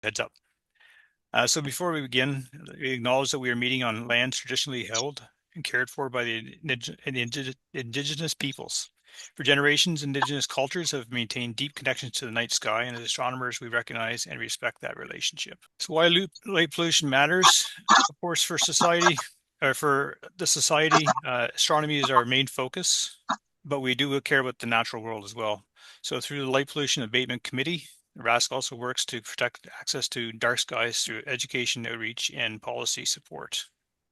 heads up. So before we begin, we acknowledge that we are meeting on lands traditionally held and cared for by the indigenous peoples. For generations, indigenous cultures have maintained deep connections to the night sky, and as astronomers, we recognize and respect that relationship. So why light pollution matters, of course, for society, or for the society, astronomy is our main focus, but we do care about the natural world as well. So through the Light Pollution Abatement Committee, RASC also works to protect access to dark skies through education, outreach, and policy support.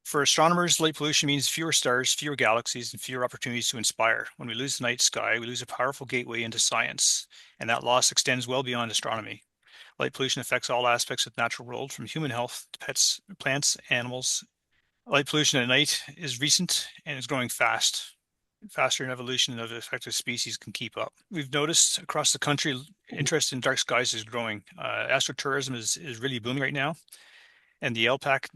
For astronomers, light pollution means fewer stars, fewer galaxies, and fewer opportunities to inspire. When we lose the night sky, we lose a powerful gateway into science, and that loss extends well beyond astronomy. Light pollution affects all aspects of the natural world, from human health to pets, plants, animals. Light pollution at night is recent and is growing faster in evolution of affected species can keep up. We've noticed across the country, interest in dark skies is growing. Astrotourism is really booming right now. And the LPAC,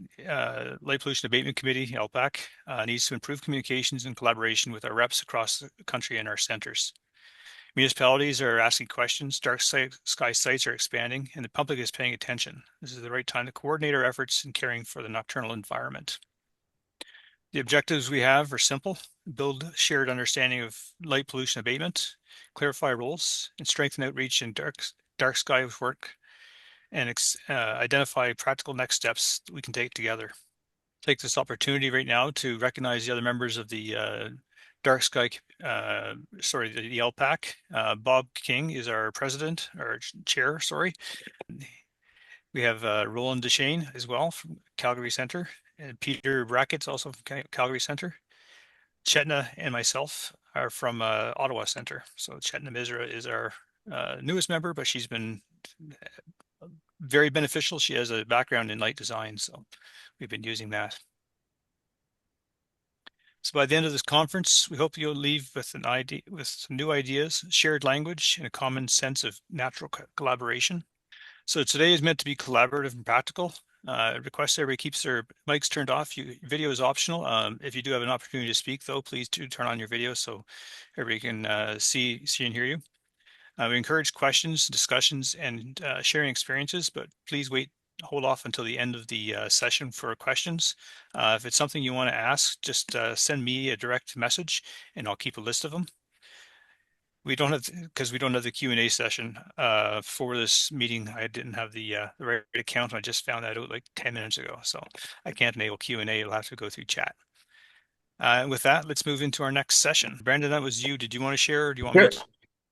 Light Pollution Abatement Committee, LPAC, needs to improve communications and collaboration with our reps across the country and our centers. Municipalities are asking questions, dark sky sites are expanding, and the public is paying attention. This is the right time to coordinate our efforts in caring for the nocturnal environment. The objectives we have are simple: build shared understanding of light pollution abatement, clarify roles, and strengthen outreach in dark sky work, and identify practical next steps that we can take together. Take this opportunity right now to recognize the other members of the dark sky, the LPAC. Bob King is our president, or chair, sorry. We have Roland Deshane as well from Calgary Centre, and Peter Brackett's also from Calgary Centre. Chetna and myself are from Ottawa Centre. So Chetna Misra is our newest member, but she's been very beneficial. She has a background in light design, so we've been using that. So by the end of this conference, we hope you'll leave with an idea, with some new ideas, shared language, and a common sense of natural collaboration. So today is meant to be collaborative and practical. Request everybody keeps their mics turned off. Video is optional. If you do have an opportunity to speak, though, please do turn on your video so everybody can see and hear you. We encourage questions, discussions, and sharing experiences, but please hold off until the end of the session for questions. If it's something you want to ask, just send me a direct message and I'll keep a list of them. Because we don't have the Q&A session for this meeting. I didn't have the right account. I just found that out like 10 minutes ago. So I can't enable Q&A. It'll have to go through chat. With that, let's move into our next session. Brandon, that was you. Did you want to share or do you want me Sure.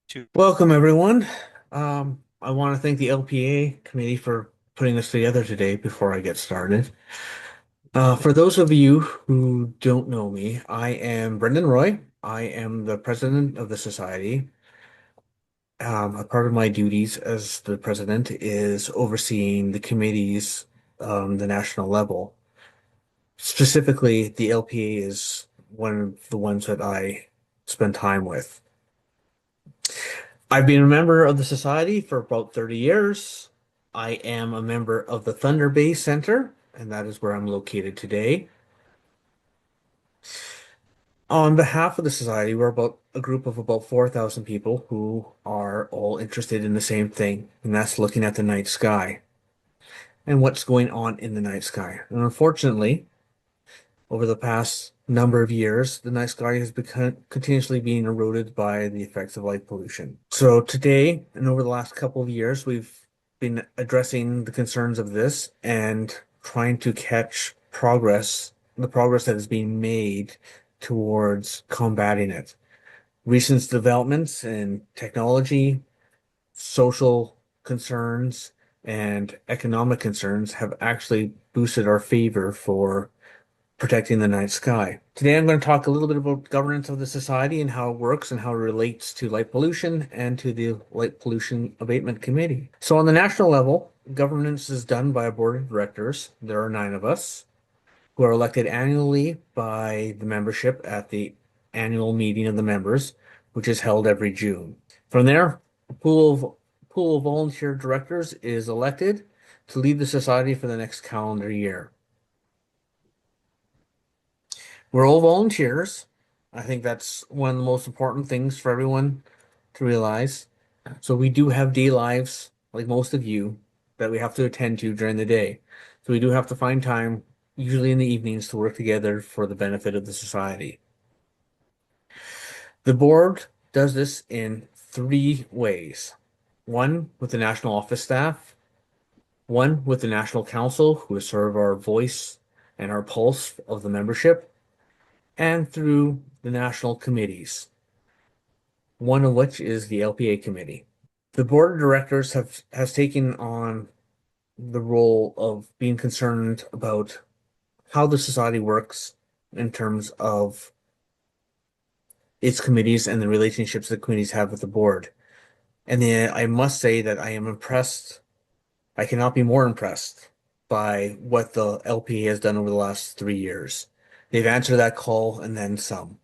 to? Welcome, everyone. I want to thank the LPA committee for putting this together today before I get started. For those of you who don't know me, I am Brendan Roy. I am the president of the society. A part of my duties as the president is overseeing the committees, the national level. Specifically, the LPA is one of the ones that I spend time with. I've been a member of the society for about 30 years. I am a member of the Thunder Bay Center, and that is where I'm located today. On behalf of the society, we're about a group of about 4,000 people who are all interested in the same thing, and that's looking at the night sky and what's going on in the night sky. And unfortunately, over the past number of years, the night sky has become continuously being eroded by the effects of light pollution. So today, and over the last couple of years, we've been addressing the concerns of this and trying to catch the progress that is being made towards combating it. Recent developments in technology, social concerns, and economic concerns have actually boosted our favor for protecting the night sky. Today, I'm going to talk a little bit about governance of the society and how it works and how it relates to light pollution and to the Light Pollution Abatement Committee. So, on the national level, governance is done by a board of directors. There are 9 of us who are elected annually by the membership at the annual meeting of the members, which is held every June. From there, a pool of volunteer directors is elected to lead the society for the next calendar year. We're all volunteers. I think that's one of the most important things for everyone to realize. So we do have day lives, like most of you, that we have to attend to during the day. So we do have to find time, usually in the evenings, to work together for the benefit of the society. The board does this in three ways. One with the national office staff, one with the national council, who is sort of our voice and our pulse of the membership, and through the national committees, one of which is the LPA committee. The board of directors has taken on the role of being concerned about how the society works in terms of its committees and the relationships the committees have with the board. And then I must say that I am impressed. I cannot be more impressed by what the LPA has done over the last 3 years. They've answered that call and then some.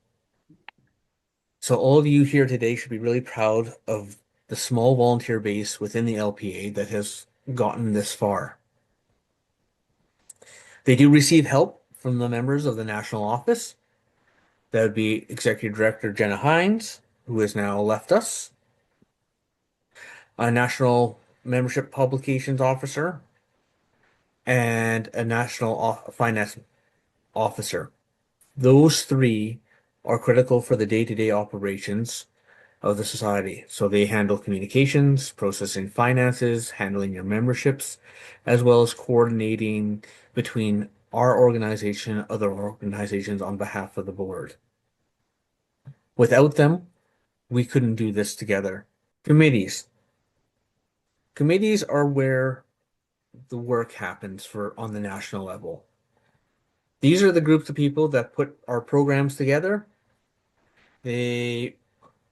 So all of you here today should be really proud of the small volunteer base within the LPA that has gotten this far. They do receive help from the members of the national office. That would be Executive Director Jenna Hines, who has now left us, a National Membership Publications Officer, and a National Finance Officer. Those three are critical for the day-to-day operations of the society. So they handle communications, processing finances, handling your memberships, as well as coordinating between our organization and other organizations on behalf of the board. Without them, we couldn't do this together. Committees. Committees are where the work happens for on the national level. These are the groups of people that put our programs together. They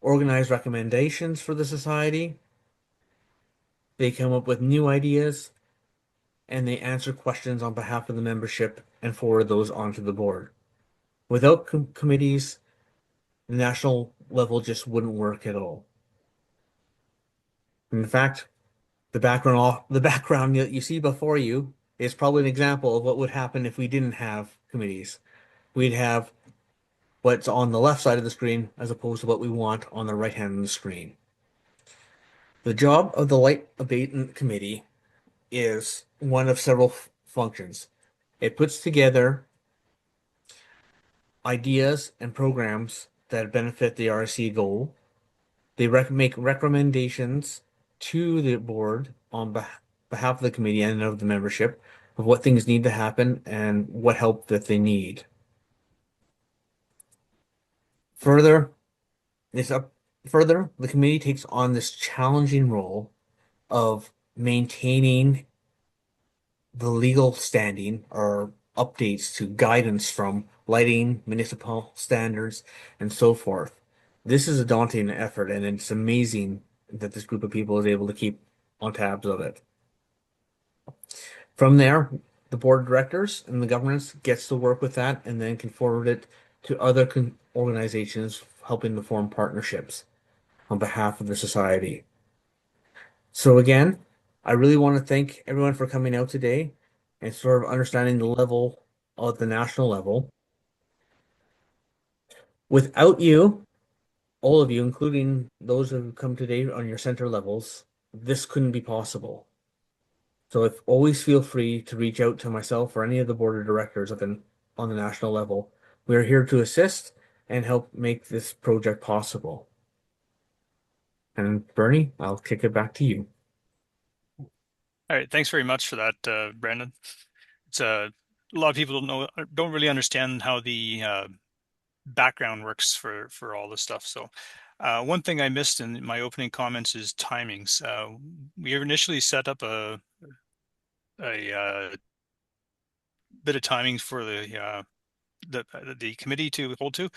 organize recommendations for the society. They come up with new ideas and they answer questions on behalf of the membership and forward those onto the board. Without committees, the national level just wouldn't work at all. In fact, the background that you see before you is probably an example of what would happen if we didn't have committees. We'd have what's on the left side of the screen as opposed to what we want on the right hand of the screen. The job of the Light Abatement Committee is one of several functions. It puts together ideas and programs that benefit the RASC goal. They make recommendations to the board on behalf of the committee and of the membership of what things need to happen and what help that they need. Further, this up further, the committee takes on this challenging role of maintaining the legal standing or updates to guidance from lighting, municipal standards, and so forth. This is a daunting effort, and it's amazing that this group of people is able to keep on tabs of it. From there, the board of directors and the governance gets to work with that and then can forward it to other organizations helping to form partnerships on behalf of the society. So again, I really want to thank everyone for coming out today and sort of understanding the level of the national level. Without you, all of you, including those who come today on your center levels, this couldn't be possible. So if always feel free to reach out to myself or any of the board of directors on the national level. We are here to assist and help make this project possible. And Bernie, I'll kick it back to you. All right, thanks very much for that, Brandon. It's a lot of people don't really understand how the background works for all this stuff. So, one thing I missed in my opening comments is timings. We initially set up a bit of timings for the committee to hold to.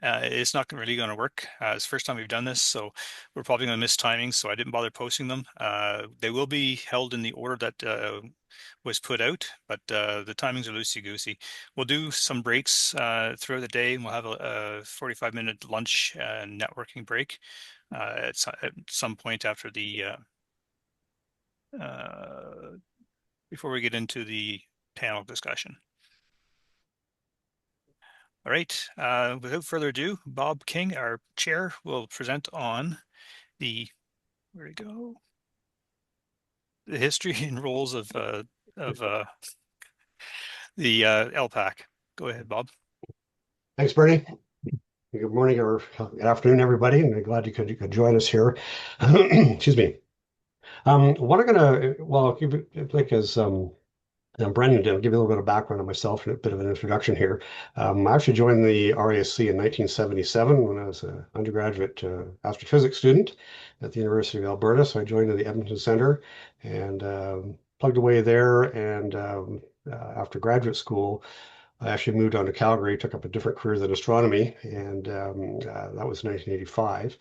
It's not really going to work. It's the first time we've done this, so we're probably going to miss timings. So I didn't bother posting them. They will be held in the order that was put out, but the timings are loosey goosey. We'll do some breaks throughout the day, and we'll have a 45-minute lunch networking break at some point after the before we get into the panel discussion. All right. Without further ado, Bob King, our chair, will present on the, where to go? the history and roles of the LPAC. Go ahead, Bob. Thanks, Bernie. Good morning or good afternoon, everybody, and I'm glad you could join us here. Excuse me. What I'm gonna, well, give it like as Brendan did, I'll give you a little bit of background on myself and a bit of an introduction here. I actually joined the RASC in 1977 when I was an undergraduate astrophysics student at the University of Alberta. So I joined the Edmonton Centre and plugged away there. And after graduate school, I actually moved on to Calgary, took up a different career than astronomy, and that was 1985.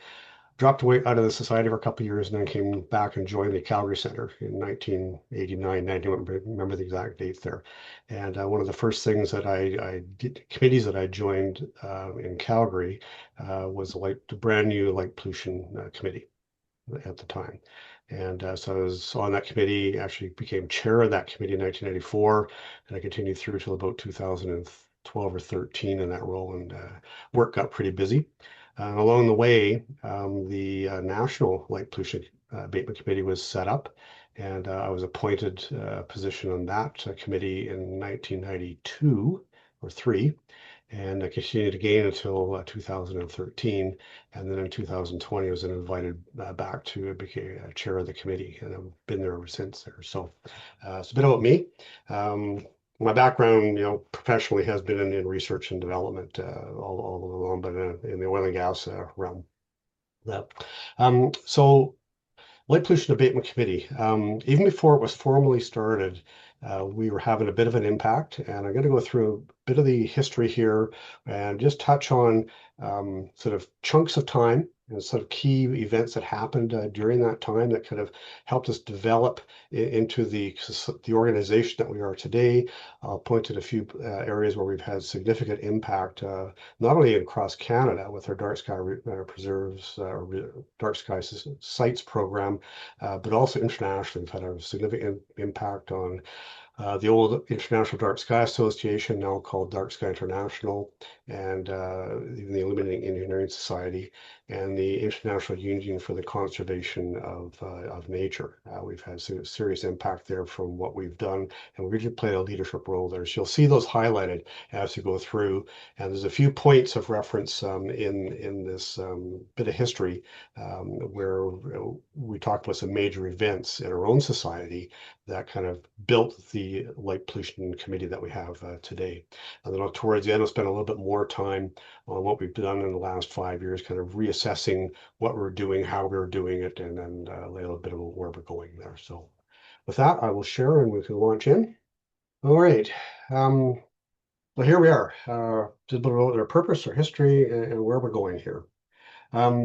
Dropped away out of the society for a couple of years, and then came back and joined the Calgary Centre in 1989, 90, I don't remember the exact date there. And one of the first things that I did, committees that I joined in Calgary was the brand new Light Pollution Committee at the time. And so I was on that committee, actually became chair of that committee in 1994, and I continued through till about 2012 or 13 in that role, and work got pretty busy. Along the way, the National Light Pollution Abatement Committee was set up, and I was appointed a position on that committee in 1992 or 3, and I continued again until 2013. And then in 2020, I was invited back to become chair of the committee, and I've been there ever since there. So it's a bit about me. My background, professionally has been in research and development all along, but in the oil and gas realm. So Light Pollution Abatement Committee, even before it was formally started, we were having a bit of an impact, and I'm going to go through a bit of the history here and just touch on sort of chunks of time and sort of key events that happened during that time that kind of helped us develop into the organization that we are today. I'll point to a few areas where we've had significant impact, not only across Canada with our dark sky preserves, dark sky sites program, but also internationally. We've had a significant impact on the old International Dark Sky Association, now called Dark Sky International, and even the Illuminating Engineering Society, and the International Union for the Conservation of Nature. We've had serious impact there from what we've done, and we really played a leadership role there. So you'll see those highlighted as you go through, and there's a few points of reference in this bit of history where we talked about some major events in our own society that kind of built the Light Pollution Committee that we have today. And then towards the end, I'll spend a little bit more time on what we've done in the last 5 years, kind of reassessing what we're doing, how we're doing it, and then lay a little bit of where we're going there. So with that, I will share and we can launch in. All right. Well, here we are. Just a little bit of our purpose, our history, and where we're going here.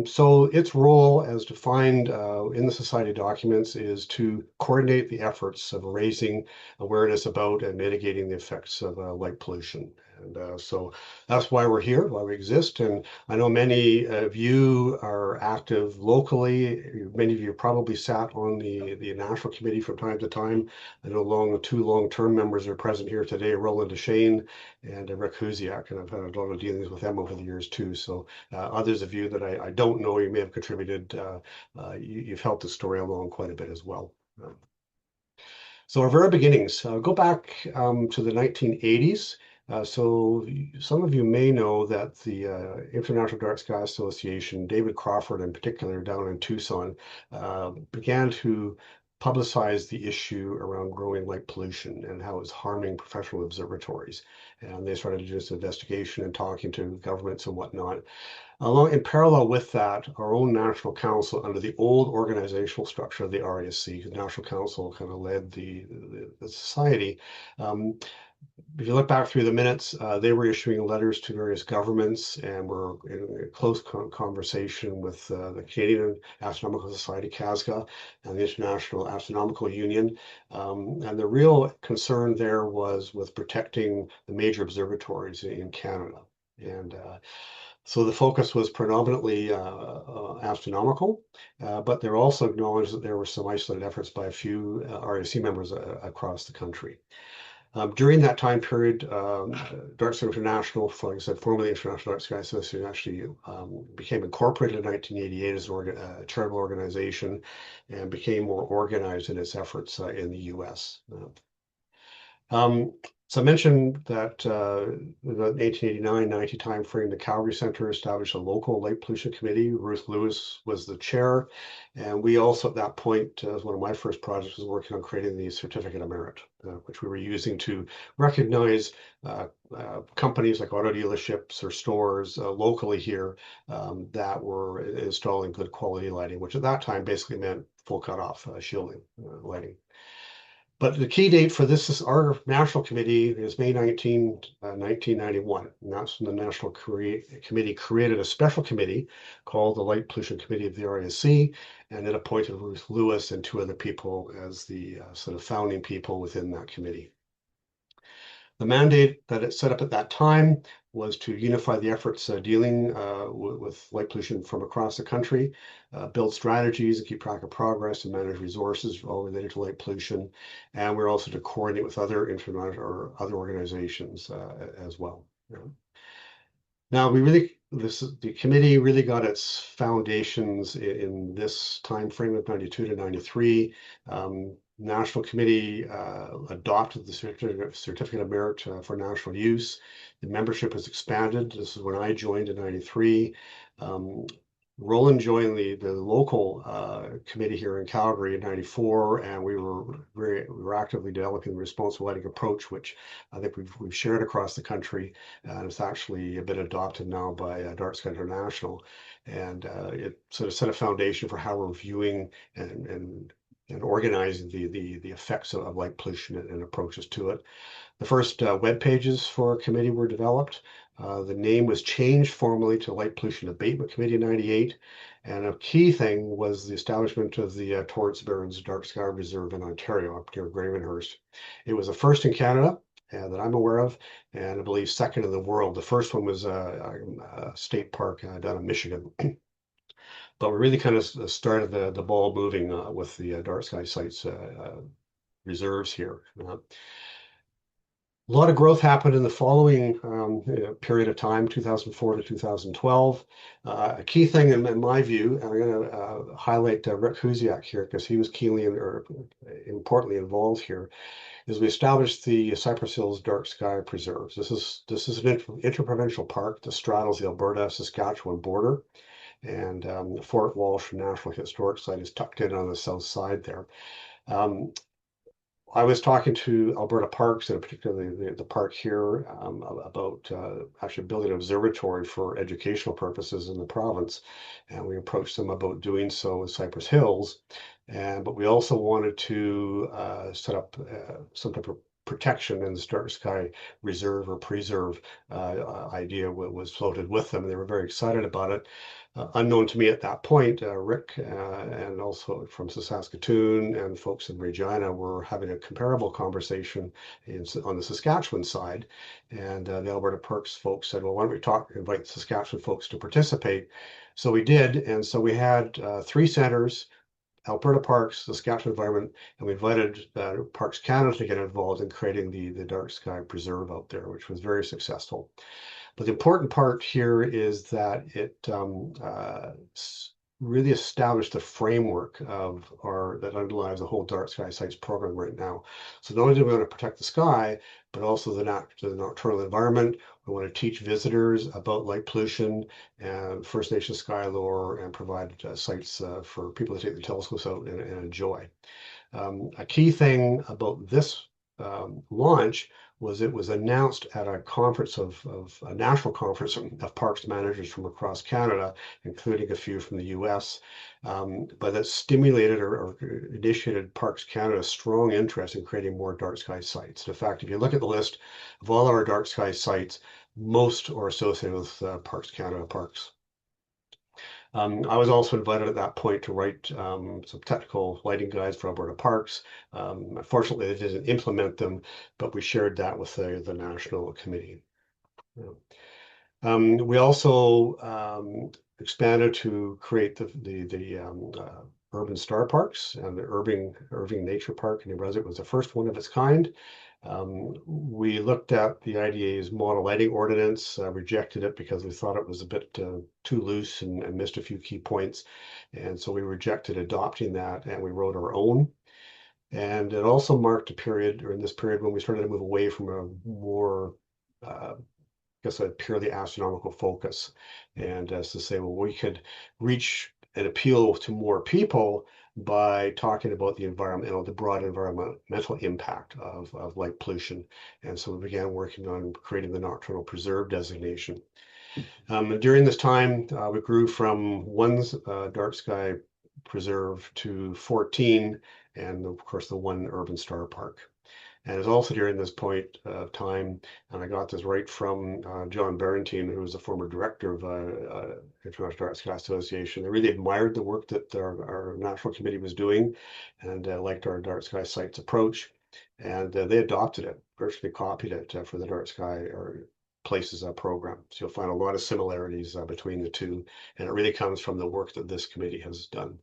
So its role as defined in the society documents is to coordinate the efforts of raising awareness about and mitigating the effects of light pollution. And so that's why we're here, why we exist. And I know many of you are active locally. Many of you probably sat on the national committee from time to time. I know two long-term members are present here today, Roland Deshane and Rick Huziak, and I've had a lot of dealings with them over the years too. So others of you that I don't know, you may have contributed. You've helped the story along quite a bit as well. So our very beginnings go back to the 1980s. So some of you may know that the International Dark Sky Association, David Crawford in particular down in Tucson, began to publicize the issue around growing light pollution and how it's harming professional observatories. And they started to do this investigation and talking to governments and whatnot. Along in parallel with that, our own National Council, under the old organizational structure of the RASC, the National Council kind of led the society. If you look back through the minutes, they were issuing letters to various governments and were in a close conversation with the Canadian Astronomical Society, CASGA, and the International Astronomical Union. And the real concern there was with protecting the major observatories in Canada. And so the focus was predominantly astronomical, but they also acknowledged that there were some isolated efforts by a few RAC members across the country. During that time period, Dark Sky International, like I said, formerly International Dark Sky Association, actually became incorporated in 1988 as a charitable organization and became more organized in its efforts in the US. So I mentioned that in the 1889-90 timeframe, the Calgary Centre established a local light pollution committee. Ruth Lewis was the chair. And we also, at that point, as one of my first projects, was working on creating the Certificate of Merit, which we were using to recognize companies like auto dealerships or stores locally here that were installing good quality lighting, which at that time basically meant full cutoff shielding lighting. But the key date for this is our national committee is May 19, 1991. And that's when the National Committee created a special committee called the Light Pollution Committee of the RASC, and it appointed Ruth Lewis and two other people as the sort of founding people within that committee. The mandate that it set up at that time was to unify the efforts dealing with light pollution from across the country, build strategies and keep track of progress and manage resources all related to light pollution. And we're also to coordinate with other international or other organizations as well. Now, the committee really got its foundations in this time frame of 92 to 93. National Committee adopted the Certificate of Merit for national use. The membership was expanded. This is when I joined in 93. Roland joined the local committee here in Calgary in 94, and we were actively developing the responsible lighting approach, which I think we've shared across the country, and it's actually been adopted now by Dark Sky International, and it sort of set a foundation for how we're viewing and organizing the effects of light pollution and approaches to it. The first web pages for our committee were developed. The name was changed formally to Light Pollution Abatement Committee in 98. And a key thing was the establishment of the Torrance Barrens Dark Sky Reserve in Ontario, up near Gravenhurst. It was the first in Canada that I'm aware of, and I believe second in the world. The first one was a state park down in Michigan. But we really kind of started the ball moving with the Dark Sky Sites reserves here. A lot of growth happened in the following period of time, 2004 to 2012. A key thing in my view, and I'm going to highlight Rick Huziak here because he was keenly or importantly involved here, is we established the Cypress Hills Dark Sky Preserves. This is an interprovincial park that straddles the Alberta-Saskatchewan border, and Fort Walsh National Historic Site is tucked in on the south side there. I was talking to Alberta Parks, and particularly the park here, about actually building an observatory for educational purposes in the province. And we approached them about doing so with Cypress Hills. But we also wanted to set up some type of protection, and the Dark Sky Reserve or Preserve idea was floated with them. And they were very excited about it. Unknown to me at that point, Rick and also from Saskatoon and folks in Regina were having a comparable conversation on the Saskatchewan side. And the Alberta Parks folks said, well, why don't we invite Saskatchewan folks to participate? So we did. And so we had three centers, Alberta Parks, Saskatchewan Environment, and we invited Parks Canada to get involved in creating the Dark Sky Preserve out there, which was very successful. But the important part here is that it really established the framework that underlies the whole Dark Sky Sites program right now. So not only do we want to protect the sky, but also the nocturnal environment. We want to teach visitors about light pollution and First Nation sky lore, and provide sites for people to take the telescopes out and enjoy. A key thing about this launch was it was announced at a conference of a national conference of parks managers from across Canada, including a few from the US, but that stimulated or initiated Parks Canada's strong interest in creating more dark sky sites. In fact, if you look at the list of all our dark sky sites, most are associated with Parks Canada parks. I was also invited at that point to write some technical lighting guides for Alberta Parks. Unfortunately, they didn't implement them, but we shared that with the national committee. We also expanded to create the urban star parks, and the Irving Nature Park in New Brunswick was the first one of its kind. We looked at the IDA's model lighting ordinance, rejected it because we thought it was a bit too loose and missed a few key points. And so we rejected adopting that, and we wrote our own. And it also marked a period, or in this period, when we started to move away from a more, I guess, a purely astronomical focus. And as to say, well, we could reach and appeal to more people by talking about the environmental, the broad environmental impact of light pollution. And so we began working on creating the Nocturnal Preserve designation. During this time, we grew from one dark sky preserve to 14, and of course the one urban star park. And it's also during this point of time, and I got this right from John Barentine, who was a former director of International Dark Sky Association. They really admired the work that our national committee was doing, and liked our dark sky sites approach. And they adopted it, virtually copied it for the dark sky or places program. So you'll find a lot of similarities between the two, and it really comes from the work that this committee has done.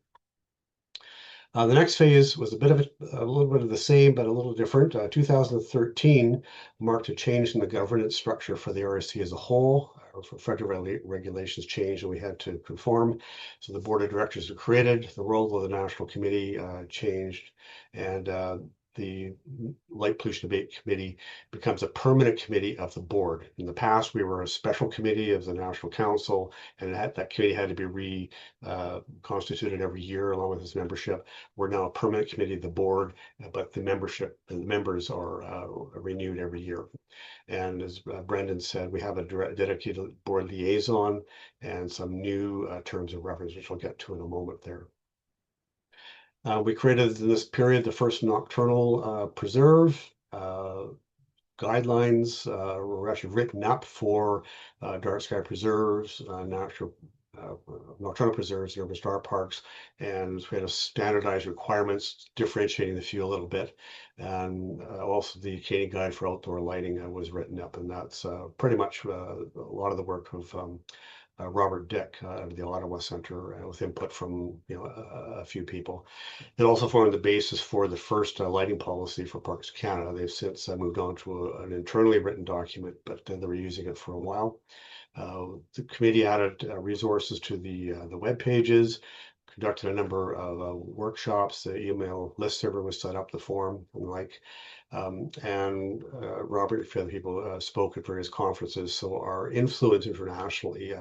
The next phase was a little bit of the same, but a little different. 2013 marked a change in the governance structure for the RASC as a whole. Federal regulations changed and we had to conform. So the board of directors were created, the role of the national committee changed, and the Light Pollution Abatement Committee becomes a permanent committee of the board. In the past, we were a special committee of the National Council, and that committee had to be reconstituted every year along with its membership. We're now a permanent committee of the board, but the members are renewed every year. And as Brendan said, we have a dedicated board liaison and some new terms of reference, which I'll get to in a moment there. We created in this period the first nocturnal preserve. Guidelines were actually written up for dark sky preserves, nocturnal preserves, urban star parks, and we had a standardized requirements differentiating the few a little bit. And also the Canadian Guide for Outdoor Lighting was written up, and that's pretty much a lot of the work of Robert Dick of the Ottawa Centre, with input from a few people. It also formed the basis for the first lighting policy for Parks Canada. They've since moved on to an internally written document, but they were using it for a while. The committee added resources to the web pages, conducted a number of workshops. The email list server was set up, the forum and the like. And Robert, a few other people spoke at various conferences. So our influence internationally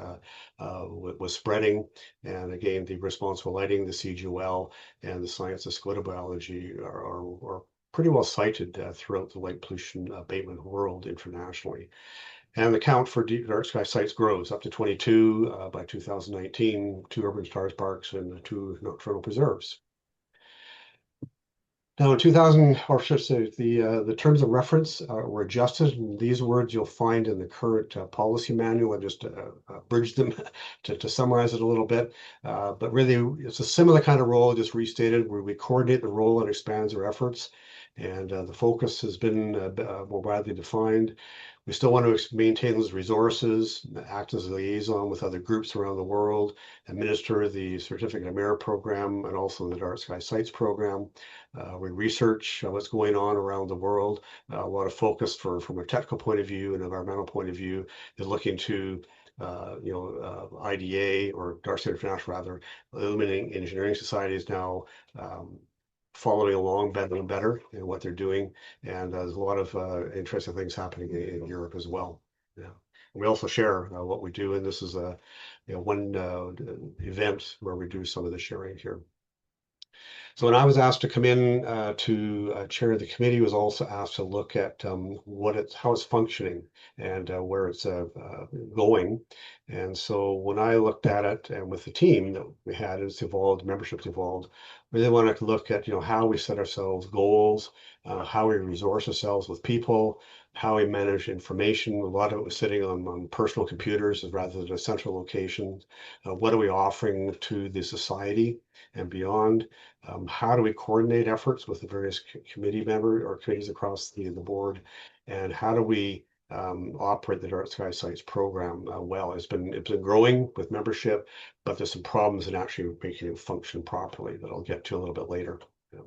was spreading. And again, the responsible lighting, the CGL, and the science of scotobiology are pretty well cited throughout the light pollution abatement world internationally. And the count for dark sky sites grows up to 22 by 2019, 2 urban stars parks and 2 nocturnal preserves. Now in 2000, or should I say, the terms of reference were adjusted. And these words you'll find in the current policy manual. I just abridged them to summarize it a little bit. But really, it's a similar kind of role, just restated, where we coordinate the role and expands our efforts. And the focus has been more widely defined. We still want to maintain those resources, act as a liaison with other groups around the world, administer the Certificate of Merit program and also the Dark Sky Sites program. We research what's going on around the world. A lot of focus from a technical point of view and environmental point of view is looking to IDA or Dark Sky International rather, Illuminating Engineering Society is now following along better and better in what they're doing. And there's a lot of interesting things happening in Europe as well. Yeah. And we also share what we do, and this is one event where we do some of the sharing here. So when I was asked to come in to chair the committee, was also asked to look at how it's functioning and where it's going. And so when I looked at it and with the team that we had, it's evolved, membership's evolved, we really wanted to look at how we set ourselves goals, how we resource ourselves with people, how we manage information. A lot of it was sitting on personal computers rather than a central location. What are we offering to the society and beyond? How do we coordinate efforts with the various committee members or committees across the board? And how do we operate the Dark Sky Sites program well. It's been growing with membership, but there's some problems in actually making it function properly that I'll get to a little bit later. Yeah.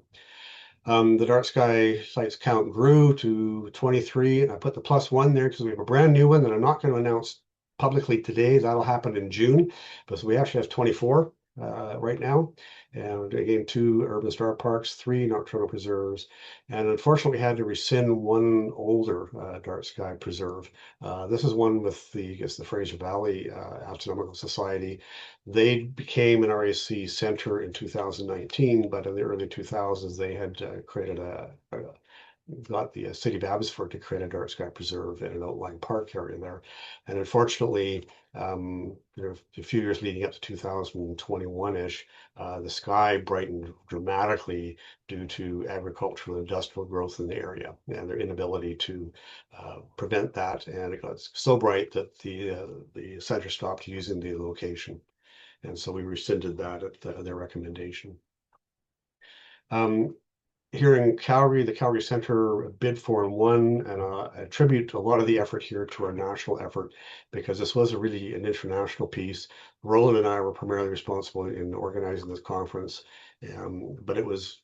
The Dark Sky Sites count grew to 23, and I put the +1 there because we have a brand new one that I'm not going to announce publicly today. That'll happen in June, but so we actually have 24 right now. And again, 2 urban star parks, 3 nocturnal preserves, and unfortunately, we had to rescind one older dark sky preserve. This is one with the, I guess, the Fraser Valley Astronomical Society. They became an RASC Centre in 2019, but in the early 2000s, they had created got the city of Abbotsford to create a dark sky preserve in an outlying park area there. And unfortunately, there were a few years leading up to 2021-ish, the sky brightened dramatically due to agricultural and industrial growth in the area and their inability to prevent that. And it got so bright that the center stopped using the location. And so we rescinded that at their recommendation. Here in Calgary, the Calgary Centre bid for and won, and I attribute a lot of the effort here to our national effort because this was really an international piece. Roland and I were primarily responsible in organizing this conference, but it was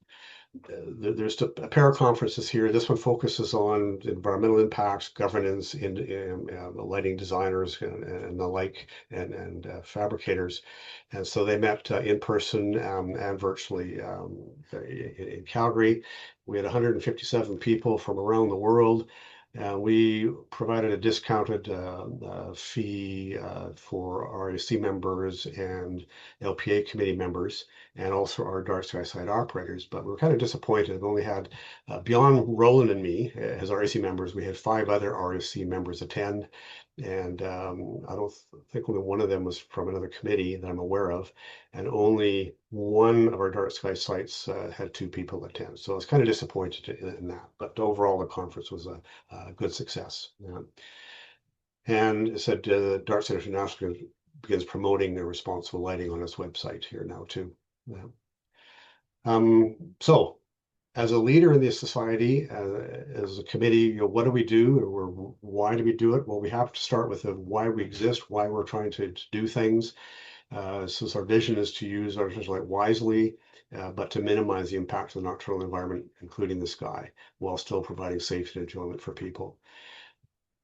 there's a pair of conferences here. This one focuses on environmental impacts, governance, in lighting designers and the like, and fabricators. And so they met in person and virtually in Calgary. We had 157 people from around the world. We provided a discounted fee for RAC members and LPA committee members, and also our dark sky site operators. But we were kind of disappointed. We only had, beyond Roland and me as RAC members, we had 5 other RAC members attend. And I don't think only one of them was from another committee that I'm aware of. And only one of our dark sky sites had 2 people attend. So I was kind of disappointed in that. But overall, the conference was a good success. Yeah. And it said Dark Centres International begins promoting their responsible lighting on its website here now too. Yeah. So as a leader in this society, as a committee, what do we do, or why do we do it? Well, we have to start with why we exist, why we're trying to do things. Since our vision is to use artificial light wisely, but to minimize the impact of the nocturnal environment, including the sky, while still providing safety and enjoyment for people.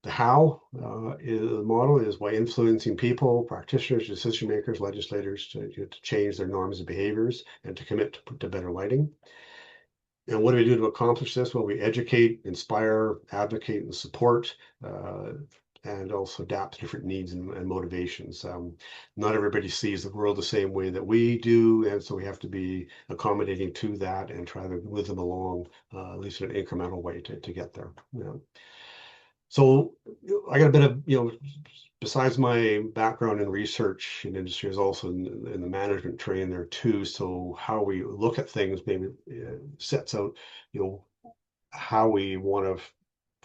The how the model is by influencing people, practitioners, decision makers, legislators to change their norms and behaviors and to commit to better lighting. And what do we do to accomplish this? Well, we educate, inspire, advocate, and support, and also adapt to different needs and motivations. Not everybody sees the world the same way that we do, and so we have to be accommodating to that and try to move them along, at least in an incremental way to get there. Yeah. So I got a bit of, besides my background in research in industry, is also in the management training there too. So how we look at things maybe sets out, how we want to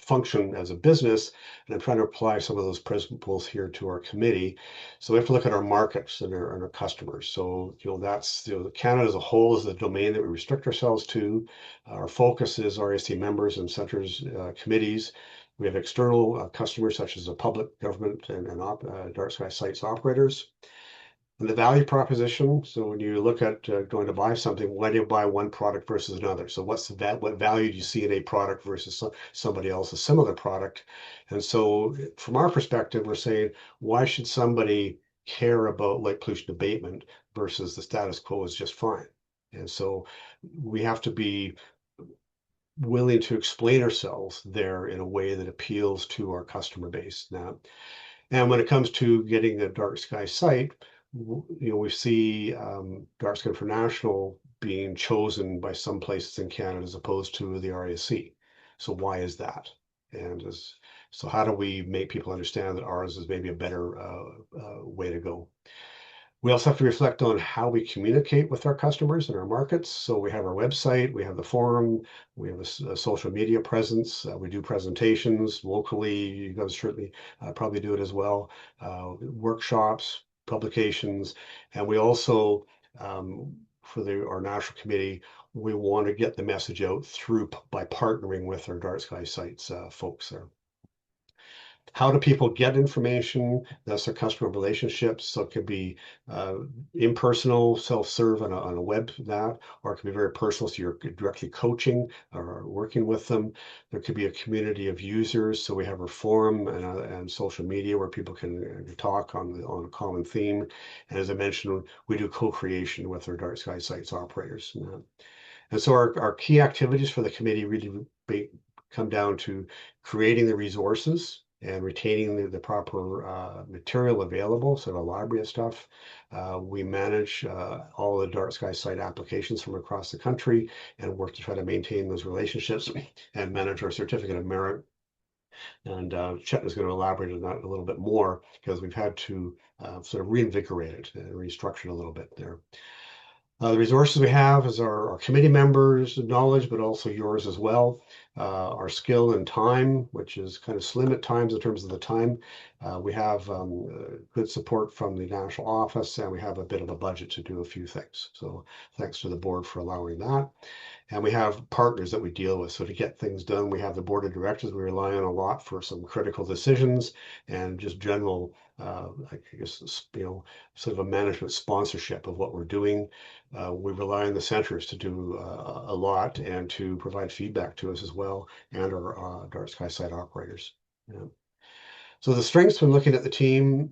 function as a business. And I'm trying to apply some of those principles here to our committee. So we have to look at our markets and our customers. So, that's, Canada as a whole is the domain that we restrict ourselves to. Our focus is RAC members and centers, committees. We have external customers such as the public, government, and dark sky sites operators. And the value proposition. So when you look at going to buy something, why do you buy one product versus another? So what value do you see in a product versus somebody else's similar product? And so from our perspective, we're saying, why should somebody care about light pollution abatement versus the status quo is just fine? And so we have to be willing to explain ourselves there in a way that appeals to our customer base now. And when it comes to getting a dark sky site, we see Dark Sky International being chosen by some places in Canada as opposed to the RASC. So why is that? And so how do we make people understand that ours is maybe a better way to go? We also have to reflect on how we communicate with our customers and our markets. So we have our website, we have the forum, we have a social media presence, we do presentations locally. You guys certainly probably do it as well. Workshops, publications, and we also, for our national committee, we want to get the message out by partnering with our dark sky sites folks there. how do people get information? That's their customer relationships. So it could be impersonal, self-serve on a web that, or it could be very personal. So you're directly coaching or working with them. There could be a community of users. So we have our forum and social media where people can talk on a common theme. And as I mentioned, we do co-creation with our dark sky sites operators. And so our key activities for the committee really come down to creating the resources and retaining the proper material available, so the library of stuff. We manage all the dark sky site applications from across the country and work to try to maintain those relationships and manage our certificate of merit. And Chet is going to elaborate on that a little bit more because we've had to sort of reinvigorate it and restructure it a little bit there. The resources we have is our committee members' knowledge, but also yours as well. Our skill and time, which is kind of slim at times in terms of the time. We have good support from the national office, and we have a bit of a budget to do a few things. So thanks to the board for allowing that. And we have partners that we deal with. So to get things done, we have the board of directors we rely on a lot for some critical decisions and just general, I guess, sort of a management sponsorship of what we're doing. We rely on the centers to do a lot and to provide feedback to us as well, and our dark sky site operators. Yeah. So the strengths when looking at the team,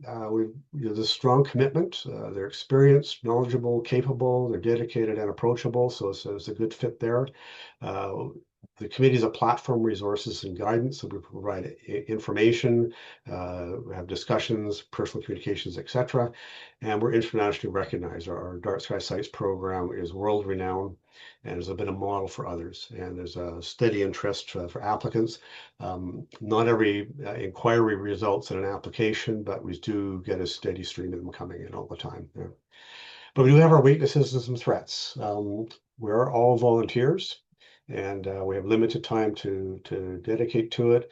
there's a strong commitment. They're experienced, knowledgeable, capable, they're dedicated and approachable. So it's a good fit there. The committee is a platform, resources, and guidance. So we provide information, we have discussions, personal communications, etc. And we're internationally recognized. Our Dark Sky Sites program is world renowned and has been a model for others. And there's a steady interest for applicants. Not every inquiry results in an application, but we do get a steady stream of them coming in all the time. Yeah. But we do have our weaknesses and some threats. We're all volunteers, and we have limited time to dedicate to it.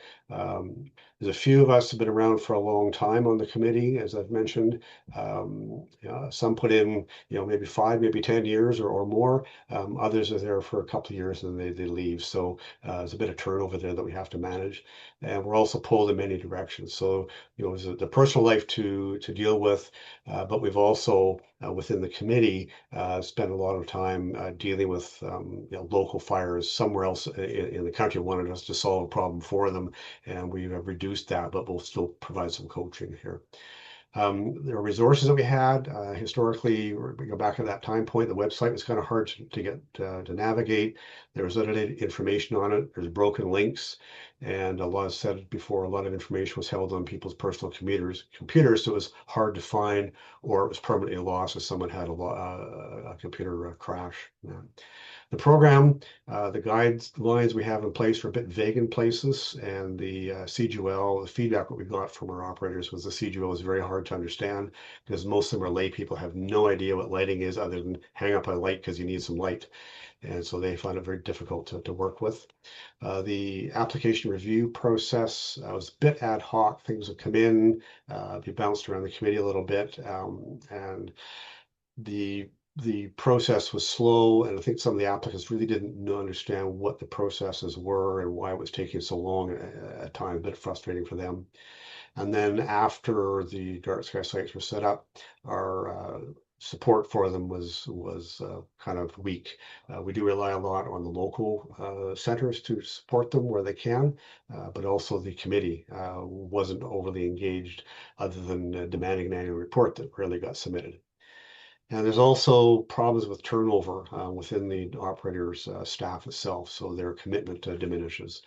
There's a few of us have been around for a long time on the committee, as I've mentioned. Some put in, maybe 5, maybe 10 years or more. Others are there for a couple of years and they leave. So there's a bit of turnover there that we have to manage. And we're also pulled in many directions. So, there's the personal life to deal with, but we've also, within the committee, spent a lot of time dealing with local fires somewhere else in the country wanted us to solve a problem for them, and we have reduced that, but we'll still provide some coaching here. There are resources that we had historically. We go back at that time point, the website was kind of hard to get to navigate. There was limited information on it. There's broken links, and a lot, said before, a lot of information was held on people's personal computers, so it was hard to find, or it was permanently lost if someone had a computer crash. Yeah. The program, the guidelines we have in place are a bit vague in places, and the CGL, the feedback that we got from our operators was the CGL was very hard to understand because most of them are lay people, have no idea what lighting is other than hang up a light because you need some light. And so they find it very difficult to work with. The application review process was a bit ad hoc. Things would come in, be bounced around the committee a little bit, and the process was slow, and I think some of the applicants really didn't understand what the processes were and why it was taking so long at times, a bit frustrating for them. And then after the dark sky sites were set up, our support for them was kind of weak. We do rely a lot on the local centers to support them where they can, but also the committee wasn't overly engaged other than demanding an annual report that rarely got submitted. And there's also problems with turnover within the operator's staff itself, so their commitment diminishes.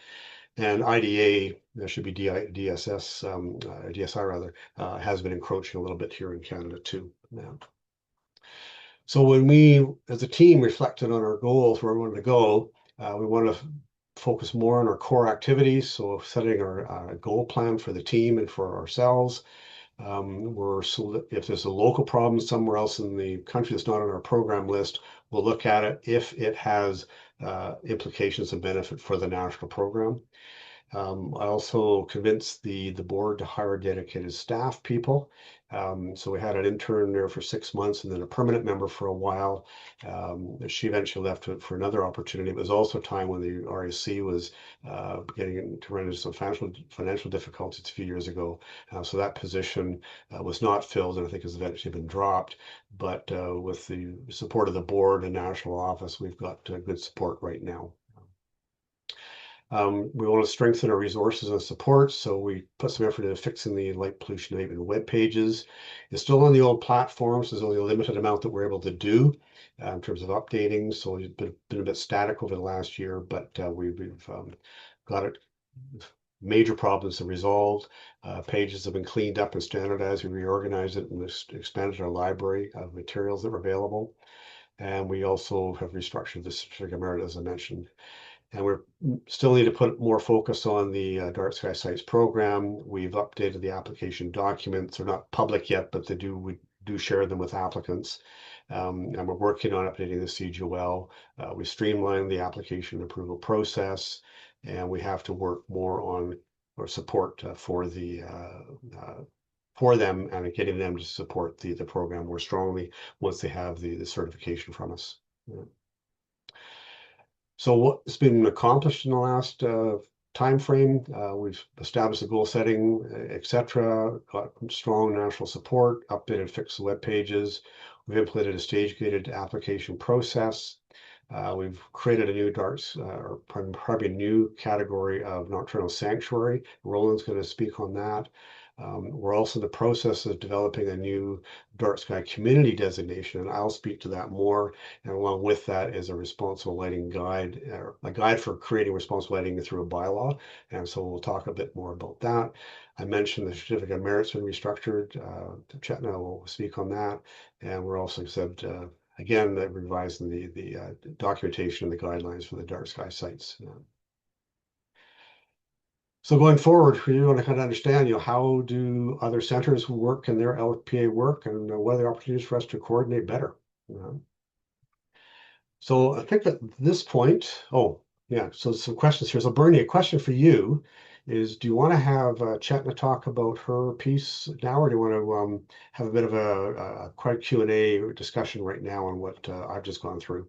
And IDA, that should be DSS, DSI rather, has been encroaching a little bit here in Canada too now. So when we, as a team, reflected on our goals, where we wanted to go, we want to focus more on our core activities. So setting our goal plan for the team and for ourselves. If there's a local problem somewhere else in the country that's not on our program list, we'll look at it if it has implications and benefit for the national program. I also convinced the board to hire dedicated staff people. So we had an intern there for 6 months and then a permanent member for a while. She eventually left for another opportunity. It was also a time when the RAC was getting into run into some financial difficulties a few years ago. So that position was not filled and I think has eventually been dropped. But with the support of the board and national office, we've got good support right now. We want to strengthen our resources and support, so we put some effort into fixing the light pollution abatement web pages. It's still on the old platforms. There's only a limited amount that we're able to do in terms of updating. So it's been a bit static over the last year, but we've got it. Major problems have resolved. Pages have been cleaned up and standardized. We reorganized it and expanded our library of materials that were available. And we also have restructured the certificate of merit, as I mentioned. And we're still need to put more focus on the Dark Sky Sites program. We've updated the application documents. They're not public yet, but we do share them with applicants. And we're working on updating the CGOL. We streamlined the application approval process, and we have to work more on or support for them and getting them to support the program more strongly once they have the certification from us. Yeah. So what's been accomplished in the last time frame? We've established the goal setting, etc. Got strong national support, updated, fixed the web pages. We've implemented a stage-gated application process. We've created a new or probably a new category of Nocturnal Sanctuary. Roland's going to speak on that. We're also in the process of developing a new dark sky community designation, and I'll speak to that more. And along with that is a responsible lighting guide, or a guide for creating responsible lighting through a bylaw. And so we'll talk a bit more about that. I mentioned the certificate of merit's been restructured. Chetna will speak on that. And we're also said, again, that revising the documentation and the guidelines for the dark sky sites. So going forward, we want to kind of understand, how do other centers work and their LPA work, and what are the opportunities for us to coordinate better? So I think at this point, oh yeah, so some questions here. So Bernie, a question for you is, do you want to have Chetna talk about her piece now, or do you want to have a bit of a quick Q&A discussion right now on what I've just gone through?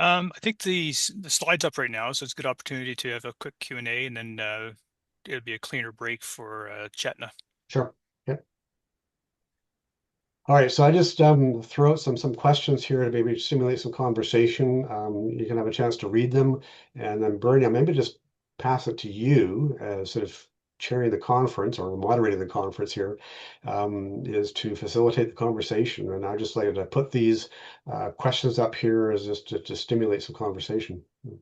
I think the slide's up right now, so it's a good opportunity to have a quick Q&A, and then it'll be a cleaner break for Chetna. Sure. Yeah. All right, so I just throw out some questions here to maybe stimulate some conversation. You can have a chance to read them, and then Bernie, I'll maybe just pass it to you as sort of chairing the conference or moderating the conference here, is to facilitate the conversation. And I just like to put these questions up here as just to stimulate some conversation. All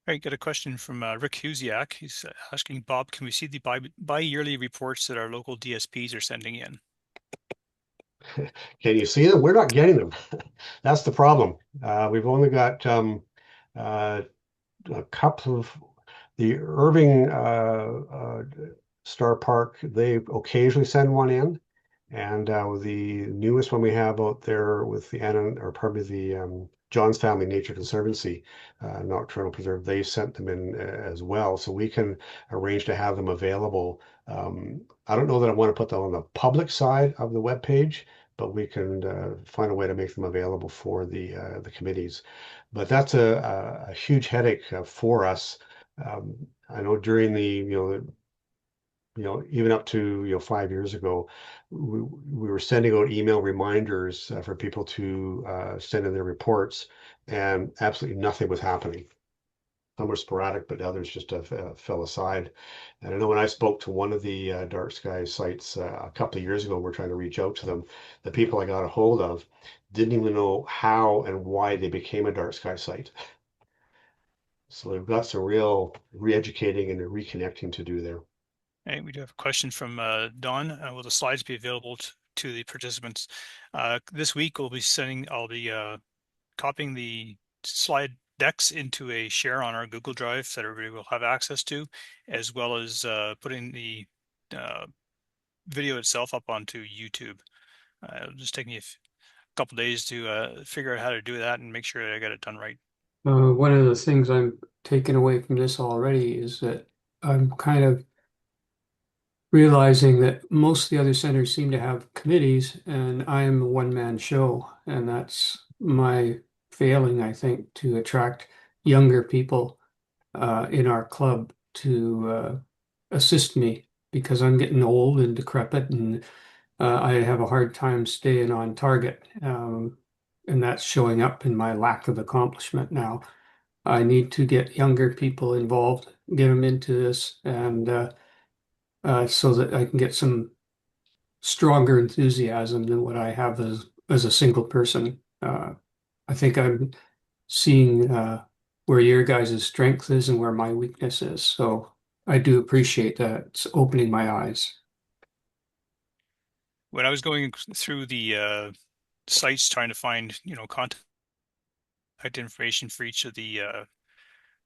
right, got a question from Rick Husiak. He's asking, Bob, can we see the bi-yearly reports that our local DSPs are sending in? Can you see them? We're not getting them. That's the problem. We've only got a couple of the Irving Star Park. They occasionally send one in, and the newest one we have out there with the John's Family Nature Conservancy, Nocturnal Preserve, they sent them in as well, so we can arrange to have them available. I don't know that I want to put them on the public side of the web page, but we can find a way to make them available for the committees. But that's a huge headache for us. I know during even up to 5 years ago, we were sending out email reminders for people to send in their reports, and absolutely nothing was happening. Some were sporadic, but others just fell aside. And I know when I spoke to one of the dark sky sites a couple of years ago, we're trying to reach out to them. The people I got a hold of didn't even know how and why they became a dark sky site. So we've got some real re-educating and reconnecting to do there. And we do have a question from Don. Will the slides be available to the participants? This week I'll be copying the slide decks into a share on our Google Drive that everybody will have access to, as well as putting the video itself up onto YouTube. It'll just take me a couple days to figure out how to do that and make sure that I got it done right. One of the things I'm taking away from this already is that I'm kind of realizing that most of the other centers seem to have committees, and I am a one-man show, and that's my failing, I think, to attract younger people in our club to assist me because I'm getting old and decrepit, and I have a hard time staying on target, and that's showing up in my lack of accomplishment now. I need to get younger people involved, get them into this, and so that I can get some stronger enthusiasm than what I have as a single person. I think I'm seeing where your guys' strength is and where my weakness is. So I do appreciate that. It's opening my eyes. When I was going through the sites trying to find, contact information for each of the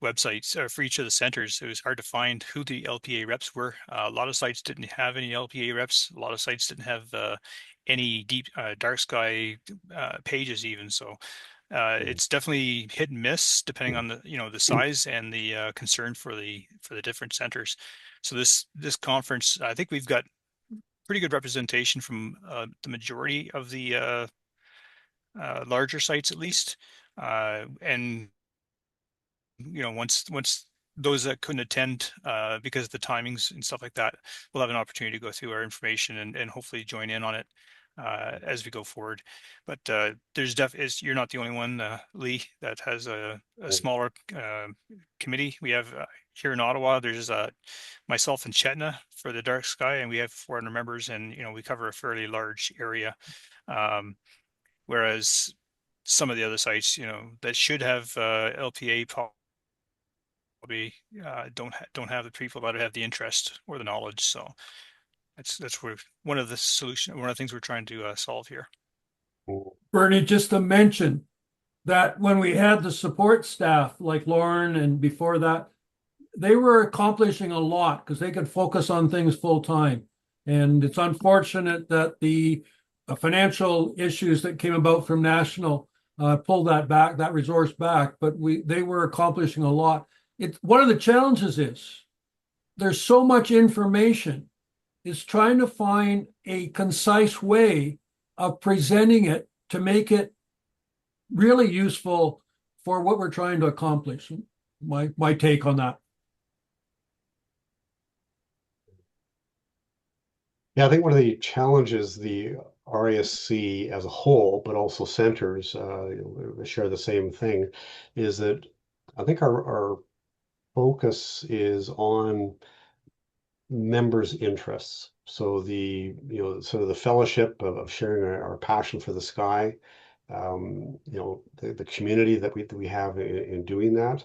websites or for each of the centers, it was hard to find who the LPA reps were. A lot of sites didn't have any LPA reps. A lot of sites didn't have any deep dark sky pages even. So it's definitely hit and miss depending on the size and the concern for the different centers. So this conference, I think we've got pretty good representation from the majority of the larger sites at least, and once those that couldn't attend because of the timings and stuff like that, we'll have an opportunity to go through our information and hopefully join in on it as we go forward. But you're not the only one, Lee, that has a smaller committee. We have here in Ottawa, there's myself and Chetna for the dark sky, and we have 400 members, and we cover a fairly large area. Whereas some of the other sites, that should have LPA probably don't have the people that have the interest or the knowledge. So that's where one of the things we're trying to solve here. Bernie, just to mention that when we had the support staff like Lauren and before that, they were accomplishing a lot because they could focus on things full time. And it's unfortunate that the financial issues that came about from national pulled that resource back, but they were accomplishing a lot. One of the challenges is there's so much information, is trying to find a concise way of presenting it to make it really useful for what we're trying to accomplish. My take on that. Yeah, I think one of the challenges the RASC as a whole, but also centers share the same thing, is that I think our focus is on members' interests. So sort of the fellowship of sharing our passion for the sky, the community that we have in doing that.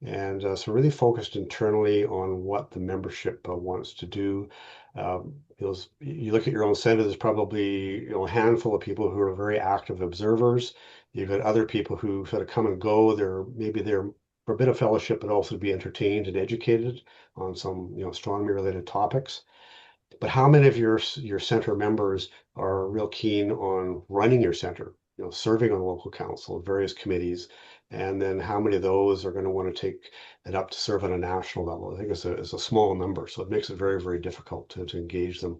And so really focused internally on what the membership wants to do. You look at your own center, there's probably a handful of people who are very active observers. You've got other people who sort of come and go. Maybe they're for a bit of fellowship, but also to be entertained and educated on some astronomy related topics. But how many of your center members are real keen on running your center, serving on local council, various committees, and then how many of those are going to want to take it up to serve on a national level? I think it's a small number, so it makes it very, very difficult to engage them.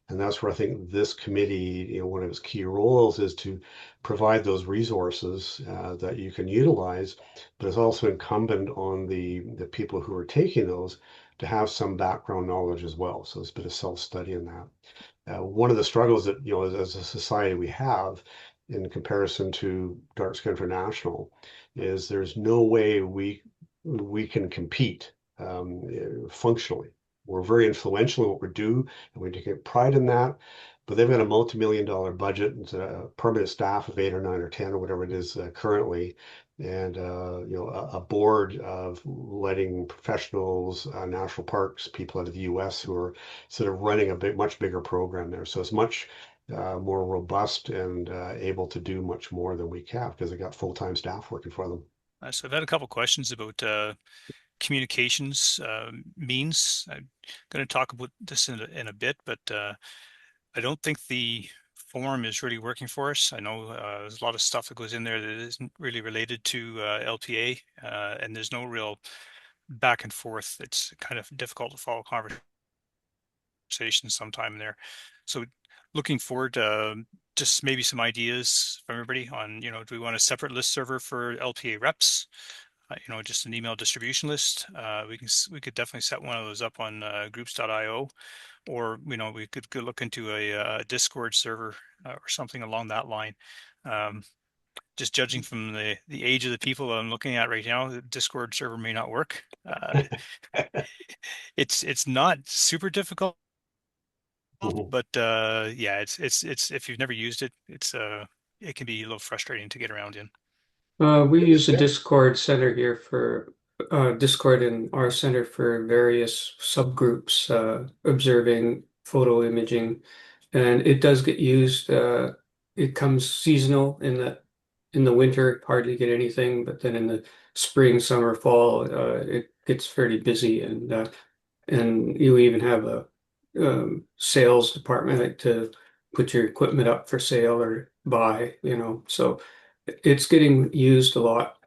And that's where I think this committee, one of its key roles is to provide those resources that you can utilize, but it's also incumbent on the people who are taking those to have some background knowledge as well. So there's a bit of self-study in that. One of the struggles that, as a society we have in comparison to Dark Sky International is there's no way we can compete functionally. We're very influential in what we do, and we take pride in that. But they've got a multi-million-dollar budget and a permanent staff of 8 or 9 or 10 or whatever it is currently, and a board of letting professionals, national parks, people out of the U.S. who are sort of running a much bigger program there. So it's much more robust and able to do much more than we have because they got full-time staff working for them. So I've had a couple questions about communications means. I'm going to talk about this in a bit, but I don't think the form is really working for us. I know there's a lot of stuff that goes in there that isn't really related to LPA, and there's no real back and forth. It's kind of difficult to follow conversations sometime there. So looking forward to just maybe some ideas from everybody on, do we want a separate list server for LPA reps? Just an email distribution list. We could definitely set one of those up on groups.io, or we could look into a Discord server or something along that line. Just judging from the age of the people I'm looking at right now, the Discord server may not work. It's not super difficult, but yeah, it's if you've never used it, it can be a little frustrating to get around in. We use a Discord center here for Discord in our center for various subgroups, observing photo imaging, and it does get used. It comes seasonal in the winter, hardly get anything, but then in the spring, summer, fall, it gets fairly busy, and you even have a sales department to put your equipment up for sale or buy, so it's getting used a lot.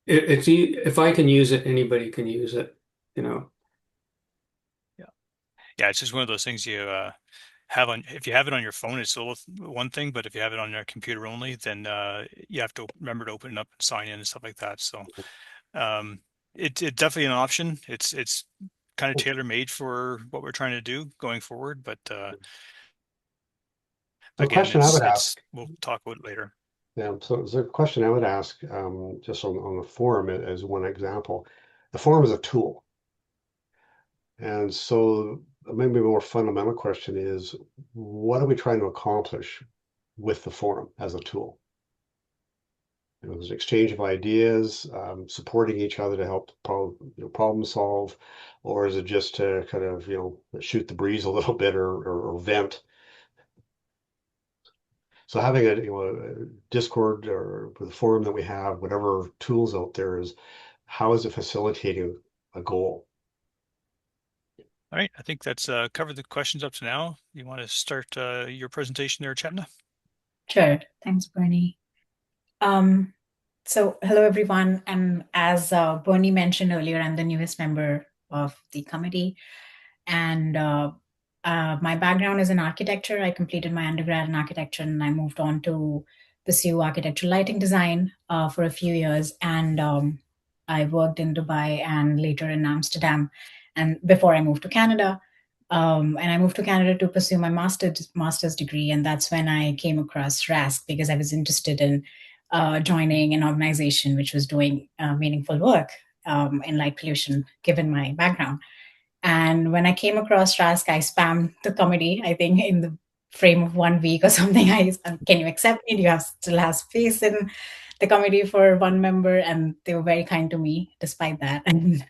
If I can use it, anybody can use it, Yeah, it's just one of those things you have on. If you have it on your phone, it's a little one thing, but if you have it on your computer only, then you have to remember to open it up and sign in and stuff like that. So it's definitely an option. It's kind of tailor made for what we're trying to do going forward, but The again, question I would ask, we'll talk about it later. yeah, so the question I would ask, just on the forum as one example, the forum is a tool. And so maybe a more fundamental question is, what are we trying to accomplish with the forum as a tool? There's an exchange of ideas, supporting each other to help problem solve, or is it just to kind of, shoot the breeze a little bit or vent? So having a Discord or the forum that we have, whatever tools out there, how is it facilitating a goal? All right, I think that's covered the questions up to now. You want to start your presentation there, Chetna? Sure. Thanks, Bernie. So hello, everyone. And as Bernie mentioned earlier, I'm the newest member of the committee. And my background is in architecture. I completed my undergrad in architecture, and I moved on to pursue architectural lighting design for a few years. And I worked in Dubai and later in Amsterdam, and before I moved to Canada. And I moved to Canada to pursue my master's degree. And that's when I came across RASC, because I was interested in joining an organization which was doing meaningful work in light pollution, given my background. And when I came across RASC, I spammed the committee, I think in the frame of 1 week or something. Can you accept me? Do you still have space in the committee for one member? And they were very kind to me despite that. And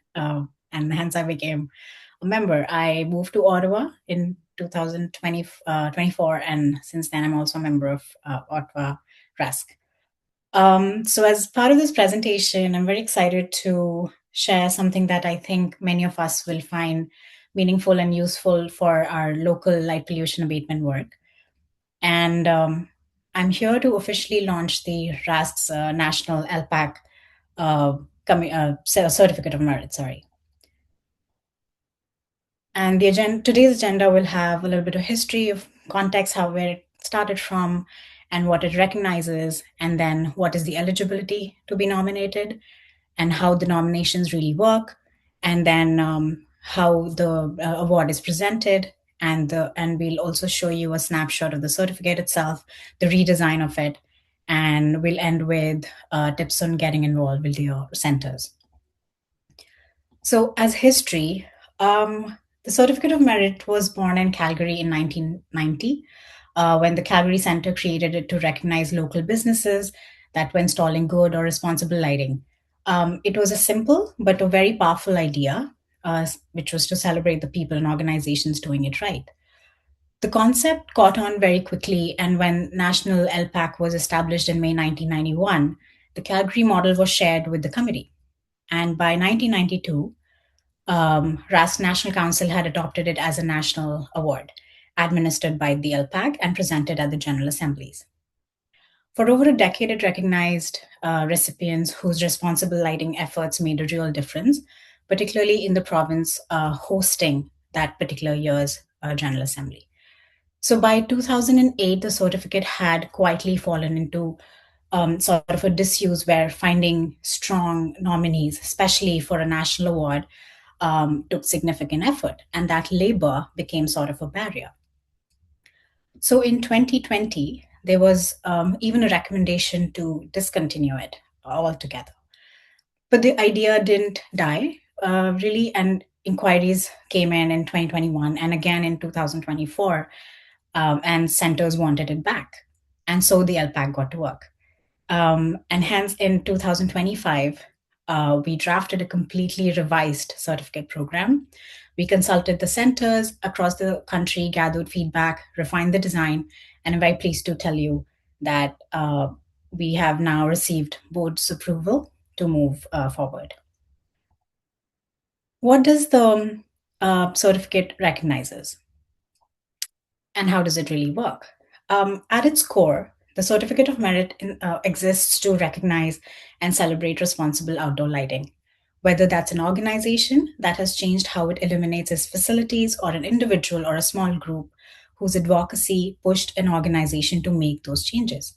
hence I became a member. I moved to Ottawa in 2024, and since then I'm also a member of Ottawa RASC. So as part of this presentation, I'm very excited to share something that I think many of us will find meaningful and useful for our local light pollution abatement work. And I'm here to officially launch the RASC's National LPAC Certificate of Merit, And today's agenda will have a little bit of history of context, where it started from and what it recognizes, and then what is the eligibility to be nominated and how the nominations really work, and then how the award is presented, and we'll also show you a snapshot of the certificate itself, the redesign of it, and we'll end with tips on getting involved with your centers. So as history, the Certificate of Merit was born in Calgary in 1990, when the Calgary Centre created it to recognize local businesses that were installing good or responsible lighting. It was a simple but a very powerful idea, which was to celebrate the people and organizations doing it right. The concept caught on very quickly, and when National LPAC was established in May 1991, the Calgary model was shared with the committee. And by 1992, RASC National Council had adopted it as a national award, administered by the LPAC and presented at the General Assemblies. For over a decade, it recognized recipients whose responsible lighting efforts made a real difference, particularly in the province hosting that particular year's General Assembly. So by 2008, the certificate had quietly fallen into sort of a disuse where finding strong nominees, especially for a national award, took significant effort, and that labor became sort of a barrier. So in 2020, there was even a recommendation to discontinue it altogether. But the idea didn't die, really, and inquiries came in 2021 and again in 2024, and centers wanted it back. And so the LPAC got to work. And hence, in 2025, we drafted a completely revised certificate program. We consulted the centers across the country, gathered feedback, refined the design, and I'm very pleased to tell you that we have now received board's approval to move forward. What does the certificate recognizes? And how does it really work? At its core, the Certificate of Merit exists to recognize and celebrate responsible outdoor lighting, whether that's an organization that has changed how it illuminates its facilities, or an individual or a small group whose advocacy pushed an organization to make those changes.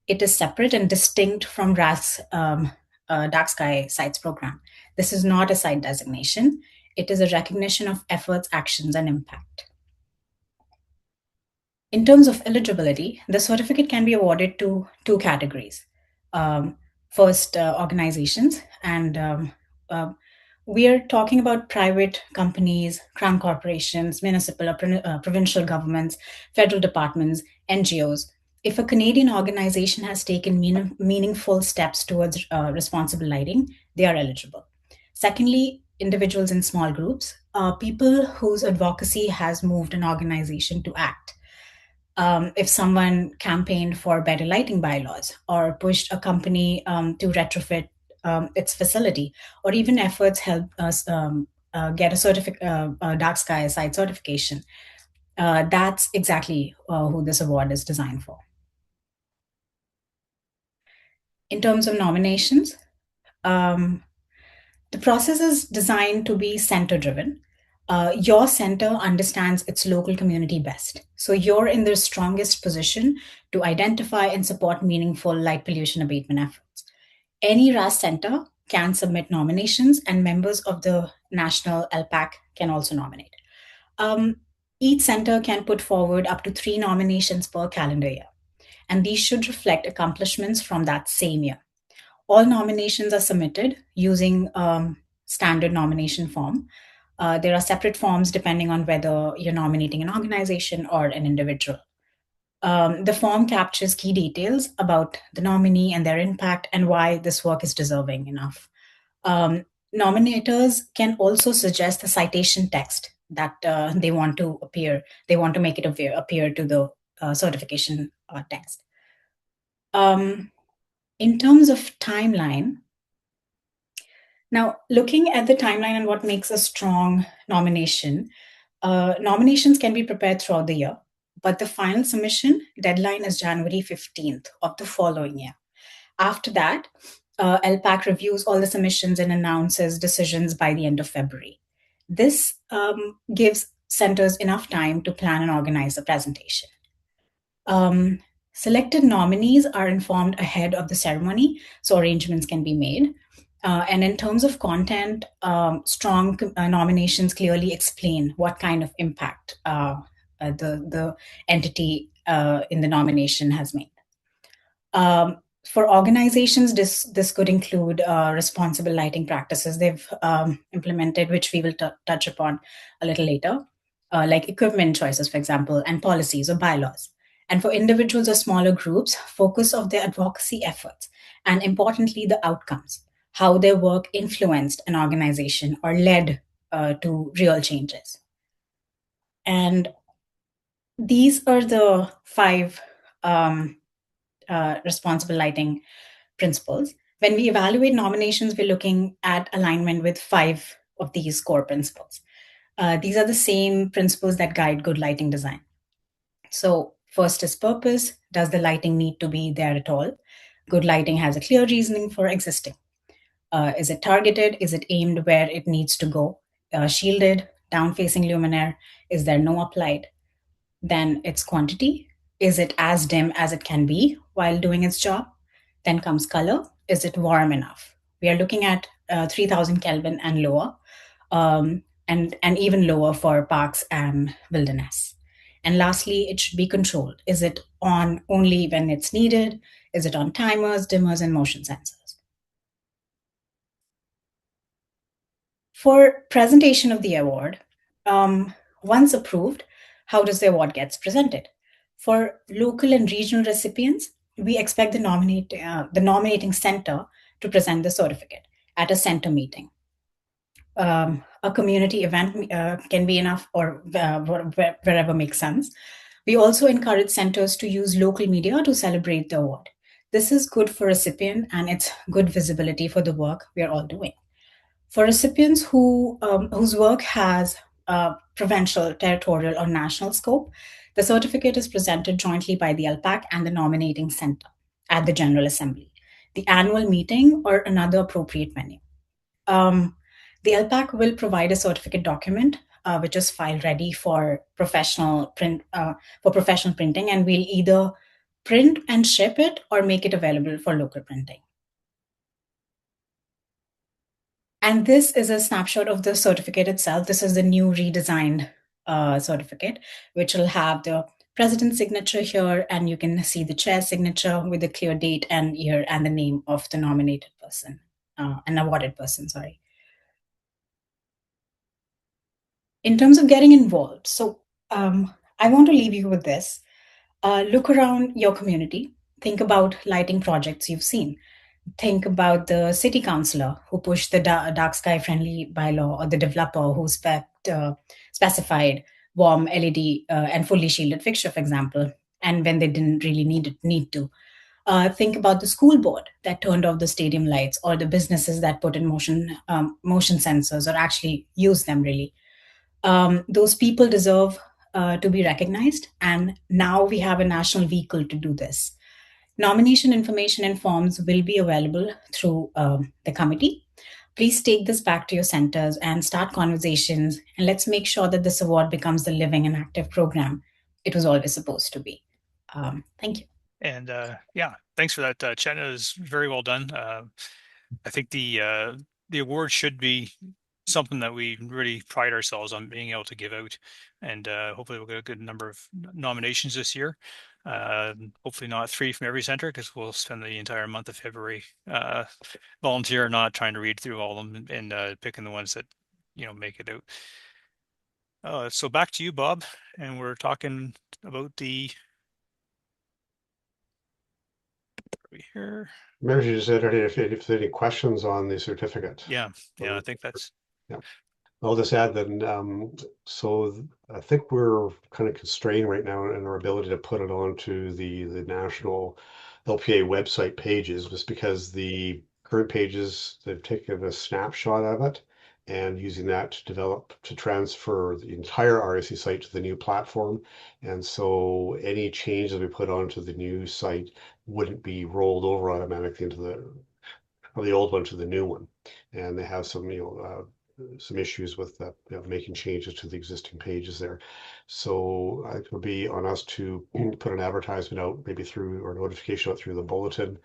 It is separate and distinct from RASC Dark Sky Sites program. This is not a site designation. It is a recognition of efforts, actions, and impact. In terms of eligibility, the certificate can be awarded to two categories. First, organizations, and we are talking about private companies, crown corporations, municipal or provincial governments, federal departments, NGOs. If a Canadian organization has taken meaningful steps towards responsible lighting, they are eligible. Secondly, individuals in small groups, people whose advocacy has moved an organization to act. If someone campaigned for better lighting bylaws, or pushed a company to retrofit its facility, or even efforts help us get a dark sky site certification, that's exactly who this award is designed for. In terms of nominations, the process is designed to be center-driven. Your center understands its local community best. So you're in the strongest position to identify and support meaningful light pollution abatement efforts. Any RASC center can submit nominations, and members of the national LPAC can also nominate. Each center can put forward up to 3 nominations per calendar year, and these should reflect accomplishments from that same year. All nominations are submitted using standard nomination form. There are separate forms depending on whether you're nominating an organization or an individual. The form captures key details about the nominee and their impact and why this work is deserving enough. Nominators can also suggest the citation text that they want to appear. They want to make it appear to the certification text. In terms of timeline, now looking at the timeline and what makes a strong nomination, nominations can be prepared throughout the year, but the final submission deadline is January 15th of the following year. After that, LPAC reviews all the submissions and announces decisions by the end of February. This gives centers enough time to plan and organize the presentation. Selected nominees are informed ahead of the ceremony, so arrangements can be made. And in terms of content, strong nominations clearly explain what kind of impact the entity in the nomination has made. For organizations, this could include responsible lighting practices they've implemented, which we will touch upon a little later, like equipment choices, for example, and policies or bylaws. And for individuals or smaller groups, focus of their advocacy efforts, and importantly, the outcomes, how their work influenced an organization or led to real changes. And these are the 5 responsible lighting principles. When we evaluate nominations, we're looking at alignment with 5 of these core principles. These are the same principles that guide good lighting design. So First is purpose. Does the lighting need to be there at all? Good lighting has a clear reasoning for existing. Is it targeted? Is it aimed where it needs to go? Shielded, down-facing luminaire? Is there no uplight? Then it's quantity. Is it as dim as it can be while doing its job? Then comes color. Is it warm enough? We are looking at 3000 Kelvin and lower, and even lower for parks and wilderness. And lastly, it should be controlled. Is it on only when it's needed? Is it on timers, dimmers, and motion sensors? For presentation of the award, once approved, how does the award gets presented? For local and regional recipients, we expect the nominating center to present the certificate at a center meeting. A community event can be enough, or wherever makes sense. We also encourage centers to use local media to celebrate the award. This is good for recipient, and it's good visibility for the work we are all doing. For recipients whose work has provincial, territorial, or national scope, the certificate is presented jointly by the LPAC and the nominating center at the General Assembly, the annual meeting, or another appropriate venue. The LPAC will provide a certificate document, which is file ready for professional printing, and we'll either print and ship it or make it available for local printing. And this is a snapshot of the certificate itself. This is the new redesigned certificate, which will have the president's signature here, and you can see the chair's signature with a clear date and year and the name of the nominated person, an awarded person, sorry. In terms of getting involved, so I want to leave you with this. Look around your community. Think about lighting projects you've seen. Think about the city councillor who pushed the dark sky friendly bylaw, or the developer who specified warm LED and fully shielded fixture, for example, and when they didn't really need to. Think about the school board that turned off the stadium lights, or the businesses that put in motion sensors, or actually use them really. Those people deserve to be recognized, and now we have a national vehicle to do this. Nomination information and forms will be available through the committee. Please take this back to your centers and start conversations, and let's make sure that this award becomes the living and active program it was always supposed to be. Thank you. And yeah, thanks for that, Chetna. It was very well done. I think the award should be something that we really pride ourselves on being able to give out, and hopefully we'll get a good number of nominations this year. Hopefully not 3 from every center, because we'll spend the entire month of February volunteer, not trying to read through all of them and picking the ones that make it out. So back to you, Bob, and we're talking about the here. Maybe you just entertain if there's any questions on the certificate. Yeah, I think that's. Yeah. I'll just add that, so I think we're kind of constrained right now in our ability to put it onto the national LPA website pages, just because the current pages, they've taken a snapshot of it and using that to transfer the entire RAC site to the new platform. And so any changes we put onto the new site wouldn't be rolled over automatically into the old one to the new one. And they have some, some issues with making changes to the existing pages there. So it would be on us to put an advertisement out, maybe through, or notification out through the bulletin.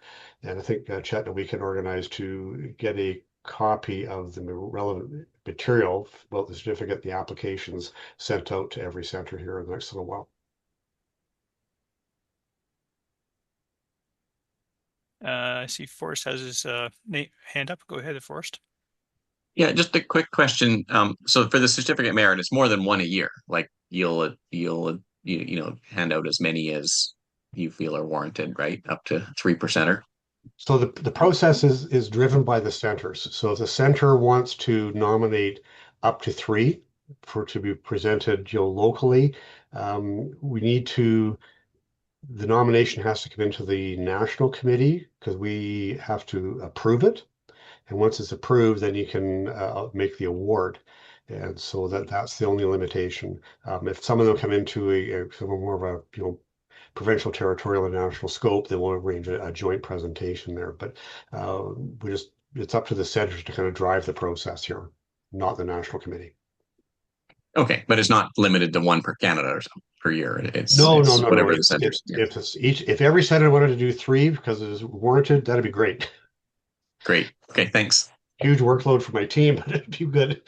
And I think, Chetna, we can organize to get a copy of the relevant material about the certificate, the applications, sent out to every center here in the next little while. I see Forrest has his hand up. Go ahead, Forrest. Yeah, just a quick question. So for the certificate merit, it's more than one a year. Like you'll hand out as many as you feel are warranted, right? Up to 3%. So the process is driven by the centers. So if the center wants to nominate up to 3 to be presented locally, the nomination has to come into the national committee, because we have to approve it. And once it's approved, then you can make the award. And so that's the only limitation. If some of them come into some more of a provincial, territorial, and national scope, they will arrange a joint presentation there. But it's up to the centers to kind of drive the process here, not the national committee. Okay, but it's not limited to one per Canada or something per year. It's No. whatever the centers. If every senator wanted to do 3 because it is warranted, that'd be great. Great. Okay, thanks. Huge workload for my team, but it'd be good.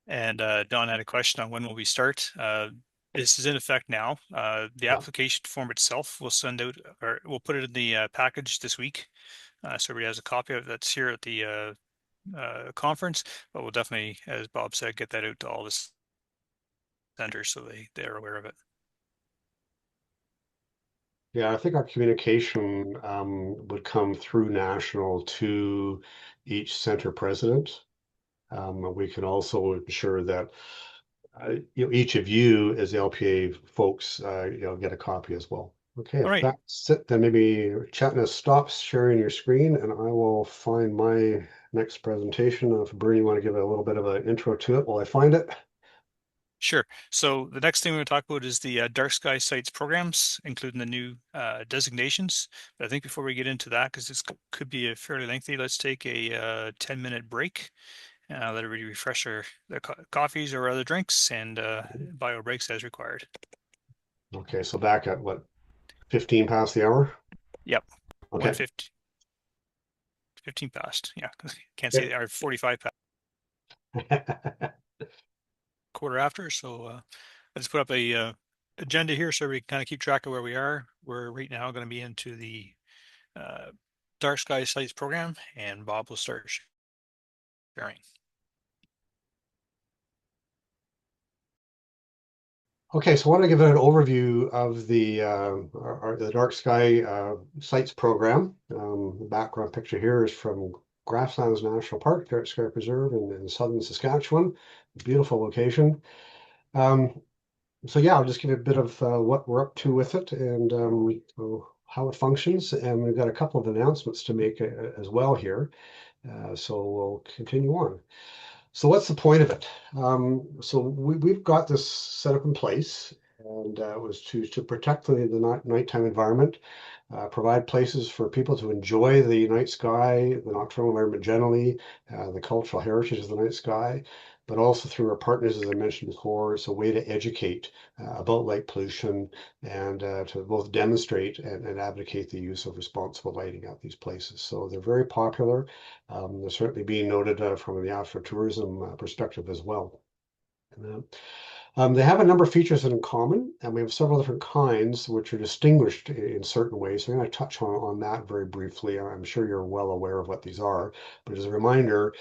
And Don had a question on when will we start. This is in effect now. The application form itself will send out, or we'll put it in the package this week. So everybody has a copy of it that's here at the conference, but we'll definitely, as Bob said, get that out to all the centers so they're aware of it. Yeah, I think our communication would come through national to each center president. We can also ensure that each of you as LPA folks get a copy as well. Okay, if that's it, then maybe Chatna stops sharing your screen and I will find my next presentation. If Bernie, you want to give a little bit of an intro to it while I find it. Sure. So the next thing we're going to talk about is the dark sky sites programs, including the new designations. But I think before we get into that, because this could be a fairly lengthy, let's take a 10-minute break. Let everybody refresh their coffees or other drinks and bio breaks as required. Okay, so back at what, 15 past the hour? Yep. Okay. 15 past. Yeah, can't say they are 45 past. Quarter after. So I just put up a agenda here so we can kind of keep track of where we are. We're right now going to be into the dark sky sites program, and Bob will start sharing. Okay, so I want to give an overview of the Dark Sky Sites program. The background picture here is from Grasslands National Park, Dark Sky Preserve in southern Saskatchewan. Beautiful location. So yeah, I'll just give you a bit of what we're up to with it and how it functions. And we've got a couple of announcements to make as well here. So we'll continue on. So what's the point of it? So we've got this set up in place, and it was to protect the nighttime environment, provide places for people to enjoy the night sky, the nocturnal environment generally, the cultural heritage of the night sky, but also through our partners, as I mentioned before, it's a way to educate about light pollution and to both demonstrate and advocate the use of responsible lighting at these places. So they're very popular. They're certainly being noted from the afro-tourism perspective as well. They have a number of features in common, and we have several different kinds which are distinguished in certain ways. So I'm going to touch on that very briefly. I'm sure you're well aware of what these are, but as a reminder,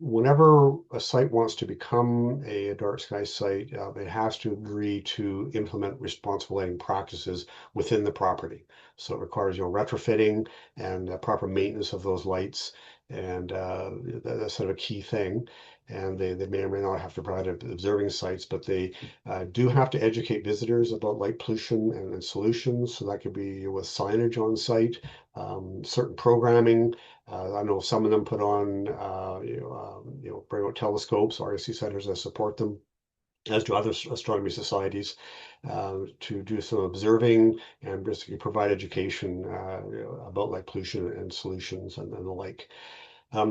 whenever a site wants to become a dark sky site, it has to agree to implement responsible lighting practices within the property. So it requires retrofitting and proper maintenance of those lights, and that's sort of a key thing. And they may or may not have to provide observing sites, but they do have to educate visitors about light pollution and solutions. So that could be with signage on site, certain programming. I know some of them put on, bring out telescopes, RASC centers that support them, as do other astronomy societies, to do some observing and basically provide education about light pollution and solutions and the like.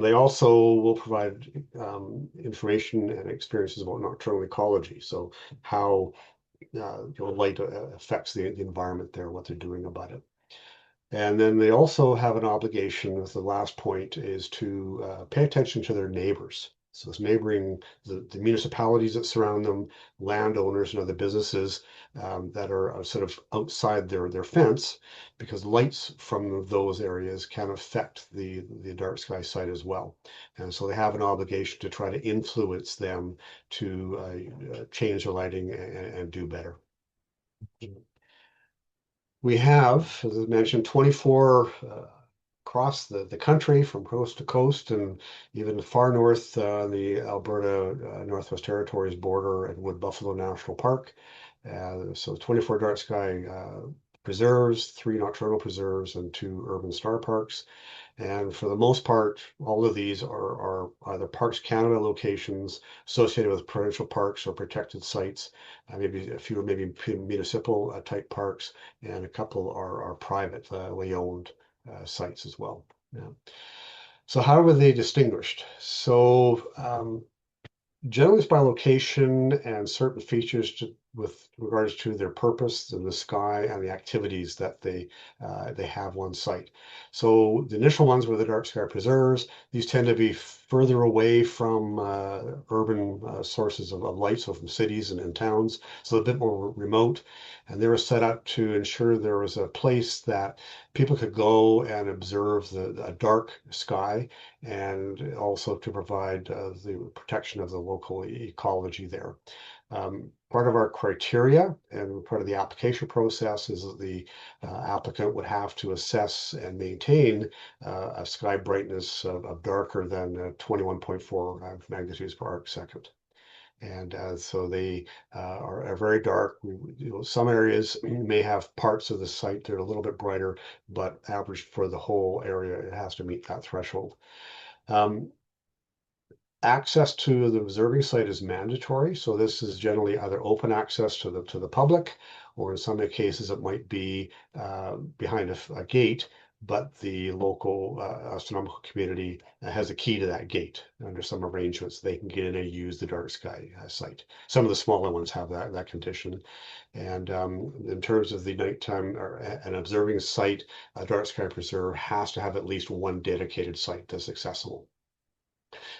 They also will provide information and experiences about nocturnal ecology, so how light affects the environment there, what they're doing about it. And then they also have an obligation, as the last point, is to pay attention to their neighbors. So it's neighboring the municipalities that surround them, landowners and other businesses that are sort of outside their fence, because lights from those areas can affect the dark sky site as well. And so they have an obligation to try to influence them to change their lighting and do better. We have, as I mentioned, 24 across the country from coast to coast, and even far north, the Alberta Northwest Territories border at Wood Buffalo National Park. So 24 dark sky preserves, 3 nocturnal preserves, and 2 urban star parks. And for the most part, all of these are either Parks Canada locations associated with provincial parks or protected sites. Maybe a few are maybe municipal type parks, and a couple are privately owned sites as well. Yeah. So how were they distinguished? So generally it's by location and certain features with regards to their purpose in the sky and the activities that they have on site. So the initial ones were the dark sky preserves. These tend to be further away from urban sources of light, so from cities and towns, so a bit more remote. And they were set up to ensure there was a place that people could go and observe the dark sky, and also to provide the protection of the local ecology there. Part of our criteria and part of the application process is that the applicant would have to assess and maintain a sky brightness of darker than 21.4 magnitudes per arc second. And so they are very dark. Some areas may have parts of the site that are a little bit brighter, but average for the whole area, it has to meet that threshold. Access to the observing site is mandatory. So this is generally either open access to the public, or in some cases it might be behind a gate, but the local astronomical community has a key to that gate. Under some arrangements, they can get in and use the dark sky site. Some of the smaller ones have that condition. And in terms of the nighttime or an observing site, a dark sky preserve has to have at least one dedicated site that's accessible.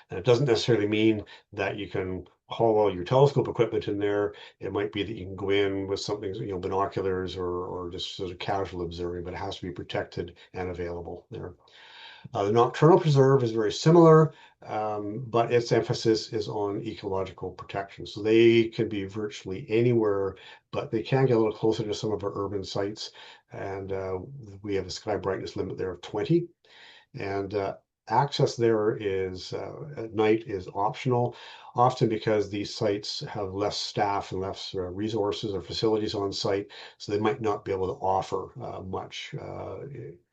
And it doesn't necessarily mean that you can haul all your telescope equipment in there. It might be that you can go in with something, binoculars or just sort of casual observing, but it has to be protected and available there. The nocturnal preserve is very similar, but its emphasis is on ecological protection. So they can be virtually anywhere, but they can get a little closer to some of our urban sites. And we have a sky brightness limit there of 20. And access there is at night is optional, often because these sites have less staff and less resources or facilities on site, so they might not be able to offer much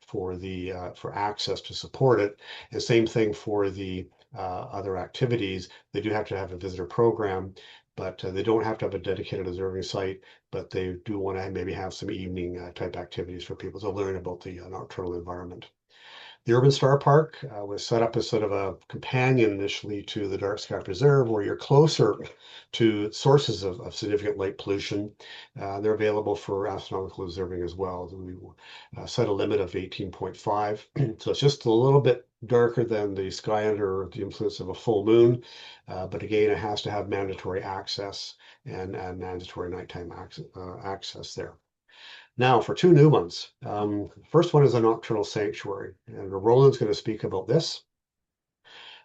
for access to support it. And same thing for the other activities. They do have to have a visitor program, but they don't have to have a dedicated observing site, but they do want to maybe have some evening type activities for people to learn about the nocturnal environment. The Urban Star Park was set up as sort of a companion initially to the Dark Sky Preserve, where you're closer to sources of significant light pollution. They're available for astronomical observing as well. We set a limit of 18.5, so it's just a little bit darker than the sky under the influence of a full moon, but again, it has to have mandatory access and mandatory nighttime access there. Now for 2 new ones. First one is a nocturnal sanctuary, and Roland's going to speak about this.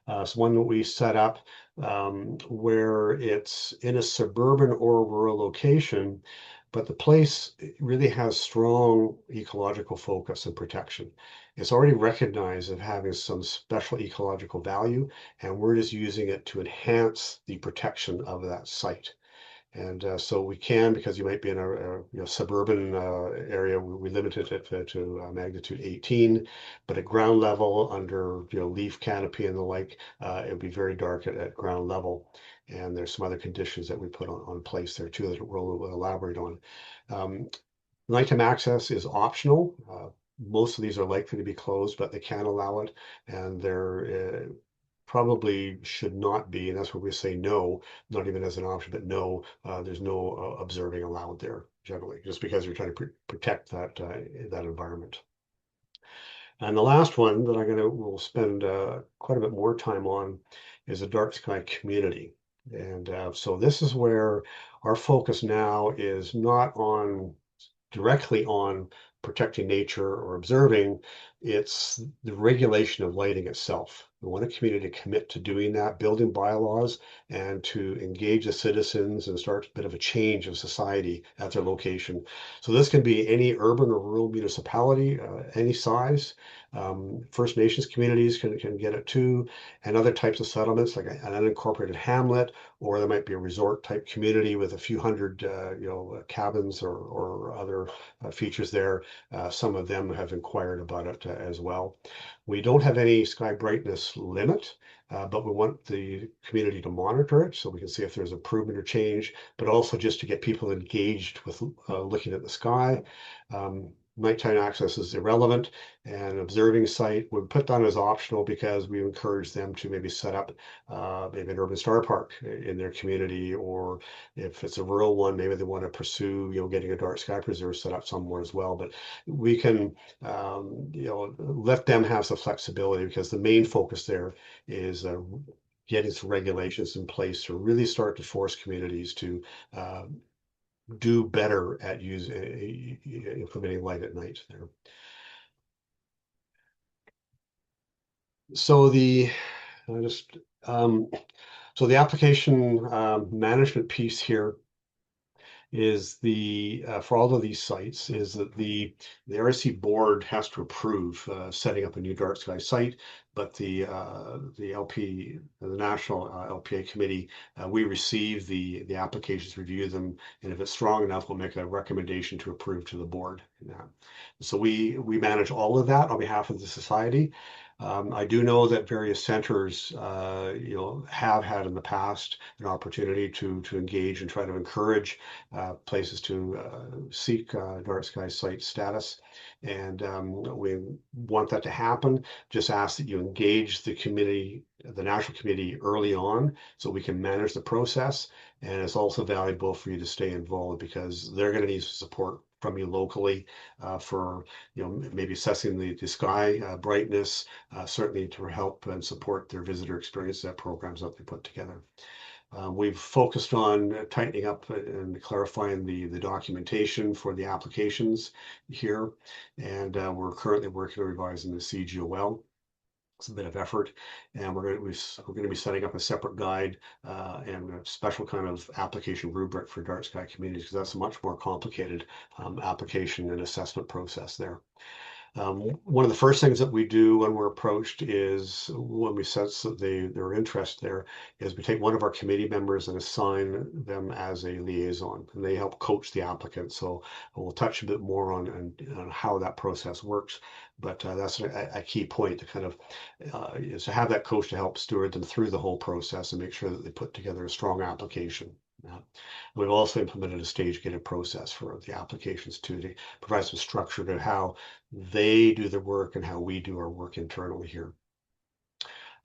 It's one that we set up where it's in a suburban or rural location, but the place really has strong ecological focus and protection. It's already recognized as having some special ecological value, and we're just using it to enhance the protection of that site. And so we can, because you might be in a suburban area, we limited it to magnitude 18, but at ground level under leaf canopy and the like, it would be very dark at ground level. And there's some other conditions that we put on place there too that we'll elaborate on. Nighttime access is optional. Most of these are likely to be closed, but they can allow it, and they're probably should not be, and that's where we say no, not even as an option, but no, there's no observing allowed there generally, just because you're trying to protect that environment. And the last one that we'll spend quite a bit more time on is a dark sky community. And so this is where our focus now is not directly on protecting nature or observing, it's the regulation of lighting itself. We want a community to commit to doing that, building bylaws, and to engage the citizens and start a bit of a change of society at their location. So this can be any urban or rural municipality, any size. First Nations communities can get it too, and other types of settlements like an unincorporated hamlet, or there might be a resort type community with a few hundred, cabins or other features there. Some of them have inquired about it as well. We don't have any sky brightness limit, but we want the community to monitor it so we can see if there's improvement or change, but also just to get people engaged with looking at the sky. Nighttime access is irrelevant, and observing site would put down as optional because we encourage them to maybe set up maybe an urban star park in their community, or if it's a rural one, maybe they want to pursue, getting a dark sky preserve set up somewhere as well. But we can, let them have some flexibility, because the main focus there is getting some regulations in place to really start to force communities to do better at implementing light at night there. So the application management piece here is for all of these sites is that the RASC board has to approve setting up a new dark sky site, but the national LPA committee, we receive the applications, review them, and if it's strong enough, we'll make a recommendation to approve to the board. So we manage all of that on behalf of the society. I do know that various centers, have had in the past an opportunity to engage and try to encourage places to seek dark sky site status, and we want that to happen. Just ask that you engage the committee, the national committee, early on, so we can manage the process. And it's also valuable for you to stay involved, because they're going to need support from you locally for maybe assessing the sky brightness, certainly to help and support their visitor experience programs that they put together. We've focused on tightening up and clarifying the documentation for the applications here, and we're currently working on revising the CGOL. It's a bit of effort, and we're going to be setting up a separate guide and a special kind of application rubric for dark sky communities, because that's a much more complicated application and assessment process there. One of the first things that we do when we're approached is, when we sense that their interest there, is we take one of our committee members and assign them as a liaison, and they help coach the applicant. So we'll touch a bit more on how that process works, but that's a key point, to kind of is to have that coach to help steward them through the whole process and make sure that they put together a strong application. We've also implemented a stage-gated process for the applications too, to provide some structure to how they do their work and how we do our work internally here.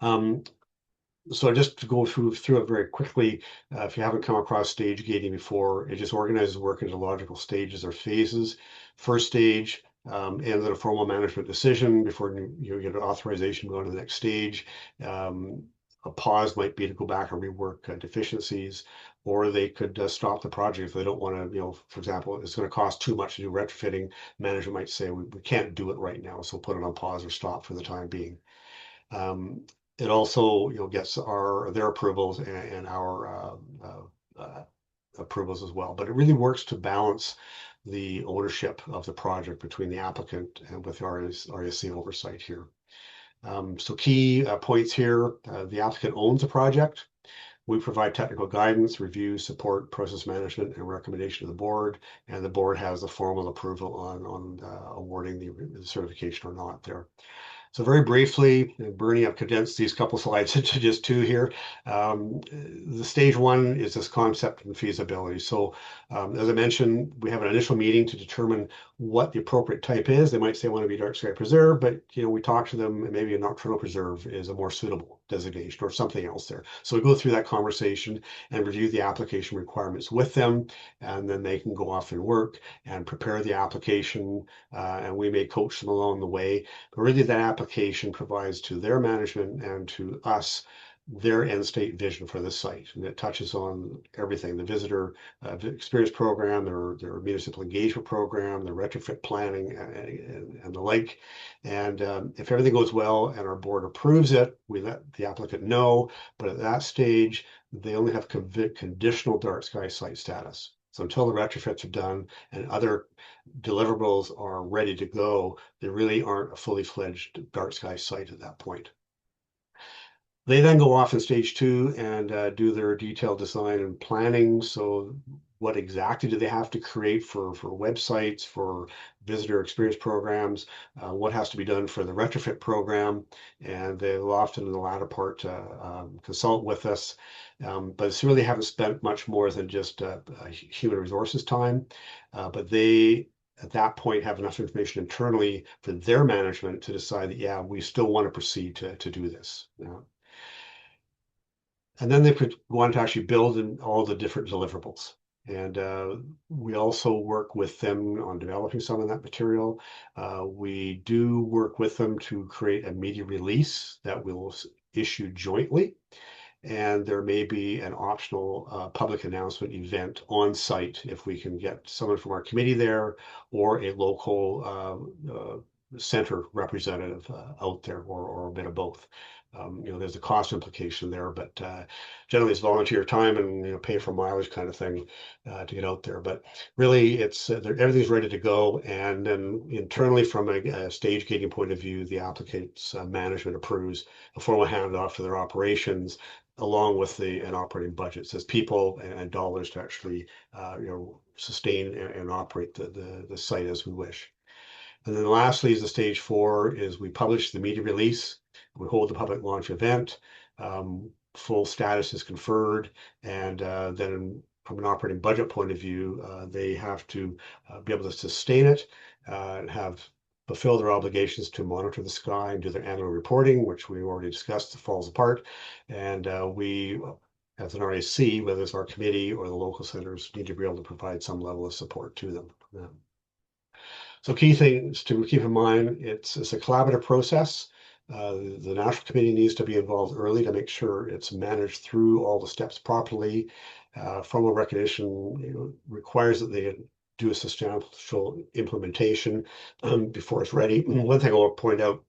So just to go through it very quickly, if you haven't come across stage gating before, it just organizes work into logical stages or phases. First stage ends in a formal management decision before you get an authorization to go to the next stage. A pause might be to go back and rework deficiencies, or they could stop the project if they don't want to, for example, it's going to cost too much to do retrofitting. Management might say, we can't do it right now, so put it on pause or stop for the time being. It also gets their approvals and our approvals as well. But it really works to balance the ownership of the project between the applicant and with RASC oversight here. So key points here: the applicant owns the project. We provide technical guidance, review, support, process management, and recommendation to the board, and the board has the formal approval on awarding the certification or not there. So very briefly, Bernie, I've condensed these couple slides into just two here. The stage one is this concept and feasibility. So as I mentioned, we have an initial meeting to determine what the appropriate type is. They might say want to be dark sky preserve, but we talk to them, and maybe a nocturnal preserve is a more suitable designation or something else there. So we go through that conversation and review the application requirements with them, and then they can go off and work and prepare the application, and we may coach them along the way. But really, that application provides to their management and to us their end state vision for this site. And it touches on everything, the visitor experience program, their municipal engagement program, their retrofit planning and the like. And if everything goes well and our board approves it, we let the applicant know, but at that stage, they only have conditional dark sky site status. So until the retrofits are done and other deliverables are ready to go, they really aren't a fully fledged dark sky site at that point. They then go off in stage 2 and do their detailed design and planning. So what exactly do they have to create for websites, for visitor experience programs, what has to be done for the retrofit program, and they'll often in the latter part consult with us, but it's really haven't spent much more than just human resources time, but they at that point have enough information internally for their management to decide that, yeah, we still want to proceed to do this. And then they could want to actually build in all the different deliverables. And we also work with them on developing some of that material. We do work with them to create a media release that we'll issue jointly. And there may be an optional public announcement event on site if we can get someone from our committee there or a local center representative out there, or a bit of both. There's a cost implication there, but generally it's volunteer time and pay for mileage kind of thing to get out there. But really, it's everything's ready to go, and then internally from a stage gating point of view, the applicant's management approves a formal handoff to their operations, along with an operating budget. It says people and dollars to actually sustain and operate the site as we wish. And then lastly is the stage 4 is we publish the media release. We hold the public launch event. Full status is conferred, and then from an operating budget point of view, they have to be able to sustain it and fulfill their obligations to monitor the sky and do their annual reporting, which we already discussed, falls apart. And we, as an RAC, whether it's our committee or the local centers, need to be able to provide some level of support to them. So key things to keep in mind, it's a collaborative process. The National Committee needs to be involved early to make sure it's managed through all the steps properly. Formal recognition requires that they do a substantial implementation before it's ready. One thing I will point out,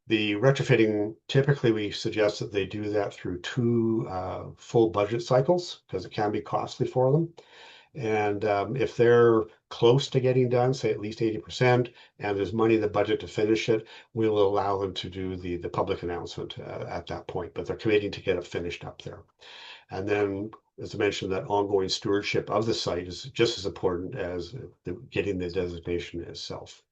the retrofitting, typically we suggest that they do that through 2 full budget cycles because it can be costly for them. And if they're close to getting done, say at least 80%, and there's money in the budget to finish it, we will allow them to do the public announcement at that point, but they're committing to get it finished up there. And then, as I mentioned, that ongoing stewardship of the site is just as important as getting the designation itself.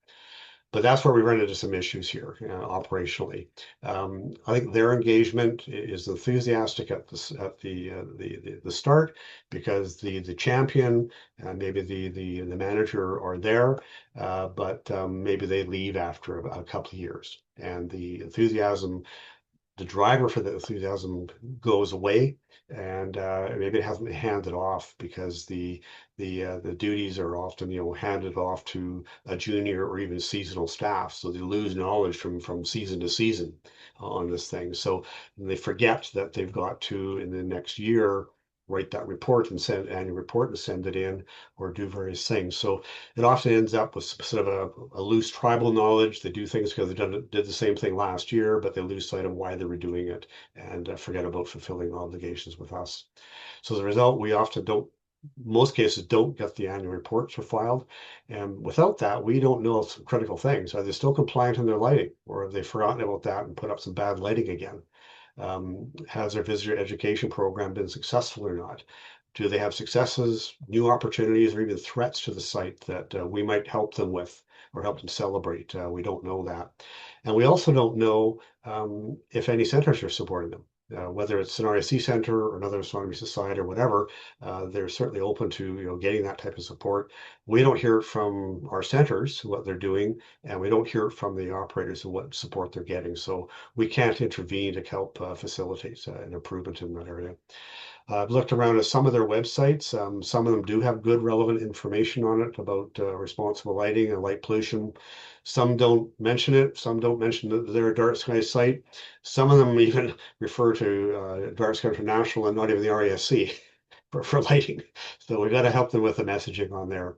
But that's where we run into some issues here operationally. I think their engagement is enthusiastic at the start because the champion and maybe the manager are there, but maybe they leave after a couple of years, and the enthusiasm, the driver for the enthusiasm goes away, and maybe it hasn't been handed off because the duties are often handed off to a junior or even seasonal staff, so they lose knowledge from season to season on this thing. So they forget that they've got to, in the next year, write that report and send annual report and send it in, or do various things. So it often ends up with sort of a loose tribal knowledge. They do things because they did the same thing last year, but they lose sight of why they were doing it and forget about fulfilling obligations with us. So as a result, we often most cases don't get the annual reports filed. And without that, we don't know some critical things. Are they still compliant in their lighting, or have they forgotten about that and put up some bad lighting again? Has their visitor education program been successful or not? Do they have successes, new opportunities, or even threats to the site that we might help them with or help them celebrate? We don't know that. And we also don't know if any centers are supporting them. Whether it's an RASC center or another astronomy society or whatever, they're certainly open to getting that type of support. We don't hear it from our centers what they're doing, and we don't hear it from the operators of what support they're getting. So we can't intervene to help facilitate an improvement in that area. I've looked around at some of their websites. Some of them do have good relevant information on it about responsible lighting and light pollution. Some don't mention it. Some don't mention that they're a dark sky site. Some of them even refer to Dark Sky International and not even the RASC for lighting. So we got to help them with the messaging on there.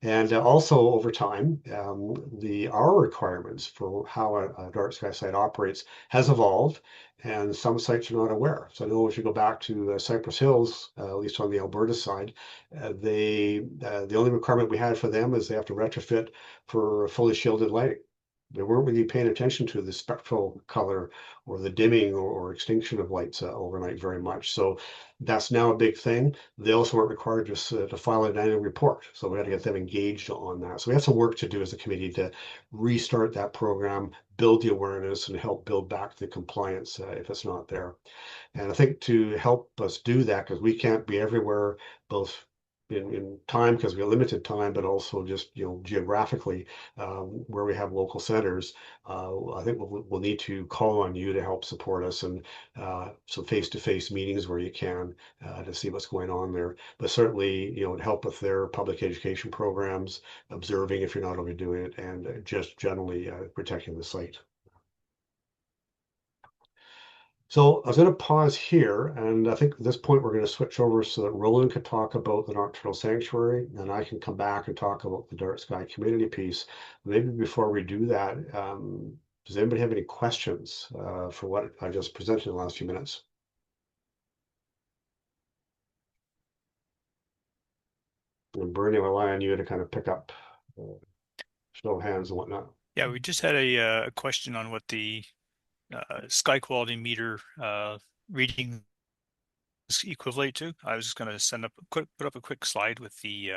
And also over time, our requirements for how a dark sky site operates has evolved, and some sites are not aware. So I know if you go back to Cypress Hills, at least on the Alberta side, the only requirement we had for them is they have to retrofit for fully shielded lighting. They weren't really paying attention to the spectral color or the dimming or extinction of lights overnight very much. So that's now a big thing. They also weren't required to file an annual report. So we got to get them engaged on that. So we have some work to do as a committee to restart that program, build the awareness, and help build back the compliance if it's not there. And I think to help us do that, because we can't be everywhere, both in time because we have limited time, but also just geographically where we have local centers. I think we'll need to call on you to help support us and some face-to-face meetings where you can to see what's going on there. But certainly, to help with their public education programs, observing if you're not already doing it, and just generally protecting the site. So I was going to pause here, and I think at this point we're going to switch over so that Roland could talk about the Nocturnal Sanctuary, and I can come back and talk about the Dark Sky community piece. Maybe before we do that, does anybody have any questions for what I just presented in the last few minutes? And Bernie, I rely on you to kind of pick up show of hands and whatnot. Yeah, we just had a question on what the sky quality meter reading is equivalent to. I was just going to put up a quick slide with the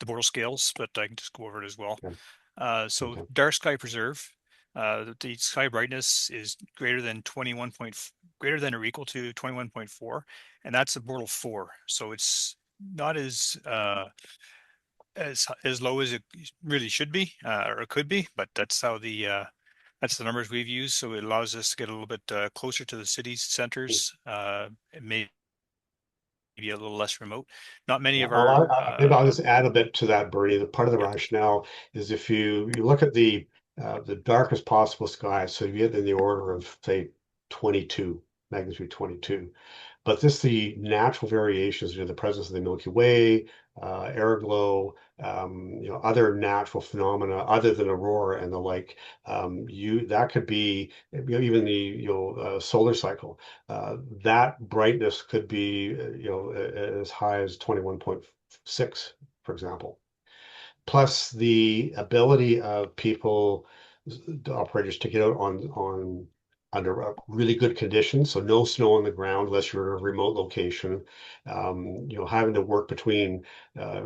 Bortle scales, but I can just go over it as well. Okay. So Okay. Dark Sky Preserve, the sky brightness is greater than or equal to 21.4, and that's a Bortle 4. So it's not as low as it really should be or it could be, but that's how that's the numbers we've used. So it allows us to get a little bit closer to the city's centers. It may be a little less remote. Not many of our Maybe I'll just add a bit to that, Bernie. The part of the rationale is if you look at the darkest possible sky, so you get in the order of say 22, magnitude 22. But this the natural variations, the presence of the Milky Way, air glow, other natural phenomena other than aurora and the like. That could be even the solar cycle. That brightness could be as high as 21.6, for example. Plus the ability of people, the operators, to get out on under really good conditions, so no snow on the ground unless you're in a remote location. Having to work between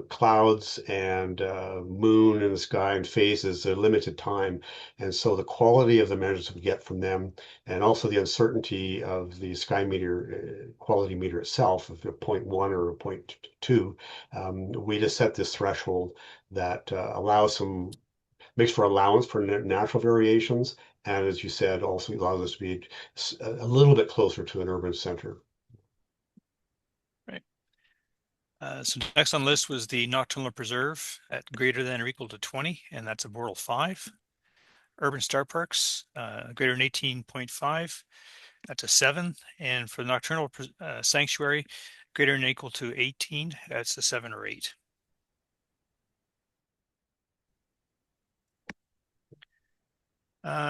clouds and moon in the sky and phases, a limited time, and so the quality of the measures we get from them, and also the uncertainty of the sky meter quality meter itself, of 0.1 or 0.2, we just set this threshold that makes for allowance for natural variations, and as you said, also allows us to be a little bit closer to an urban center. Right. So next on the list was the Nocturnal Preserve at greater than or equal to 20, and that's a Bortle 5. Urban Star Parks, greater than 18.5, that's a 7. And for the Nocturnal Sanctuary, greater than or equal to 18, that's a 7 or 8.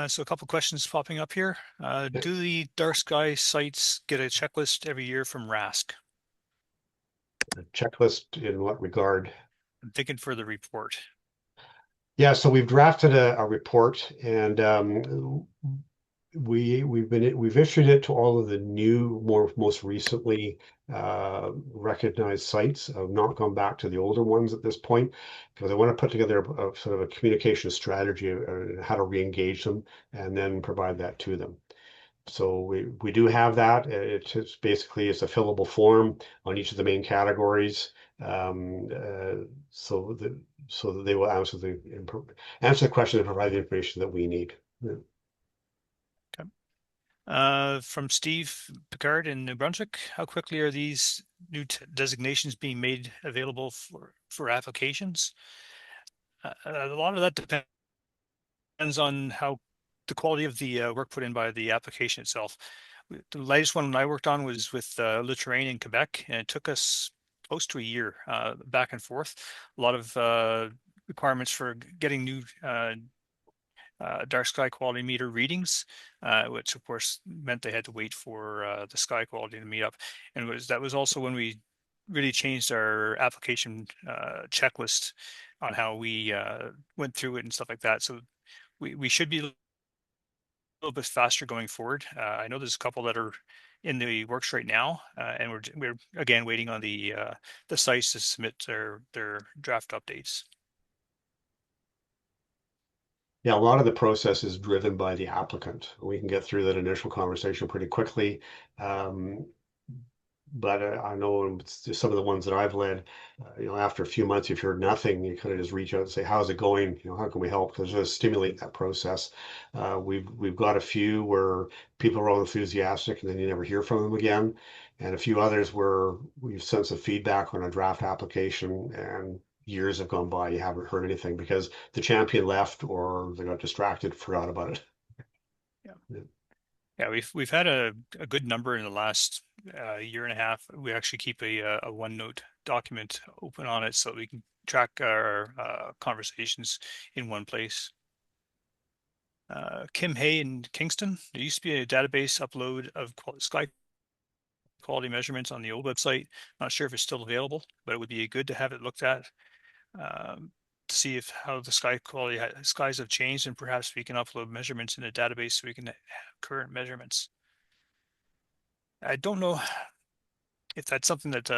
So a couple questions popping up here. Do the dark sky sites get a checklist every year from RASC? A checklist in what regard? I'm thinking for the report. Yeah, so we've drafted a report, and we've issued it to all of the new, most recently recognized sites. I've not gone back to the older ones at this point because I want to put together a sort of a communication strategy how to re-engage them and then provide that to them. So we do have that. It's basically a fillable form on each of the main categories, so that they will answer the question and provide the information that we need. Yeah. From Steve Picard in New Brunswick, how quickly are these new designations being made available for applications? A lot of that depends on how the quality of the work put in by the application itself. The latest one I worked on was with Le Terrain in Quebec, and it took us close to a year back and forth. A lot of requirements for getting new dark sky quality meter readings, which of course meant they had to wait for the sky quality to meet up. And that was also when we really changed our application checklist on how we went through it and stuff like that. So we should be a little bit faster going forward. I know there's a couple that are in the works right now, and we're again waiting on the sites to submit their draft updates. Yeah, a lot of the process is driven by the applicant. We can get through that initial conversation pretty quickly. But I know some of the ones that I've led, after a few months, if you're nothing, you kind of just reach out and say, "How's it going? How can we help?" Because just stimulate that process. We've got a few where people are all enthusiastic, and then you never hear from them again, and a few others where we've sent some feedback on a draft application, and years have gone by, you haven't heard anything because the champion left or they got distracted, forgot about it. Yeah. Yeah, we've had a good number in the last year and a half. We actually keep a OneNote document open on it so we can track our conversations in one place. Kim Hay in Kingston. There used to be a database upload of sky quality measurements on the old website. Not sure if it's still available, but it would be good to have it looked at to see how the skies have changed, and perhaps we can upload measurements in a database so we can have current measurements. I don't know if that's something that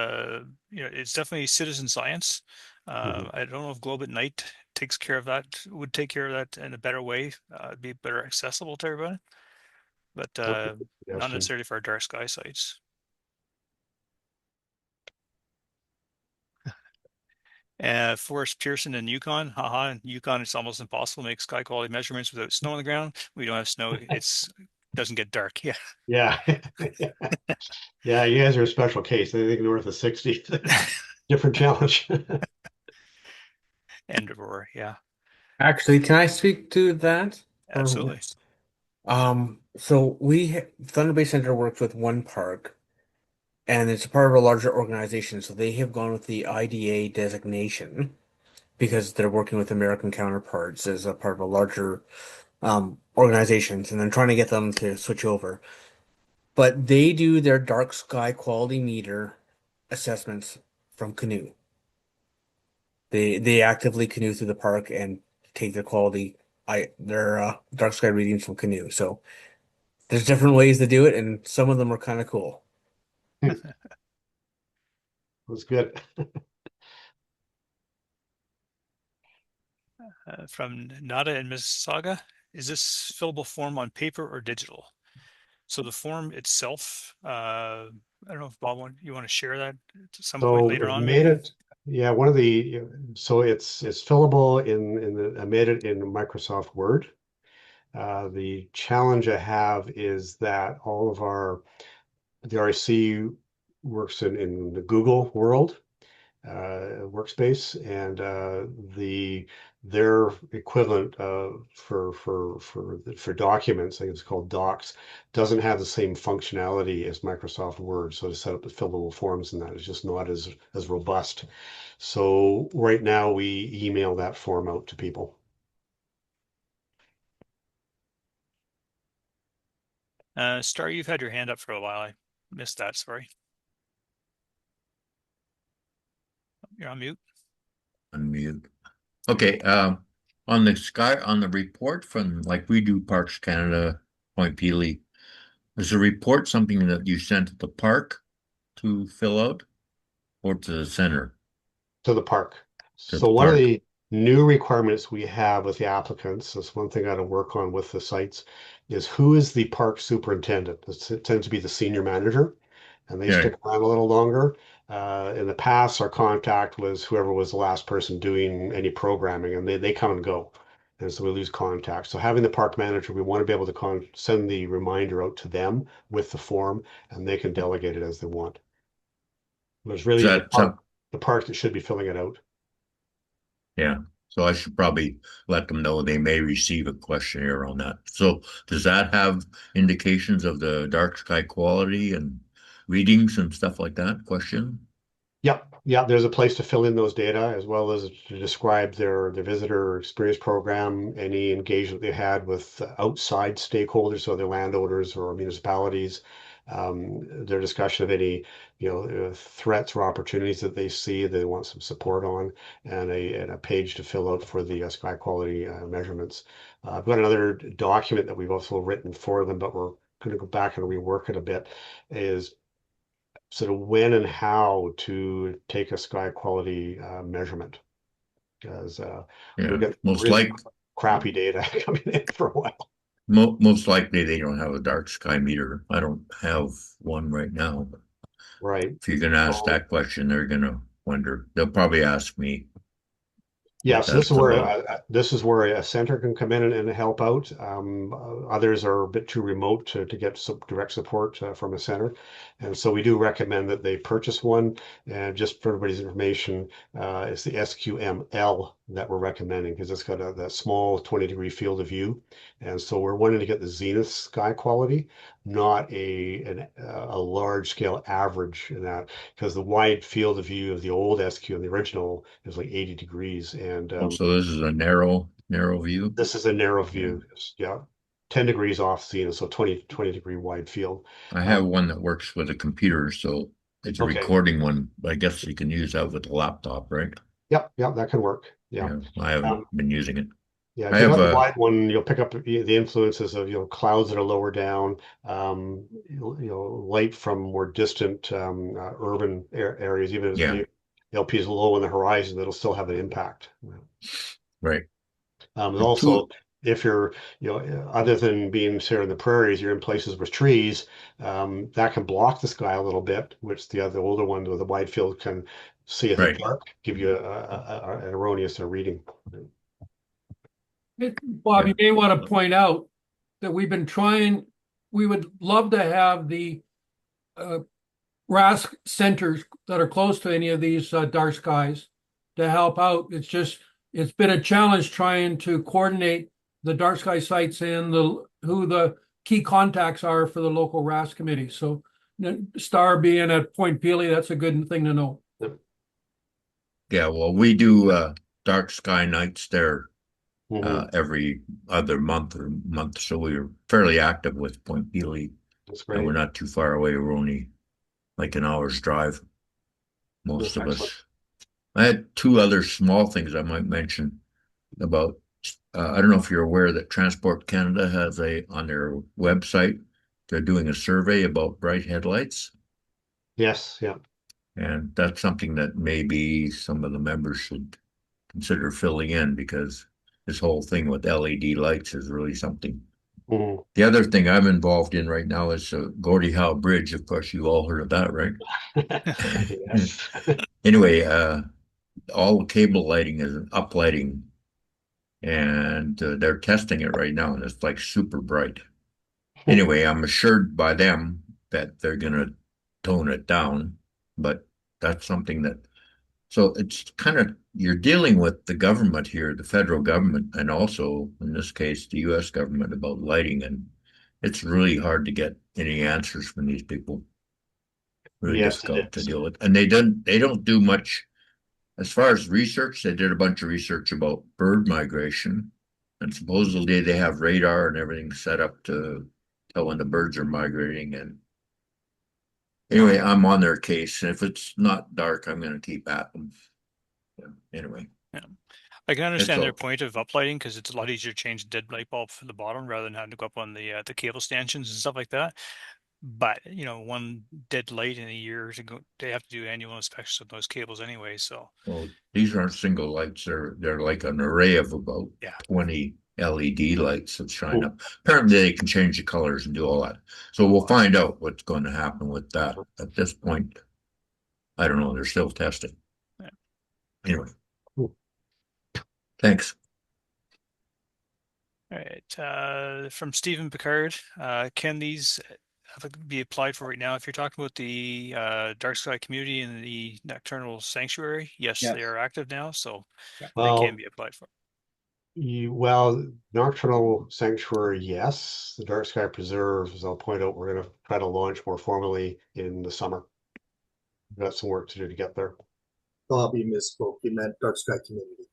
it's definitely citizen science. I don't know if Globe at Night takes care of that, would take care of that in a better way, be better accessible to everybody, but not necessarily for our dark sky sites. Forrest Pearson in Yukon. Haha, in Yukon, it's almost impossible to make sky quality measurements without snow on the ground. We don't have snow. It's doesn't get dark. Yeah. Yeah. Yeah, you guys are a special case. I think north of 60, different challenge. End of roar. Yeah. Actually, can I speak to that? Absolutely. So Thunder Bay Center works with one park, and it's a part of a larger organization. So they have gone with the IDA designation because they're working with American counterparts as a part of a larger organizations, and then trying to get them to switch over. But they do their dark sky quality meter assessments from canoe. They actively canoe through the park and take their dark sky readings from canoe. So there's different ways to do it, and some of them are kind of cool. That's good. From Nada in Mississauga, is this fillable form on paper or digital? So the form itself, I don't know if Bob, you want to share that at some point later on, maybe? Yeah, it's fillable I made it in Microsoft Word. The challenge I have is that all of the RAC works in the Google world workspace, and their equivalent for documents, I think it's called Docs, doesn't have the same functionality as Microsoft Word. So to set up the fillable forms and that is just not as robust. So right now we email that form out to people. Star, you've had your hand up for a while. I missed that. Sorry. You're on mute. Unmute. Okay. On the report from, like, we do Parks Canada, Point Pelee, is the report something that you sent to the park to fill out or to the center? To the park. To So the one of park. the new requirements we have with the applicants, that's one thing I got to work on with the sites, is who is the park superintendent? It tends to be the senior manager, and they Yeah. stick around a little longer. In the past, our contact was whoever was the last person doing any programming, and they come and go. and so we lose contact. So having the park manager, we want to be able to send the reminder out to them with the form, and they can delegate it as they want. But it's really Is that some, the park that should be filling it out. yeah. So I should probably let them know they may receive a questionnaire on that. So does that have indications of the dark sky quality and readings and stuff like that? Question? Yep, yeah, there's a place to fill in those data as well as to describe their visitor experience program, any engagement they had with outside stakeholders, so their landowners or municipalities, their discussion of any threats or opportunities that they see that they want some support on, and a page to fill out for the sky quality measurements. I've got another document that we've also written for them, but we're going to go back and rework it a bit. Is sort of when and how to take a sky quality measurement, because we've got most really like crappy data coming in for a while. most likely they don't have a dark sky meter. I don't have one right now. Right. If you're gonna ask So, that question, they're gonna wonder. They'll probably ask me. yeah, what so this is that's where about. a center can come in and help out. Others are a bit too remote to get some direct support from a center, and so we do recommend that they purchase one. And just for everybody's information, it's the SQML that we're recommending because it's got that small 20-degree field of view, and so we're wanting to get the zenith sky quality, not a large scale average in that, because the wide field of view of the old SQ and the original is like 80 degrees. And So this is a narrow view. this is a narrow Yeah. view. Yeah. 10 degrees off zenith, so 20 degree wide field. I have one that works with a computer, so it's a Okay. recording one. I guess you can use that with a laptop, right? Yep, that can work. Yeah. I haven't been using it. Yeah, I if you have got the a wide one, you'll pick up the influences of clouds that are lower down, light from more distant urban areas. Even if yeah, the LP is low on the horizon, it'll still have an impact. right. And Also, two, if you're, other than being say in the prairies, you're in places with trees, that can block the sky a little bit, which the other older one with the wide field can see at the right. dark, give you an erroneous reading. Bob, you may want to point out that we've been trying, we would love to have the RASC centers that are close to any of these dark skies to help out. It's been a challenge trying to coordinate the dark sky sites and who the key contacts are for the local RASC committee. So Star being at Point Pelee, that's a good thing to know. Yeah, well, we do dark sky nights there Mhm. every other month, so we're fairly active with Point Pelee, That's and great. we're not too far away. We're only like an hour's drive, most That's of excellent. us. I had two other small things I might mention about. I don't know if you're aware that Transport Canada has on their website, they're doing a survey about bright headlights. Yes, yeah. And that's something that maybe some of the members should consider filling in, because this whole thing with LED lights is really something. Mhm. The other thing I'm involved in right now is Gordie Howe Bridge. Of course, you all heard of that, right? Yes. Anyway, all the cable lighting is uplighting, and they're testing it right now, and it's like super bright. Anyway, I'm assured by them that they're going to tone it down, but that's something that, so it's kind of, you're dealing with the government here, the federal government, and also in this case, the US government about lighting. And it's really hard to get any answers from these people. Really Yes, it difficult to is. deal with. And they don't do much as far as research. They did a bunch of research about bird migration, and supposedly they have radar and everything set up to tell when the birds are migrating. And anyway, I'm on their case. And if it's not dark, I'm going to keep at them. Yeah, anyway. Yeah. I can It's understand their all, point of uplighting because it's a lot easier to change the dead light bulb for the bottom rather than having to go up on the cable stanchions and stuff like that. But one dead light in a year to go, they have to do annual inspections of those cables anyway. So well, these aren't single lights. They're like an array of about yeah, 20 LED lights that shine Mm. up. Apparently, they can change the colors and do all that. So we'll find out what's going to happen with that. At this point, I don't know. They're still testing. Yeah. Anyway, Cool. thanks. All right. From Stephen Picard, can these be applied for right now? If you're talking about the dark sky community and the Nocturnal Sanctuary, yes, Yes. they are active now, so they Well, can be applied for. well, Nocturnal Sanctuary, yes. The Dark Sky Preserve, as I'll point out, we're going to try to launch more formally in the summer. We've got some work to do to get there. Bobby misspoke. He meant Dark Sky Community.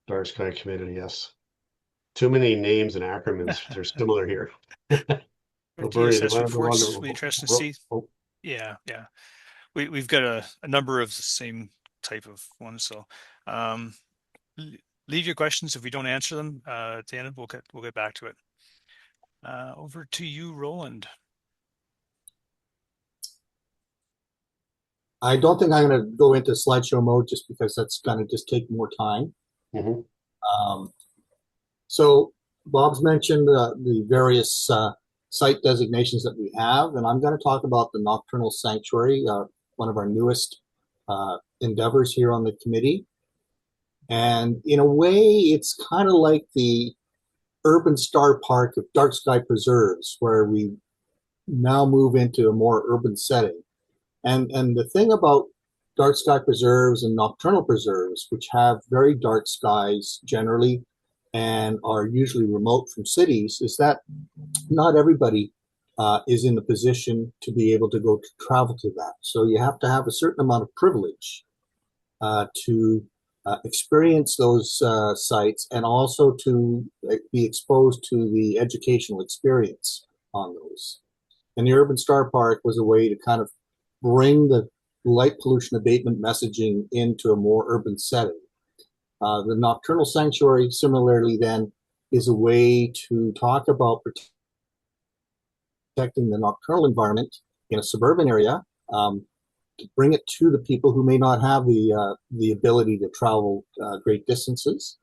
Dark Sky Community, yes. Too many names and acronyms. They're similar here. DSS reports will be interesting to see. Yeah. We've got a number of the same type of ones. So leave your questions. If we don't answer them at the end, we'll get back to it. Over to you, Roland. I don't think I'm going to go into slideshow mode just because that's going to just take more time. So Bob's mentioned the various site designations that we have, and I'm going to talk about the Nocturnal Sanctuary, one of our newest endeavors here on the committee. And in a way, it's kind of like the urban star park of dark sky preserves, where we now move into a more urban setting. And the thing about dark sky preserves and nocturnal preserves, which have very dark skies generally and are usually remote from cities, is that not everybody is in the position to be able to go to travel to that. So you have to have a certain amount of privilege to experience those sites and also to be exposed to the educational experience on those. And the Urban Star Park was a way to kind of bring the light pollution abatement messaging into a more urban setting. The Nocturnal Sanctuary, similarly, then, is a way to talk about protecting the nocturnal environment in a suburban area, to bring it to the people who may not have the ability to travel great distances.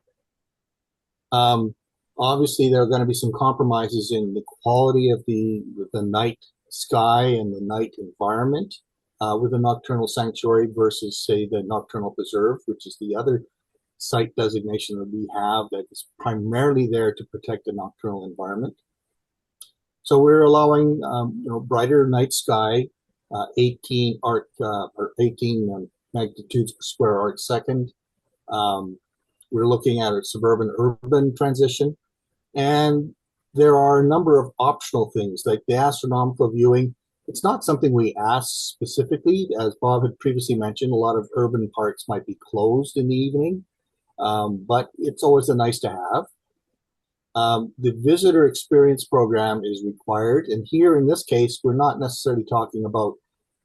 Obviously, there are going to be some compromises in the quality of the night sky and the night environment with the Nocturnal Sanctuary versus, say, the Nocturnal Preserve, which is the other site designation that we have that is primarily there to protect the nocturnal environment. So we're allowing brighter night sky, 18 magnitudes per square arc second. We're looking at a suburban-urban transition, and there are a number of optional things like the astronomical viewing. It's not something we ask specifically. As Bob had previously mentioned, a lot of urban parks might be closed in the evening, but it's always a nice to have. The visitor experience program is required, and here in this case, we're not necessarily talking about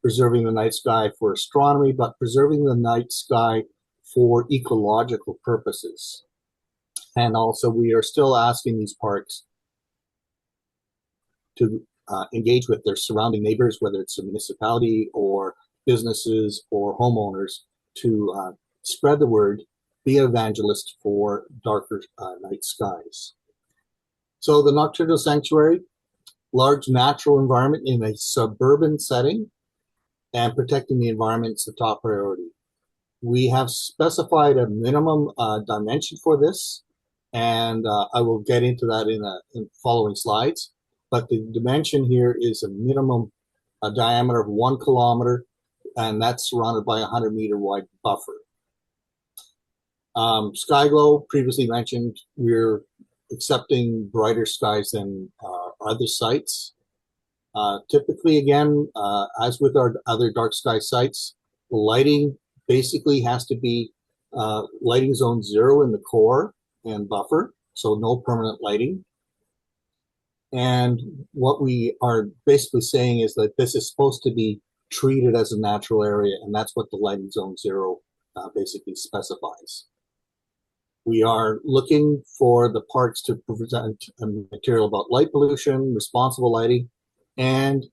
preserving the night sky for astronomy, but preserving the night sky for ecological purposes. And also, we are still asking these parks to engage with their surrounding neighbors, whether it's a municipality or businesses or homeowners, to spread the word, be an evangelist for darker night skies. So the Nocturnal Sanctuary, large natural environment in a suburban setting, and protecting the environment is the top priority. We have specified a minimum dimension for this, and I will get into that in following slides. But the dimension here is a minimum diameter of 1 kilometer, and that's surrounded by a 100-meter wide buffer. Skyglow, previously mentioned, we're accepting brighter skies than other sites. Typically, again, as with our other dark sky sites, the lighting basically has to be lighting zone 0 in the core and buffer, so no permanent lighting. And what we are basically saying is that this is supposed to be treated as a natural area, and that's what the lighting zone 0 basically specifies. We are looking for the parks to present material about light pollution, responsible lighting, and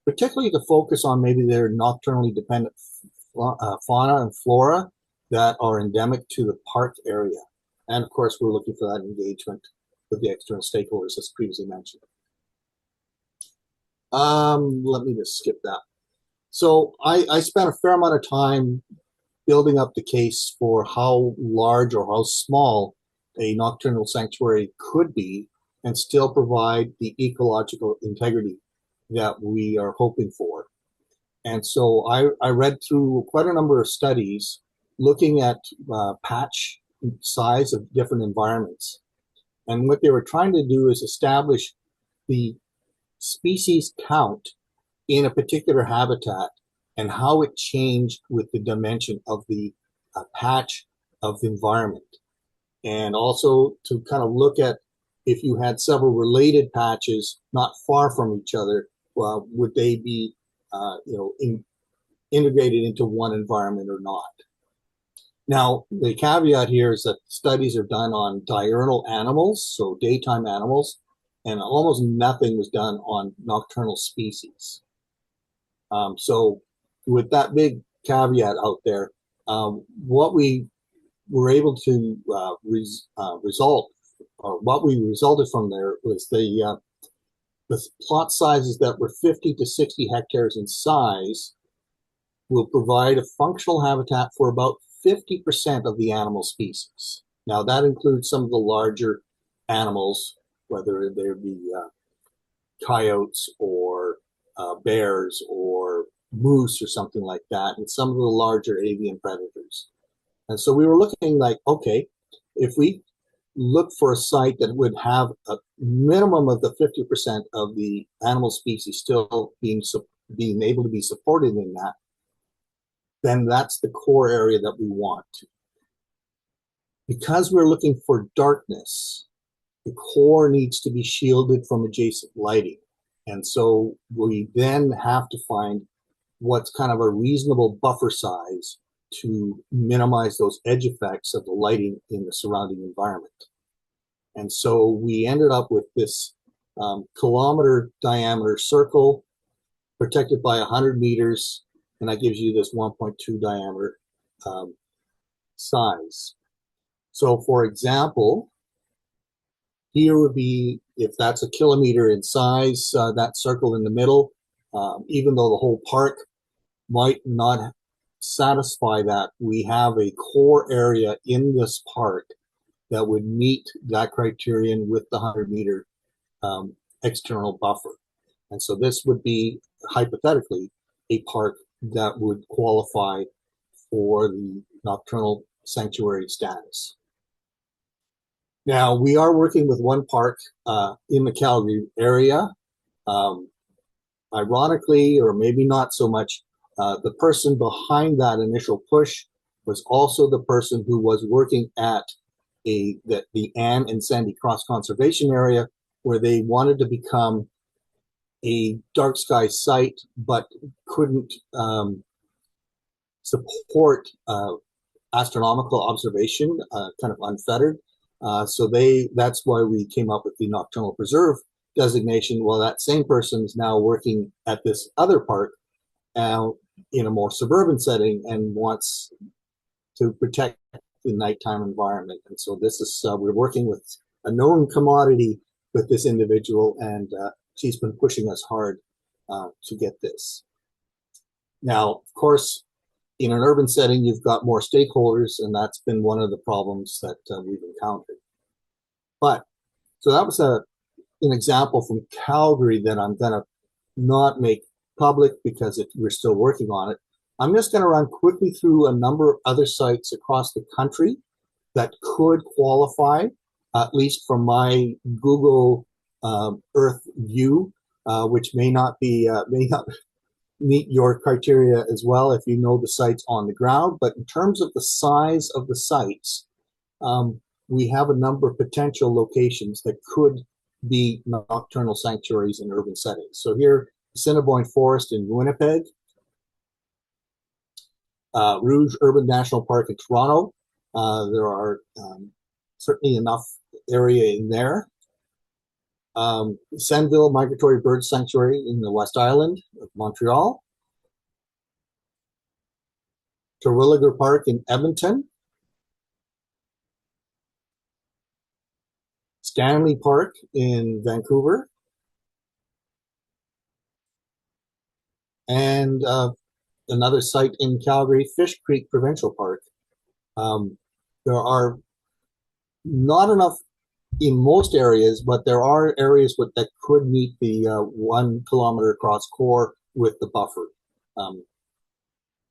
particularly to focus on maybe their nocturnally dependent fauna and flora that are endemic to the park area. And of course, we're looking for that engagement with the external stakeholders, as previously mentioned. Let me just skip that. So I spent a fair amount of time building up the case for how large or how small a nocturnal sanctuary could be and still provide the ecological integrity that we are hoping for. And so I read through quite a number of studies looking at patch size of different environments. And what they were trying to do is establish the species count in a particular habitat and how it changed with the dimension of the patch of the environment. And also to kind of look at if you had several related patches not far from each other, would they be integrated into one environment or not? Now, the caveat here is that studies are done on diurnal animals, so daytime animals, and almost nothing was done on nocturnal species. So with that big caveat out there, what we were able to result, or what we resulted from there was the plot sizes that were 50 to 60 hectares in size will provide a functional habitat for about 50% of the animal species. Now that includes some of the larger animals, whether they be coyotes or bears or moose or something like that, and some of the larger avian predators. And so we were looking like, okay, if we look for a site that would have a minimum of the 50% of the animal species still being able to be supported in that, then that's the core area that we want. Because we're looking for darkness, the core needs to be shielded from adjacent lighting. And so we then have to find what's kind of a reasonable buffer size to minimize those edge effects of the lighting in the surrounding environment. And so we ended up with this kilometer diameter circle protected by 100 meters, and that gives you this 1.2 diameter size. So for example, here would be, if that's a kilometer in size, that circle in the middle, even though the whole park might not satisfy that, we have a core area in this park that would meet that criterion with the 100-meter external buffer. And so this would be, hypothetically, a park that would qualify for the nocturnal sanctuary status. Now, we are working with one park in the Calgary area. Ironically, or maybe not so much, the person behind that initial push was also the person who was working at the Anne and Sandy Cross Conservation Area, where they wanted to become a dark sky site, but couldn't support astronomical observation, kind of unfettered. So that's why we came up with the Nocturnal Preserve designation. Well, that same person is now working at this other park in a more suburban setting and wants to protect the nighttime environment. And so this is, we're working with a known commodity with this individual, and she's been pushing us hard to get this. Now, of course, in an urban setting, you've got more stakeholders, and that's been one of the problems that we've encountered. But, so that was an example from Calgary that I'm gonna not make public because we're still working on it. I'm just gonna run quickly through a number of other sites across the country that could qualify, at least from my Google Earth view, which may not meet your criteria as well if you know the sites on the ground. But in terms of the size of the sites, we have a number of potential locations that could be nocturnal sanctuaries in urban settings. So here, Assiniboine Forest in Winnipeg, Rouge Urban National Park in Toronto. There are certainly enough area in there. Senville Migratory Bird Sanctuary in the West Island of Montreal. Terwilliger Park in Edmonton. Stanley Park in Vancouver. And another site in Calgary, Fish Creek Provincial Park. There are Not enough in most areas, but there are areas that could meet the 1 kilometer across core with the buffer.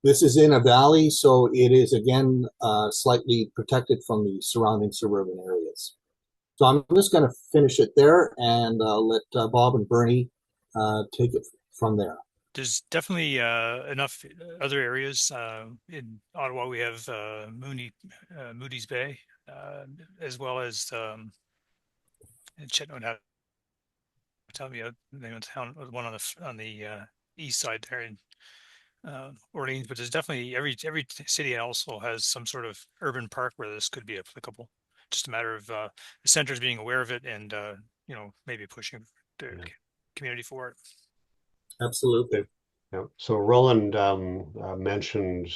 This is in a valley, so it is again slightly protected from the surrounding suburban areas. So I'm just going to finish it there and let Bob and Bernie take it from there. There's definitely enough other areas. In Ottawa, we have Moody's Bay, as well as Chetwood. Tell me the name of the town, one on the east side there in Orleans. But there's definitely every city also has some sort of urban park where this could be applicable. Just a matter of the centers being aware of it and maybe pushing the community for it. Absolutely. Yeah. So Roland mentioned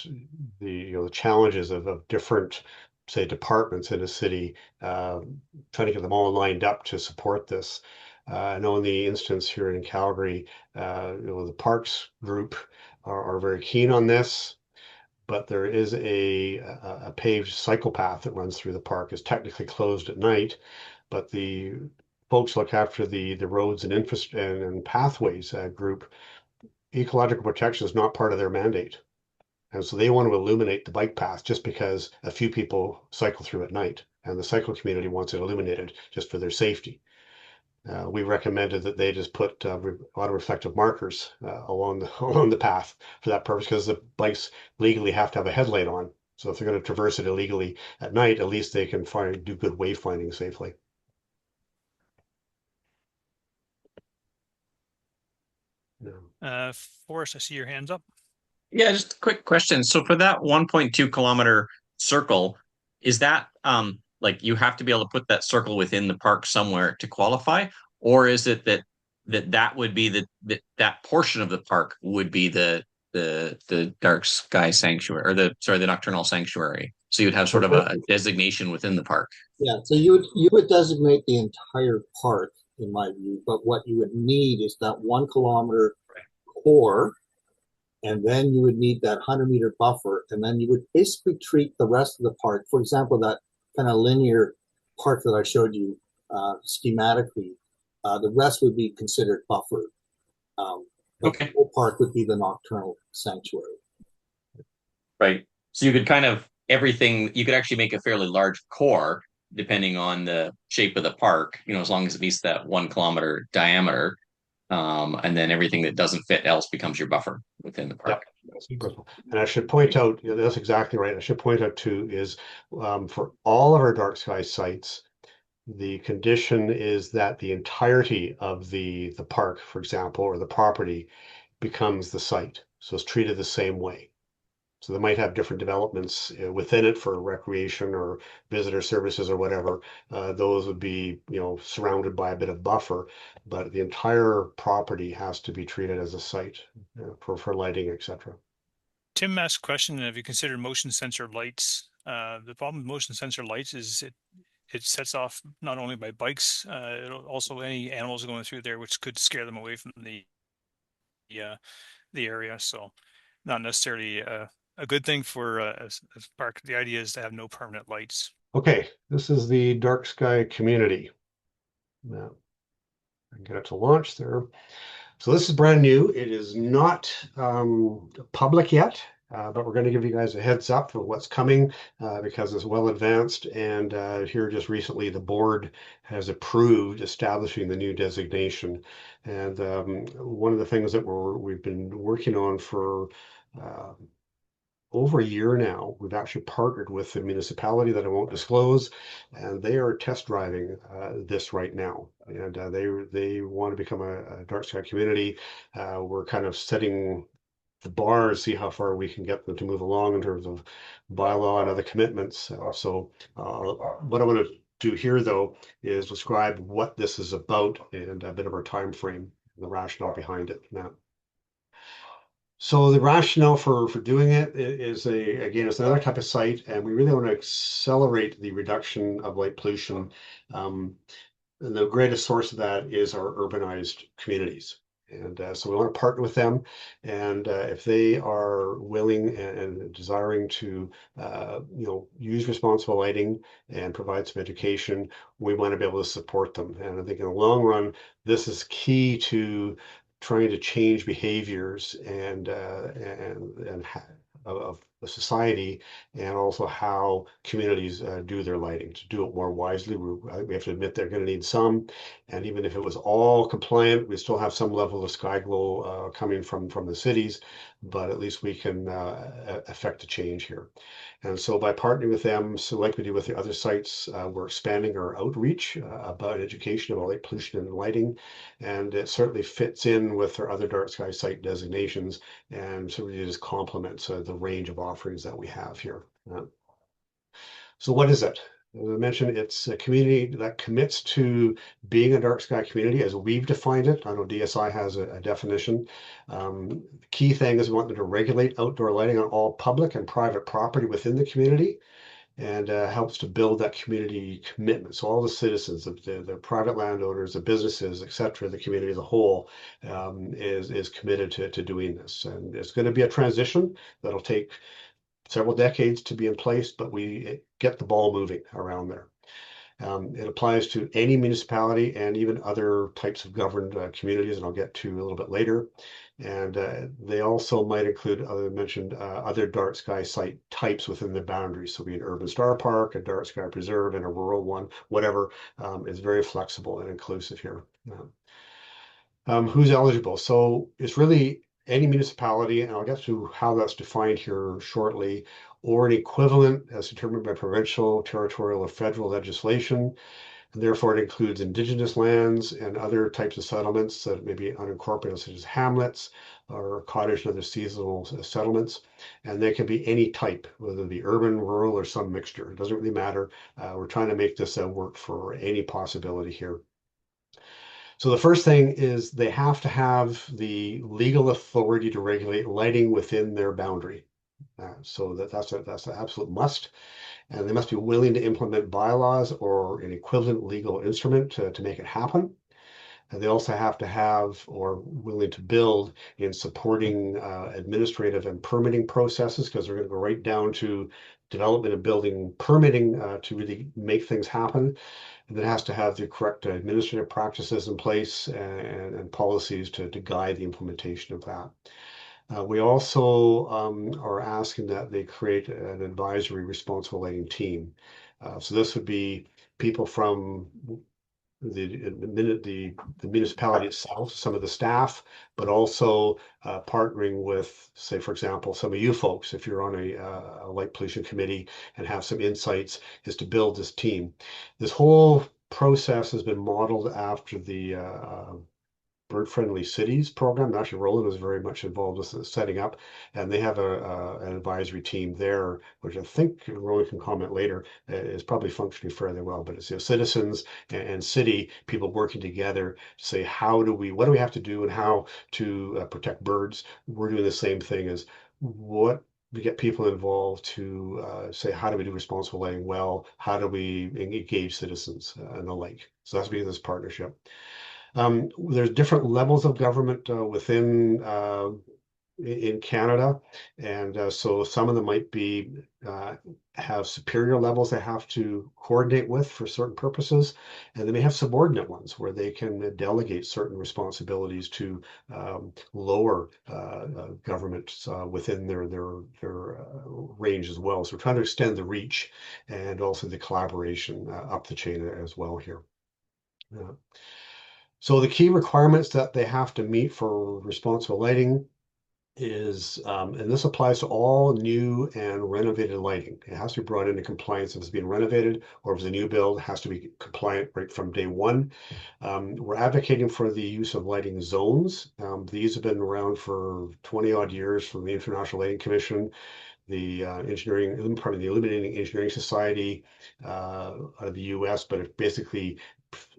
the challenges of different, say, departments in a city, trying to get them all lined up to support this. I know in the instance here in Calgary, the Parks group are very keen on this, but there is a paved cycle path that runs through the park. It's technically closed at night, but the folks look after the roads and infrastructure and pathways group. Ecological protection is not part of their mandate. And so they want to illuminate the bike path just because a few people cycle through at night, and the cycle community wants it illuminated just for their safety. We recommended that they just put auto-reflective markers along the path for that purpose, because the bikes legally have to have a headlight on. So if they're going to traverse it illegally at night, at least they can do good wayfinding safely. Forrest, I see your hands up. Yeah, just a quick question. So for that 1.2 kilometer circle, is that like you have to be able to put that circle within the park somewhere to qualify, or is it that would be that portion of the park would be the dark sky sanctuary, or the nocturnal sanctuary? So you'd have sort of a designation within the park. Yeah, so you would designate the entire park, in my view, but what you would need is that 1 kilometer core, and then you would need that 100-meter buffer, and then you would basically treat the rest of the park. For example, that kind of linear park that I showed you schematically, the rest would be considered buffered. Okay. The whole park would be the nocturnal sanctuary. Right. So you could you could actually make a fairly large core depending on the shape of the park, as long as it meets that 1 kilometer diameter. And then everything that doesn't fit else becomes your buffer within the park. Yep. And I should point out, that's exactly right. I should point out too is for all of our dark sky sites, the condition is that the entirety of the park, for example, or the property becomes the site. So it's treated the same way. So they might have different developments within it for recreation or visitor services or whatever. Those would be, surrounded by a bit of buffer, but the entire property has to be treated as a site for lighting, etc. Tim asked a question: have you considered motion sensor lights? The problem with motion sensor lights is it sets off not only by bikes, also any animals going through there, which could scare them away from the area. So not necessarily a good thing for a park. The idea is to have no permanent lights. Okay, this is the dark sky community. Now, I can get it to launch there. So this is brand new. It is not public yet, but we're going to give you guys a heads up of what's coming because it's well advanced. And here just recently, the board has approved establishing the new designation. And one of the things that we've been working on for over a year now, we've actually partnered with the municipality that I won't disclose, and they are test driving this right now. And they want to become a dark sky community. We're kind of setting the bar to see how far we can get them to move along in terms of bylaw and other commitments. So what I want to do here, though, is describe what this is about and a bit of our time frame and the rationale behind it. Now, so the rationale for doing it is again, it's another type of site, and we really want to accelerate the reduction of light pollution. And the greatest source of that is our urbanized communities. And so we want to partner with them. And if they are willing and desiring to, use responsible lighting and provide some education, we want to be able to support them. And I think in the long run, this is key to trying to change behaviors of the society, and also how communities do their lighting to do it more wisely. We have to admit they're going to need some, and even if it was all compliant, we still have some level of sky glow coming from the cities, but at least we can affect the change here. And so by partnering with them, so like we do with the other sites, we're expanding our outreach about education about light pollution and lighting, and it certainly fits in with our other dark sky site designations, and so really just complements the range of offerings that we have here. So what is it? As I mentioned, it's a community that commits to being a dark sky community as we've defined it. I know DSI has a definition. The key thing is we want them to regulate outdoor lighting on all public and private property within the community, and helps to build that community commitment. So all the citizens, the private landowners, the businesses, et cetera, the community as a whole is committed to doing this. And it's going to be a transition that'll take several decades to be in place, but we get the ball moving around there. It applies to any municipality and even other types of governed communities, and I'll get to a little bit later. And they also might include, other mentioned, other dark sky site types within the boundaries. So be an urban star park, a dark sky preserve, and a rural one, whatever. It's very flexible and inclusive here. Who's eligible? So it's really any municipality, and I'll get to how that's defined here shortly, or an equivalent as determined by provincial, territorial, or federal legislation. And therefore, it includes Indigenous lands and other types of settlements that may be unincorporated, such as hamlets or cottage and other seasonal settlements. And they can be any type, whether it be urban, rural, or some mixture. It doesn't really matter. We're trying to make this work for any possibility here. So the first thing is they have to have the legal authority to regulate lighting within their boundary. So that's an absolute must. And they must be willing to implement bylaws or an equivalent legal instrument to make it happen. And they also have to have or willing to build in supporting administrative and permitting processes, because they're going to go right down to development and building permitting to really make things happen. And it has to have the correct administrative practices in place and policies to guide the implementation of that. We also are asking that they create an advisory responsible lighting team. So this would be people from the municipality itself, some of the staff, but also partnering with, say, for example, some of you folks, if you're on a light pollution committee and have some insights, is to build this team. This whole process has been modeled after the Bird-Friendly Cities program. Actually, Roland was very much involved with setting up, and they have an advisory team there, which I think Roland can comment later, is probably functioning fairly well. But it's citizens and city people working together to say, what do we have to do and how to protect birds. We're doing the same thing as what we get people involved to say, how do we do responsible lighting well? How do we engage citizens and the like? So that's being this partnership. There's different levels of government within in Canada, and so some of them might be have superior levels they have to coordinate with for certain purposes, and they may have subordinate ones where they can delegate certain responsibilities to lower governments within their range as well. So we're trying to extend the reach and also the collaboration up the chain as well here. So the key requirements that they have to meet for responsible lighting is, and this applies to all new and renovated lighting. It has to be brought into compliance if it's being renovated, or if it's a new build, it has to be compliant right from day one. We're advocating for the use of lighting zones. These have been around for 20 odd years from the International Lighting Commission, the Illuminating Engineering Society out of the US, but it basically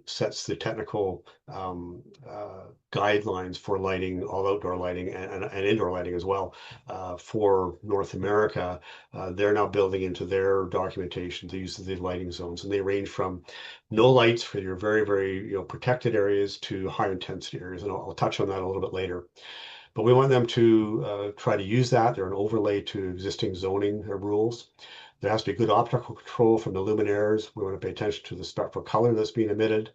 sets the technical guidelines for lighting, all outdoor lighting and indoor lighting as well, for North America. They're now building into their documentation the use of the lighting zones, and they range from no lights for your very, very protected areas to high intensity areas, and I'll touch on that a little bit later. But we want them to try to use that. They're an overlay to existing zoning rules. There has to be good optical control from the luminaires. We want to pay attention to the spectral color that's being emitted.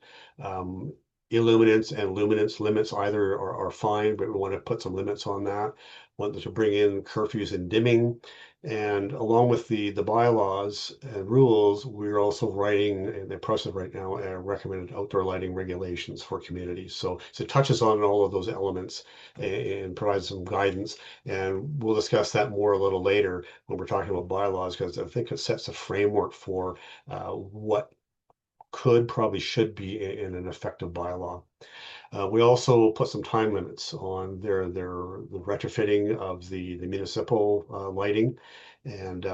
Illuminance and luminance limits either are fine, but we want to put some limits on that. Want them to bring in curfews and dimming. And along with the bylaws and rules, we're also writing, in the process right now, recommended outdoor lighting regulations for communities. So it touches on all of those elements and provides some guidance. And we'll discuss that more a little later when we're talking about bylaws, because I think it sets a framework for what probably should be in an effective bylaw. We also put some time limits on the retrofitting of the municipal lighting, and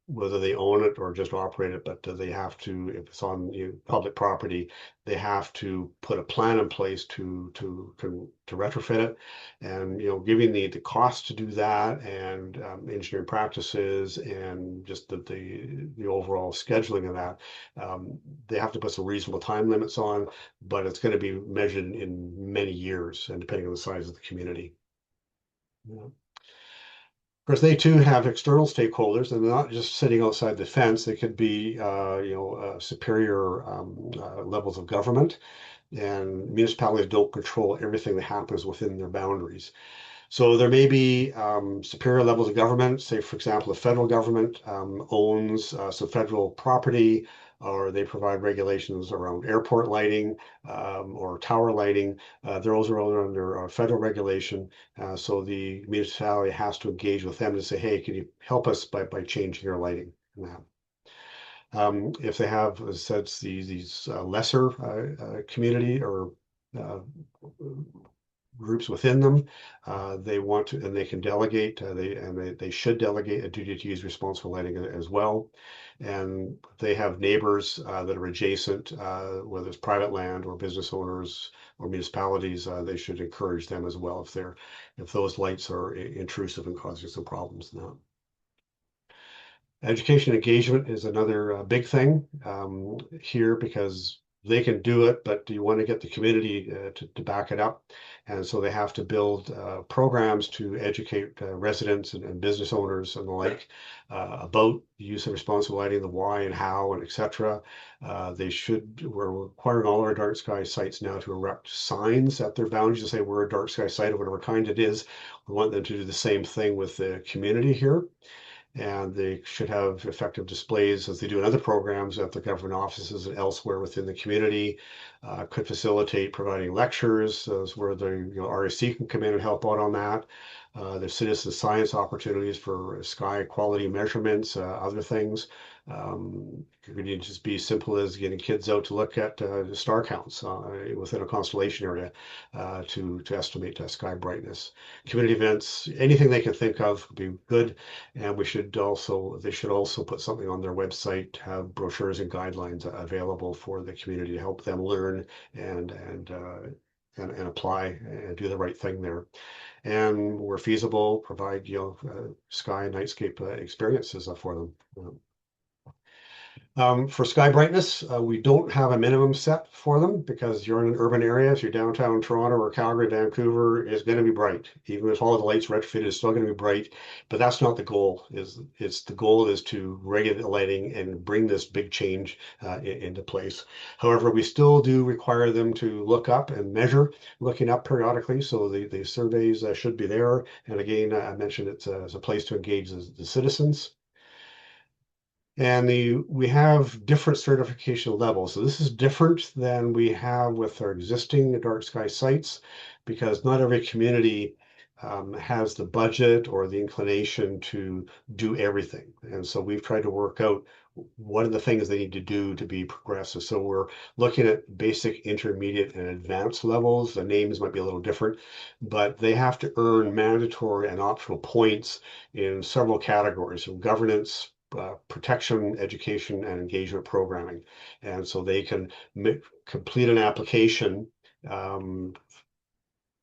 whether they own it or just operate it, but they have to, if it's on public property, they have to put a plan in place to retrofit it, and giving the cost to do that, and engineering practices, and just the overall scheduling of that, they have to put some reasonable time limits on, but it's going to be measured in many years, and depending on the size of the community. Of course, they too have external stakeholders, and they're not just sitting outside the fence. They could be, superior levels of government, and municipalities don't control everything that happens within their boundaries. So there may be superior levels of government. Say, for example, the federal government owns some federal property, or they provide regulations around airport lighting or tower lighting. Those are all under federal regulation. So the municipality has to engage with them to say, hey, can you help us by changing your lighting? If they have, as I said, these lesser community or groups within them, they want to, and they can delegate, they should delegate a duty to use responsible lighting as well. And they have neighbors that are adjacent, whether it's private land or business owners or municipalities, they should encourage them as well if those lights are intrusive and causing some problems now. Education engagement is another big thing here, because they can do it, but do you want to get the community to back it up? And so they have to build programs to educate residents and business owners and the like about the use of responsible lighting, the why and how and etc. We're requiring all our dark sky sites now to erect signs at their boundaries to say we're a dark sky site of whatever kind it is. We want them to do the same thing with the community here. And they should have effective displays, as they do in other programs at the government offices and elsewhere within the community. Could facilitate providing lectures, where the RASC can come in and help out on that. There's citizen science opportunities for sky quality measurements, other things. It could just be simple as getting kids out to look at the star counts within a constellation area to estimate sky brightness. Community events, anything they can think of would be good. And they should also put something on their website, have brochures and guidelines available for the community to help them learn and apply and do the right thing there. And where feasible, provide sky and nightscape experiences for them. For sky brightness, we don't have a minimum set for them, because you're in an urban area. If you're downtown Toronto or Calgary, Vancouver, is going to be bright. Even if all of the lights retrofitted, it's still going to be bright. But that's not the goal. The goal is to regulate the lighting and bring this big change into place. However, we still do require them to look up and measure, looking up periodically. So the surveys should be there. And again, I mentioned it's a place to engage the citizens. And we have different certification levels. So this is different than we have with our existing dark sky sites, because not every community has the budget or the inclination to do everything. And so we've tried to work out what are the things they need to do to be progressive. So we're looking at basic, intermediate, and advanced levels. The names might be a little different, but they have to earn mandatory and optional points in several categories: from governance, protection, education, and engagement programming. And so they can complete an application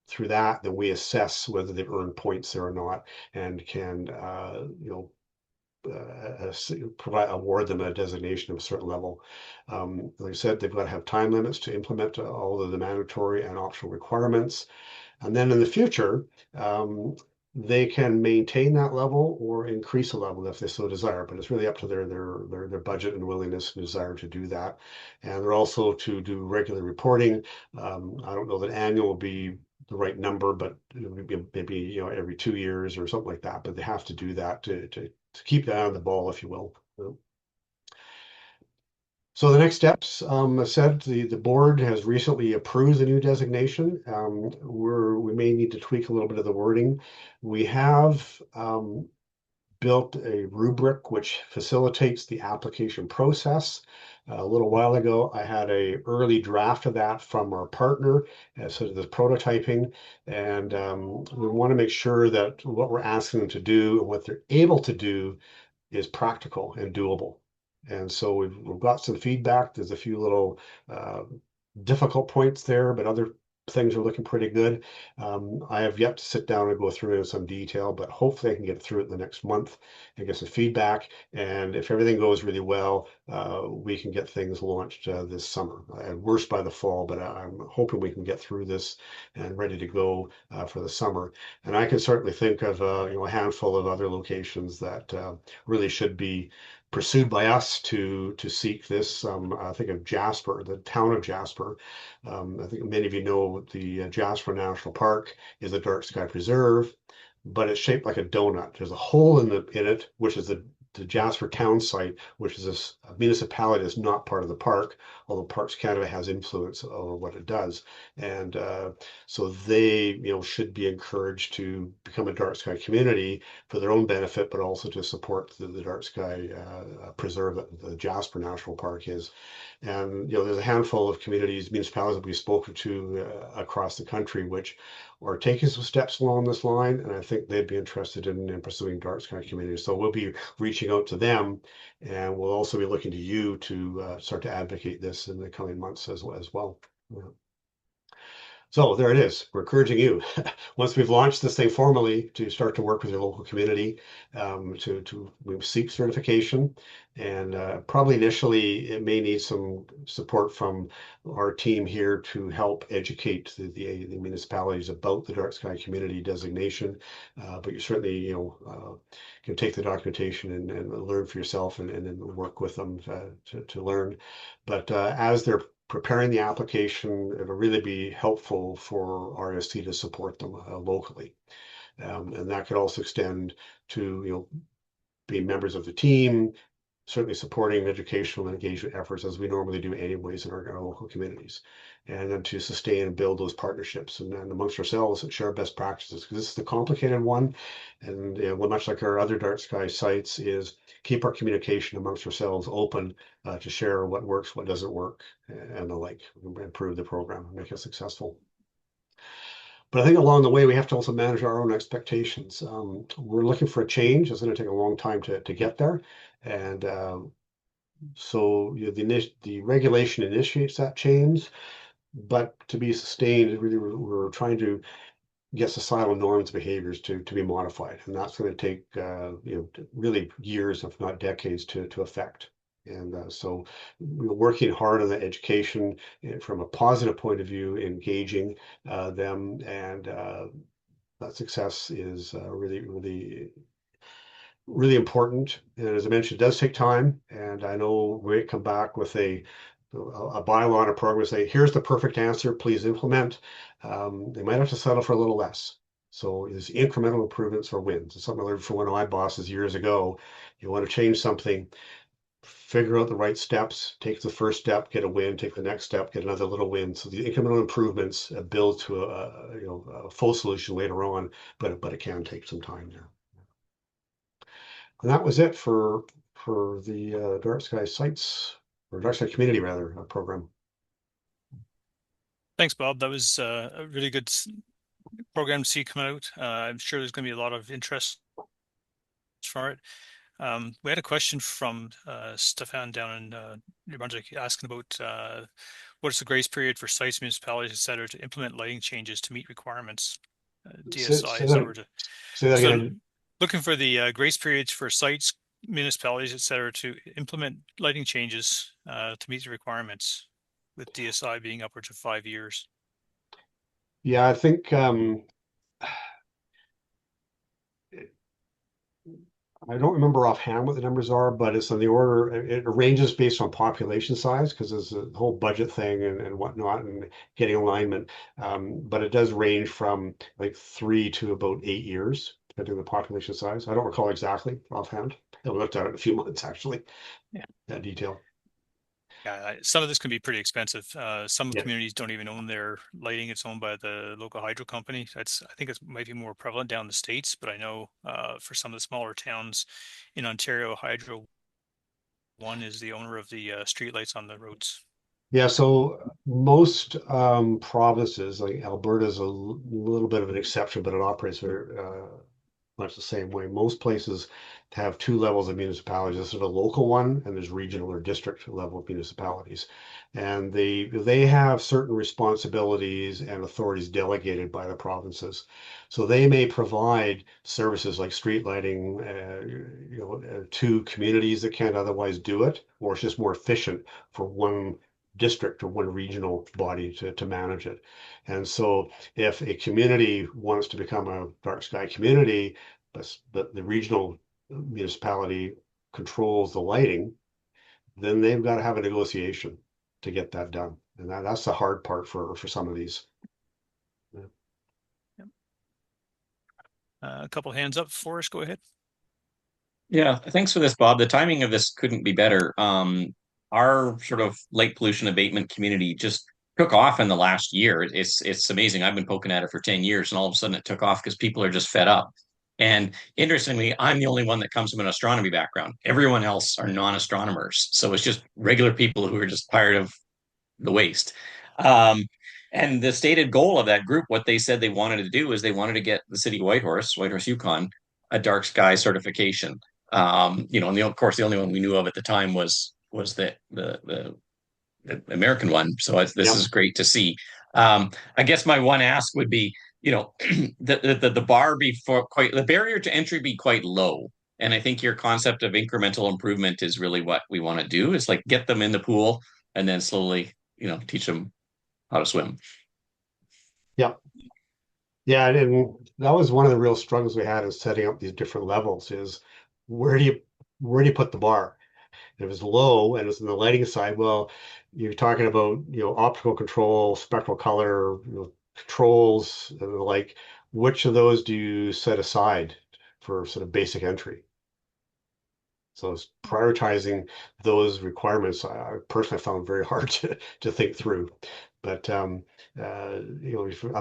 through that, then we assess whether they've earned points there or not, and can award them a designation of a certain level. Like I said, they've got to have time limits to implement all of the mandatory and optional requirements. And then in the future, they can maintain that level or increase the level if they so desire, but it's really up to their budget and willingness and desire to do that. And they're also to do regular reporting. I don't know that annual will be the right number, but maybe every 2 years or something like that. But they have to do that to keep that on the ball, if you will. So the next steps, I said the board has recently approved the new designation. We may need to tweak a little bit of the wording. We have built a rubric which facilitates the application process. A little while ago, I had an early draft of that from our partner, sort of the prototyping, and we want to make sure that what we're asking them to do and what they're able to do is practical and doable. And so we've got some feedback. There's a few little difficult points there, but other things are looking pretty good. I have yet to sit down and go through it in some detail, but hopefully I can get through it the next month and get some feedback. And if everything goes really well, we can get things launched this summer, at worst by the fall, but I'm hoping we can get through this and ready to go for the summer. And I can certainly think of a handful of other locations that really should be pursued by us to seek this. I think of Jasper, the town of Jasper. I think many of you know the Jasper National Park is a dark sky preserve, but it's shaped like a donut. There's a hole in it, which is the Jasper town site, which is a municipality that's not part of the park, although Parks Canada has influence over what it does. And so they, should be encouraged to become a dark sky community for their own benefit, but also to support the dark sky preserve that the Jasper National Park is. And there's a handful of communities, municipalities that we've spoken to across the country, which are taking some steps along this line, and I think they'd be interested in pursuing dark sky communities. So we'll be reaching out to them, and we'll also be looking to you to start to advocate this in the coming months as well. Yeah. So there it is. We're encouraging you, once we've launched this thing formally, to start to work with your local community to seek certification. And probably initially it may need some support from our team here to help educate the municipalities about the dark sky community designation. But you certainly can take the documentation and learn for yourself and then work with them to learn. But as they're preparing the application, it'll really be helpful for RSC to support them locally. And that could also extend to, being members of the team, certainly supporting educational and engagement efforts as we normally do anyways in our local communities. And then to sustain and build those partnerships and amongst ourselves and share best practices, because this is the complicated one. And much like our other dark sky sites, is keep our communication amongst ourselves open to share what works, what doesn't work, and the like, improve the program, make it successful. But I think along the way, we have to also manage our own expectations. We're looking for a change. It's going to take a long time to get there. And so the regulation initiates that change, but to be sustained, really, we're trying to get societal norms, behaviors to be modified, and that's going to take really years, if not decades, to affect. And so we're working hard on the education from a positive point of view, engaging them, and that success is really important. And as I mentioned, it does take time. And I know we come back with a bylaw and a program, say, here's the perfect answer, please implement. They might have to settle for a little less. So there's incremental improvements for wins. It's something I learned from one of my bosses years ago. You want to change something, figure out the right steps, take the first step, get a win, take the next step, get another little win. So the incremental improvements build to a full solution later on, but it can take some time there. And that was it for the Dark Sky Sites, or Dark Sky Community rather, program. Thanks, Bob. That was a really good program to see come out. I'm sure there's going to be a lot of interest for it. We had a question from Stefan down in New Brunswick asking about what is the grace period for sites, municipalities, et cetera, to implement lighting changes to meet requirements? DSI, if they were to. Say that So again. looking for the grace periods for sites, municipalities, et cetera, to implement lighting changes to meet the requirements, with DSI being upwards of 5 years. Yeah, I think I don't remember offhand what the numbers are, but it's on the order, it ranges based on population size because there's a whole budget thing and whatnot and getting alignment. But it does range from like 3 to about 8 years, depending on the population size. I don't recall exactly offhand. I looked at it in a few months actually. Yeah. That detail. Yeah, some of this can be pretty expensive. Some Yeah. communities don't even own their lighting; it's owned by the local hydro company. I think it might be more prevalent down the States, but I know for some of the smaller towns in Ontario, Hydro One is the owner of the street lights on the roads. Yeah, so most provinces, like Alberta's a little bit of an exception, but it operates very much the same way. Most places have two levels of municipalities. There's sort of a local one, and there's regional or district level of municipalities. And they have certain responsibilities and authorities delegated by the provinces. So they may provide services like street lighting, to communities that can't otherwise do it, or it's just more efficient for one district or one regional body to manage it. And so if a community wants to become a dark sky community, but the regional municipality controls the lighting, then they've got to have a negotiation to get that done. And that's the hard part for some of these. Yeah. Yep. A couple hands up. Forrest, go ahead. Yeah, thanks for this, Bob. The timing of this couldn't be better. Our sort of light pollution abatement community just took off in the last year. It's amazing. I've been poking at it for 10 years, and all of a sudden it took off because people are just fed up. And interestingly, I'm the only one that comes from an astronomy background. Everyone else are non-astronomers. So it's just regular people who are just tired of the waste. Um, and the stated goal of that group, what they said they wanted to do is they wanted to get the city of Whitehorse, Yukon, a dark sky certification. And of course, the only one we knew of at the time was the American one. So this is great to see. I guess my one ask would be, the bar be the barrier to entry be quite low. And I think your concept of incremental improvement is really what we want to do, is like get them in the pool and then slowly, teach them how to swim. Yeah. Yeah, and that was one of the real struggles we had in setting up these different levels is where do you put the bar? If it's low and it's in the lighting side, well, you're talking about, optical control, spectral color, controls, and like, which of those do you set aside for sort of basic entry? So it's prioritizing those requirements, I personally found very hard to think through. But I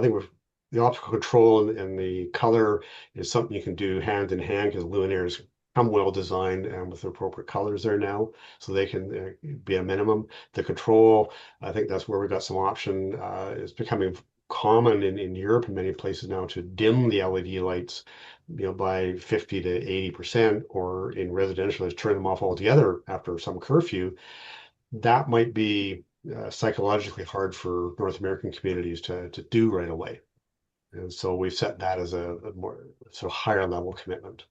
think with the optical control and the color is something you can do hand in hand because luminaires come well designed and with the appropriate colors there now, so they can be a minimum. The control, I think that's where we got some option. It's becoming common in Europe and many places now to dim the LED lights, by 50 to 80%, or in residential is turn them off altogether after some curfew. That might be psychologically hard for North American communities to do right away. And so we've set that as a more sort of higher level commitment.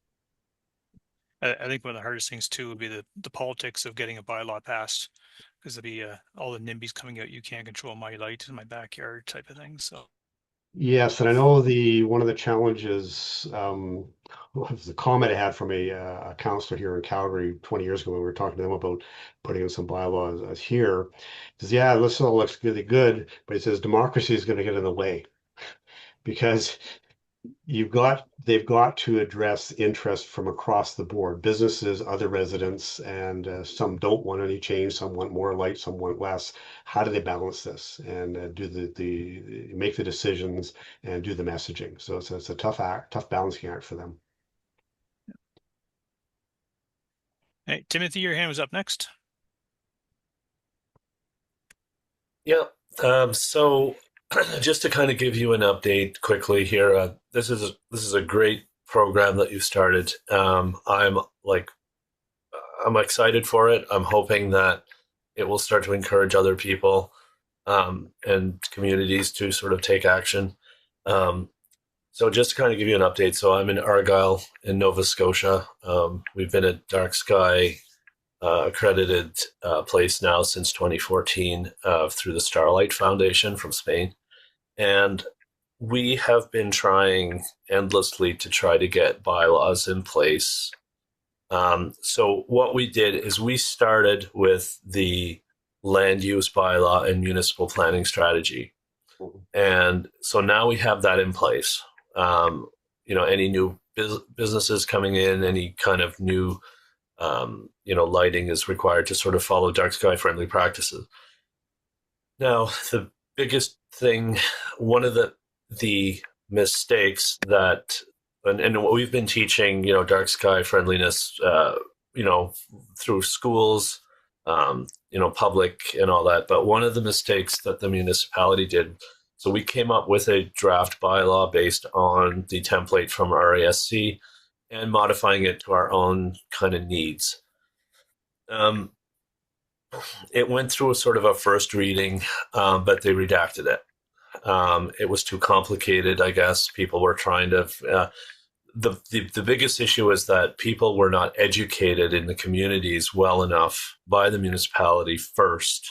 I think one of the hardest things too would be the politics of getting a bylaw passed, because there'll be all the NIMBYs coming out. You can't control my light in my backyard type of thing. So yes, and I know one of the challenges was the comment I had from a councillor here in Calgary 20 years ago when we were talking to them about putting in some bylaws here. He says, yeah, this all looks really good, but he says democracy is going to get in the way because they've got to address interest from across the board, businesses, other residents, and some don't want any change, some want more light, some want less. How do they balance this and do the make the decisions and do the messaging? So it's a tough balancing act for them. hey, Timothy, your hand was up next. Yeah. So just to kind of give you an update quickly here, this is a great program that you've started. I'm like I'm excited for it. I'm hoping that it will start to encourage other people and communities to sort of take action. So just to kind of give you an update, so I'm in Argyll in Nova Scotia. We've been a dark sky accredited place now since 2014 through the Starlight Foundation from Spain. And we have been trying endlessly to try to get bylaws in place. So what we did is we started with the land use bylaw and municipal planning strategy. And so now we have that in place. Any new businesses coming in, any kind of new, lighting is required to sort of follow dark sky friendly practices. Now, the biggest thing, one of the mistakes that, and what we've been teaching, dark sky friendliness, through schools, public and all that. But one of the mistakes that the municipality did, so we came up with a draft bylaw based on the template from RASC and modifying it to our own kind of needs. It went through a sort of a first reading, but they redacted it. It was too complicated, I guess. People were trying to... The biggest issue is that people were not educated in the communities well enough by the municipality first.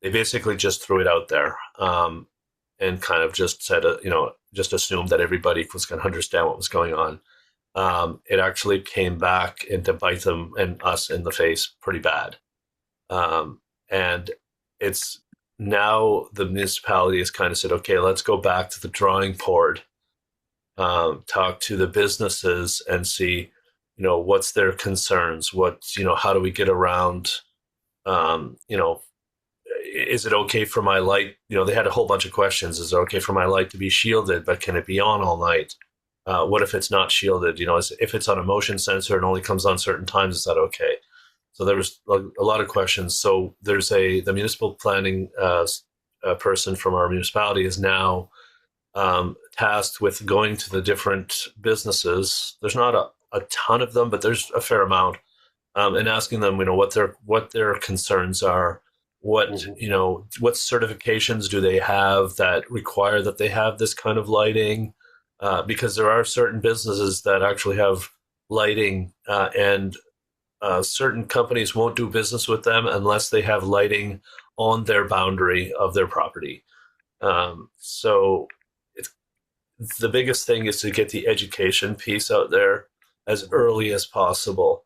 They basically just threw it out there and kind of just said, just assumed that everybody was going to understand what was going on. It actually came back and to bite them and us in the face pretty bad. And it's now the municipality has kind of said, okay, let's go back to the drawing board. Talk to the businesses and see, what's their concerns? How do we get around, is it okay for my light? They had a whole bunch of questions. Is it okay for my light to be shielded, but can it be on all night? What if it's not shielded? If it's on a motion sensor and only comes on certain times, is that okay? So there was a lot of questions. So there's the municipal planning person from our municipality is now tasked with going to the different businesses. There's not a ton of them, but there's a fair amount, and asking them, what their concerns are, what certifications do they have that require that they have this kind of lighting, because there are certain businesses that actually have lighting, and certain companies won't do business with them unless they have lighting on their boundary of their property. So the biggest thing is to get the education piece out there as early as possible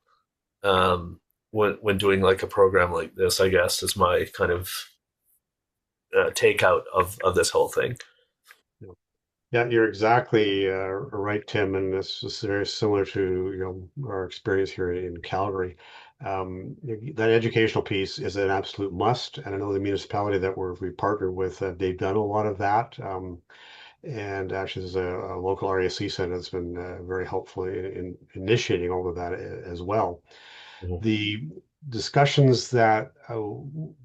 when doing like a program like this, I guess, is my kind of takeout of this whole thing. Yeah, you're exactly right, Tim, and this is very similar to our experience here in Calgary. That educational piece is an absolute must, and I know the municipality that we partnered with, they've done a lot of that. And actually, there's a local RASC Centre that's been very helpful in initiating all of that as well. Mm-hmm. The discussions that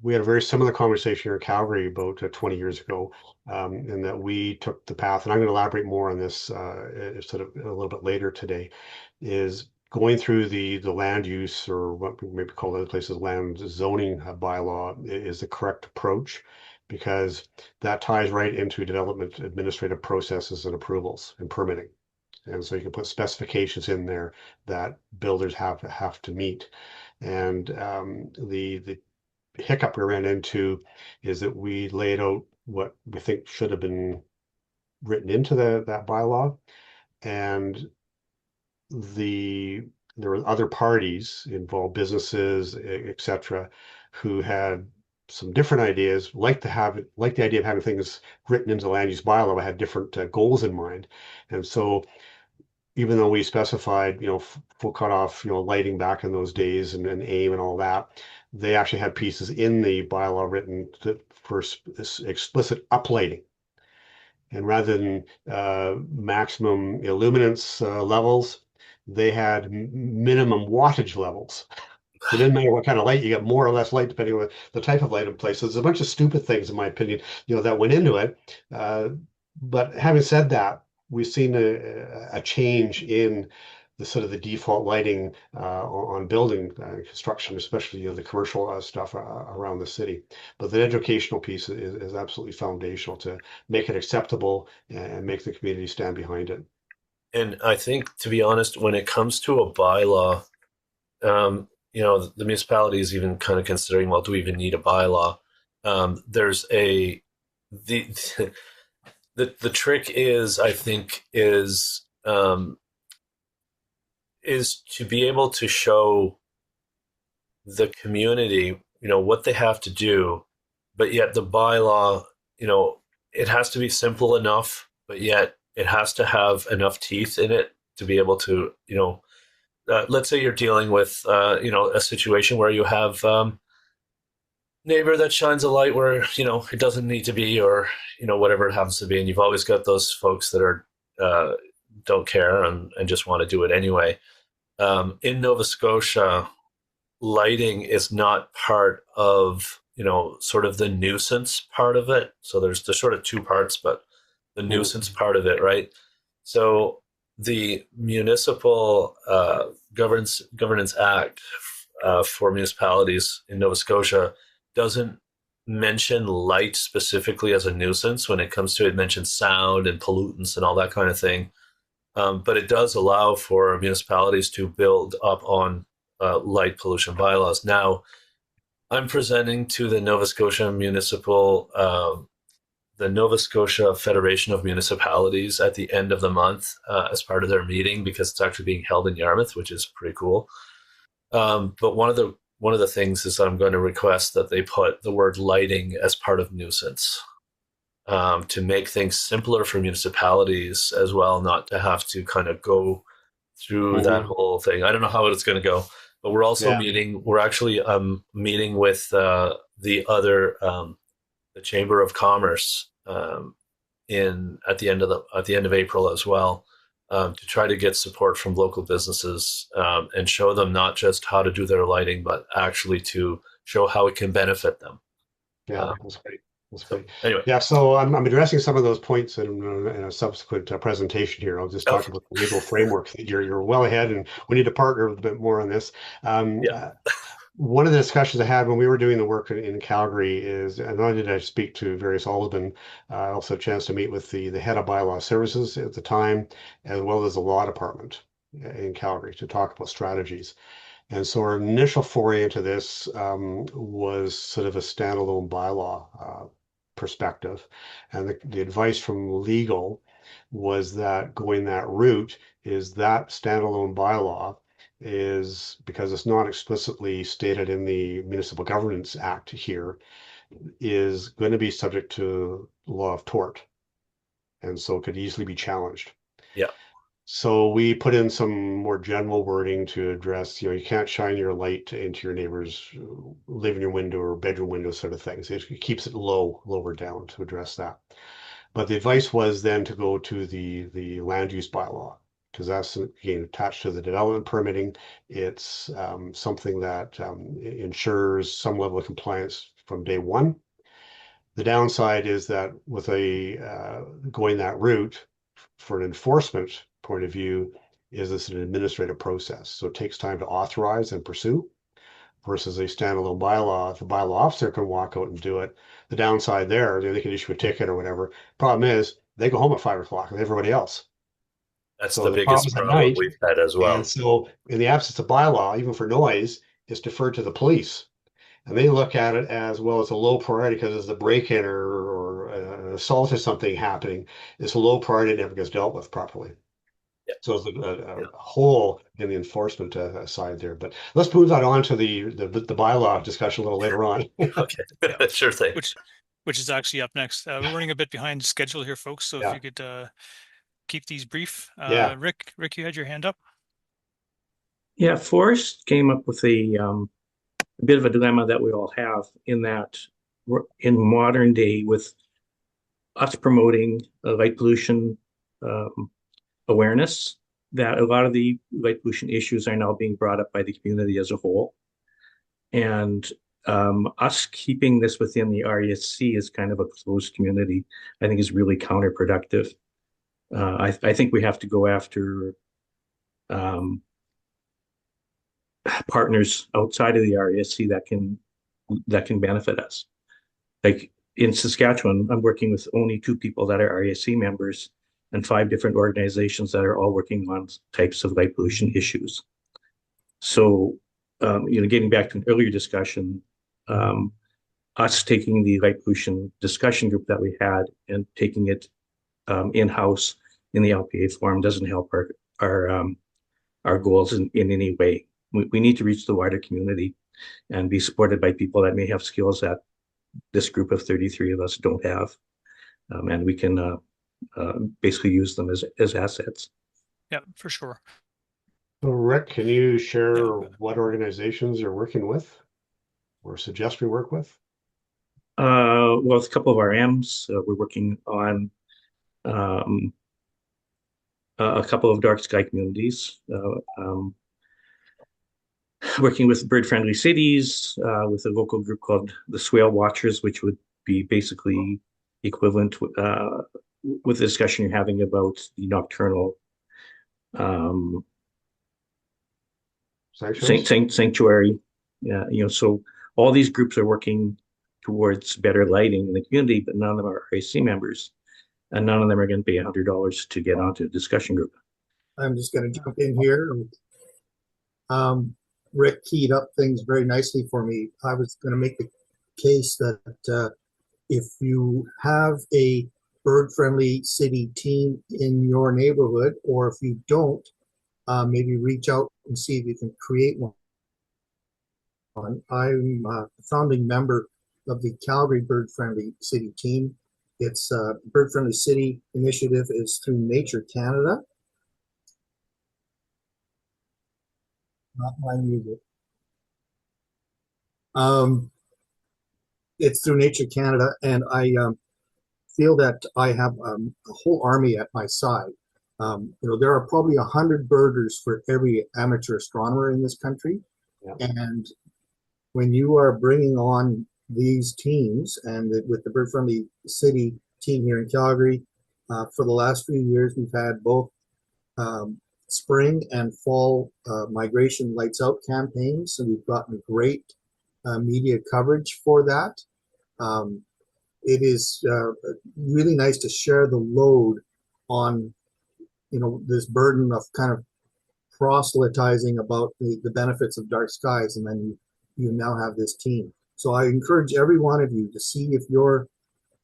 we had a very similar conversation here in Calgary about 20 years ago, and that we took the path, and I'm going to elaborate more on this sort of a little bit later today, is going through the land use, or what we maybe call other places land zoning bylaw, is the correct approach, because that ties right into development administrative processes and approvals and permitting. And so you can put specifications in there that builders have to meet. And the hiccup we ran into is that we laid out what we think should have been written into that bylaw, and there were other parties involved, businesses, etc., who had some different ideas, like the idea of having things written into the land use bylaw, but had different goals in mind. And so even though we specified, full cutoff, lighting back in those days and aim and all that, they actually had pieces in the bylaw written for explicit uplighting. And rather than maximum illuminance levels, they had minimum wattage levels. So it didn't matter what kind of light, you get more or less light depending on the type of light in place. So there's a bunch of stupid things, in my opinion, that went into it. But having said that, we've seen a change in the sort of the default lighting on building construction, especially the commercial stuff around the city. But the educational piece is absolutely foundational to make it acceptable and make the community stand behind it. And I think, to be honest, when it comes to a bylaw, the municipality is even kind of considering, well, do we even need a bylaw? There's the trick is, I think, is to be able to show the community, what they have to do, but yet the bylaw, it has to be simple enough, but yet it has to have enough teeth in it to be able to, let's say you're dealing with, a situation where you have neighbor that shines a light where, it doesn't need to be, or, whatever it happens to be. And you've always got those folks that are, don't care and just want to do it anyway. In Nova Scotia, lighting is not part of, sort of the nuisance part of it. So there's sort of two parts, but the nuisance part of it, right? So the Municipal Governance Act for municipalities in Nova Scotia doesn't mention light specifically as a nuisance. When it comes to it, it mentions sound and pollutants and all that kind of thing. But it does allow for municipalities to build up on light pollution bylaws. Now, I'm presenting to the Nova Scotia the Nova Scotia Federation of Municipalities at the end of the month as part of their meeting, because it's actually being held in Yarmouth, which is pretty cool. But one of the things is that I'm going to request that they put the word lighting as part of nuisance, to make things simpler for municipalities as well, not to have to kind of go through that whole thing. I don't know how it's going to go, but we're also meeting. We're actually meeting with the other the Chamber of Commerce at the end of April as well, to try to get support from local businesses and show them not just how to do their lighting, but actually to show how it can benefit them. Yeah, that's great. That's great. Anyway, yeah. So I'm addressing some of those points in a subsequent presentation here. I'll just talk about the legal framework. You're well ahead, and we need to partner a bit more on this. One of the discussions I had when we were doing the work in Calgary is, and not only did I speak to various aldermen, I also had a chance to meet with the head of bylaw services at the time, as well as the law department in Calgary, to talk about strategies. And so our initial foray into this was sort of a standalone bylaw perspective. And the advice from legal was that going that route is that standalone bylaw is, because it's not explicitly stated in the Municipal Governance Act here, is going to be subject to law of tort. And so it could easily be challenged. Yeah. So we put in some more general wording to address, you can't shine your light into your neighbor's living room window or bedroom window sort of things. It keeps it lower down to address that. But the advice was then to go to the land use bylaw, because that's, again, attached to the development permitting. It's something that ensures some level of compliance from day one. The downside is that with going that route for an enforcement point of view, is this an administrative process. So it takes time to authorize and pursue, versus a standalone bylaw. If the bylaw officer can walk out and do it, the downside there, they can issue a ticket or whatever. Problem is, they go home at 5 o'clock with everybody else. That's So the biggest problem we've had as well. And so in the absence of bylaw, even for noise, it's deferred to the police. And they look at it as, well, it's a low priority because it's a break-in or an assault or something happening. It's a low priority, it never gets dealt with properly. Yeah. So it's a hole in the enforcement side there. But let's move that on to the bylaw discussion a little later on. Okay, sure thing. Which is actually up next. We're running a bit behind schedule here, folks. So if you could keep these brief. Rick, you had your hand up. Yeah, Forrest came up with a bit of a dilemma that we all have, in that in modern day, with us promoting light pollution awareness, that a lot of the light pollution issues are now being brought up by the community as a whole. And us keeping this within the RASC as kind of a closed community, I think, is really counterproductive. I think we have to go after um, partners outside of the RASC that can benefit us. Like in Saskatchewan, I'm working with only 2 people that are RASC members and 5 different organizations that are all working on types of light pollution issues. So, getting back to an earlier discussion, us taking the light pollution discussion group that we had and taking it in-house in the LPA forum doesn't help our goals in any way. We need to reach the wider community and be supported by people that may have skills that this group of 33 of us don't have. And we can basically use them as assets. Yeah, for sure. So Rick, can you share what organizations you're working with or suggest we work with? Well, with a couple of RMs, we're working on a couple of dark sky communities, working with bird-friendly cities, with a local group called the Swale Watchers, which would be basically equivalent with the discussion you're having about the Nocturnal Sanctuary. Yeah, so all these groups are working towards better lighting in the community, but none of them are RAC members, and none of them are going to pay $100 to get onto a discussion group. I'm just going to jump in here. Rick keyed up things very nicely for me. I was going to make the case that if you have a bird-friendly city team in your neighborhood, or if you don't, maybe reach out and see if you can create one. I'm a founding member of the Calgary Bird-Friendly City team. Its Bird-Friendly City initiative is through Nature Canada. Not my music. It's through Nature Canada, and I feel that I have a whole army at my side. There are probably 100 birders for every amateur astronomer in this country. Yeah. And when you are bringing on these teams, and with the Bird Friendly City team here in Calgary, for the last few years, we've had both spring and fall migration lights out campaigns, and we've gotten great media coverage for that. It is really nice to share the load on, this burden of kind of proselytizing about the benefits of dark skies, and then you now have this team. So I encourage every one of you to see if your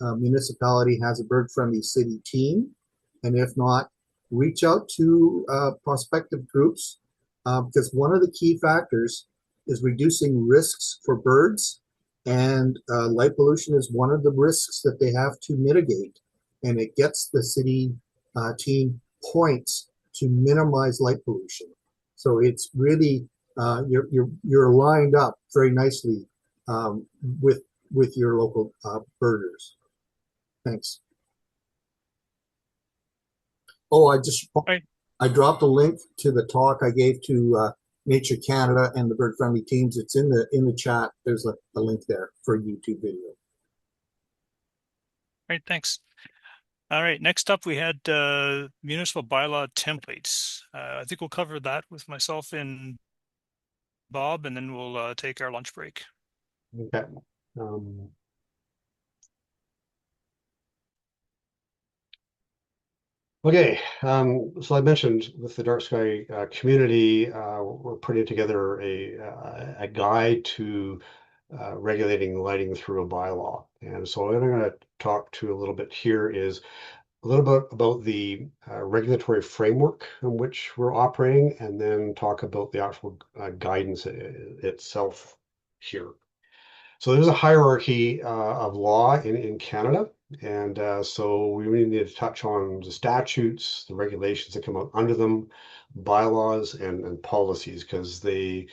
municipality has a bird-friendly city team, and if not, reach out to prospective groups, because one of the key factors is reducing risks for birds, and light pollution is one of the risks that they have to mitigate, and it gets the city team points to minimize light pollution. So it's really you're lined up very nicely with your local birders. Thanks. Oh, I dropped a link to the talk I gave to Nature Canada and the bird friendly teams. It's in the chat. There's a link there for a YouTube video. All right, thanks. All right, next up we had municipal bylaw templates. I think we'll cover that with myself and Bob, and then we'll take our lunch break. Okay. Okay, so I mentioned with the dark sky community, we're putting together a guide to regulating lighting through a bylaw. And so what I'm going to talk to a little bit here is a little bit about the regulatory framework in which we're operating, and then talk about the actual guidance itself here. So there's a hierarchy of law in Canada. And so we really need to touch on the statutes, the regulations that come out under them, bylaws, and policies, because they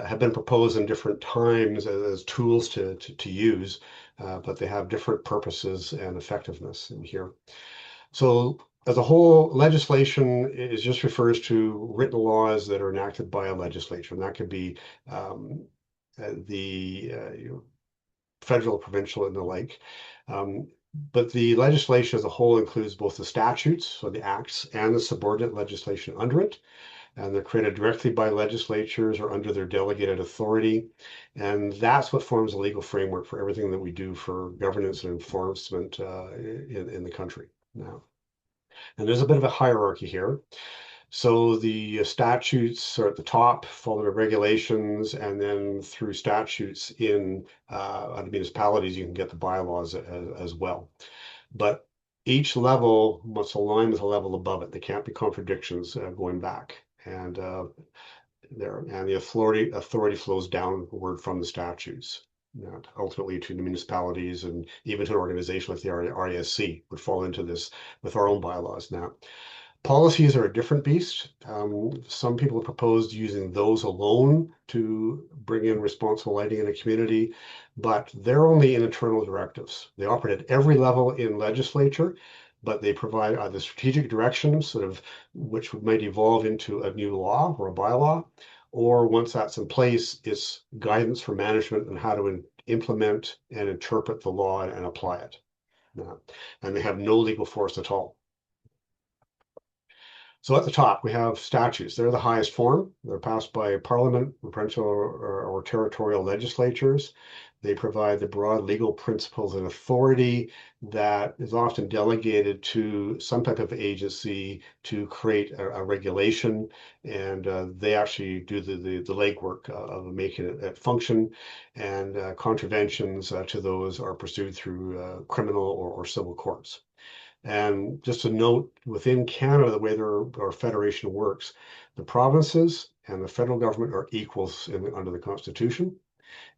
have been proposed in different times as tools to use, but they have different purposes and effectiveness in here. So as a whole, legislation is just refers to written laws that are enacted by a legislature, and that could be federal, provincial, and the like. But the legislation as a whole includes both the statutes, so the acts, and the subordinate legislation under it. and they're created directly by legislatures or under their delegated authority. And that's what forms a legal framework for everything that we do for governance and enforcement in the country now. And there's a bit of a hierarchy here. So the statutes are at the top, followed by regulations, and then through statutes in other municipalities, you can get the bylaws as well. But each level must align with the level above it. There can't be contradictions going back. And the authority flows downward from the statutes, ultimately to the municipalities and even to an organization like the RASC would fall into this with our own bylaws now. Policies are a different beast. Some people have proposed using those alone to bring in responsible lighting in a community, but they're only in internal directives. They operate at every level in legislature, but they provide the strategic direction, sort of, which might evolve into a new law or a bylaw, or once that's in place, it's guidance for management on how to implement and interpret the law and apply it. And they have no legal force at all. So at the top, we have statutes. They're the highest form. They're passed by Parliament, provincial or territorial legislatures. They provide the broad legal principles and authority that is often delegated to some type of agency to create a regulation. And they actually do the legwork of making it function. And contraventions to those are pursued through criminal or civil courts. And just a note, within Canada, the way our federation works, the provinces and the federal government are equals under the Constitution,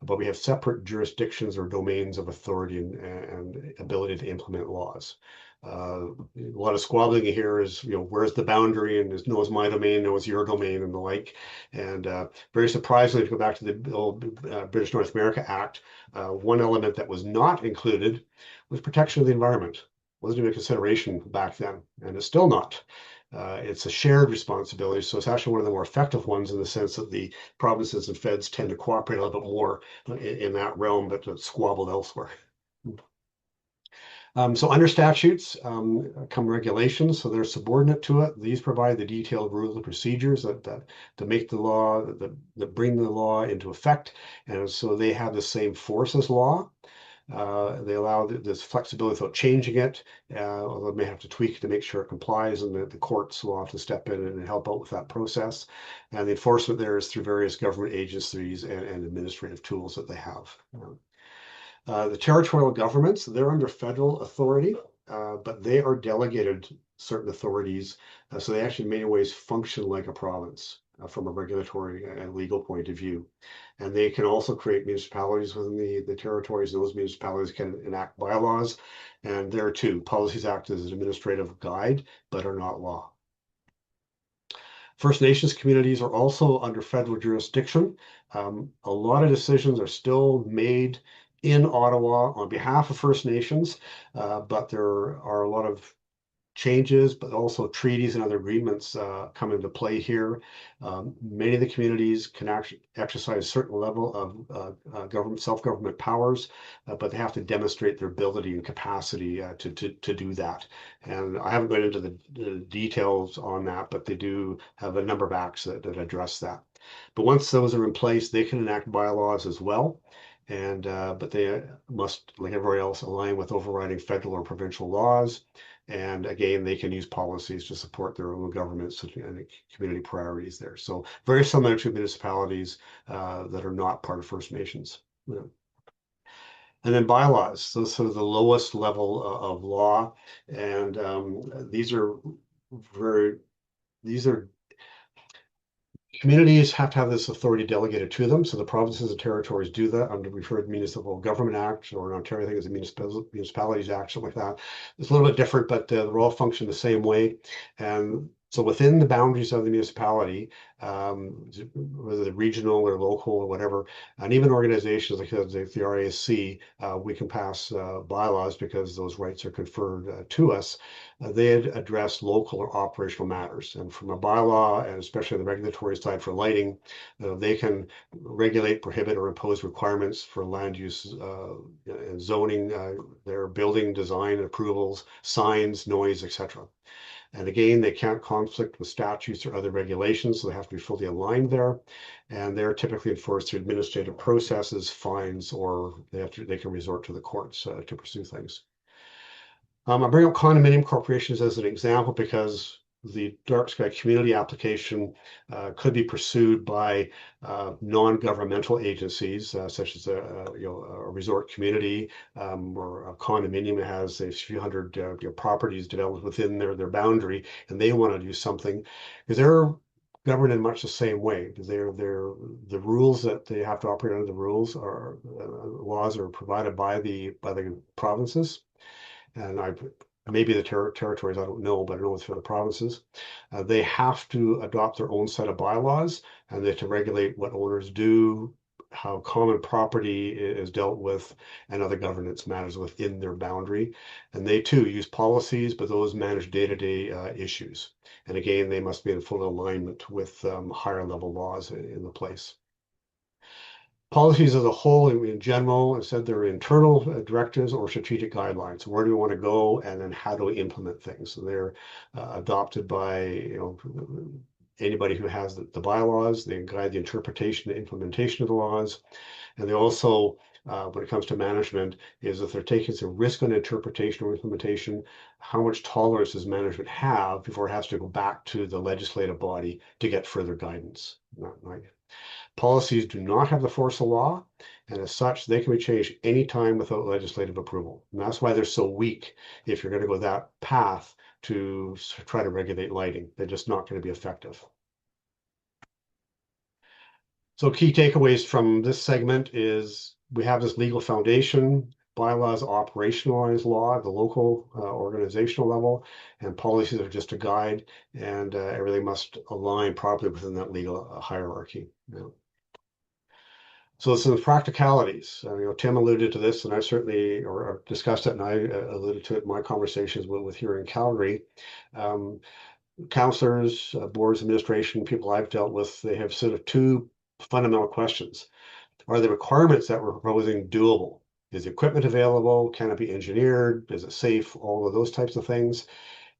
but we have separate jurisdictions or domains of authority and ability to implement laws. A lot of squabbling here is, where's the boundary, and no, it's my domain, no, it's your domain, and the like. And very surprisingly, if you go back to the old British North America Act, one element that was not included was protection of the environment. Wasn't even a consideration back then, and it's still not. It's a shared responsibility, so it's actually one of the more effective ones in the sense that the provinces and feds tend to cooperate a little bit more in that realm, but it's squabbled elsewhere. So under statutes come regulations, so they're subordinate to it. These provide the detailed rules and procedures that make the law, that bring the law into effect, and so they have the same force as law. They allow this flexibility without changing it, although they may have to tweak it to make sure it complies, and the courts will have to step in and help out with that process. And the enforcement there is through various government agencies and administrative tools that they have. The territorial governments, they're under federal authority, but they are delegated certain authorities, so they actually in many ways function like a province from a regulatory and legal point of view. And they can also create municipalities within the territories. Those municipalities can enact bylaws, and there too, policies act as an administrative guide, but are not law. First Nations communities are also under federal jurisdiction. A lot of decisions are still made in Ottawa on behalf of First Nations, but there are a lot of changes, but also treaties and other agreements come into play here. Many of the communities can actually exercise a certain level of self-government powers, but they have to demonstrate their ability and capacity to do that. And I haven't gone into the details on that, but they do have a number of acts that address that. But once those are in place, they can enact bylaws as well. And but they must, like everybody else, align with overriding federal or provincial laws. And again, they can use policies to support their own governments and community priorities there. So very similar to municipalities that are not part of First Nations. And then bylaws, so sort of the lowest level of law. And these are communities have to have this authority delegated to them. So the provinces and territories do that under the Municipal Government Act, or in Ontario, I think it's the Municipalities Act, something like that. It's a little bit different, but they all function the same way. And so within the boundaries of the municipality, whether they're regional or local or whatever, and even organizations like the RASC, we can pass bylaws because those rights are conferred to us. They address local or operational matters. And from a bylaw, and especially the regulatory side for lighting, they can regulate, prohibit, or impose requirements for land use and zoning, their building design approvals, signs, noise, etc. And again, they can't conflict with statutes or other regulations, so they have to be fully aligned there. And they're typically enforced through administrative processes, fines, or they can resort to the courts to pursue things. I bring up condominium corporations as an example because the dark sky community application could be pursued by non-governmental agencies such as a resort community or a condominium that has a few hundred properties developed within their boundary, and they want to do something because they're governed in much the same way. The rules that they have to operate under, the rules are laws are provided by the provinces. And maybe the territories, I don't know, but I know it's for the provinces. They have to adopt their own set of bylaws, and they have to regulate what owners do, how common property is dealt with, and other governance matters within their boundary. And they too use policies, but those manage day-to-day issues. And again, they must be in full alignment with higher level laws in the place. Policies as a whole, in general, instead they're internal directives or strategic guidelines. Where do we want to go, and then how do we implement things? So they're adopted by anybody who has the bylaws. They guide the interpretation and implementation of the laws, and they also, when it comes to management, is if they're taking some risk on interpretation or implementation, how much tolerance does management have before it has to go back to the legislative body to get further guidance? Right. Policies do not have the force of law, and as such, they can be changed anytime without legislative approval. And that's why they're so weak if you're going to go that path to try to regulate lighting. They're just not going to be effective. So key takeaways from this segment is we have this legal foundation, bylaws operationalize law at the local organizational level, and policies are just a guide, and everything must align properly within that legal hierarchy. So some practicalities. Tim alluded to this, and I certainly, or discussed it, and I alluded to it in my conversations with here in Calgary. Counselors, boards, administration, people I've dealt with, they have sort of two fundamental questions. Are the requirements that we're proposing doable? Is the equipment available? Can it be engineered? Is it safe? All of those types of things.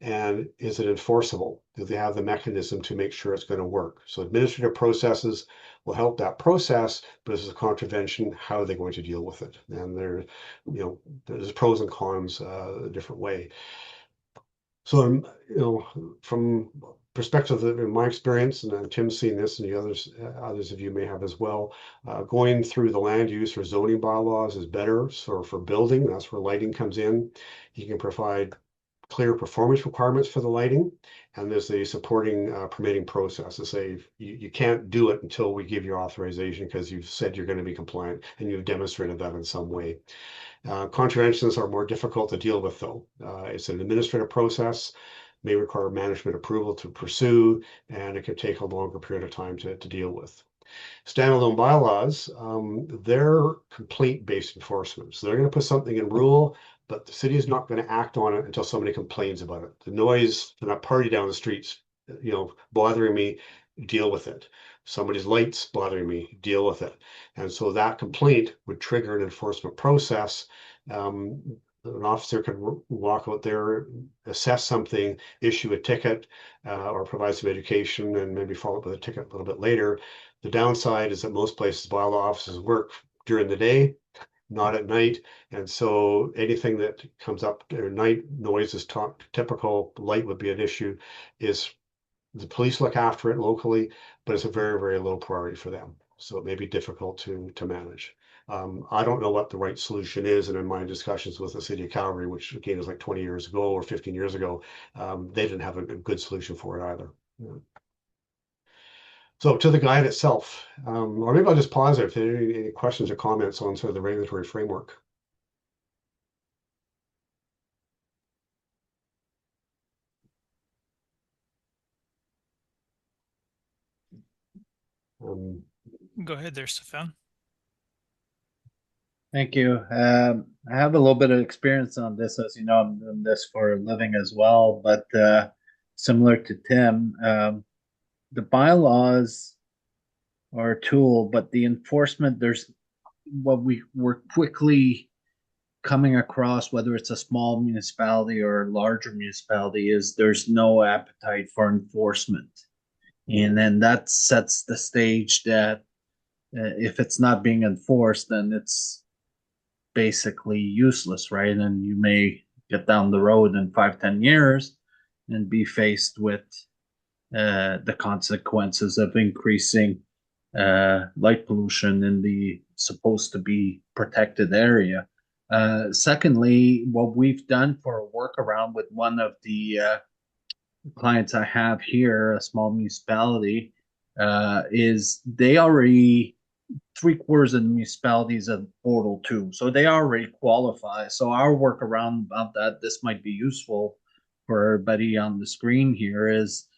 And is it enforceable? Do they have the mechanism to make sure it's going to work? So administrative processes will help that process, but as a contravention, how are they going to deal with it? And there's pros and cons a different way. So, from perspective of in my experience, and Tim's seen this, and the others of you may have as well, going through the land use or zoning bylaws is better. So for building, that's where lighting comes in. You can provide clear performance requirements for the lighting, and there's a supporting permitting process to say you can't do it until we give you authorization because you've said you're going to be compliant and you've demonstrated that in some way. Contraventions are more difficult to deal with, though. It's an administrative process, may require management approval to pursue, and it can take a longer period of time to deal with. Standalone bylaws, they're complete base enforcement. So they're going to put something in rule, but the city is not going to act on it until somebody complains about it. The noise and that party down the streets, bothering me, deal with it. Somebody's lights bothering me, deal with it. And so that complaint would trigger an enforcement process. An officer can walk out there, assess something, issue a ticket, or provide some education, and maybe follow up with a ticket a little bit later. The downside is that most places bylaw officers work during the day, not at night, and so anything that comes up at night, noise is typical, light would be an issue, is the police look after it locally, but it's a very, very low priority for them. So it may be difficult to manage. I don't know what the right solution is, and in my discussions with the city of Calgary, which again is like 20 years ago or 15 years ago, they didn't have a good solution for it either. So to the guide itself, or maybe I'll just pause there if there are any questions or comments on sort of the regulatory framework. Go ahead there, Stefan. Thank you. I have a little bit of experience on this. As you know, I'm doing this for a living as well, but similar to Tim, the bylaws are a tool, but the enforcement, there's what we're quickly coming across, whether it's a small municipality or a larger municipality, is there's no appetite for enforcement. And then that sets the stage that if it's not being enforced, then it's basically useless, right? And you may get down the road in 5-10 years and be faced with the consequences of increasing light pollution in the supposed to be protected area. Secondly, what we've done for a workaround with one of the clients I have here, a small municipality, is they already, 3/4 of the municipalities have Portal 2, so they already qualify. So our workaround about that, this might be useful for everybody on the screen here, is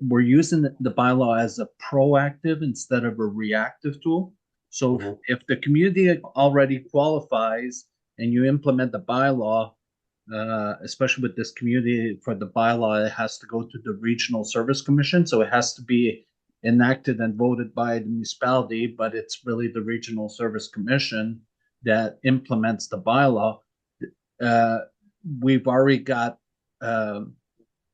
we're using the bylaw as a proactive instead of a reactive tool. So if the community already qualifies and you implement the bylaw, especially with this community, for the bylaw, it has to go to the Regional Service Commission. So it has to be enacted and voted by the municipality, but it's really the Regional Service Commission that implements the bylaw. We've already got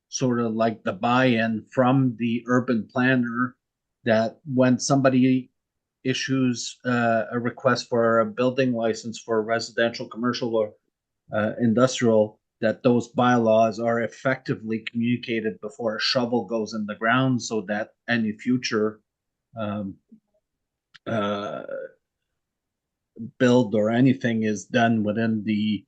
sort of like the buy-in from the urban planner that when somebody issues a request for a building license for residential, commercial, or industrial, that those bylaws are effectively communicated before a shovel goes in the ground, so that any future build or anything is done within the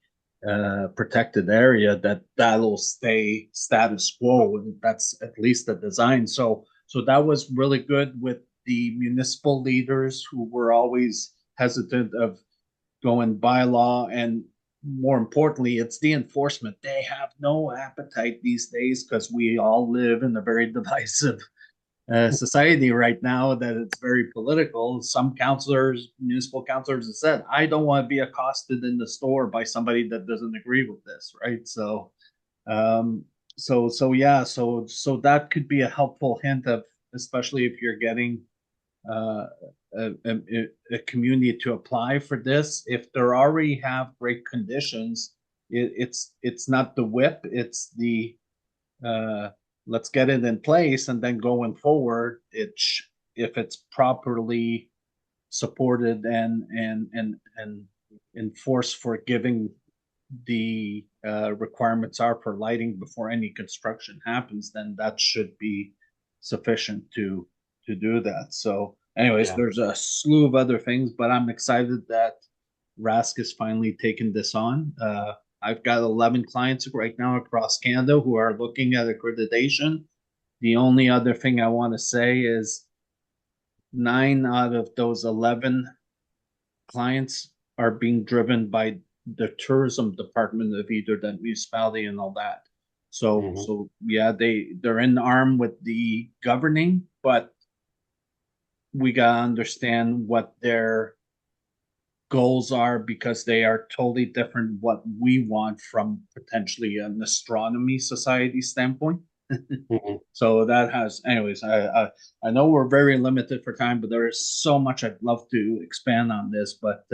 protected area, that'll stay status quo. That's at least the design. So that was really good with the municipal leaders who were always hesitant of going bylaw, and more importantly, it's the enforcement. They have no appetite these days because we all live in a very divisive society right now, that it's very political. Some councillors, municipal councillors, have said, I don't want to be accosted in the store by somebody that doesn't agree with this, right? So that could be a helpful hint of, especially if you're getting a community to apply for this, if they already have great conditions, it's not the whip, it's the let's get it in place, and then going forward, if it's properly supported and enforced for giving the requirements are for lighting before any construction happens, then that should be sufficient to do that. So anyways, there's a slew of other things, but I'm excited that RASC is finally taking this on. I've got 11 clients right now across Canada who are looking at accreditation. The only other thing I want to say is 9 out of those 11 clients are being driven by the tourism department of either that municipality and all that. So yeah, they're in arm with the governing, but we gotta understand what their goals are, because they are totally different what we want from potentially an astronomy society standpoint. So that has, anyways, I know we're very limited for time, but there is so much I'd love to expand on this, but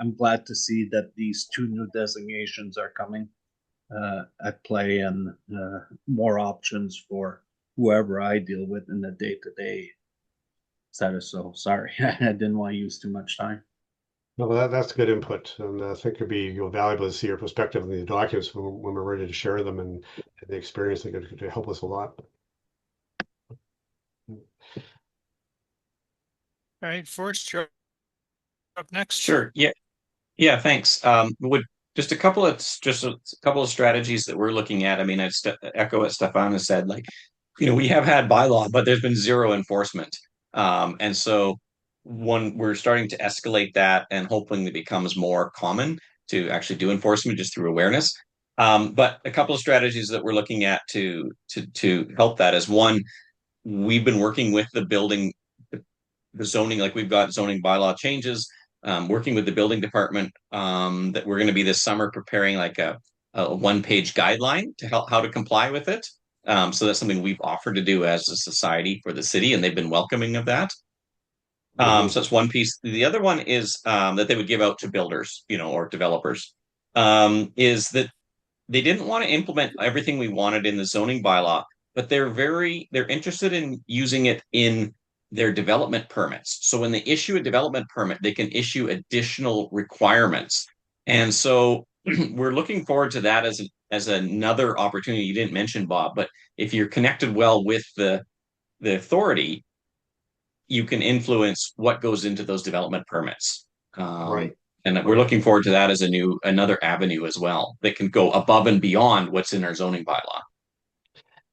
I'm glad to see that these 2 new designations are coming at play, and more options for whoever I deal with in the day-to-day status. So sorry, I didn't want to use too much time. No, that's good input, and I think it'd be valuable to see your perspective in the documents when we're ready to share them, and the experience that could help us a lot. All right, Forrest, you're up next. Sure. Yeah. Thanks. Would just a couple of strategies that we're looking at. I mean, I echo what Stefan has said. Like, we have had bylaw, but there's been zero enforcement, and so we're starting to escalate that, and hoping it becomes more common to actually do enforcement just through awareness. But a couple of strategies that we're looking at to help that is, one, we've been working with the building the zoning, like we've got zoning bylaw changes, working with the building department, that we're going to be this summer preparing like a one-page guideline to help how to comply with it. So that's something we've offered to do as a society for the city, and they've been welcoming of that. So that's one piece. The other one is that they would give out to builders, or developers, is that they didn't want to implement everything we wanted in the zoning bylaw, but they're interested in using it in their development permits. So when they issue a development permit, they can issue additional requirements. And so we're looking forward to that as another opportunity. You didn't mention, Bob, but if you're connected well with the authority, you can influence what goes into those development permits. Right. And we're looking forward to that as another avenue as well that can go above and beyond what's in our zoning bylaw.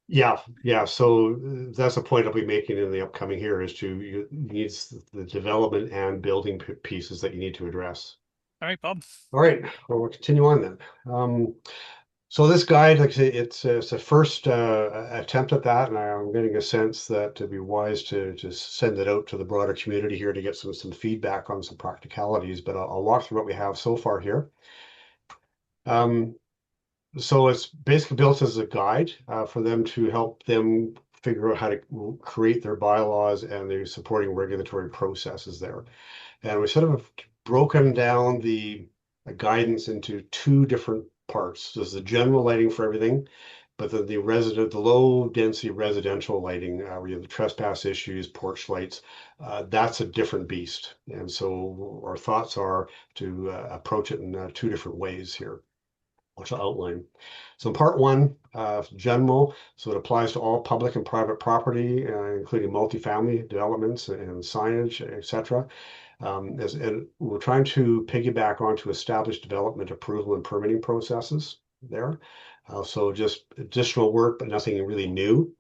Yeah. So that's a point I'll be making in the upcoming here is you need the development and building pieces that you need to address. All right, Bob. All right, well, we'll continue on then. So this guide, like I say, it's a first attempt at that, and I'm getting a sense that it'd be wise to just send it out to the broader community here to get some feedback on some practicalities. But I'll walk through what we have so far here. So it's basically built as a guide for them to help them figure out how to create their bylaws and the supporting regulatory processes there. And we sort of broken down the guidance into two different parts. There's the general lighting for everything, but then the low density residential lighting, where you have the trespass issues, porch lights, that's a different beast. And so our thoughts are to approach it in two different ways here, which I'll outline. So in part one, general, so it applies to all public and private property, including multifamily developments and signage, etc. And we're trying to piggyback onto established development approval and permitting processes there. So just additional work, but nothing really new.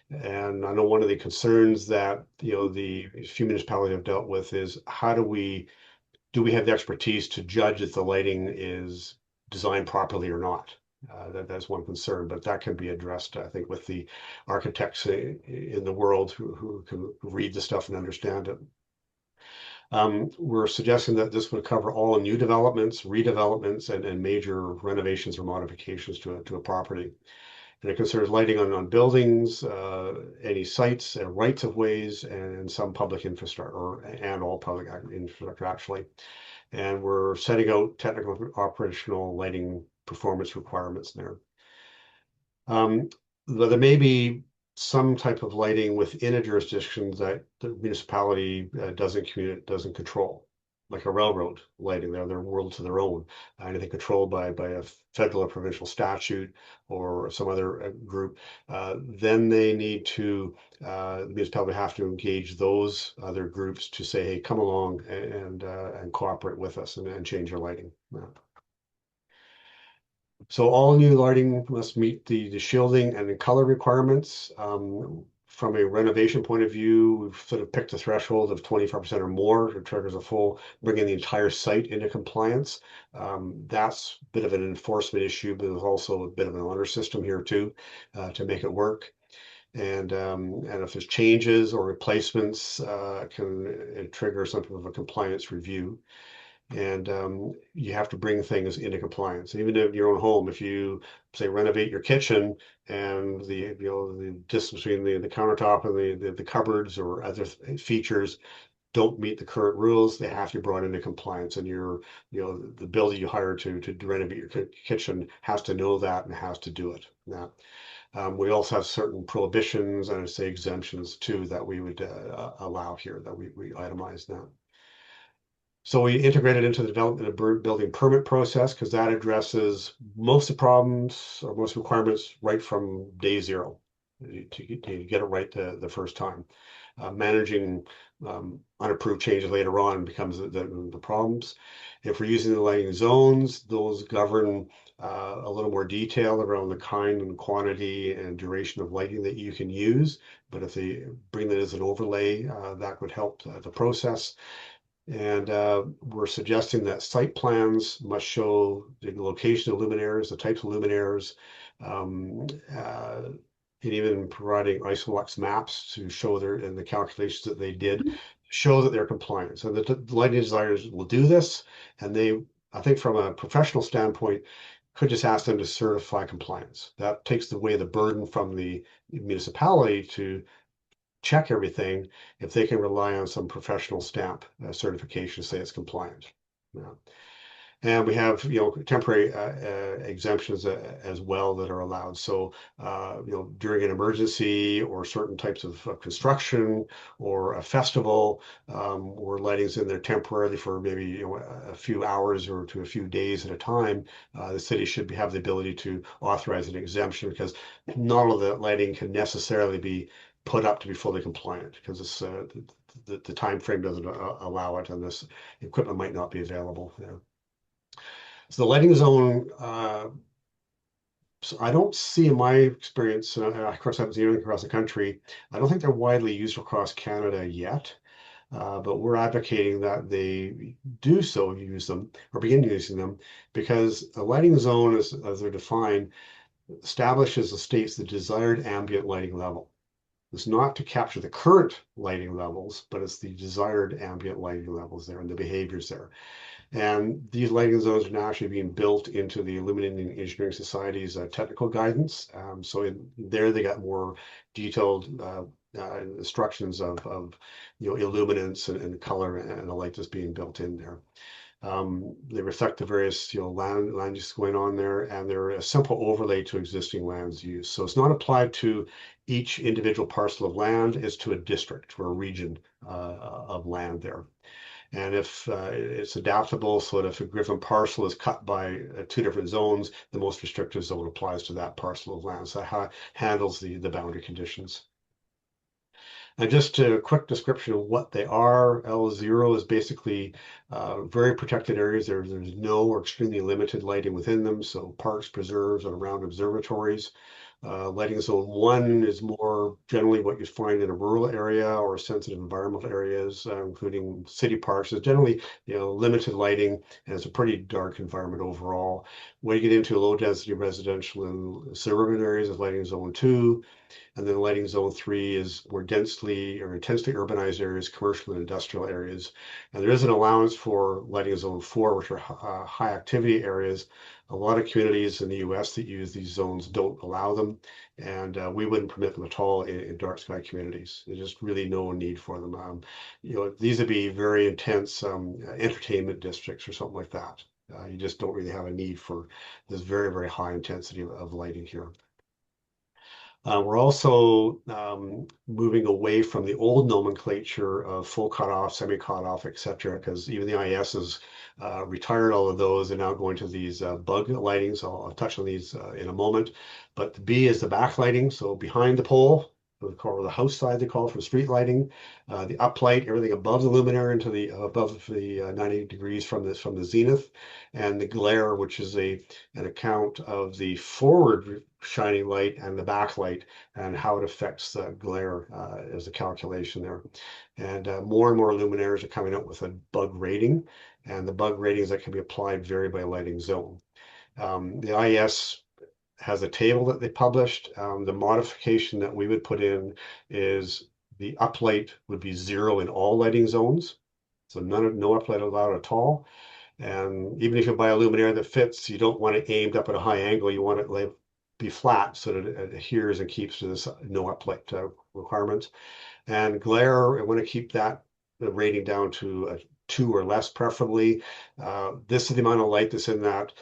And I know one of the concerns that the few municipalities have dealt with is do we have the expertise to judge if the lighting is designed properly or not? That's one concern, but that can be addressed, I think, with the architects in the world who can read the stuff and understand it. We're suggesting that this would cover all new developments, redevelopments, and major renovations or modifications to a property. And it considers lighting on buildings, any sites and rights of ways, and some public infrastructure, and all public infrastructure actually. And we're setting out technical operational lighting performance requirements there. There may be some type of lighting within a jurisdiction that the municipality doesn't control, like a railroad lighting. They're world to their own. Anything controlled by a federal or provincial statute or some other group, then they need to, the municipality have to engage those other groups to say, hey, come along and cooperate with us and change your lighting. So all new lighting must meet the shielding and the color requirements. From a renovation point of view, we've sort of picked a threshold of 25% or more. It triggers bringing the entire site into compliance. That's a bit of an enforcement issue, but there's also a bit of an honor system here too, to make it work. And if there's changes or replacements, it trigger something of a compliance review. And you have to bring things into compliance. Even in your own home, if you say renovate your kitchen and the distance between the countertop and the cupboards or other features don't meet the current rules, they have to be brought into compliance. And the builder you hire to renovate your kitchen has to know that and has to do it. Now, we also have certain prohibitions and exemptions too that we would allow here, that we itemize now. So we integrated into the development of building permit process because that addresses most of the problems or most requirements right from day zero to get it right the first time. Managing unapproved changes later on becomes the problems. If we're using the lighting zones, those govern a little more detail around the kind and quantity and duration of lighting that you can use. But if they bring that as an overlay, that would help the process. And we're suggesting that site plans must show the location of luminaires, the types of luminaires, and even providing isolux maps to show and the calculations that they did show that they're compliant. So the lighting designers will do this, and they, I think from a professional standpoint, could just ask them to certify compliance. That takes away the burden from the municipality to check everything if they can rely on some professional stamp certification to say it's compliant. Yeah. And we have, temporary exemptions as well that are allowed. So, during an emergency or certain types of construction or a festival, where lighting's in there temporarily for maybe a few hours or to a few days at a time, the city should have the ability to authorize an exemption, because not all of that lighting can necessarily be put up to be fully compliant, because it's the time frame doesn't allow it, and this equipment might not be available. Yeah. So the lighting zone, so I don't see in my experience, of course I haven't seen anything across the country, I don't think they're widely used across Canada yet, but we're advocating that they do so, use them, or begin using them, because a lighting zone, as they're defined, establishes the state's the desired ambient lighting level. It's not to capture the current lighting levels, but it's the desired ambient lighting levels there and the behaviors there. And these lighting zones are now actually being built into the Illuminating Engineering Society's technical guidance. So there they got more detailed instructions of illuminance and color and the light that's being built in there. They reflect the various land use going on there, and they're a simple overlay to existing lands use. So it's not applied to each individual parcel of land, it's to a district or a region of land there. And if it's adaptable, so that if a given parcel is cut by two different zones, the most restrictive zone applies to that parcel of land. So that handles the boundary conditions. And just a quick description of what they are. L0 is basically very protected areas. There's no or extremely limited lighting within them. So parks, preserves, and around observatories. Lighting zone 1 is more generally what you find in a rural area or sensitive environmental areas, including city parks. It's generally, limited lighting, and it's a pretty dark environment overall. When you get into low density residential and suburban areas, is lighting zone 2. And then lighting zone 3 is more densely or intensely urbanized areas, commercial and industrial areas. And there is an allowance for lighting zone 4, which are high activity areas. A lot of communities in the US that use these zones don't allow them, and we wouldn't permit them at all in dark sky communities. There's just really no need for them. These would be very intense entertainment districts or something like that. You just don't really have a need for this very, very high intensity of lighting here. We're also moving away from the old nomenclature of full cutoff, semi cutoff, etc., because even the IS has retired all of those and now going to these bug lightings. I'll touch on these in a moment. But the B is the backlighting, so behind the pole, or the house side they call it, for street lighting. The uplight, everything above the luminaire into the above the 90 degrees from the zenith, and the glare, which is an account of the forward shining light and the backlight and how it affects the glare as a calculation there. And more and more luminaires are coming out with a bug rating, and the bug ratings that can be applied vary by lighting zone. The IS has a table that they published. The modification that we would put in is the uplight would be 0 in all lighting zones. So no uplight allowed at all. And even if you buy a luminaire that fits, you don't want it aimed up at a high angle. You want it be flat so that it adheres and keeps to this no uplight requirement. And glare, I want to keep the rating down to a 2 or less, preferably. This is the amount of light that's in that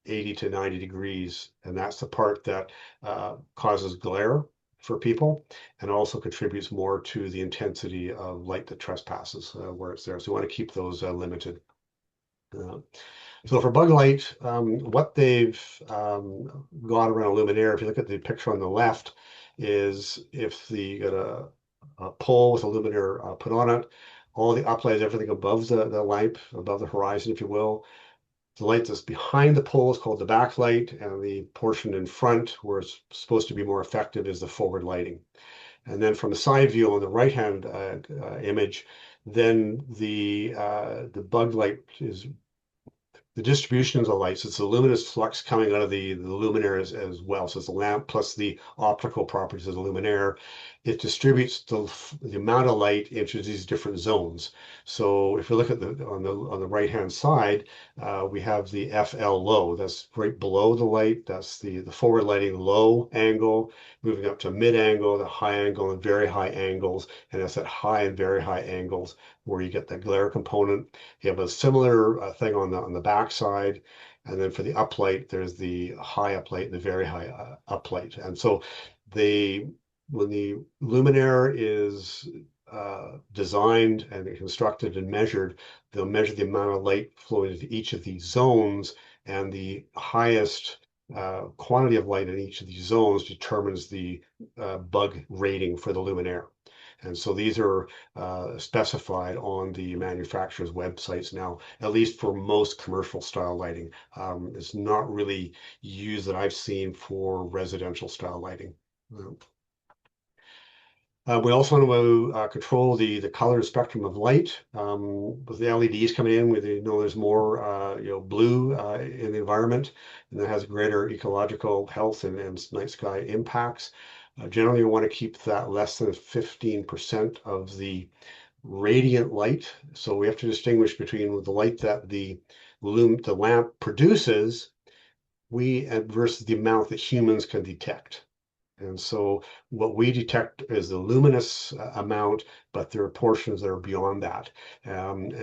80 to 90 degrees, and that's the part that causes glare for people and also contributes more to the intensity of light that trespasses where it's there. So we want to keep those limited. So for bug light, what they've got around luminaire, if you look at the picture on the left, is if you got a pole with a luminaire put on it, all the uplight, everything above the lamp, above the horizon, if you will. The light that's behind the pole is called the backlight, and the portion in front where it's supposed to be more effective is the forward lighting. And then from the side view on the right-hand image, then the bug light is the distribution of the lights. It's the luminous flux coming out of the luminaire as well. So it's the lamp plus the optical properties of the luminaire. It distributes the amount of light into these different zones. So if you look at on the right hand side, we have the FL low. That's right below the light. That's the forward lighting low angle, moving up to mid angle, the high angle, and very high angles. And that's at high and very high angles where you get that glare component. You have a similar thing on the back side. And then for the uplight, there's the high uplight and the very high uplight. And so when the luminaire is designed and constructed and measured, they'll measure the amount of light flowing into each of these zones, and the highest quantity of light in each of these zones determines the bug rating for the luminaire. And so these are specified on the manufacturer's websites now, at least for most commercial style lighting. It's not really used that I've seen for residential style lighting. We also want to control the color spectrum of light. With the LEDs coming in, we know there's more blue in the environment, and that has greater ecological health and night sky impacts. Generally, we want to keep that less than 15% of the radiant light. So we have to distinguish between the light that the lamp produces versus the amount that humans can detect. And so what we detect is the luminous amount, but there are portions that are beyond that. And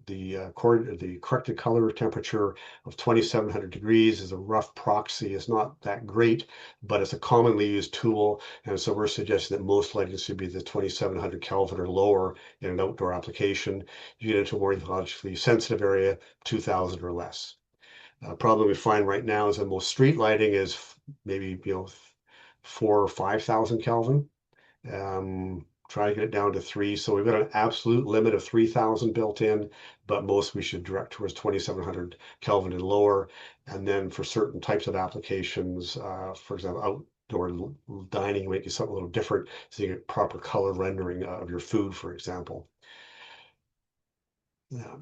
the corrected color temperature of 2,700 degrees is a rough proxy. It's not that great, but it's a commonly used tool. And so we're suggesting that most lighting should be the 2,700 Kelvin or lower in an outdoor application. You get into a more ecologically sensitive area, 2,000 or less. Problem we find right now is that most street lighting is maybe 4,000 or 5,000 Kelvin. Try to get it down to 3. So we've got an absolute limit of 3,000 built in, but most we should direct towards 2,700 Kelvin and lower. And then for certain types of applications, for example, outdoor dining, you might do something a little different so you get proper color rendering of your food, for example. Yeah.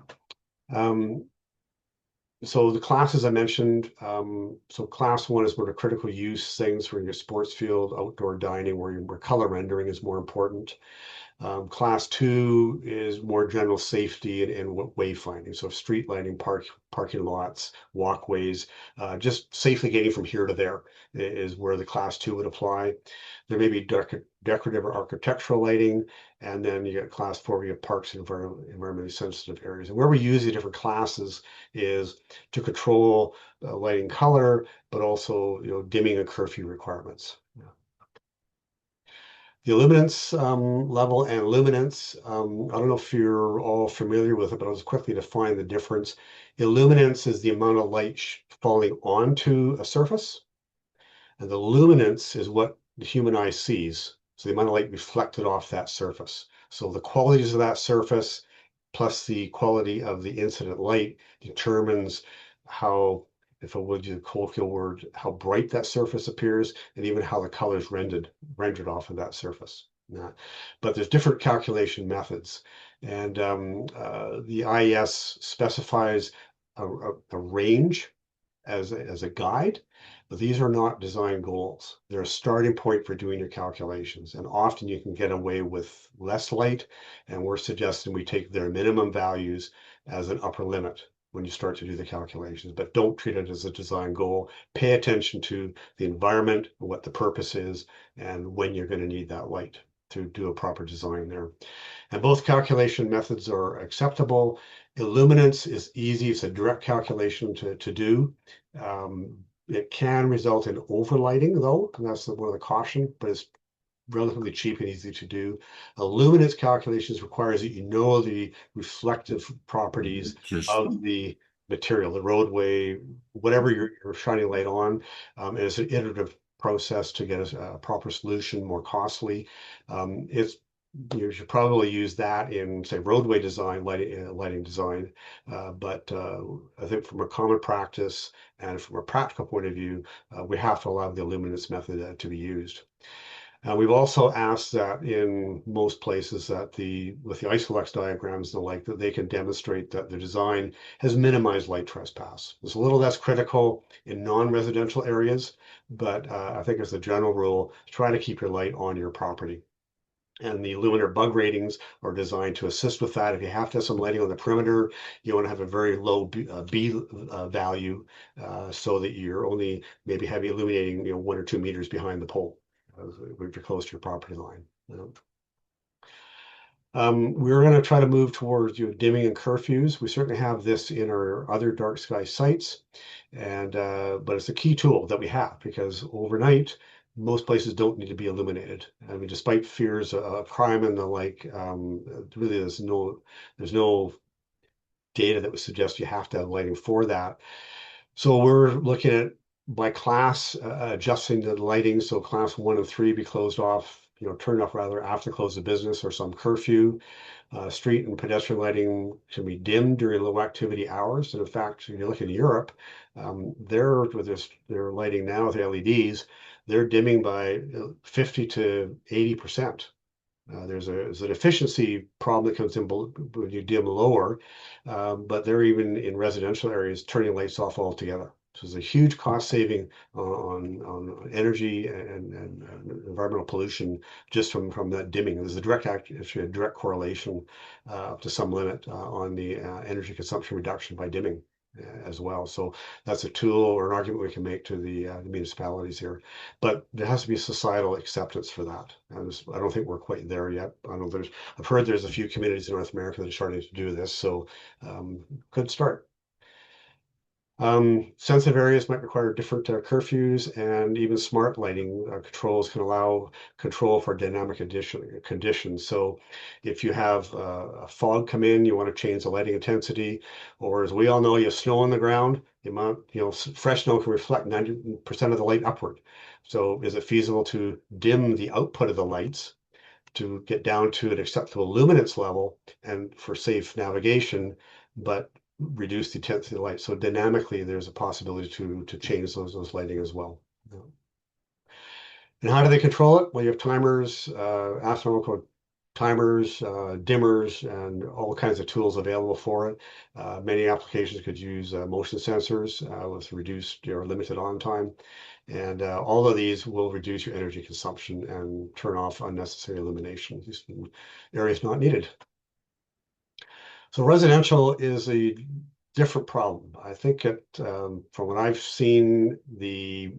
So the classes I mentioned, so class 1 is more the critical use things for your sports field, outdoor dining, where color rendering is more important. Class 2 is more general safety and wayfinding. So street lighting, parking lots, walkways, just safely getting from here to there is where the class 2 would apply. There may be decorative or architectural lighting, and then you get class 4, we have parks and environmentally sensitive areas. And where we use the different classes is to control lighting color, but also dimming and curfew requirements. The illuminance level and luminance, I don't know if you're all familiar with it, but I'll just quickly define the difference. Illuminance is the amount of light falling onto a surface, and the luminance is what the human eye sees. So the amount of light reflected off that surface. So the qualities of that surface plus the quality of the incident light determines how, if I would use a colloquial word, how bright that surface appears, and even how the color is rendered off of that surface. But there's different calculation methods, and the IES specifies a range as a guide, but these are not design goals. They're a starting point for doing your calculations, and often you can get away with less light, and we're suggesting we take their minimum values as an upper limit when you start to do the calculations, but don't treat it as a design goal. Pay attention to the environment, what the purpose is, and when you're going to need that light to do a proper design there. And both calculation methods are acceptable. Illuminance is easy. It's a direct calculation to do. It can result in overlighting, though, and that's one of the caution, but it's relatively cheap and easy to do. Luminance calculations requires that you know the reflective properties of the material, the roadway, whatever you're shining light on. And it's an iterative process to get a proper solution, more costly. You should probably use that in, say, roadway design, lighting design. But I think from a common practice and from a practical point of view, we have to allow the illuminance method to be used. We've also asked that in most places that with the Isolex diagrams and the like, that they can demonstrate that the design has minimized light trespass. It's a little less critical in non-residential areas, but I think as a general rule, try to keep your light on your property. And the luminaire bug ratings are designed to assist with that. If you have to have some lighting on the perimeter, you want to have a very low B value so that you're only maybe heavy illuminating 1 or 2 meters behind the pole if you're close to your property line. We're going to try to move towards dimming and curfews. We certainly have this in our other dark sky sites, and but it's a key tool that we have because overnight most places don't need to be illuminated. I mean, despite fears of crime and the like, really there's no data that would suggest you have to have lighting for that. So we're looking at by class adjusting the lighting. So class 1 and 3 be closed off, turned off rather after close of business or some curfew. Street and pedestrian lighting can be dimmed during low activity hours. And in fact, when you look in Europe, with their lighting now with LEDs, they're dimming by 50 to 80%. There's an efficiency problem that comes in when you dim lower, but they're even in residential areas turning lights off altogether. So there's a huge cost saving on energy and environmental pollution just from that dimming. There's actually a direct correlation up to some limit on the energy consumption reduction by dimming as well. So that's a tool or an argument we can make to the municipalities here. But there has to be societal acceptance for that. I don't think we're quite there yet. I've heard there's a few communities in North America that are starting to do this. So good start. Sensitive areas might require different curfews, and even smart lighting controls can allow control for dynamic conditions. So if you have a fog come in, you want to change the lighting intensity, or as we all know, you have snow on the ground, the amount, fresh snow can reflect 90% of the light upward. So is it feasible to dim the output of the lights to get down to an acceptable luminance level and for safe navigation, but reduce the intensity of the light? So dynamically, there's a possibility to change those lighting as well. And how do they control it? Well, you have timers, astronomical timers, dimmers, and all kinds of tools available for it. Many applications could use motion sensors with reduced or limited on time. And all of these will reduce your energy consumption and turn off unnecessary illumination. These areas not needed. So residential is a different problem. I think from what I've seen, the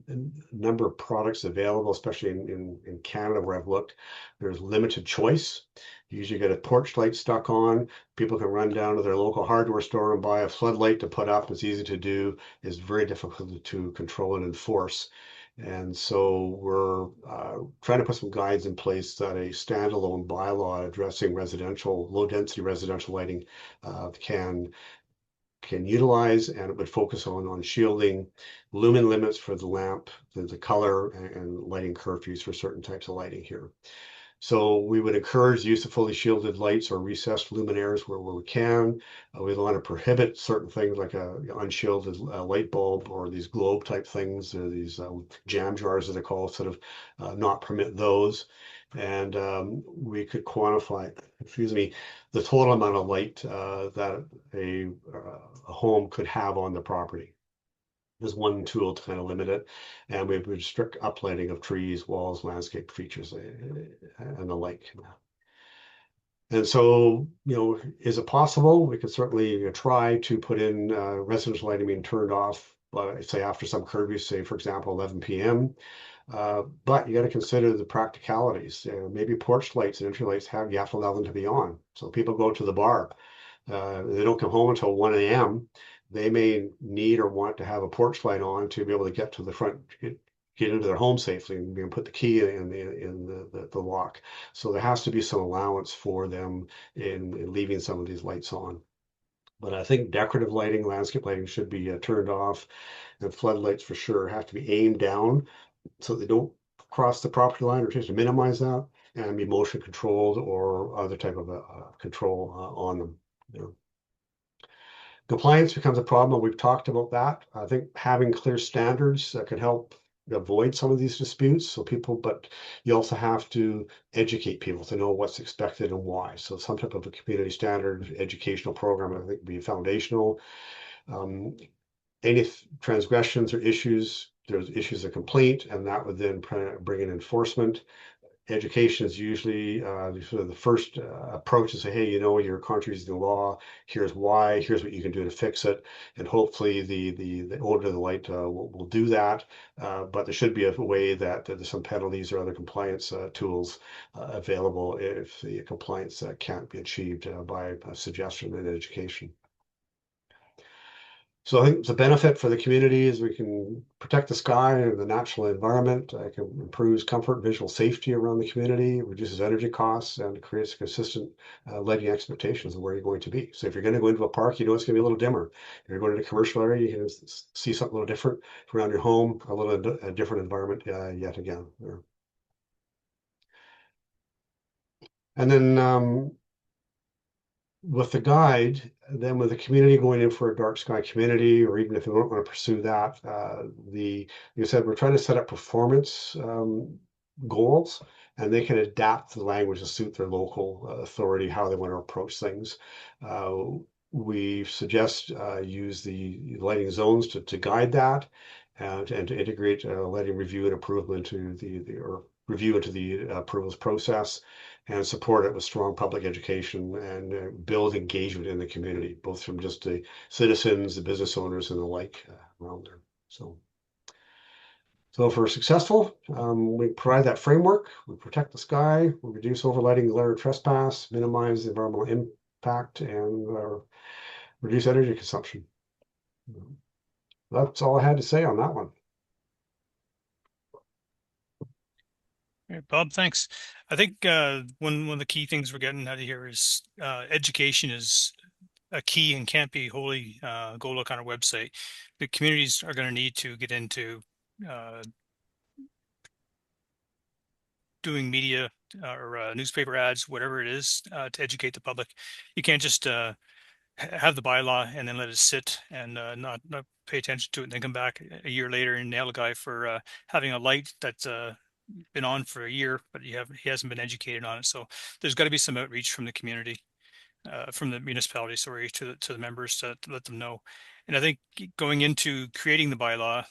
number of products available, especially in Canada where I've looked, there's limited choice. You usually get a porch light stuck on. People can run down to their local hardware store and buy a floodlight to put up. It's easy to do. It's very difficult to control and enforce. And so we're trying to put some guides in place that a standalone bylaw addressing low density residential lighting can utilize, and it would focus on shielding, lumen limits for the lamp, the color, and lighting curfews for certain types of lighting here. So we would encourage the use of fully shielded lights or recessed luminaires where we can. We want to prohibit certain things like a unshielded light bulb or these globe type things, or these jam jars as they're called, sort of not permit those. And we could quantify, the total amount of light that a home could have on the property. There's one tool to kind of limit it, and we would restrict uplighting of trees, walls, landscape features, and the like. And so, is it possible? We could certainly try to put in residential lighting being turned off, say after some curfew, say for example 11 p.m. But you got to consider the practicalities. Maybe porch lights and entry lights you have to allow them to be on. So people go to the bar, they don't come home until 1 a.m. They may need or want to have a porch light on to be able to get to the front, get into their home safely, and put the key in the lock. So there has to be some allowance for them in leaving some of these lights on. But I think decorative lighting, landscape lighting should be turned off, and floodlights for sure have to be aimed down so they don't cross the property line, or to minimize that, and be motion controlled or other type of control on them. Compliance becomes a problem. We've talked about that. I think having clear standards could help avoid some of these disputes. So but you also have to educate people to know what's expected and why. So some type of a community standard educational program, I think, would be foundational. Any transgressions or issues, there's issues of complaint, and that would then bring in enforcement. Education is usually sort of the first approach to say, hey, you're contrary to the law. Here's why. Here's what you can do to fix it. And hopefully the owner of the light will do that. But there should be a way that there's some penalties or other compliance tools available if the compliance can't be achieved by suggestion and education. So I think the benefit for the community is we can protect the sky and the natural environment. It can improves comfort, visual safety around the community, reduces energy costs, and creates consistent lighting expectations of where you're going to be. So if you're going to go into a park, it's going to be a little dimmer. If you're going to a commercial area, you can see something a little different. Around your home, a different environment yet again. And then with the guide, then with the community going in for a dark sky community, or even if they don't want to pursue that, like I said, we're trying to set up performance goals, and they can adapt the language to suit their local authority, how they want to approach things. We suggest use the lighting zones to guide that, and to integrate lighting review and approval into the approvals process, and support it with strong public education and build engagement in the community, both from just the citizens, the business owners, and the like around there. So if we're successful, we provide that framework, we protect the sky, we reduce overlighting, glare, trespass, minimize the environmental impact, and reduce energy consumption. That's all I had to say on that one. Right, Bob, thanks. I think one of the key things we're getting out of here is education is a key and can't be wholly go look on our website. The communities are going to need to get into doing media or newspaper ads, whatever it is, to educate the public. You can't just have the bylaw and then let it sit and not pay attention to it, and then come back a year later and nail a guy for having a light that's been on for a year, but he hasn't been educated on it. So there's got to be some outreach from the community, from the municipality, sorry, to the members to let them know. And I think going into creating the bylaw,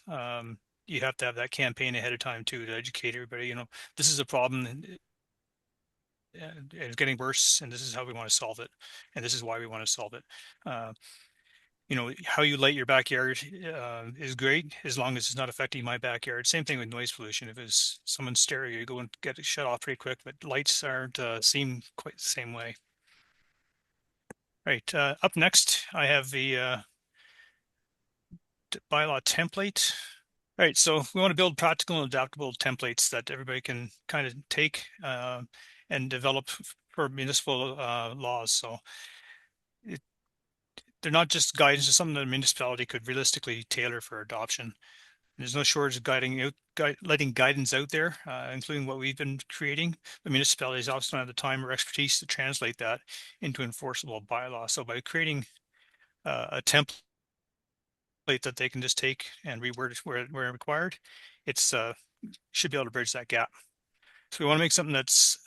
you have to have that campaign ahead of time too, to educate everybody. This is a problem, and it's getting worse, and this is how we want to solve it, and this is why we want to solve it. How you light your backyard is great as long as it's not affecting my backyard. Same thing with noise pollution. If it's someone's stereo, you go and get it shut off pretty quick, but lights aren't seem quite the same way. Right. Up next, I have the bylaw template. All right. So we want to build practical and adaptable templates that everybody can kind of take and develop for municipal laws. So they're not just guidance, it's something that a municipality could realistically tailor for adoption. There's no shortage of letting guidance out there, including what we've been creating. The municipalities also don't have the time or expertise to translate that into enforceable bylaw. So by creating a template that they can just take and reword it where required, it's should be able to bridge that gap. So we want to make something that's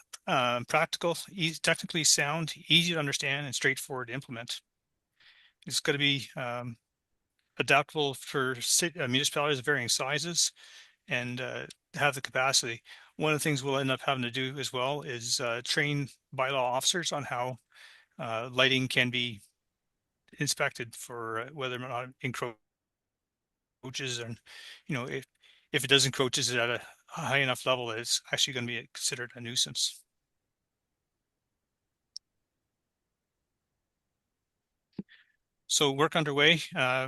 practical, technically sound, easy to understand, and straightforward to implement. It's going to be adaptable for municipalities of varying sizes and have the capacity. One of the things we'll end up having to do as well is train bylaw officers on how lighting can be inspected for whether or not it encroaches, and if it does encroach, is it at a high enough level that it's actually going to be considered a nuisance. So work underway.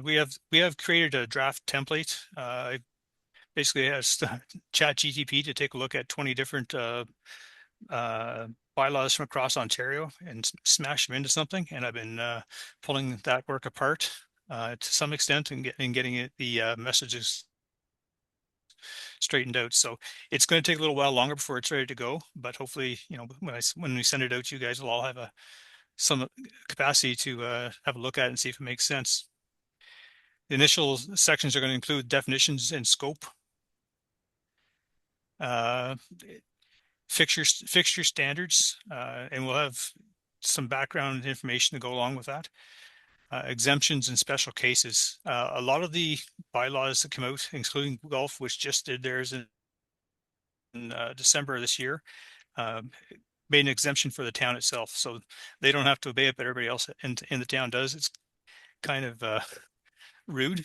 We have created a draft template. I basically asked ChatGTP to take a look at 20 different bylaws from across Ontario and smash them into something. And I've been pulling that work apart to some extent and getting the messages straightened out. So it's going to take a little while longer before it's ready to go. But hopefully, when we send it out, you guys will all have some capacity to have a look at it and see if it makes sense. The initial sections are going to include definitions and scope. fixture standards, and we'll have some background information to go along with that. Exemptions and special cases. A lot of the bylaws that come out, including golf, which just did theirs in December of this year, made an exemption for the town itself, so they don't have to obey it, but everybody else in the town does. It's kind of rude.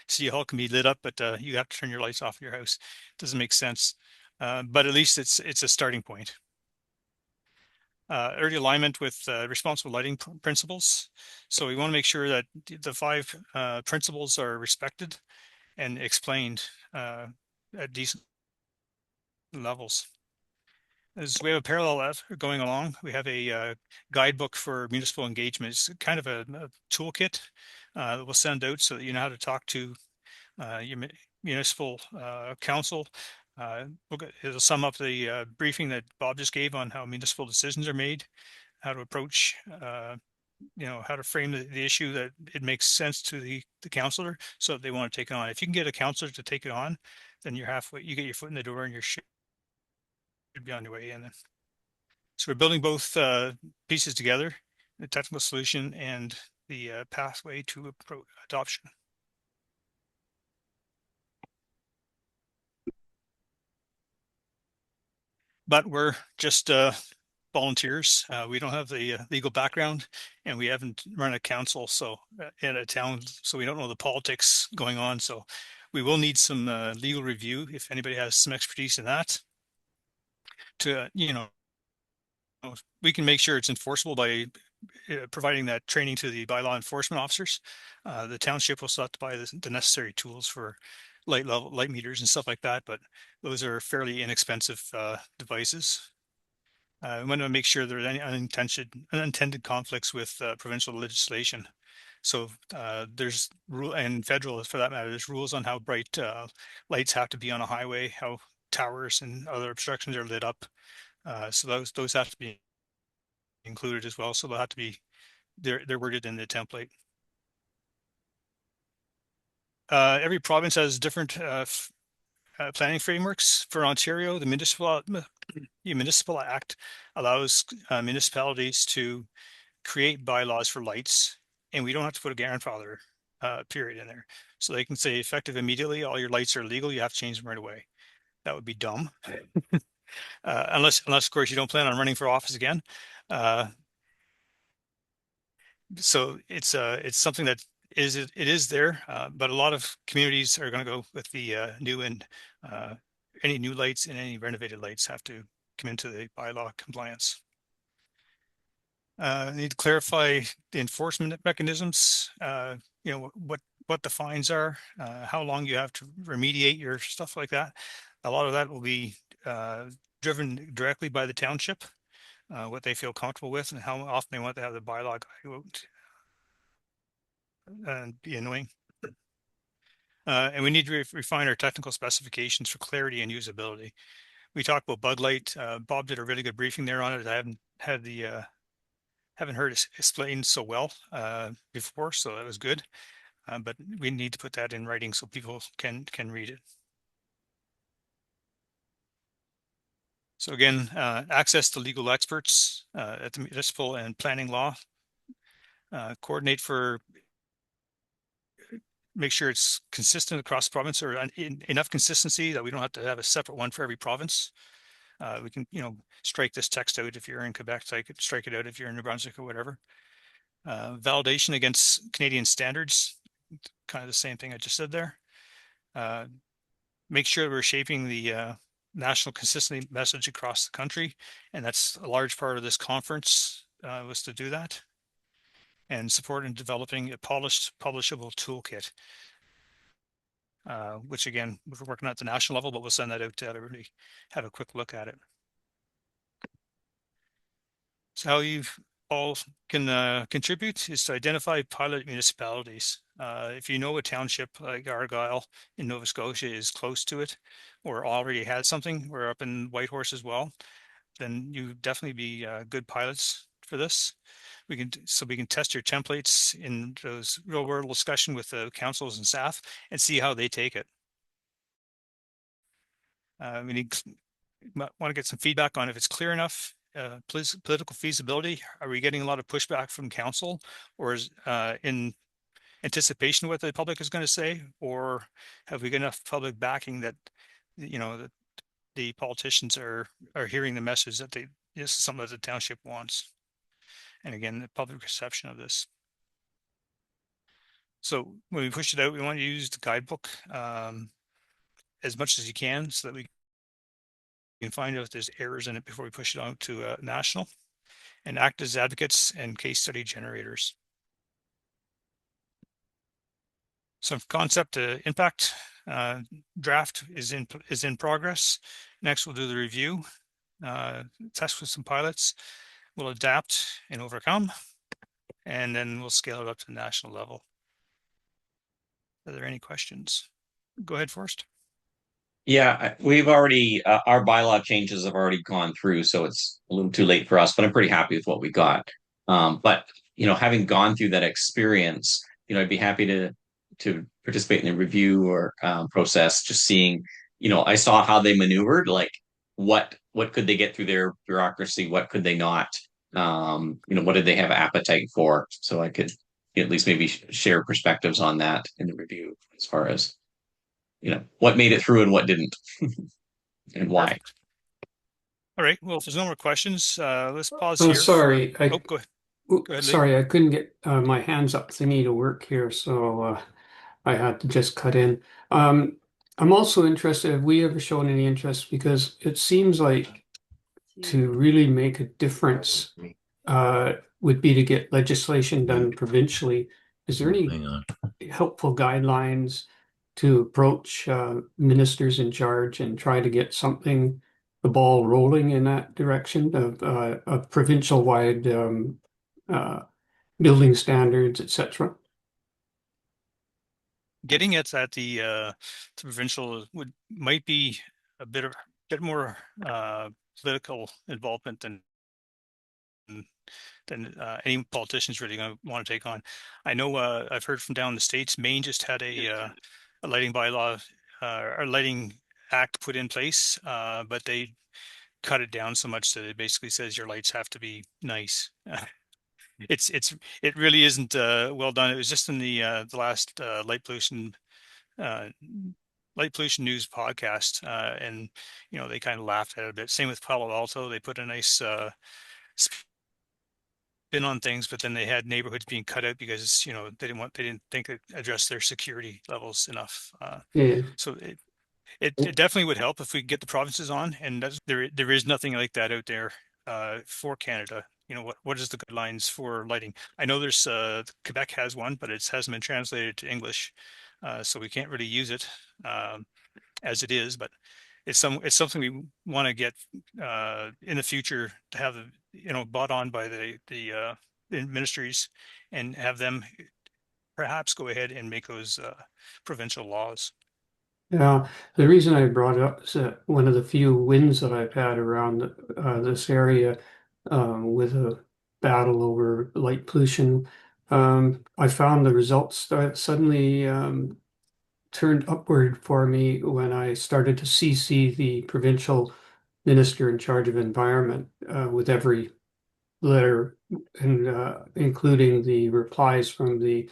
City Hall can be lit up, but you have to turn your lights off in your house. Doesn't make sense. But at least it's a starting point. Early alignment with responsible lighting principles. So we want to make sure that the 5 principles are respected and explained at decent levels. As we have a parallel effort going along, we have a guidebook for municipal engagement. It's kind of a toolkit that we'll send out so that you know how to talk to your municipal council. It'll sum up the briefing that Bob just gave on how municipal decisions are made, how to approach, how to frame the issue that it makes sense to the councillor so that they want to take it on. If you can get a councillor to take it on, then you're halfway, you get your foot in the door and you're should be on your way in. So we're building both pieces together, the technical solution and the pathway to adoption. But we're just volunteers. We don't have the legal background, and we haven't run a council in a town, so we don't know the politics going on. So we will need some legal review if anybody has some expertise in that. We can make sure it's enforceable by providing that training to the bylaw enforcement officers. The township will still have to buy the necessary tools for light meters and stuff like that, but those are fairly inexpensive devices. We want to make sure there are any unintended conflicts with provincial legislation. So there's rule, and federal for that matter, there's rules on how bright lights have to be on a highway, how towers and other obstructions are lit up. So those have to be included as well. So they'll have to be, they're worded in the template. Every province has different planning frameworks. For Ontario, the Municipal Act allows municipalities to create bylaws for lights, and we don't have to put a grandfather period in there. So they can say effective immediately, all your lights are legal, you have to change them right away. That would be dumb. Unless of course you don't plan on running for office again. So it's something that it is there, but a lot of communities are going to go with the new, and any new lights and any renovated lights have to come into the bylaw compliance. Need to clarify the enforcement mechanisms. What the fines are, how long you have to remediate your stuff like that. A lot of that will be driven directly by the township, what they feel comfortable with and how often they want to have the bylaw go out and be annoying. And we need to refine our technical specifications for clarity and usability. We talked about bug light. Bob did a really good briefing there on it. I haven't heard it explained so well before, so that was good. But we need to put that in writing so people can read it. So again, access to legal experts at the municipal and planning law. Coordinate for, make sure it's consistent across the province, or enough consistency that we don't have to have a separate one for every province. We can, strike this text out if you're in Quebec, so I could strike it out if you're in New Brunswick or whatever. Validation against Canadian standards, kind of the same thing I just said there. Make sure we're shaping the national consistency message across the country, and that's a large part of this conference was to do that. And support in developing a polished, publishable toolkit, which again, we're working at the national level, but we'll send that out to everybody, have a quick look at it. So how you all can contribute is to identify pilot municipalities. If you know a township like Argyle in Nova Scotia is close to it, or already had something, we're up in Whitehorse as well, then you definitely be good pilots for this. We can test your templates in those real world discussion with the councils and staff and see how they take it. We want to get some feedback on if it's clear enough. Political feasibility. Are we getting a lot of pushback from council, or is in anticipation of what the public is going to say, or have we got enough public backing that that the politicians are hearing the message that this is something that the township wants, and again the public perception of this. So when we push it out, we want to use the guidebook as much as you can, so that we can find out if there's errors in it before we push it out to national, and act as advocates and case study generators. Some concept to impact draft is in progress. Next, we'll do the review, test with some pilots. We'll adapt and overcome, and then we'll scale it up to the national level. Are there any questions? Go ahead, Forrest. Yeah, we've already, our bylaw changes have already gone through, so it's a little too late for us, but I'm pretty happy with what we got. But, having gone through that experience, I'd be happy to participate in the review or process, just seeing, I saw how they maneuvered, like what could they get through their bureaucracy, what could they not, what did they have appetite for? So I could at least maybe share perspectives on that in the review, as far as what made it through and what didn't, and why. Perfect. All right. Well, if there's no more questions, let's pause Oh, here. sorry. Go ahead. Go ahead, Lee. Sorry, I couldn't get my hands up thingy to work here, so I had to just cut in. I'm also interested, have we ever shown any interest? Because it seems like to really make a difference would be to get legislation done provincially. Is there any helpful guidelines to approach ministers in charge and try to get the ball rolling in that direction of provincial-wide building standards, etc.? Getting it at the provincial might be a bit more political involvement than any politicians really going to want to take on. I know I've heard from down in the States, Maine just had a lighting bylaw or lighting act put in place, but they cut it down so much that it basically says your lights have to be nice. It really isn't well done. It was just in the last light pollution news podcast, and they kind of laughed at it a bit. Same with Palo Alto. They put a nice spin on things, but then they had neighborhoods being cut out because they didn't think it addressed their security levels enough. Yeah. So it definitely would help if we get the provinces on, and there is nothing like that out there for Canada. What is the guidelines for lighting? I know there's Quebec has one, but it hasn't been translated to English, so we can't really use it as it is. But it's something we want to get in the future to have bought on by the ministries, and have them perhaps go ahead and make those provincial laws. Yeah, the reason I brought it up is that one of the few wins that I've had around this area with a battle over light pollution, I found the results suddenly turned upward for me when I started to CC the provincial minister in charge of environment with every letter, and including the replies from the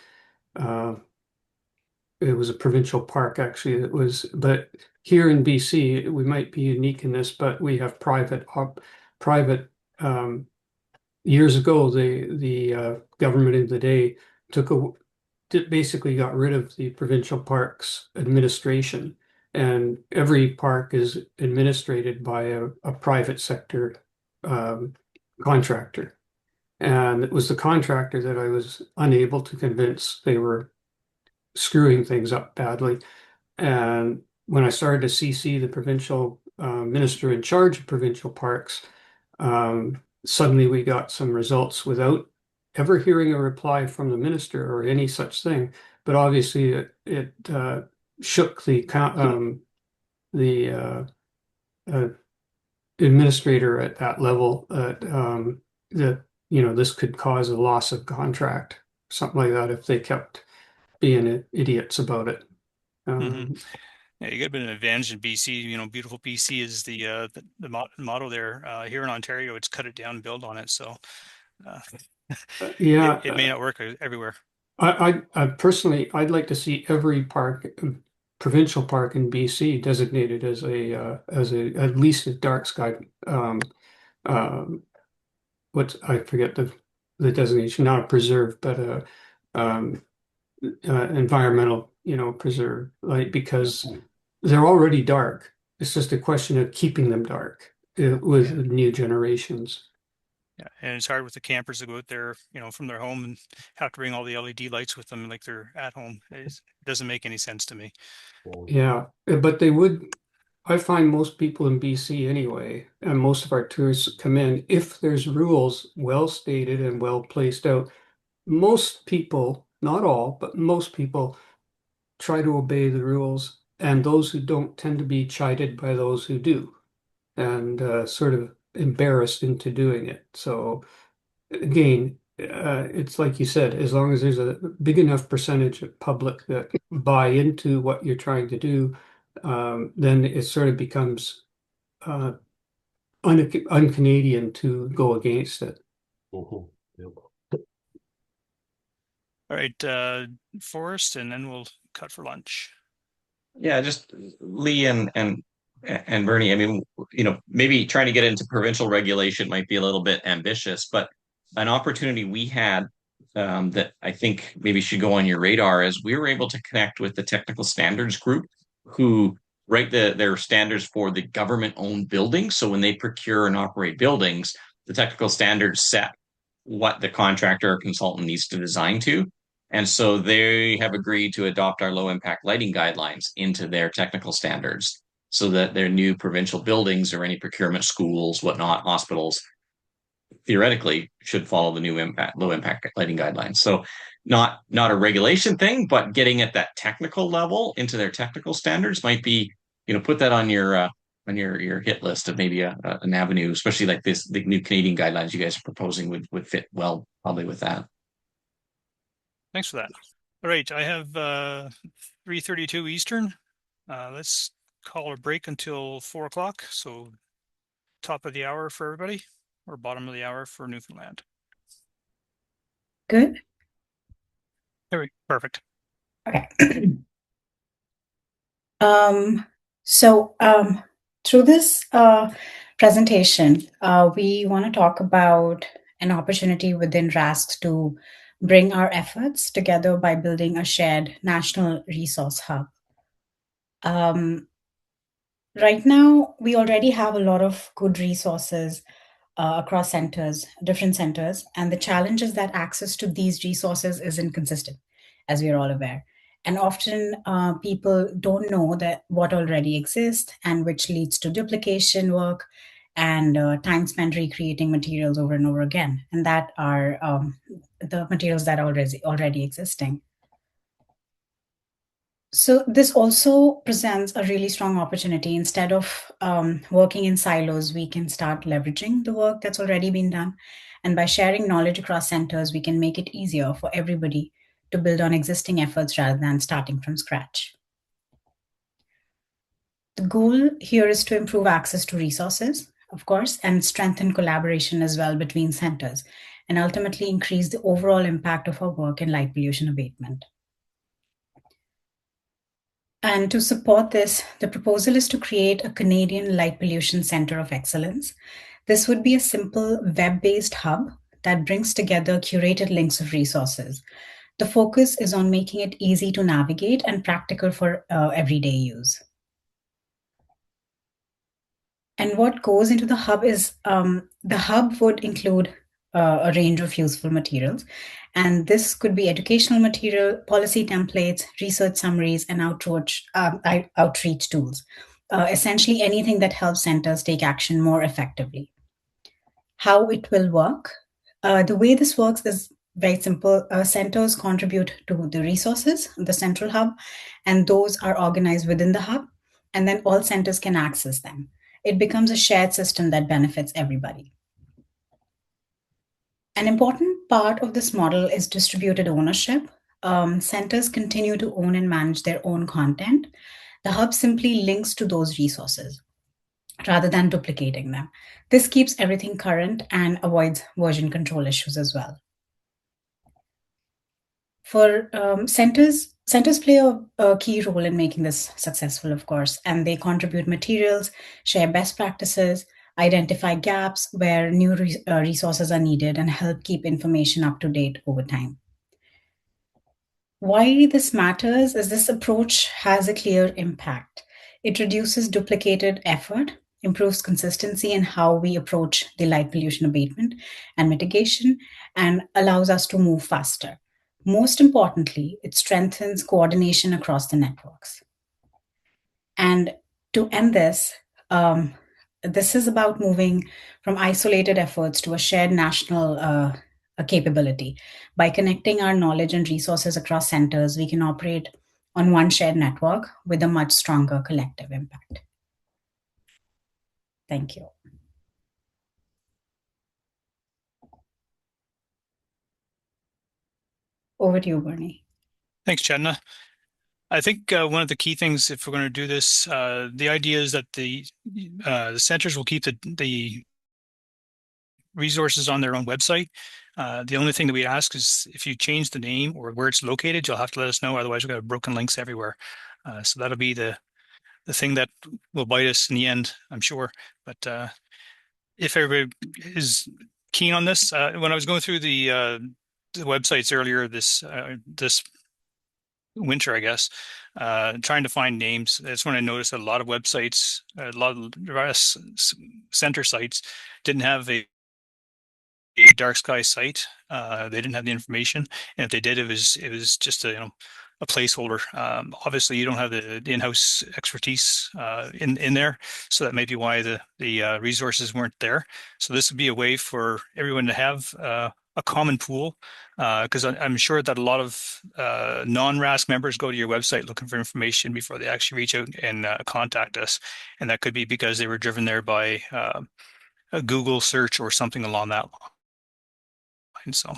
it was a provincial park, actually. But here in BC, we might be unique in this, but we have private. Years ago, the government of the day basically got rid of the provincial parks administration, and every park is administrated by a private sector contractor. And it was the contractor that I was unable to convince. They were screwing things up badly. And when I started to CC the provincial minister in charge of provincial parks, suddenly we got some results without ever hearing a reply from the minister or any such thing. But obviously it shook the administrator at that level that this could cause a loss of contract, something like that, if they kept being idiots about it. Yeah, you got a bit of an advantage in BC. You know, beautiful BC is the motto there. Here in Ontario, it's cut it down, build on it. So uh, Yeah, it may not work everywhere. I personally, I'd like to see every park, provincial park in BC designated as a at least a dark sky. Um, I forget the designation, not a preserve, but a um, environmental, preserve, like because they're already dark. It's just a question of keeping them dark with new generations. Yeah, and it's hard with the campers to go out there, you know, from their home and have to bring all the LED lights with them like they're at home. It doesn't make any sense to me. Yeah, but they would. I find most people in BC anyway, and most of our tourists come in, if there's rules well stated and well placed out, most people, not all, but most people try to obey the rules, and those who don't tend to be chided by those who do, and sort of embarrassed into doing it. So again, it's like you said, as long as there's a big enough percentage of public that buy into what you're trying to do, then it sort of becomes uh, un-Canadian to go against it. Mhm. Yep. All right, Forrest, and then we'll cut for lunch. Yeah, just Lee and Bernie. I mean, you know, maybe trying to get into provincial regulation might be a little bit ambitious, but an opportunity we had that I think maybe should go on your radar is we were able to connect with the technical standards group who write their standards for the government-owned buildings. So when they procure and operate buildings, the technical standards set what the contractor or consultant needs to design to. And so they have agreed to adopt our low impact lighting guidelines into their technical standards so that their new provincial buildings or any procurement schools, whatnot, hospitals, theoretically should follow the new low impact lighting guidelines. So not a regulation thing, but getting at that technical level into their technical standards might be, you know, put that on your hit list of maybe an avenue, especially like this, the new Canadian guidelines you guys are proposing would fit well probably with that. Thanks for that. All right, I have 3:32 Eastern. Let's call a break until 4 o'clock. So top of the hour for everybody, or bottom of the hour for Newfoundland. Good. Perfect. Okay. Through this presentation, we want to talk about an opportunity within RASC to bring our efforts together by building a shared national resource hub. Right now, we already have a lot of good resources across centers, different centers, and the challenge is that access to these resources is inconsistent, as we are all aware. And often people don't know that what already exists, and which leads to duplication work and time spent recreating materials over and over again. And that are the materials that are already existing. So this also presents a really strong opportunity. Instead of working in silos, we can start leveraging the work that's already been done. And by sharing knowledge across centers, we can make it easier for everybody to build on existing efforts rather than starting from scratch. The goal here is to improve access to resources, of course, and strengthen collaboration as well between centers, and ultimately increase the overall impact of our work in light pollution abatement. And to support this, the proposal is to create a Canadian Light Pollution Centre of Excellence. This would be a simple web-based hub that brings together curated links of resources. The focus is on making it easy to navigate and practical for everyday use. And what goes into the hub is, the hub would include a range of useful materials. And this could be educational material, policy templates, research summaries, and outreach tools. Essentially anything that helps centers take action more effectively. How it will work? The way this works is very simple. Centers contribute to the resources, the central hub, and those are organized within the hub, and then all centers can access them. It becomes a shared system that benefits everybody. An important part of this model is distributed ownership. Centers continue to own and manage their own content. The hub simply links to those resources rather than duplicating them. This keeps everything current and avoids version control issues as well. For centers play a key role in making this successful, of course, and they contribute materials, share best practices, identify gaps where new resources are needed, and help keep information up to date over time. Why this matters is this approach has a clear impact. It reduces duplicated effort, improves consistency in how we approach the light pollution abatement and mitigation, and allows us to move faster. Most importantly, it strengthens coordination across the networks. And to end this, this is about moving from isolated efforts to a shared national capability. By connecting our knowledge and resources across centers, we can operate on one shared network with a much stronger collective impact. Thank you. Over to you, Bernie. Thanks, Chetna. I think one of the key things, if we're going to do this, the idea is that the centers will keep the resources on their own website. The only thing that we ask is if you change the name or where it's located, you'll have to let us know. Otherwise, we've got broken links everywhere. So that'll be the thing that will bite us in the end, I'm sure. But if everybody is keen on this, when I was going through the websites earlier this winter, I guess, trying to find names, that's when I noticed that a lot of websites, a lot of RASC center sites didn't have a dark sky site. They didn't have the information, and if they did, it was just a placeholder. Obviously, you don't have the in-house expertise in there, so that may be why the resources weren't there. So this would be a way for everyone to have a common pool, because I'm sure that a lot of non-RASC members go to your website looking for information before they actually reach out and contact us, and that could be because they were driven there by a Google search or something along that line. So,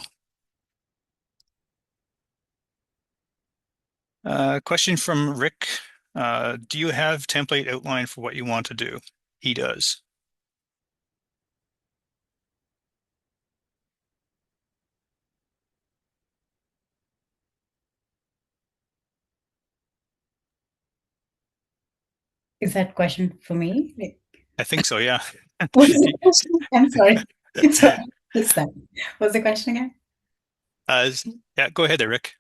question from Rick. Do you have template outline for what you want to do? He does. Is that question for me? I think so, yeah. What's the question? I'm sorry. Sorry. What's the question again? Yeah, go ahead there, Rick.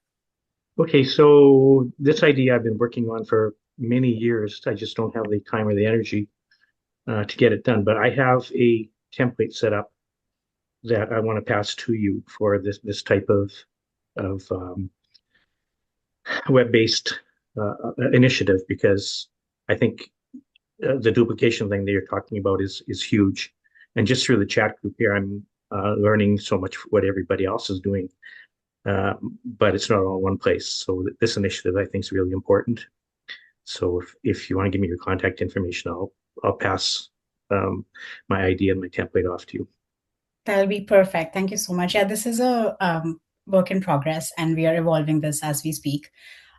Okay, so this idea I've been working on for many years. I just don't have the time or the energy to get it done. But I have a template set up that I want to pass to you for this type of web-based initiative, because I think the duplication thing that you're talking about is huge. And just through the chat group here, I'm learning so much what everybody else is doing. But it's not all in one place. So this initiative, I think, is really important. So if you want to give me your contact information, I'll pass my idea and my template off to you. That'll be perfect. Thank you so much. Yeah, this is a work in progress, and we are evolving this as we speak.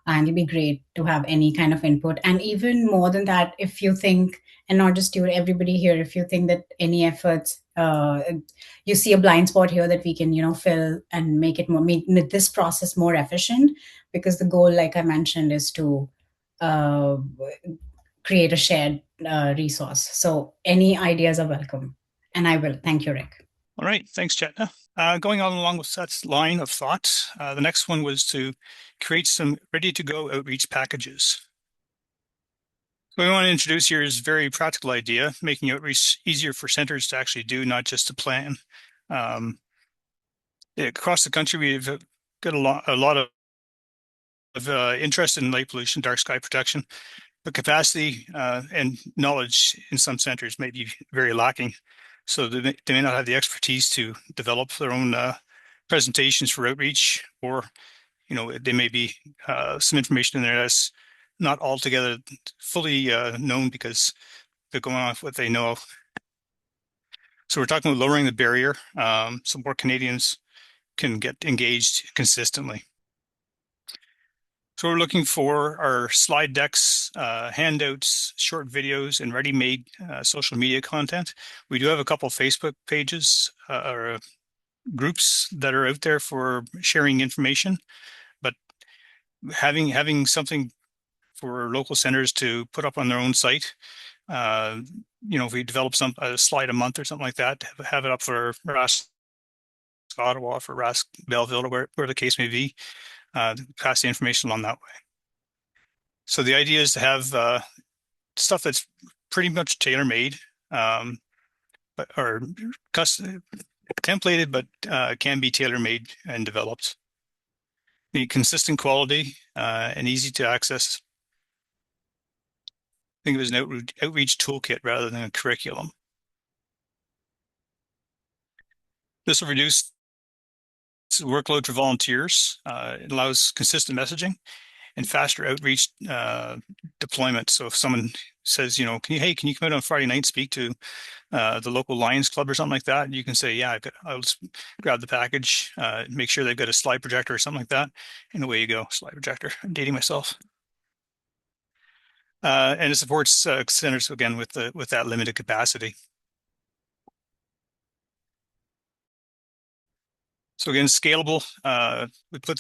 And it'd be great to have any kind of input. And even more than that, if you think, and not just you, everybody here, if you think that any efforts, you see a blind spot here that we can, fill and make this process more efficient, because the goal, like I mentioned, is to create a shared resource. So any ideas are welcome. And I will. Thank you, Rick. All right. Thanks, Chetna. Going on along with that line of thought, the next one was to create some ready-to-go outreach packages. What we want to introduce here is a very practical idea, making outreach easier for centers to actually do, not just to plan. Across the country, we've got a lot of interest in light pollution, dark sky protection, but capacity and knowledge in some centers may be very lacking. So they may not have the expertise to develop their own presentations for outreach, or there may be some information in there that's not altogether fully known because they're going off what they know. So we're talking about lowering the barrier so more Canadians can get engaged consistently. So we're looking for our slide decks, handouts, short videos, and ready-made social media content. We do have a couple Facebook pages or groups that are out there for sharing information, but having something for local centers to put up on their own site, if we develop a slide a month or something like that, have it up for RASC Ottawa, for RASC Belleville, or where the case may be, pass the information along that way. So the idea is to have stuff that's pretty much tailor-made, or custom templated, but can be tailor-made and developed. The consistent quality and easy to access. Think of it as an outreach toolkit rather than a curriculum. This will reduce workload for volunteers. It allows consistent messaging and faster outreach deployment. So if someone says, can you come out on Friday night and speak to the local Lions Club or something like that? You can say, yeah, I'll just grab the package, make sure they've got a slide projector or something like that, and away you go. Slide projector. I'm dating myself. And it supports centers again with that limited capacity. So again, scalable.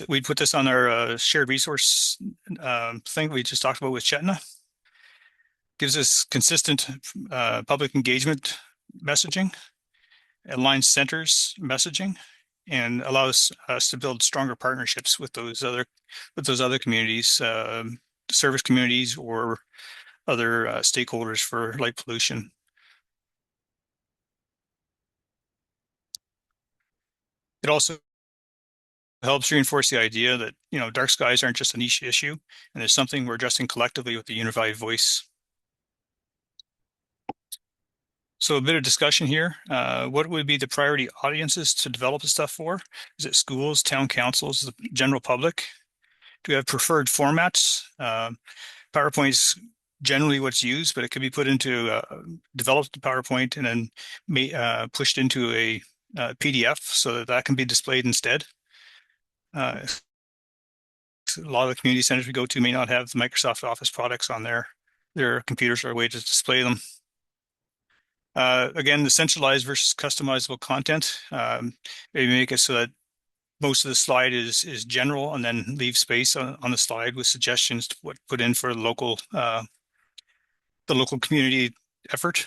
We put this on our shared resource thing we just talked about with Chetna. Gives us consistent public engagement messaging, aligns centers messaging, and allows us to build stronger partnerships with those other communities, service communities, or other stakeholders for light pollution. It also helps reinforce the idea that dark skies aren't just a niche issue, and there's something we're addressing collectively with a unified voice. So a bit of discussion here. What would be the priority audiences to develop the stuff for? Is it schools, town councils, the general public? Do we have preferred formats? PowerPoint's generally what's used, but it could be put into developed PowerPoint and then pushed into a PDF so that can be displayed instead. A lot of the community centers we go to may not have the Microsoft Office products on their computers or a way to display them. Again, the centralized versus customizable content, maybe make it so that most of the slide is general, and then leave space on the slide with suggestions to put in for the local community effort.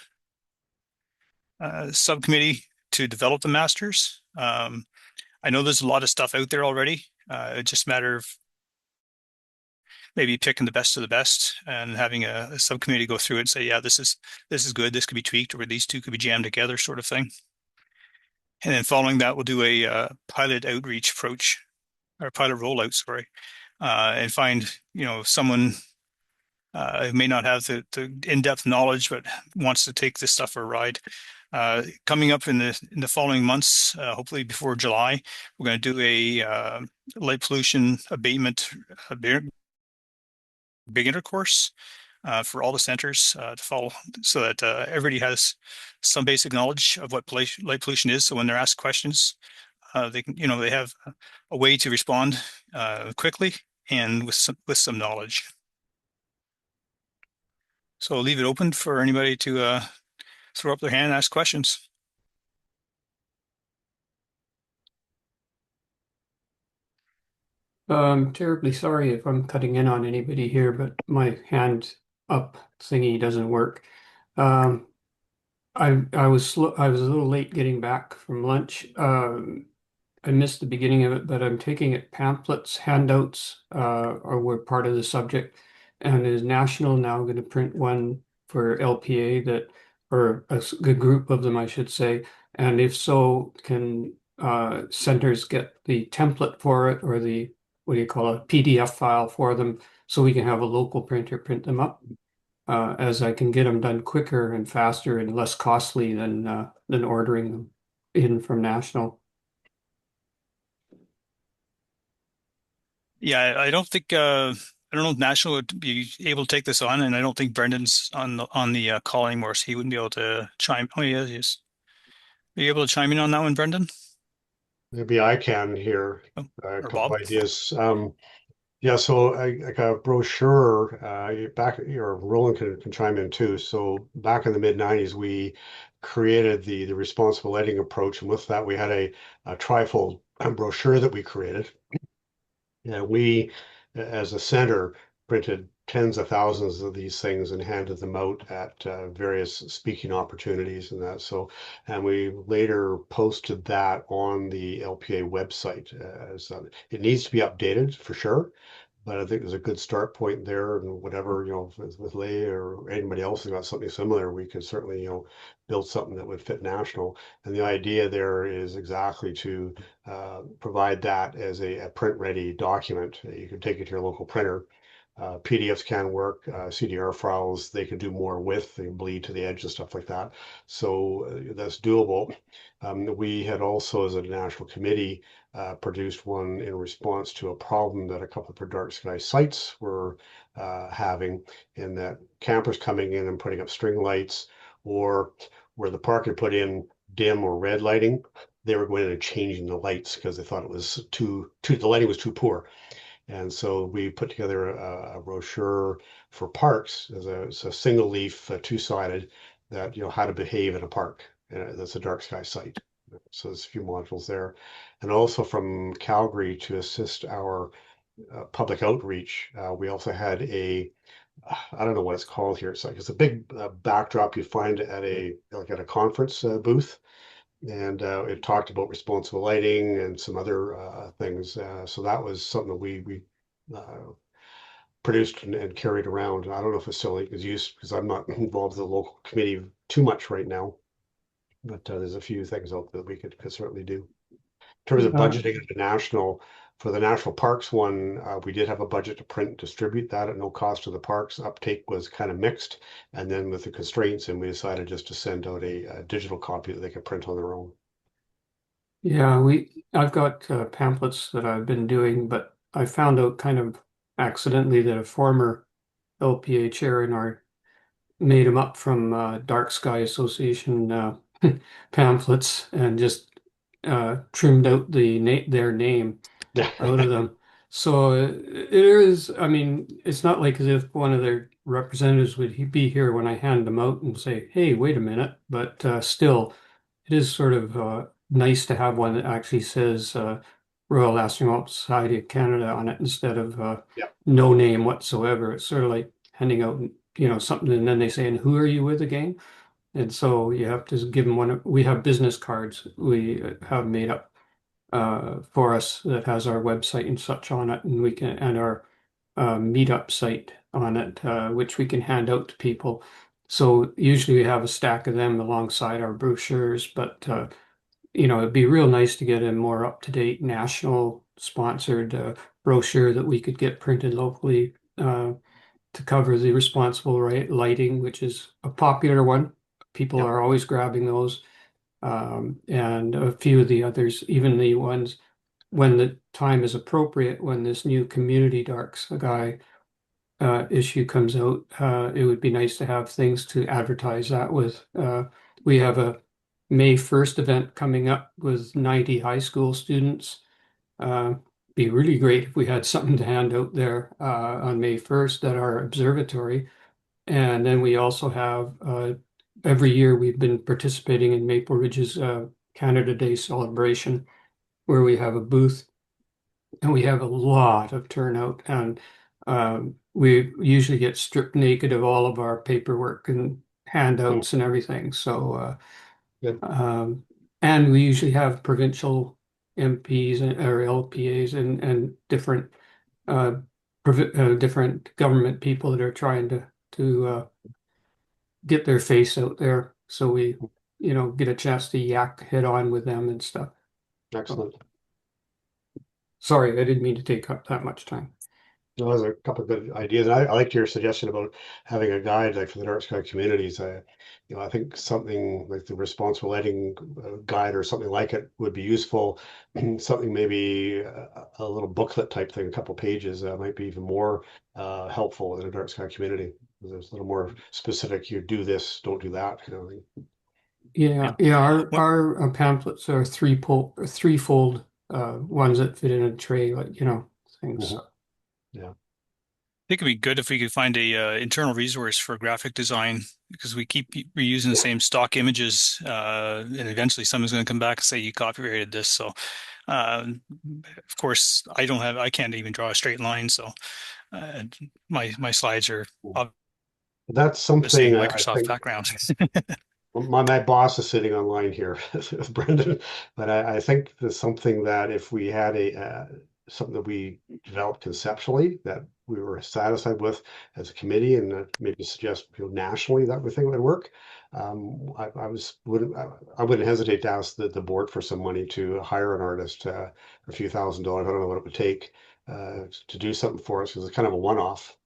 Subcommittee to develop the masters. I know there's a lot of stuff out there already. It's just a matter of maybe picking the best of the best and having a subcommittee go through it and say, yeah, this is good, this could be tweaked, or these two could be jammed together, sort of thing. And then following that, we'll do a pilot outreach approach, or pilot rollout, sorry, and find someone who may not have the in-depth knowledge but wants to take this stuff for a ride. Coming up in the following months, hopefully before July, we're going to do a light pollution abatement beginner course for all the centers to follow, so that everybody has some basic knowledge of what light pollution is. So when they're asked questions, they can, they have a way to respond quickly and with some knowledge. So I'll leave it open for anybody to throw up their hand and ask questions. I'm terribly sorry if I'm cutting in on anybody here, but my hand up thingy doesn't work. I was a little late getting back from lunch. I missed the beginning of it, but I'm taking it pamphlets, handouts were part of the subject, and is National now going to print one for LPA or a good group of them, I should say, and if so, can centers get the template for it, or the what do you call it, PDF file for them, so we can have a local printer print them up, as I can get them done quicker and faster and less costly than ordering them in from National. Yeah, I don't think I don't know if National would be able to take this on, and I don't think Brendan's on the call anymore, so he wouldn't be able to chime. Oh, yeah, he is. Are you able to chime in on that one, Brendan? Maybe I can here. Oh, A or couple Bob? ideas. Yeah, so like a brochure, back, or Roland can chime in too. So back in the mid 90s, we created the responsible lighting approach. And with that, we had a trifold brochure that we created. And we, as a center, printed tens of thousands of these things and handed them out at various speaking opportunities and that. So, and we later posted that on the LPA website. As it needs to be updated for sure, but I think there's a good start point there. And whatever, with Lay or anybody else has got something similar, we could certainly, build something that would fit national. And the idea there is exactly to provide that as a print-ready document. You can take it to your local printer. PDFs can work, CDR files, they can do more with, they can bleed to the edge and stuff like that. So that's doable. We had also, as a national committee, produced one in response to a problem that a couple of our dark sky sites were having, in that campers coming in and putting up string lights, or where the park had put in dim or red lighting, they were going in and changing the lights because they thought it was the lighting was too poor. And so we put together a brochure for parks as it's a single leaf, two-sided, that, how to behave in a park. That's a dark sky site. So there's a few modules there. And also from Calgary, to assist our public outreach, we also had I don't know what it's called here. It's a big backdrop you find at a conference booth. And it talked about responsible lighting and some other things. So that was something that we produced and carried around. I don't know if it's still is used, because I'm not involved in the local committee too much right now, but there's a few things out that we could certainly do. In terms of budgeting at the national, for the national parks one, we did have a budget to print and distribute that at no cost to the parks. Uptake was kind of mixed, and then with the constraints, and we decided just to send out a digital copy that they could print on their own. Yeah, I've got pamphlets that I've been doing, but I found out kind of accidentally that a former LPA chair in our made them up from Dark Sky Association pamphlets and just trimmed out their name out of them. So it is, I mean, it's not like as if one of their representatives would be here when I hand them out and say, hey, wait a minute. But still, it is sort of nice to have one that actually says Royal Astronaut Society of Canada on it instead of no name whatsoever. It's sort of like handing out, something, and then they say, and who are you with again? And so you have to give them one. We have business cards we have made up for us that has our website and such on it, and our meetup site on it, which we can hand out to people. So usually we have a stack of them alongside our brochures, but it'd be real nice to get a more up-to-date national sponsored brochure that we could get printed locally to cover the responsible lighting, which is a popular one. People are always grabbing those. And a few of the others, even the ones when the time is appropriate, when this new community dark sky issue comes out, it would be nice to have things to advertise that with. We have a May 1st event coming up with 90 high school students. Be really great if we had something to hand out there on May 1st at our observatory. And then we also have every year we've been participating in Maple Ridge's Canada Day celebration, where we have a booth and we have a lot of turnout, and we usually get stripped naked of all of our paperwork and handouts and everything. So, and we usually have provincial MPs or LPAs and different different government people that are trying to get their face out there, so we get a chance to yak head on with them and stuff. Excellent. Sorry, I didn't mean to take up that much time. No, there's a couple of good ideas. And I liked your suggestion about having a guide like for the dark sky communities. I think something like the responsible lighting guide or something like it would be useful. Something maybe a little booklet type thing, a couple pages, might be even more helpful in a dark sky community. There's a little more specific. You do this, don't do that kind of thing. Yeah. Our pamphlets are threefold ones that fit in a tray, like things. Yeah. I think it'd be good if we could find a internal resource for graphic design, because we keep reusing the same stock images, and eventually someone's going to come back and say you copyrighted this. So, of course, I can't even draw a straight line. So, my slides are That's obviously something I Microsoft think background. my boss is sitting online here, Brendan, but I think there's something that if we had something that we developed conceptually that we were satisfied with as a committee, and maybe suggest nationally that we think would work. I wouldn't hesitate to ask the board for some money to hire an artist, a few $1,000s. I don't know what it would take to do something for us, because it's kind of a one-off.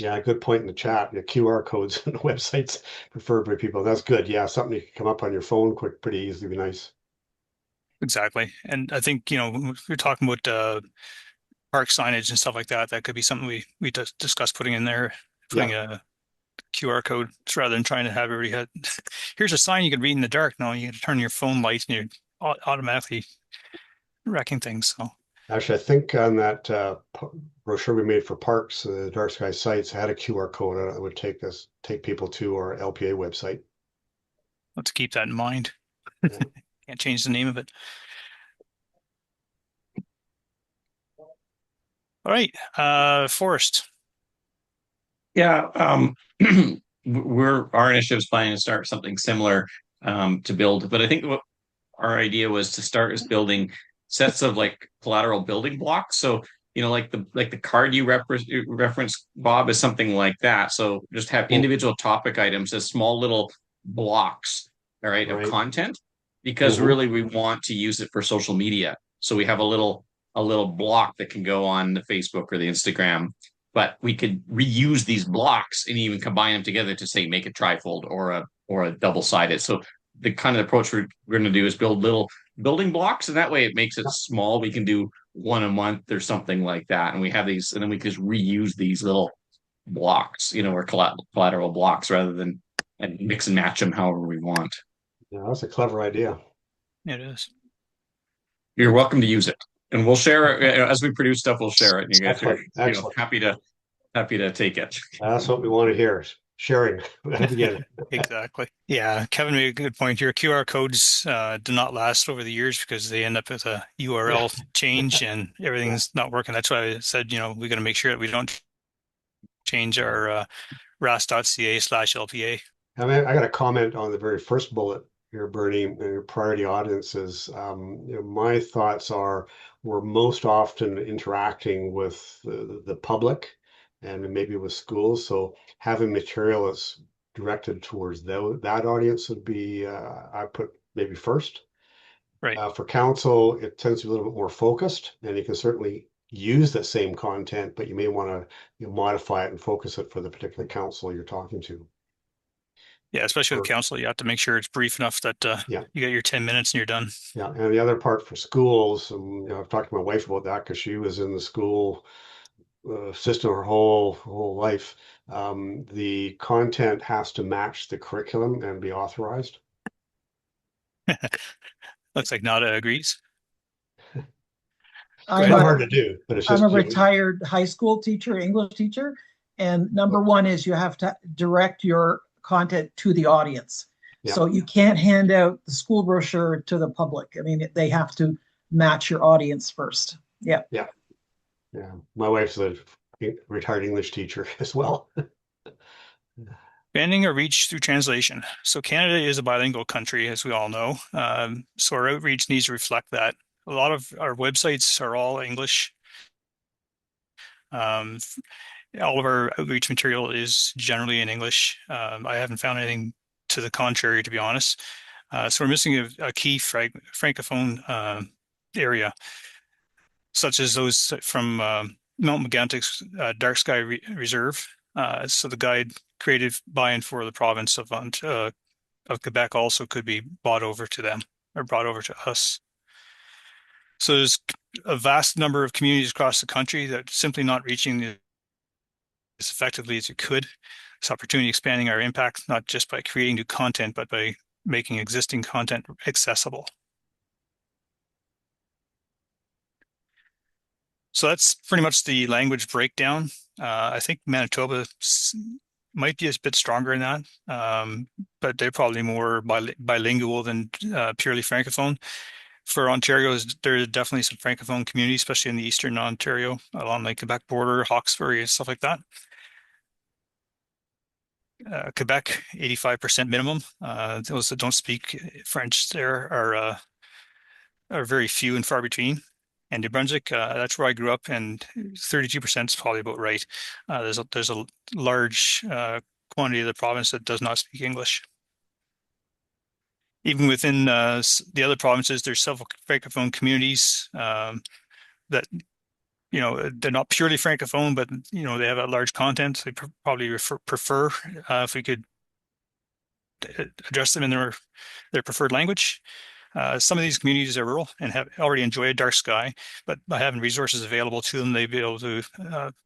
Yeah, good point in the chat. The QR codes on the websites preferred by people. That's good. Yeah, something you can come up on your phone quick, pretty easily, be nice. Exactly. And I think, we're talking about park signage and stuff like that. That could be something we discuss putting in there, putting a QR code rather than trying to have everybody here's a sign you can read in the dark. No, you got to turn your phone lights and you're automatically wrecking things. So Actually, I think on that brochure we made for parks, the Dark Sky sites had a QR code on it that would take people to our LPA website. let's keep that in mind. Yeah. Can't change the name of it. All right, Forrest. Yeah, our initiative is planning to start something similar to build, but I think what our idea was to start is building sets of like collateral building blocks. So like the card you reference, Bob, is something like that. So just have individual topic items as small little blocks, all right, of content, because really we want to use it for social media. So we have a little block that can go on the Facebook or the Instagram, but we could reuse these blocks and even combine them together to say make a trifold or a double-sided. So the kind of approach we're going to do is build little building blocks, and that way it makes it small. We can do one a month or something like that, and we have these, and then we just reuse these little blocks, or collateral blocks, rather than and mix and match them however we want. Yeah, that's a clever idea. It is. You're welcome to use it, and we'll share it as we produce stuff. We'll share it, and you guys Excellent. happy to take it. That's what we want to hear. Sharing again. Exactly. Yeah, Kevin made a good point here. QR codes do not last over the years because they end up with a URL change and everything's not working. That's why I said, we got to make sure that we don't change our RASC.ca/LPA. I mean, I got a comment on the very first bullet here, Bernie, and your priority audiences. My thoughts are we're most often interacting with the public and maybe with schools. So having material that's directed towards that audience would be, I put maybe first. Right. For council, it tends to be a little bit more focused, and you can certainly use the same content, but you may want to modify it and focus it for the particular council you're talking to. Yeah, especially with council, you have to make sure it's brief enough that you got your 10 minutes and you're done. Yeah, and the other part for schools, I've talked to my wife about that because she was in the school system her whole life. The content has to match the curriculum and be authorized. Looks like Nada agrees. It's not hard to do, but it's just I'm a retired high school teacher, English teacher, and number one is you have to direct your content to the audience. Yeah. So you can't hand out the school brochure to the public. I mean, they have to match your audience first. Yeah. Yeah. Yeah. My wife's a retired English teacher as well. Expanding our reach through translation. So Canada is a bilingual country, as we all know. So our outreach needs to reflect that. A lot of our websites are all English. All of our outreach material is generally in English. I haven't found anything to the contrary, to be honest. So we're missing a key francophone area, such as those from Mount Megantic's Dark Sky Reserve. So the guide created by and for the province of Quebec also could be brought over to them or brought over to us. So there's a vast number of communities across the country that simply not reaching as effectively as it could. This opportunity expanding our impact, not just by creating new content, but by making existing content accessible. So that's pretty much the language breakdown. I think Manitoba might be a bit stronger in that, but they're probably more bilingual than purely Francophone. For Ontario, there's definitely some Francophone communities, especially in the eastern Ontario, along the Quebec border, Hawkesbury, and stuff like that. Quebec, 85% minimum. Those that don't speak French there are very few and far between. And New Brunswick, that's where I grew up, and 32% is probably about right. There's a large quantity of the province that does not speak English. Even within the other provinces, there's several Francophone communities that, you know, they're not purely Francophone, but, you know, they have a large content. They probably prefer if we could address them in their preferred language. Some of these communities are rural and have already enjoyed dark sky, but by having resources available to them, they'll be able to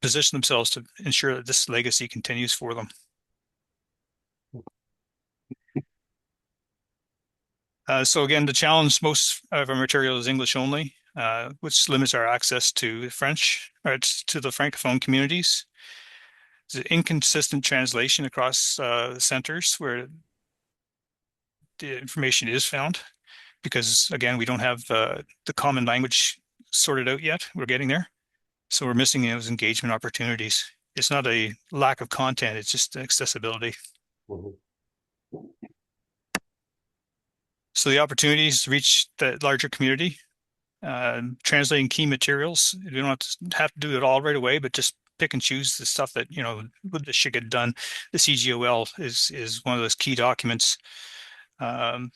position themselves to ensure that this legacy continues for them. So again, the challenge, most of our material is English only, which limits our access to French, or to the Francophone communities. There's inconsistent translation across centers where the information is found, because again, we don't have the common language sorted out yet. We're getting there. So we're missing those engagement opportunities. It's not a lack of content, it's just accessibility. So the opportunities to reach that larger community, translating key materials. You don't have to do it all right away, but just pick and choose the stuff that, you know, that should get done. The CGOL is one of those key documents. And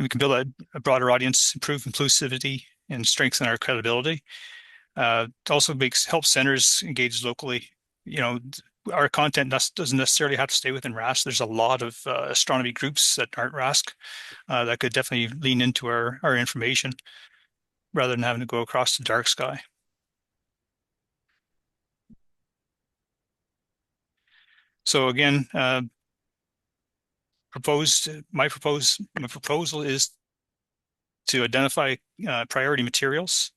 we can build a broader audience, improve inclusivity, and strengthen our credibility. It also helps centers engage locally. You know, our content doesn't necessarily have to stay within RASC. There's a lot of astronomy groups that aren't RASC that could definitely lean into our information rather than having to go across the dark sky. So again, my proposal is to identify priority materials,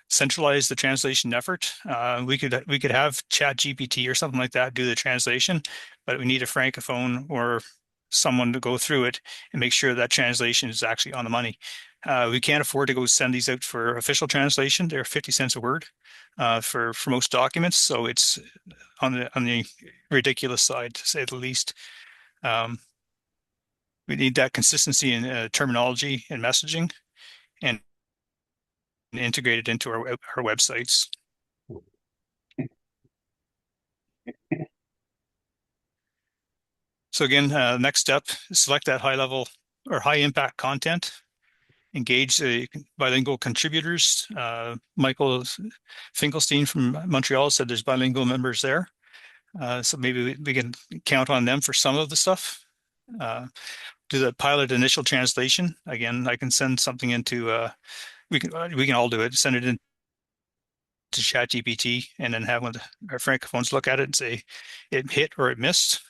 centralize the translation effort. We could have ChatGPT or something like that do the translation, but we need a Francophone or someone to go through it and make sure that translation is actually on the money. We can't afford to go send these out for official translation. They're 50 cents a word for most documents, so it's on the ridiculous side, to say the least. We need that consistency in terminology and messaging, and integrate it into our websites. So again, next step, select that high level or high impact content, engage bilingual contributors. Michael Finkelstein from Montreal said there's bilingual members there. So maybe we can count on them for some of the stuff. Do the pilot initial translation. Again, I can send something into, we can all do it, send it in to ChatGPT, and then have one of our Francophones look at it and say it hit or it missed,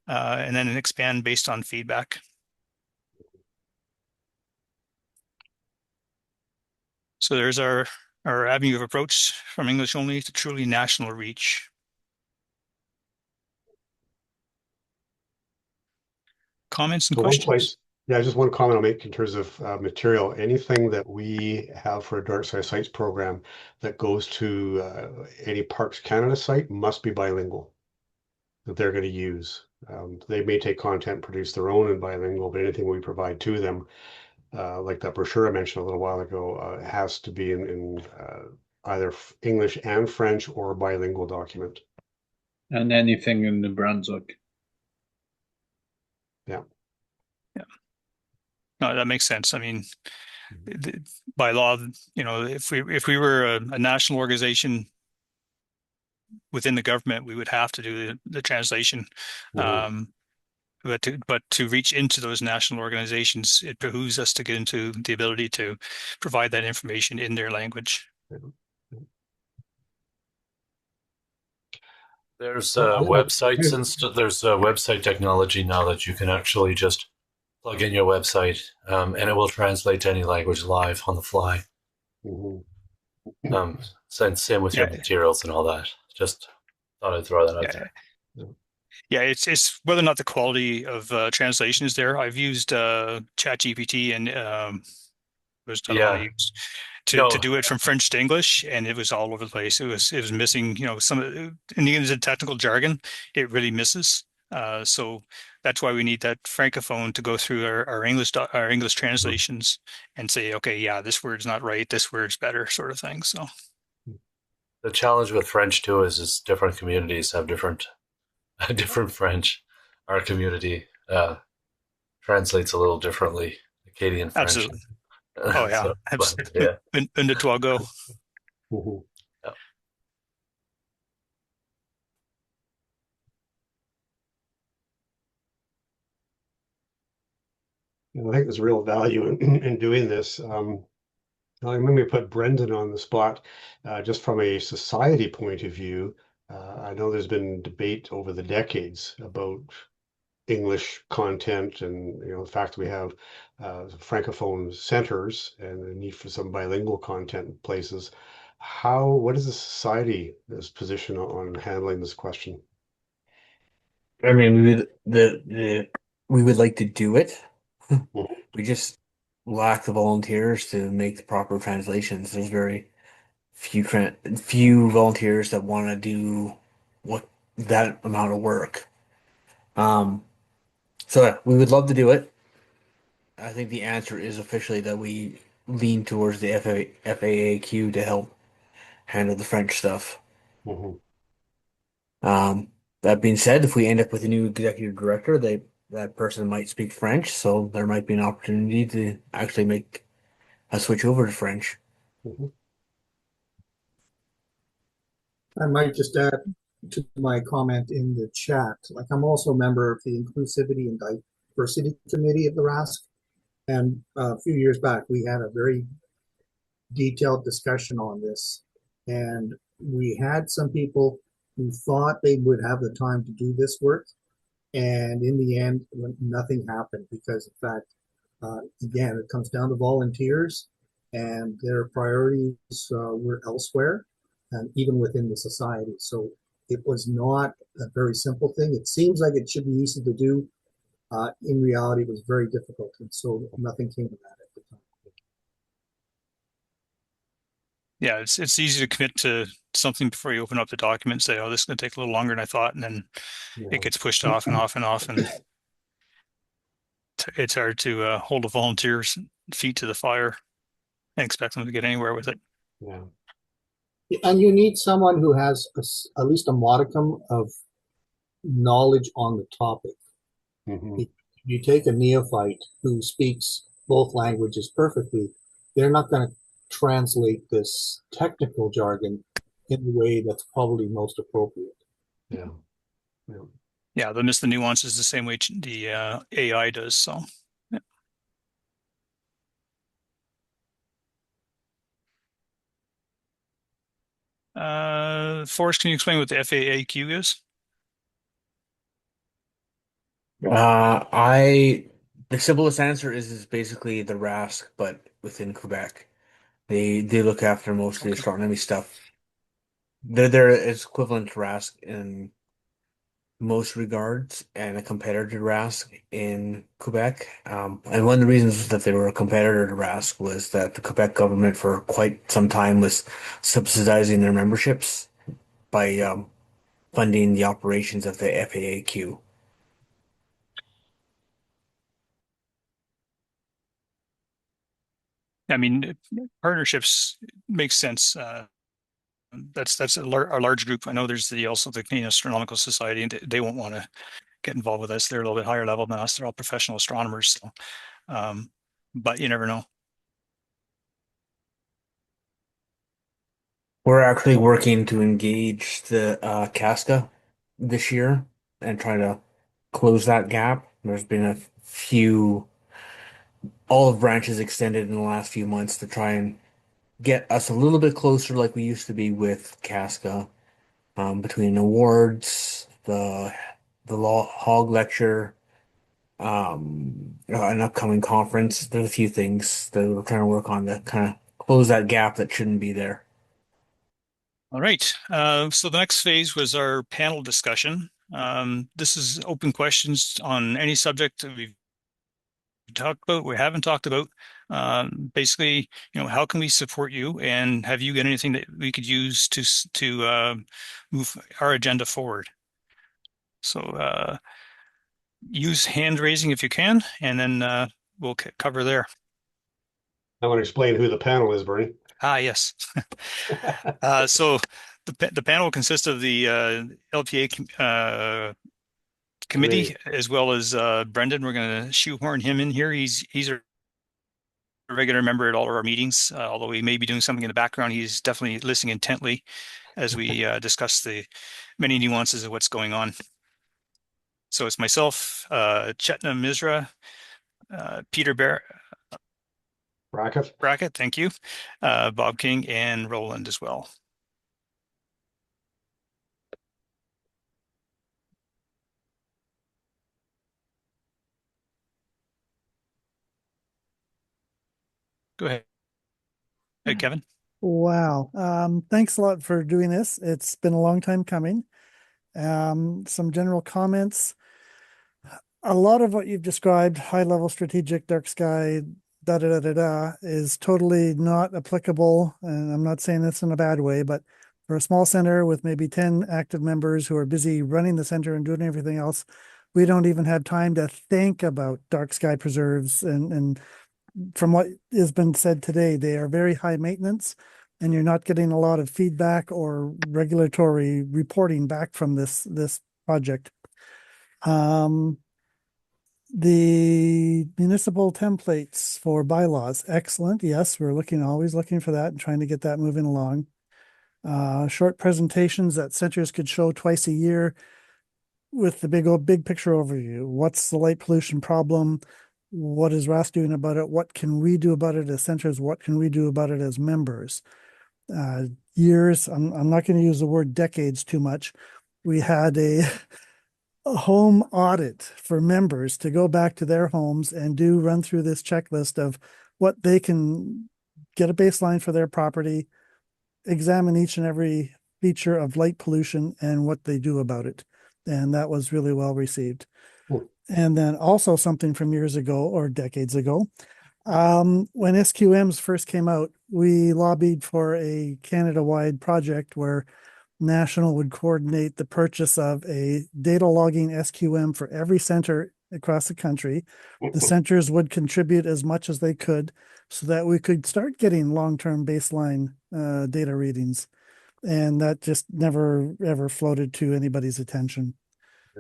and then expand based on feedback. So there's our avenue of approach from English only to truly national reach. Comments and questions? Yeah, just one comment I'll make in terms of material. Anything that we have for a Dark Sky Sites program that goes to any Parks Canada site must be bilingual that they're going to use. They may take content, produce their own in bilingual, but anything we provide to them, like that brochure I mentioned a little while ago, has to be in either English and French or a bilingual document. And anything in New Brunswick. Yeah. Yeah. No, that makes sense. I mean, by law, you know, if we were a national organization within the government, we would have to do the translation. Mm-hmm. But to reach into those national organizations, it behooves us to get into the ability to provide that information in their language. There's websites and there's website technology now that you can actually just plug in your website, and it will translate to any language live on the fly. Mm-hmm. Same with your Yeah, materials and all that. Just thought I'd throw that out yeah, there. yeah. It's whether or not the quality of translation is there. I've used ChatGPT and was the other one I Yeah. used to No. do it from French to English, and it was all over the place. It was missing, some of in the technical jargon, it really misses. So that's why we need that francophone to go through our English translations and say, okay, yeah, this word's not right, this word's better, sort of thing. So The challenge with French too is different communities have different different French. Our community translates a little differently, Acadian French. absolutely. Oh yeah, So, but yeah. in the Togo. Mhm. Yeah. And I think there's real value in doing this. I remember we put Brendan on the spot, just from a society point of view. I know there's been debate over the decades about English content and the fact that we have francophone centers and the need for some bilingual content in places. What is the society's position on handling this question? I mean, we would like to do it. We just lack the volunteers to make the proper translations. There's very few volunteers that want to do what that amount of work. Um, so yeah, we would love to do it. I think the answer is officially that we lean towards the FAAQ to help handle the French stuff. Mhm. That being said, if we end up with a new executive director, that person might speak French, so there might be an opportunity to actually make a switch over to French. Mhm. I might just add to my comment in the chat, like I'm also a member of the Inclusivity and Diversity Committee of the RASC. And a few years back, we had a very detailed discussion on this. And we had some people who thought they would have the time to do this work. And in the end, nothing happened because, in fact, again, it comes down to volunteers and their priorities were elsewhere, and even within the society. So it was not a very simple thing. It seems like it should be easy to do. In reality, it was very difficult. And so nothing came of that at the time. Yeah, it's easy to commit to something before you open up the document and say, oh, this is going to take a little longer than I thought, and then it gets pushed off and off and off, and it's hard to hold a volunteer's feet to the fire and expect them to get anywhere with it. Yeah. And you need someone who has at least a modicum of knowledge on the topic. Mhm. If you take a neophyte who speaks both languages perfectly, they're not going to translate this technical jargon in the way that's probably most appropriate. Yeah. Yeah. Yeah, they'll miss the nuances the same way the AI does. So, yeah. Forrest, can you explain what the FAAQ is? The simplest answer is basically the RASC, but within Quebec. They look after most of the Okay. astronomy stuff. They're its equivalent to RASC in most regards and a competitor to RASC in Quebec. And one of the reasons that they were a competitor to RASC was that the Quebec government for quite some time was subsidizing their memberships by funding the operations of the FAAQ. I mean, partnerships make sense. That's a large group. I know there's also the Canadian Astronomical Society, and they won't want to get involved with us. They're a little bit higher level than us. They're all professional astronomers. So, but you never know. We're actually working to engage the Casca this year and try to close that gap. There's been a few olive branches extended in the last few months to try and get us a little bit closer like we used to be with Casca, between awards, the law hog lecture, an upcoming conference. There's a few things that we're trying to work on to kind of close that gap that shouldn't be there. All right. So the next phase was our panel discussion. This is open questions on any subject that we've talked about, we haven't talked about. Basically, how can we support you, and have you got anything that we could use to move our agenda forward? So use hand raising if you can, and then we'll cover there. I want to explain who the panel is, Bernie. Yes. So the panel consists of the LPA committee, as well as Brendan. We're going to shoehorn him in here. He's a regular member at all of our meetings, although he may be doing something in the background. He's definitely listening intently as we discuss the many nuances of what's going on. So it's myself, Chetna Misra, Peter Brackett, thank you, Bob King, and Roland as well. Go ahead. Hey, Kevin. Wow. Thanks a lot for doing this. It's been a long time coming. Some general comments. A lot of what you've described, high level strategic, dark sky, is totally not applicable. And I'm not saying this in a bad way, but for a small center with maybe 10 active members who are busy running the center and doing everything else, we don't even have time to think about dark sky preserves. And from what has been said today, they are very high maintenance, and you're not getting a lot of feedback or regulatory reporting back from this project. The municipal templates for bylaws, excellent. Yes, we're always looking for that and trying to get that moving along. Short presentations that centers could show twice a year with the big picture overview. What's the light pollution problem? What is RASC doing about it? What can we do about it as centers? What can we do about it as members? Years, I'm not going to use the word decades too much. We had a home audit for members to go back to their homes and run through this checklist of what they can get a baseline for their property, examine each and every feature of light pollution and what they do about it. And that was really well received. And then also something from years ago or decades ago, when SQMs first came out, we lobbied for a Canada-wide project where National would coordinate the purchase of a data logging SQM for every center across the country. The centers would contribute as much as they could so that we could start getting long-term baseline data readings. And that just never, ever floated to anybody's attention.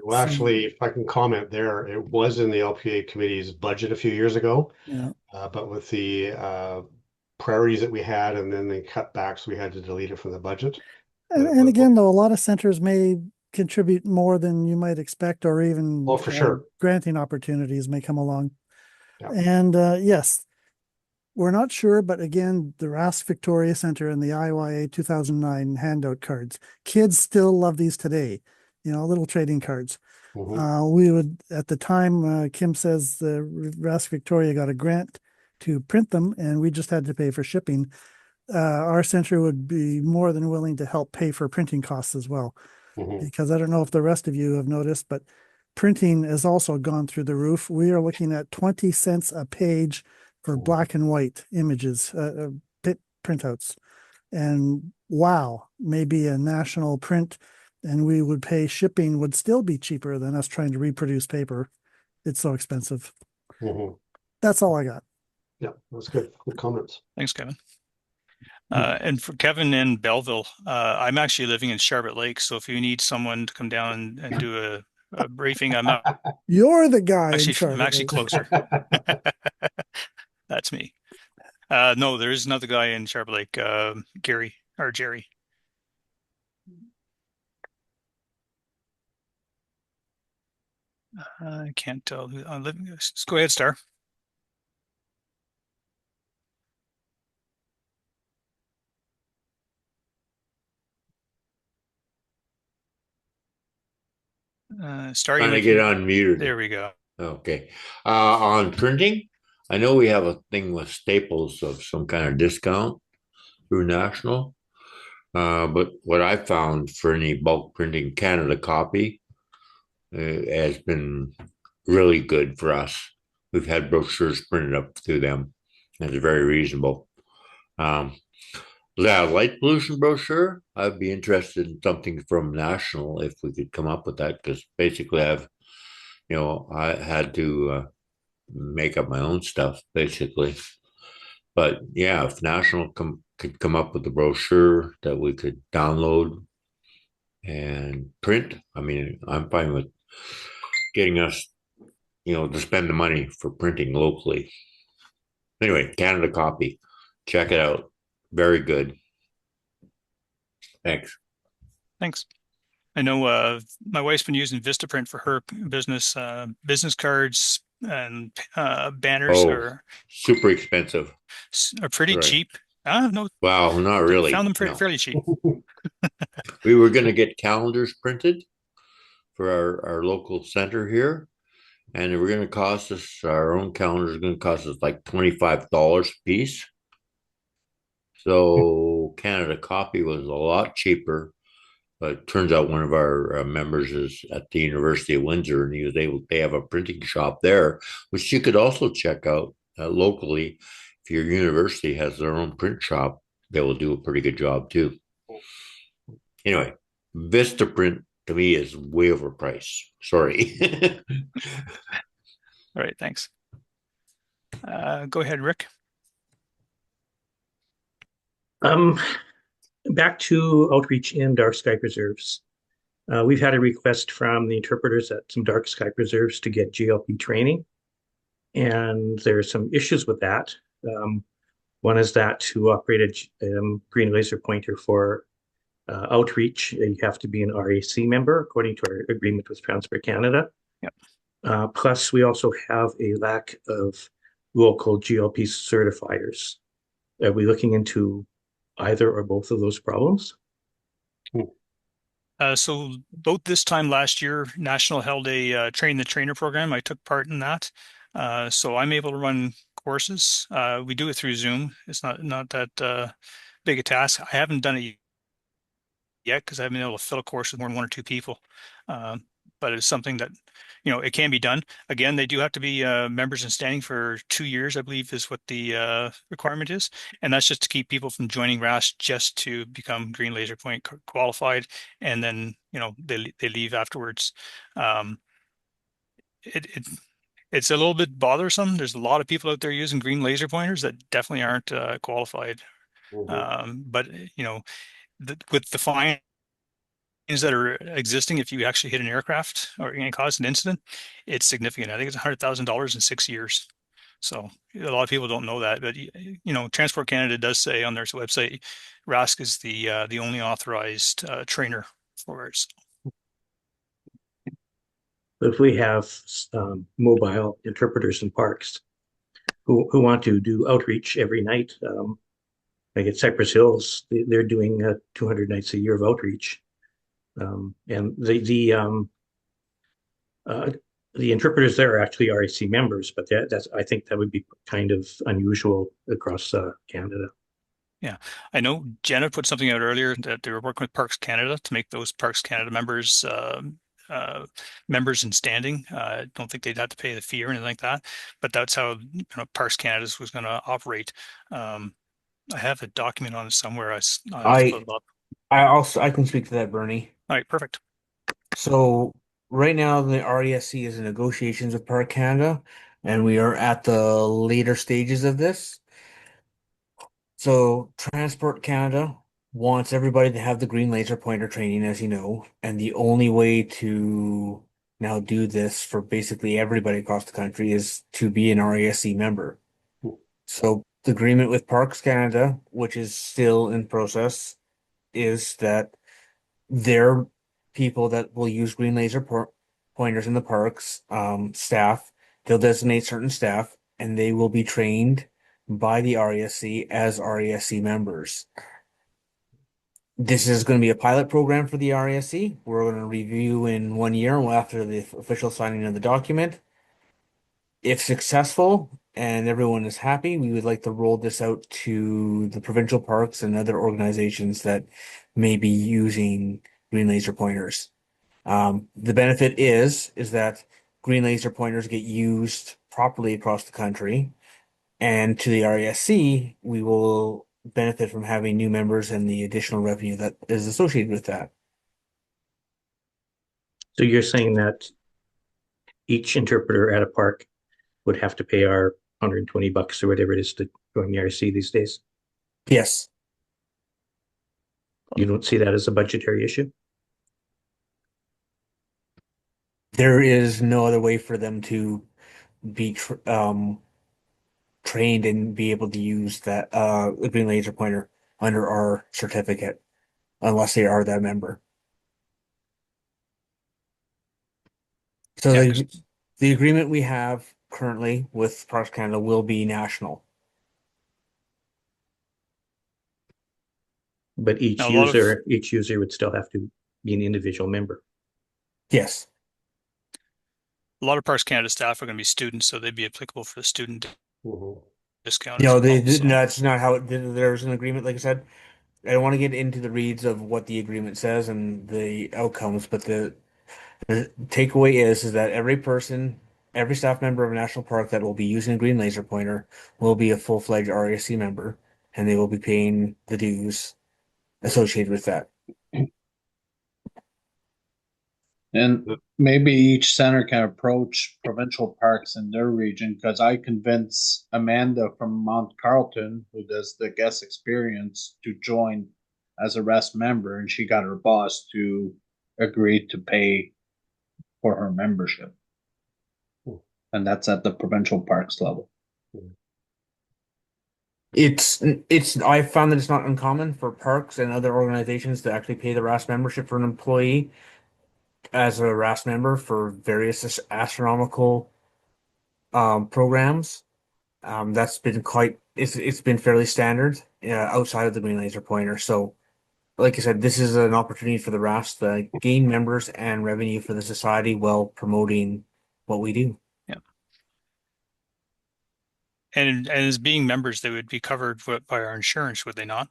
Well, actually, if I can comment there, it was in the LPA committee's budget a few years ago. Yeah. But with the priorities that we had and then the cutbacks, we had to delete it from the budget. And again, though, a lot of centers may contribute more than you might expect, or even for sure, granting opportunities may come along. Yeah. And yes, we're not sure, but again, the RASC Victoria Center and the IYA 2009 handout cards, kids still love these today, little trading cards. We would, at the time, Kim says the RASC Victoria got a grant to print them, and we just had to pay for shipping. Our center would be more than willing to help pay for printing costs as well. Because I don't know if the rest of you have noticed, but printing has also gone through the roof. We are looking at 20 cents a page for black and white images, printouts. And wow, maybe a national print, and we would pay shipping would still be cheaper than us trying to reproduce paper. It's so expensive. That's all I got. Yeah, that's good. Good comments. Thanks, Kevin. And for Kevin in Belleville, I'm actually living in Charlotte Lake, so if you need someone to come down and do a briefing, I'm not. You're the guy. I'm actually closer. That's me. No, there is another guy in Charlotte Lake, Gary or Jerry. I can't tell who I'm living. Just go ahead, Star. Star, trying to get unmuted. There we go. Okay. On printing, I know we have a thing with Staples of some kind of discount through National. But what I found for any bulk printing Canada copy has been really good for us. We've had brochures printed up through them. And it's very reasonable. Yeah, light pollution brochure. I'd be interested in something from national if we could come up with that, because basically I had to make up my own stuff basically. But yeah, if national could come up with a brochure that we could download and print, I mean, I'm fine with getting us, to spend the money for printing locally. Anyway, Canada copy, check it out. Very good. Thanks. Thanks. I know my wife's been using Vistaprint for her business cards and banners Oh, super expensive. are pretty Right. cheap. No, Wow, not really. found them No. fairly cheap. We were going to get calendars printed for our local center here, and they were going to cost us, our own calendar is going to cost us like $25 a piece. So Canada copy was a lot cheaper, but it turns out one of our members is at the University of Windsor, and he was able. They have a printing shop there, which you could also check out locally. If your university has their own print shop, they will do a pretty good job too. Anyway, Vistaprint to me is way overpriced. Sorry. All right, thanks. Go ahead, Rick. Back to outreach in dark sky preserves. We've had a request from the interpreters at some dark sky preserves to get GLP training, and there are some issues with that. One is that to operate a green laser pointer for outreach, you have to be an RAC member according to our agreement with Transport Canada. Yep. Plus, we also have a lack of local GLP certifiers. Are we looking into either or both of those problems? So both this time last year, National held a train the trainer program. I took part in that. So I'm able to run courses. We do it through Zoom. It's not that big a task. I haven't done it yet because I haven't been able to fill a course with more than one or two people. But it's something that, it can be done. Again, they do have to be members in standing for 2 years, I believe is what the requirement is. And that's just to keep people from joining RASC just to become Green Laser Point qualified. And then, they leave afterwards. It's a little bit bothersome. There's a lot of people out there using green laser pointers that definitely aren't qualified. But, with the fines that are existing, if you actually hit an aircraft or cause an incident, it's significant. I think it's $100,000 in 6 years. So a lot of people don't know that, but Transport Canada does say on their website, RASC is the only authorized trainer for it. If we have mobile interpreters in parks who want to do outreach every night, like at Cypress Hills, they're doing 200 nights a year of outreach. And the interpreters there are actually RAC members, but I think that would be kind of unusual across Canada. Yeah, I know Jenna put something out earlier that they were working with Parks Canada to make those Parks Canada members members in standing. I don't think they'd have to pay the fee or anything like that, but that's how Parks Canada was going to operate. I have a document on it somewhere. I'll have to put it up. I can speak to that, Bernie. All right, perfect. So right now the RESC is in negotiations with Park Canada, and we are at the later stages of this. So Transport Canada wants everybody to have the green laser pointer training, as you know, and the only way to now do this for basically everybody across the country is to be an RASC member. So the agreement with Parks Canada, which is still in process, is that their people that will use green laser pointers in the parks, staff, they'll designate certain staff, and they will be trained by the RASC as RASC members. This is going to be a pilot program for the RASC. We're going to review in 1 year after the official signing of the document. If successful and everyone is happy, we would like to roll this out to the provincial parks and other organizations that may be using green laser pointers. The benefit is that green laser pointers get used properly across the country, and to the RASC, we will benefit from having new members and the additional revenue that is associated with that. So you're saying that each interpreter at a park would have to pay our $120 or whatever it is to join the RC these days? Yes. You don't see that as a budgetary issue? There is no other way for them to be trained and be able to use that green laser pointer under our certificate, unless they are that member. So the agreement we have currently with Parks Canada will be national. But each user would still have to be an individual member. Yes. A lot of Parks Canada staff are going to be students, so they'd be applicable for the student discount. No, that's not how there's an agreement. Like I said, I don't want to get into the reads of what the agreement says and the outcomes, but the takeaway is that every staff member of a national park that will be using a green laser pointer will be a full-fledged RAC member, and they will be paying the dues associated with that. And maybe each center can approach provincial parks in their region, because I convinced Amanda from Mount Carlton, who does the guest experience, to join as a RASC member, and she got her boss to agree to pay for her membership. And that's at the provincial parks level. I found that it's not uncommon for parks and other organizations to actually pay the RASC membership for an employee as a RASC member for various astronomical programs. That's been it's been fairly standard outside of the green laser pointer. So, like I said, this is an opportunity for the RASC to gain members and revenue for the society while promoting what we do. Yeah. And as being members, they would be covered by our insurance, would they not?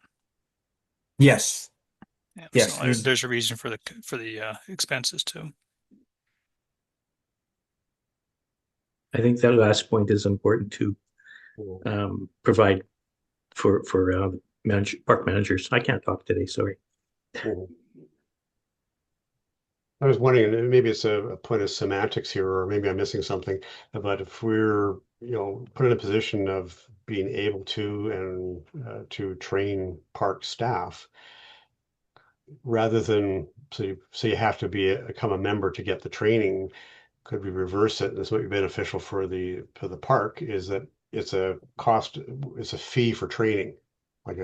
Yes. Yeah, yes. So there's a reason for the expenses too. I think that last point is important to provide for park managers. I can't talk today, sorry. I was wondering, maybe it's a point of semantics here, or maybe I'm missing something, but if we're, put in a position of being able to and to train park staff, rather than say you have to become a member to get the training, could we reverse it? And this might be beneficial for the park, is that it's a fee for training, like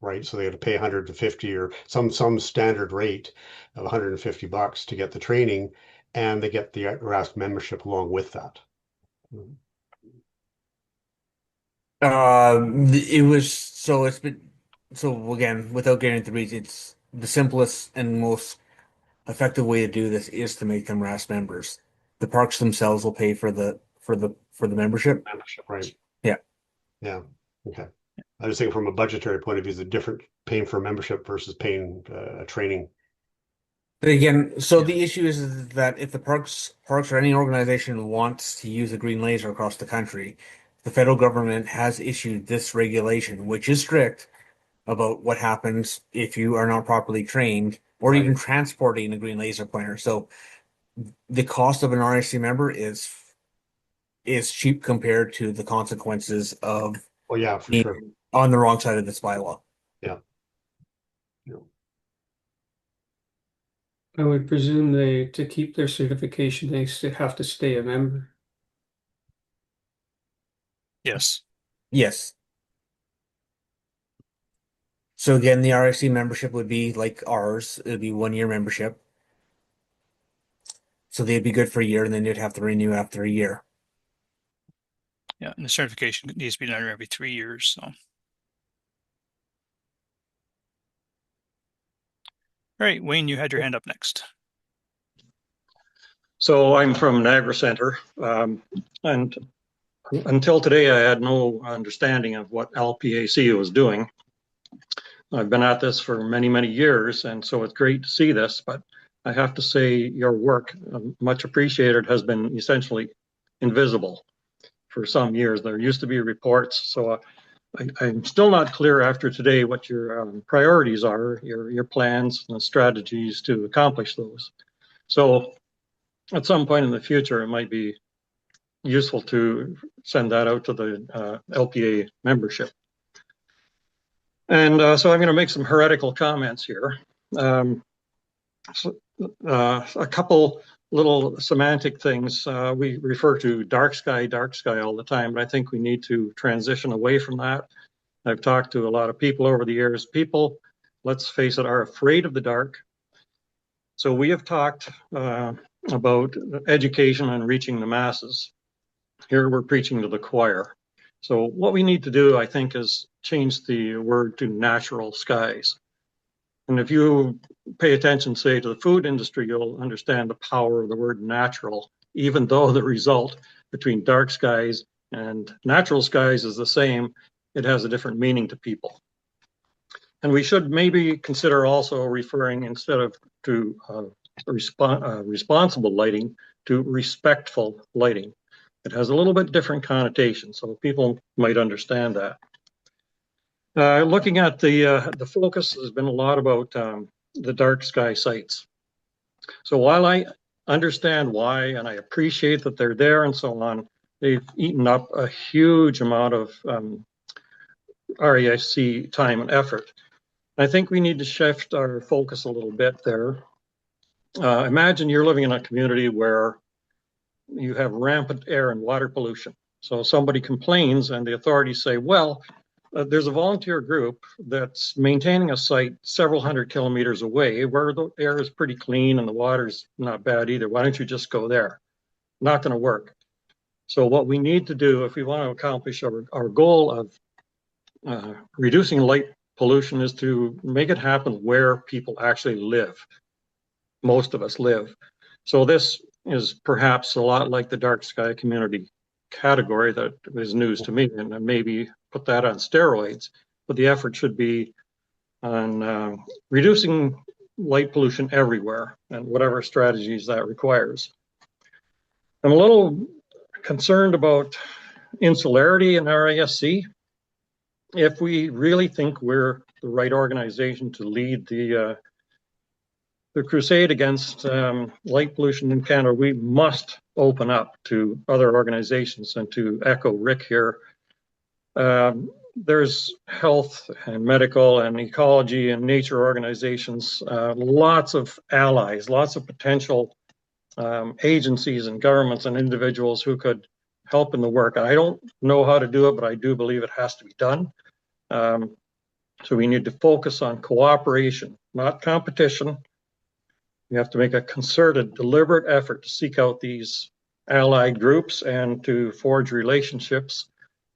right? So they have to pay 150 or some standard rate of $150 to get the training, and they get the RASC membership along with that. So again, without getting into the reads, it's the simplest and most effective way to do this is to make them RASC members. The parks themselves will pay for the membership. Membership, right? Yeah. Yeah. Okay. I was thinking from a budgetary point of view, is it different paying for a membership versus paying a training? But again, so the issue is that if the parks or any organization wants to use a green laser across the country, the federal government has issued this regulation, which is strict about what happens if you are not properly trained or even transporting a green laser pointer. So the cost of an RAC member is cheap compared to the consequences of being on the wrong side of this bylaw. Yeah. I would presume to keep their certification, they have to stay a member. Yes. Yes. So again, the RAC membership would be like ours. It would be 1 year membership. So they'd be good for a year, and then they'd have to renew after a year. Yeah, and the certification needs to be done every 3 years. So, all right, Wayne, you had your hand up next. So I'm from Niagara Centre, and until today, I had no understanding of what LPAC was doing. I've been at this for many, many years, and so it's great to see this, but I have to say your work, much appreciated, has been essentially invisible for some years. There used to be reports, so I'm still not clear after today what your priorities are, your plans and strategies to accomplish those. So at some point in the future, it might be useful to send that out to the LPA membership. And so I'm going to make some heretical comments here. A couple little semantic things. We refer to dark sky all the time, but I think we need to transition away from that. I've talked to a lot of people over the years. People, let's face it, are afraid of the dark. So we have talked about education and reaching the masses. Here we're preaching to the choir. So what we need to do, I think, is change the word to natural skies. And if you pay attention, say, to the food industry, you'll understand the power of the word natural, even though the result between dark skies and natural skies is the same, it has a different meaning to people. And we should maybe consider also referring, instead of to responsible lighting, to respectful lighting. It has a little bit different connotation, so people might understand that. Looking at the focus, has been a lot about the dark sky sites. So while I understand why, and I appreciate that they're there and so on, they've eaten up a huge amount of RASC time and effort. I think we need to shift our focus a little bit there. Imagine you're living in a community where you have rampant air and water pollution. So somebody complains and the authorities say, well, there's a volunteer group that's maintaining a site several hundred kilometers away where the air is pretty clean and the water's not bad either. Why don't you just go there? Not going to work. So what we need to do if we want to accomplish our goal of reducing light pollution is to make it happen where people actually live. Most of us live. So this is perhaps a lot like the dark sky community category that is news to me, and maybe put that on steroids, but the effort should be on reducing light pollution everywhere and whatever strategies that requires. I'm a little concerned about insularity in RASC. If we really think we're the right organization to lead the crusade against light pollution in Canada, we must open up to other organizations. And to echo Rick here, there's health and medical and ecology and nature organizations, lots of allies, lots of potential agencies and governments and individuals who could help in the work. I don't know how to do it, but I do believe it has to be done. So we need to focus on cooperation, not competition. We have to make a concerted, deliberate effort to seek out these allied groups and to forge relationships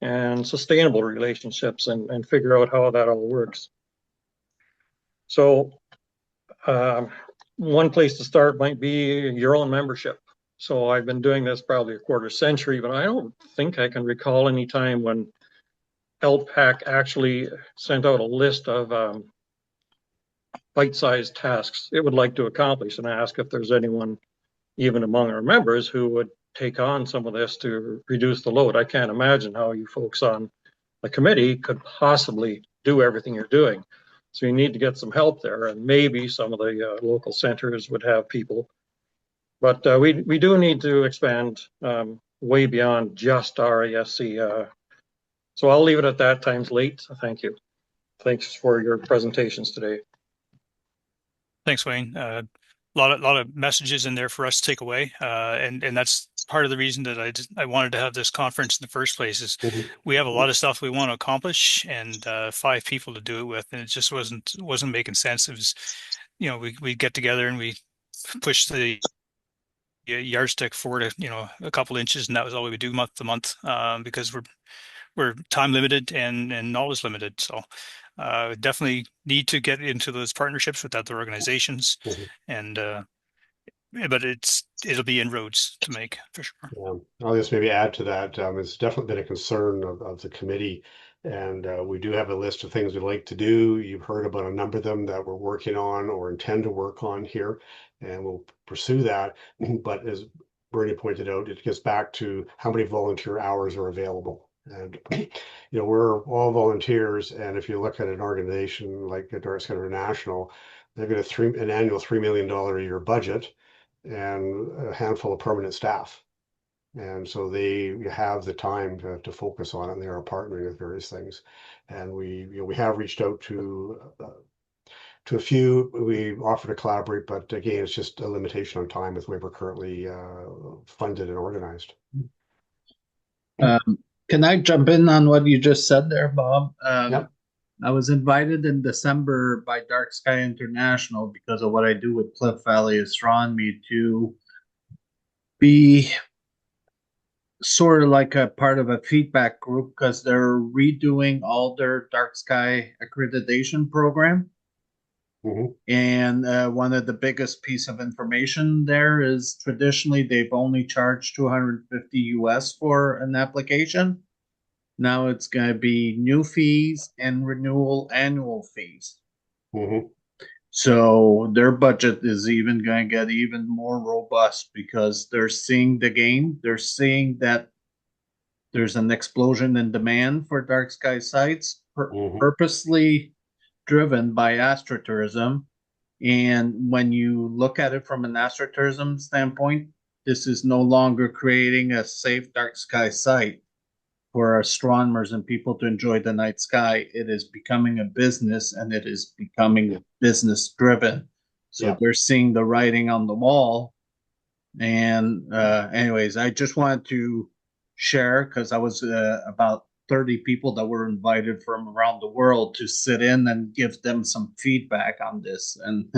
and sustainable relationships and figure out how that all works. So one place to start might be your own membership. So I've been doing this probably a quarter century, but I don't think I can recall any time when LPAC actually sent out a list of bite-sized tasks it would like to accomplish and ask if there's anyone, even among our members, who would take on some of this to reduce the load. I can't imagine how you folks on the committee could possibly do everything you're doing. So you need to get some help there, and maybe some of the local centers would have people. But we do need to expand way beyond just RASC. So I'll leave it at that. Time's late. Thank you. Thanks for your presentations today. Thanks, Wayne. A lot of messages in there for us to take away, and that's part of the reason that I wanted to have this conference in the first place. Is we have a lot of stuff we want to accomplish, and 5 people to do it with, and it just wasn't making sense. It was, we get together and we push the yardstick forward, a couple inches, and that was all we would do month to month, because we're time limited and knowledge limited. So definitely need to get into those partnerships with other organizations, and but it'll be inroads to make for sure. Yeah. I'll just maybe add to that. It's definitely been a concern of the committee And we do have a list of things we'd like to do. You've heard about a number of them that we're working on or intend to work on here, and we'll pursue that. But as Bernie pointed out, it gets back to how many volunteer hours are available. And we're all volunteers, and if you look at an organization like Dark International, they've got an annual $3 million a year budget and a handful of permanent staff. And so they have the time to focus on it, and they are partnering with various things. And we have reached out to a few. We offer to collaborate, but again, it's just a limitation on time with the way we're currently funded and organized. Can I jump in on what you just said there, Bob? Yep. I was invited in December by Dark Sky International because of what I do with Cliff Valley Astronomy to be sort of like a part of a feedback group because they're redoing all their dark sky accreditation program. Mm-hmm. And one of the biggest piece of information there is traditionally they've only charged $250 US for an application. Now it's going to be new fees and renewal annual fees. Mm-hmm. So their budget is even going to get even more robust because they're seeing the gain. They're seeing that there's an explosion in demand for dark sky sites purposely driven by astrotourism. And when you look at it from an astrotourism standpoint, this is no longer creating a safe dark sky site for astronomers and people to enjoy the night sky. It is becoming a business, and it is becoming business driven. So they're seeing the writing on the wall. And anyways, I just wanted to share because I was about 30 people that were invited from around the world to sit in and give them some feedback on this. And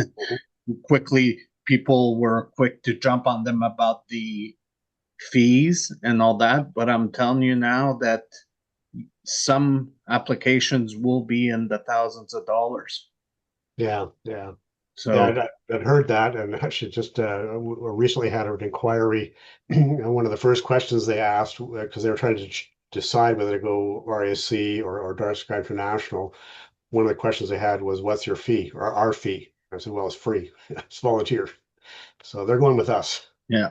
quickly, people were quick to jump on them about the fees and all that, but I'm telling you now that some applications will be in the thousands of dollars. Yeah. So yeah, I'd heard that, and actually just recently had an inquiry. And one of the first questions they asked, because they were trying to decide whether to go RASC or Dark Sky International, one of the questions they had was, "What's your fee or our fee?" I said, "Well, it's free. It's volunteer." So they're going with us. Yeah.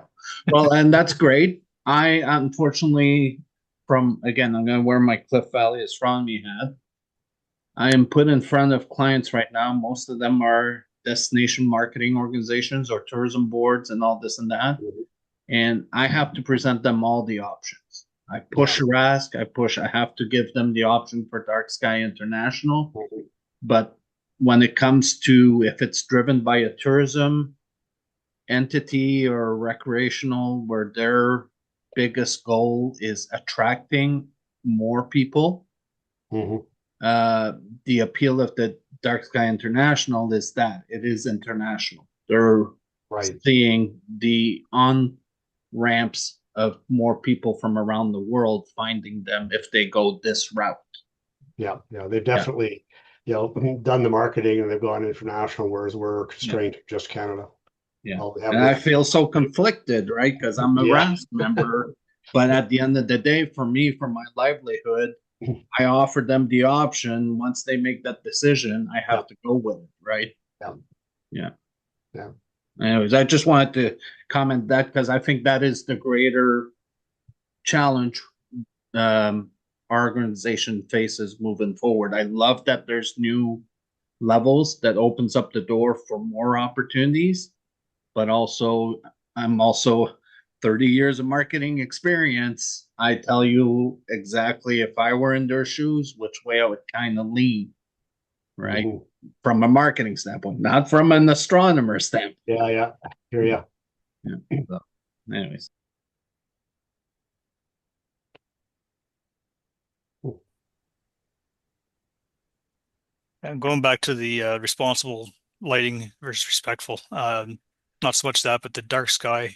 Well, and that's great. I unfortunately, I'm going to wear my Cliff Valley Astronomy hat. I am put in front of clients right now. Most of them are destination marketing organizations or tourism boards and all this and that. And I have to present them all the options. I push RASC, I have to give them the option for Dark Sky International. But when it comes to if it's driven by a tourism entity or recreational where their biggest goal is attracting more people, the appeal of the Dark Sky International is that it is international. They're seeing the on ramps of more people from around the world finding them if they go this route. Yeah, they've definitely done the marketing and they've gone international, whereas we're constrained to just Canada. Yeah, and I feel so conflicted, right? Because I'm a RASC member, but at the end of the day, for me, for my livelihood, I offered them the option. Once they make that decision, I have to go with it, right? Yeah. Anyways, I just wanted to comment that because I think that is the greater challenge our organization faces moving forward. I love that there's new levels that opens up the door for more opportunities, but also I'm also 30 years of marketing experience. I tell you exactly if I were in their shoes, which way I would kind of lean, right? From a marketing standpoint, not from an astronomer standpoint. Yeah. Hear ya. Yeah. So, anyways. And going back to the responsible lighting versus respectful, not so much that, but the dark sky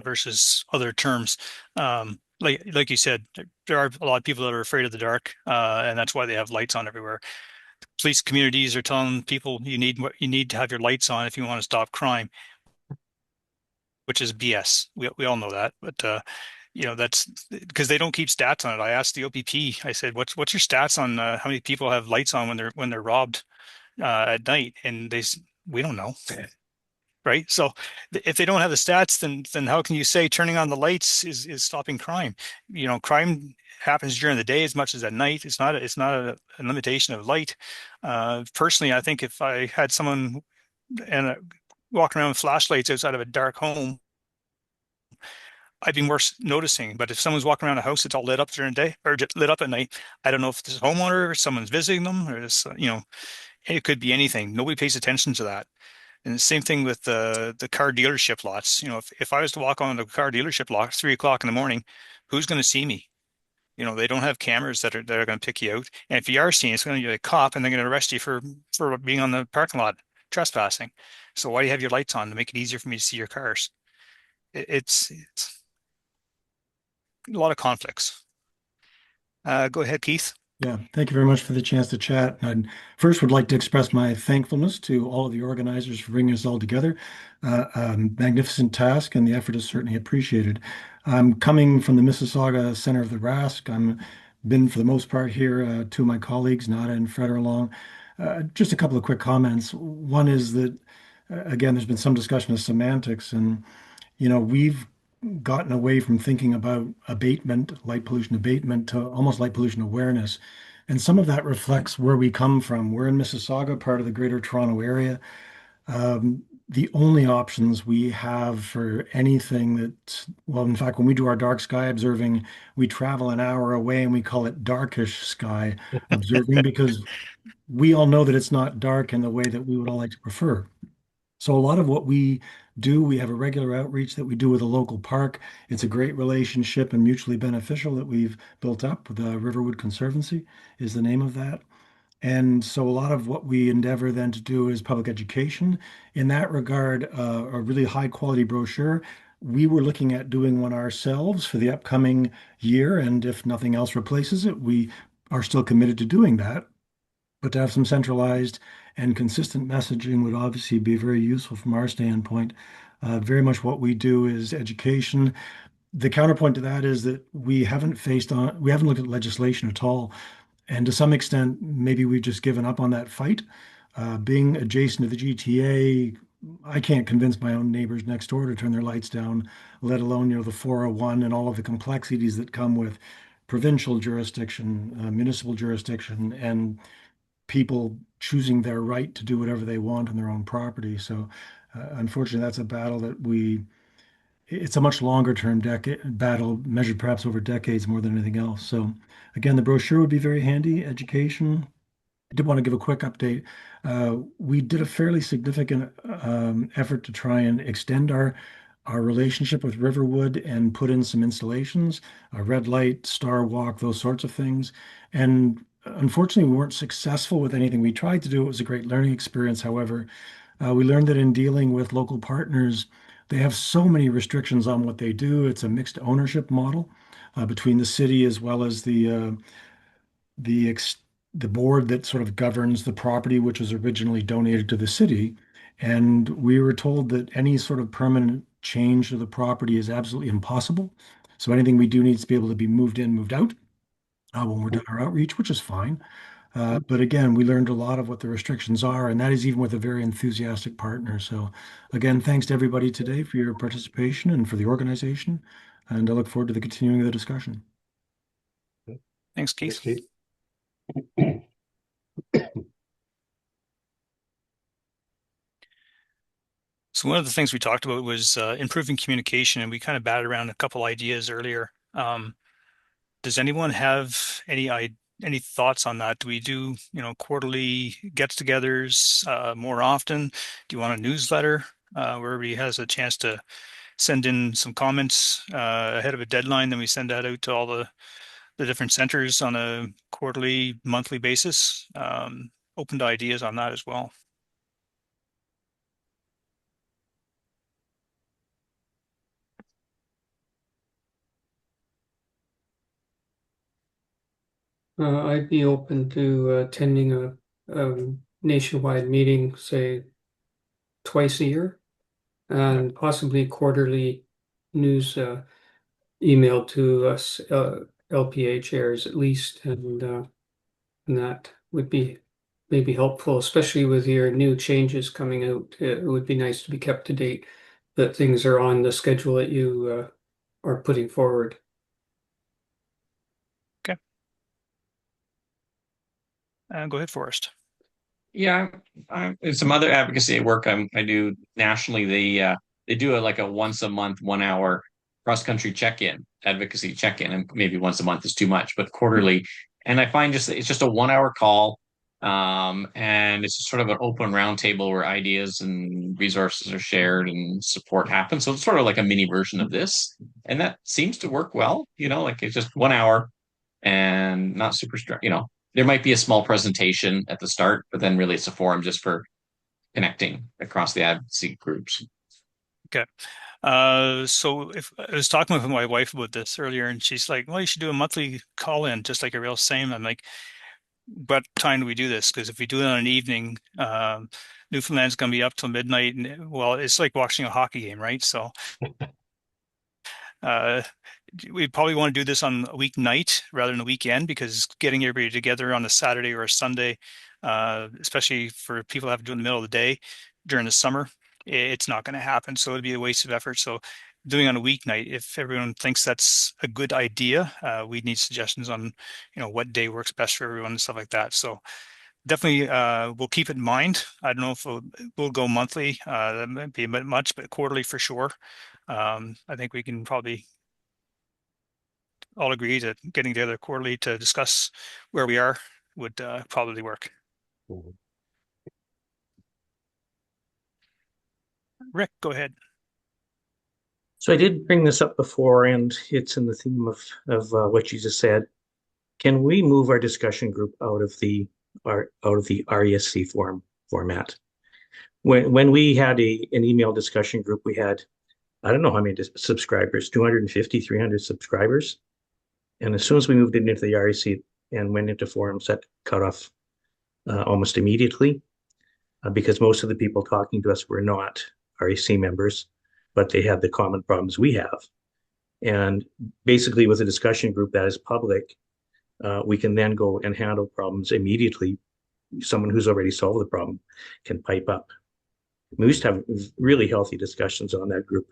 versus other terms. Like you said, there are a lot of people that are afraid of the dark, and that's why they have lights on everywhere. Police communities are telling people you need to have your lights on if you want to stop crime, which is BS. We all know that, but that's because they don't keep stats on it. I asked the OPP, I said, what's your stats on how many people have lights on when they're robbed at night? And we don't know. Right. So if they don't have the stats, then how can you say turning on the lights is stopping crime? Crime happens during the day as much as at night. It's not a limitation of light. Personally, I think if I had someone walking around with flashlights outside of a dark home, I'd be more noticing. But if someone's walking around a house that's all lit up during the day or lit up at night, I don't know if it's a homeowner or someone's visiting them or it could be anything. Nobody pays attention to that. And the same thing with the car dealership lots. If I was to walk on the car dealership lot at 3 o'clock in the morning, who's going to see me? They don't have cameras that are going to pick you out. And if you are seen, it's going to be a cop, and they're going to arrest you for being on the parking lot trespassing. So why do you have your lights on to make it easier for me to see your cars? It's a lot of conflicts. Go ahead, Keith. Yeah, thank you very much for the chance to chat. I first would like to express my thankfulness to all of the organizers for bringing us all together. Magnificent task, and the effort is certainly appreciated. I'm coming from the Mississauga Center of the RASC. I'm been for the most part here. Two of my colleagues, Nada and Fred, are along. Just a couple of quick comments. One is that, again, there's been some discussion of semantics, and we've gotten away from thinking about abatement, light pollution abatement, to almost light pollution awareness. And some of that reflects where we come from. We're in Mississauga, part of the Greater Toronto Area. The only options we have for anything that, well, in fact, when we do our dark sky observing, we travel an hour away and we call it darkish sky observing because we all know that it's not dark in the way that we would all like to prefer. So a lot of what we do, we have a regular outreach that we do with a local park. It's a great relationship and mutually beneficial that we've built up. The Riverwood Conservancy is the name of that. And so a lot of what we endeavor then to do is public education. In that regard, a really high quality brochure. We were looking at doing one ourselves for the upcoming year. And if nothing else replaces it, we are still committed to doing that. But to have some centralized and consistent messaging would obviously be very useful from our standpoint. Very much what we do is education. The counterpoint to that is that we haven't looked at legislation at all. And to some extent, maybe we've just given up on that fight. Being adjacent to the GTA, I can't convince my own neighbors next door to turn their lights down, let alone, the 401 and all of the complexities that come with provincial jurisdiction, municipal jurisdiction, and people choosing their right to do whatever they want on their own property. So unfortunately, that's a battle that it's a much longer term battle measured perhaps over decades more than anything else. So again, the brochure would be very handy, education. I did want to give a quick update. We did a fairly significant effort to try and extend our relationship with Riverwood and put in some installations, a red light, star walk, those sorts of things. And unfortunately, we weren't successful with anything we tried to do. It was a great learning experience. However, we learned that in dealing with local partners, they have so many restrictions on what they do. It's a mixed ownership model between the city as well as the board that sort of governs the property, which was originally donated to the city. And we were told that any sort of permanent change to the property is absolutely impossible. So anything we do needs to be able to be moved in, moved out when we're done our outreach, which is fine. But again, we learned a lot of what the restrictions are, and that is even with a very enthusiastic partner. So again, thanks to everybody today for your participation and for the organization. And I look forward to the continuing of the discussion. Thanks, Keith. Thanks, Keith. So one of the things we talked about was improving communication, and we kind of batted around a couple ideas earlier. Does anyone have any thoughts on that? Do we do quarterly get-togethers more often? Do you want a newsletter where everybody has a chance to send in some comments ahead of a deadline? Then we send that out to all the different centers on a quarterly, monthly basis. Open to ideas on that as well. I'd be open to attending a nationwide meeting, say twice a year, and possibly quarterly news emailed to us LPA chairs at least, and that would be maybe helpful, especially with your new changes coming out. It would be nice to be kept to date that things are on the schedule that you are putting forward. Okay. Go ahead, Forrest. Yeah, there's some other advocacy work I do nationally. They do like a once a month, 1 hour cross country check-in, advocacy check-in, and maybe once a month is too much, but quarterly. And I find it's just a 1 hour call, and it's just sort of an open roundtable where ideas and resources are shared and support happens. So it's sort of like a mini version of this, and that seems to work well. Like it's just 1 hour and not super strict. There might be a small presentation at the start, but then really it's a forum just for connecting across the advocacy groups. Okay. So if I was talking with my wife about this earlier, and she's like, well, you should do a monthly call in, just like a real same. I'm like, what time do we do this? Because if we do it on an evening, Newfoundland's going to be up till midnight. And well, it's like watching a hockey game, right? So we probably want to do this on a weeknight rather than a weekend, because getting everybody together on a Saturday or a Sunday, especially for people who have to do it in the middle of the day during the summer, it's not going to happen. So it'd be a waste of effort. So doing on a weeknight, if everyone thinks that's a good idea, we need suggestions on, what day works best for everyone and stuff like that. So definitely, we'll keep it in mind. I don't know if we'll go monthly. That might be a bit much, but quarterly for sure. I think we can probably all agree that getting together quarterly to discuss where we are would probably work. Rick, go ahead. So I did bring this up before, and it's in the theme of what you just said. Can we move our discussion group out of the RESC format? When we had an email discussion group, we had, I don't know how many subscribers, 250, 300 subscribers. And as soon as we moved it into the REC and went into forums, that cut off almost immediately, because most of the people talking to us were not REC members, but they had the common problems we have. And basically with a discussion group that is public, we can then go and handle problems immediately. Someone who's already solved the problem can pipe up. We used to have really healthy discussions on that group.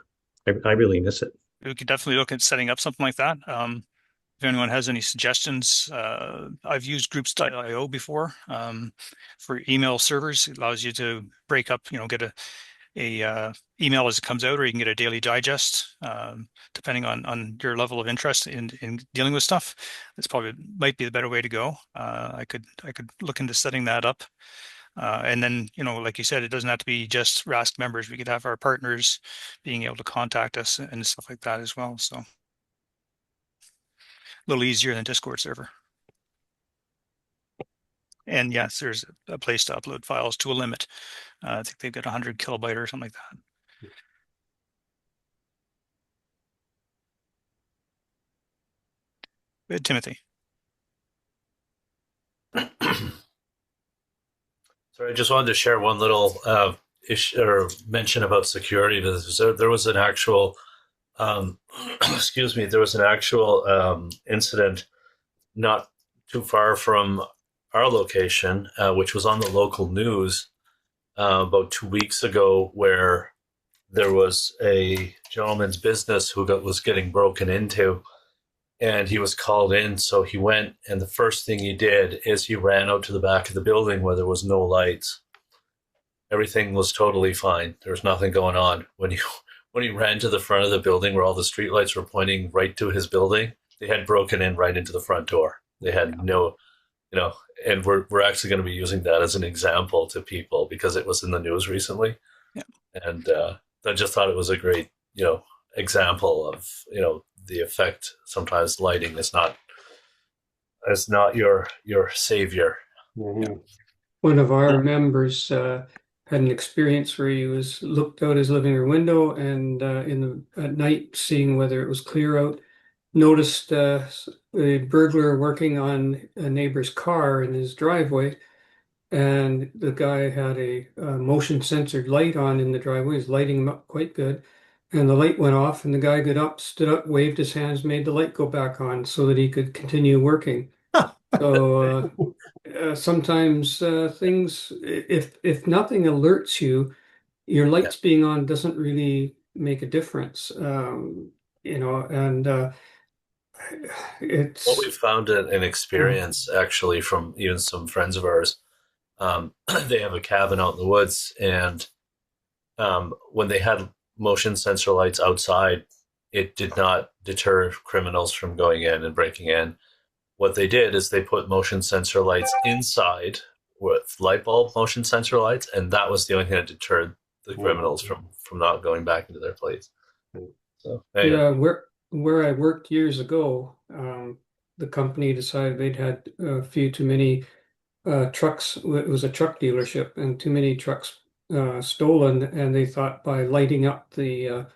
I really miss it. We could definitely look at setting up something like that. If anyone has any suggestions, I've used groups.io before for email servers. It allows you to break up, get a email as it comes out, or you can get a daily digest, depending on your level of interest in dealing with stuff. That's probably might be the better way to go. I could look into setting that up. And then, like you said, it doesn't have to be just RASC members. We could have our partners being able to contact us and stuff like that as well. So a little easier than Discord server. And yes, there's a place to upload files to a limit. I think they've got 100 kilobyte or something like that. Good, Timothy. So I just wanted to share one little issue or mention about security. There was an actual, excuse me, there was an actual incident not too far from our location, which was on the local news about 2 weeks ago, where there was a gentleman's business who was getting broken into, and he was called in. So he went, and the first thing he did is he ran out to the back of the building where there was no lights. Everything was totally fine. There was nothing going on. When he ran to the front of the building where all the streetlights were pointing right to his building, they had broken in right into the front door. They had no, and we're actually going to be using that as an example to people because it was in the news recently. Yeah. And I just thought it was a great, example of, the effect. Sometimes lighting is not your savior. Mm-hmm. One of our members had an experience where he looked out his living room window and at night, seeing whether it was clear out, noticed a burglar working on a neighbor's car in his driveway, and the guy had a motion censored light on in the driveway. He's lighting him up quite good, and the light went off, and the guy got up, stood up, waved his hands, made the light go back on so that he could continue working. So sometimes things, if nothing alerts you, your lights being on doesn't really make a difference. And it's what we've found in experience actually from even some friends of ours. They have a cabin out in the woods, and when they had motion sensor lights outside, it did not deter criminals from going in and breaking in. What they did is they put motion sensor lights inside with light bulb motion sensor lights, and that was the only thing that deterred the criminals from not going back into their place. So anyway. Yeah, where I worked years ago, the company decided they'd had a few too many trucks. It was a truck dealership, and too many trucks stolen, and they thought by lighting up the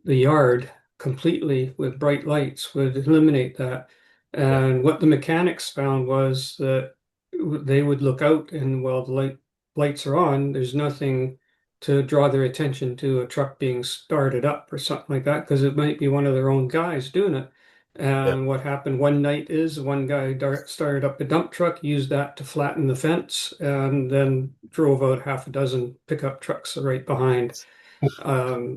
yard completely with bright lights would eliminate that. And what the mechanics found was that they would look out, and while the lights are on, there's nothing to draw their attention to a truck being started up or something like that, because it might be one of their own guys doing it. And what happened one night is one guy started up a dump truck, used that to flatten the fence, and then drove out half a dozen pickup trucks right behind.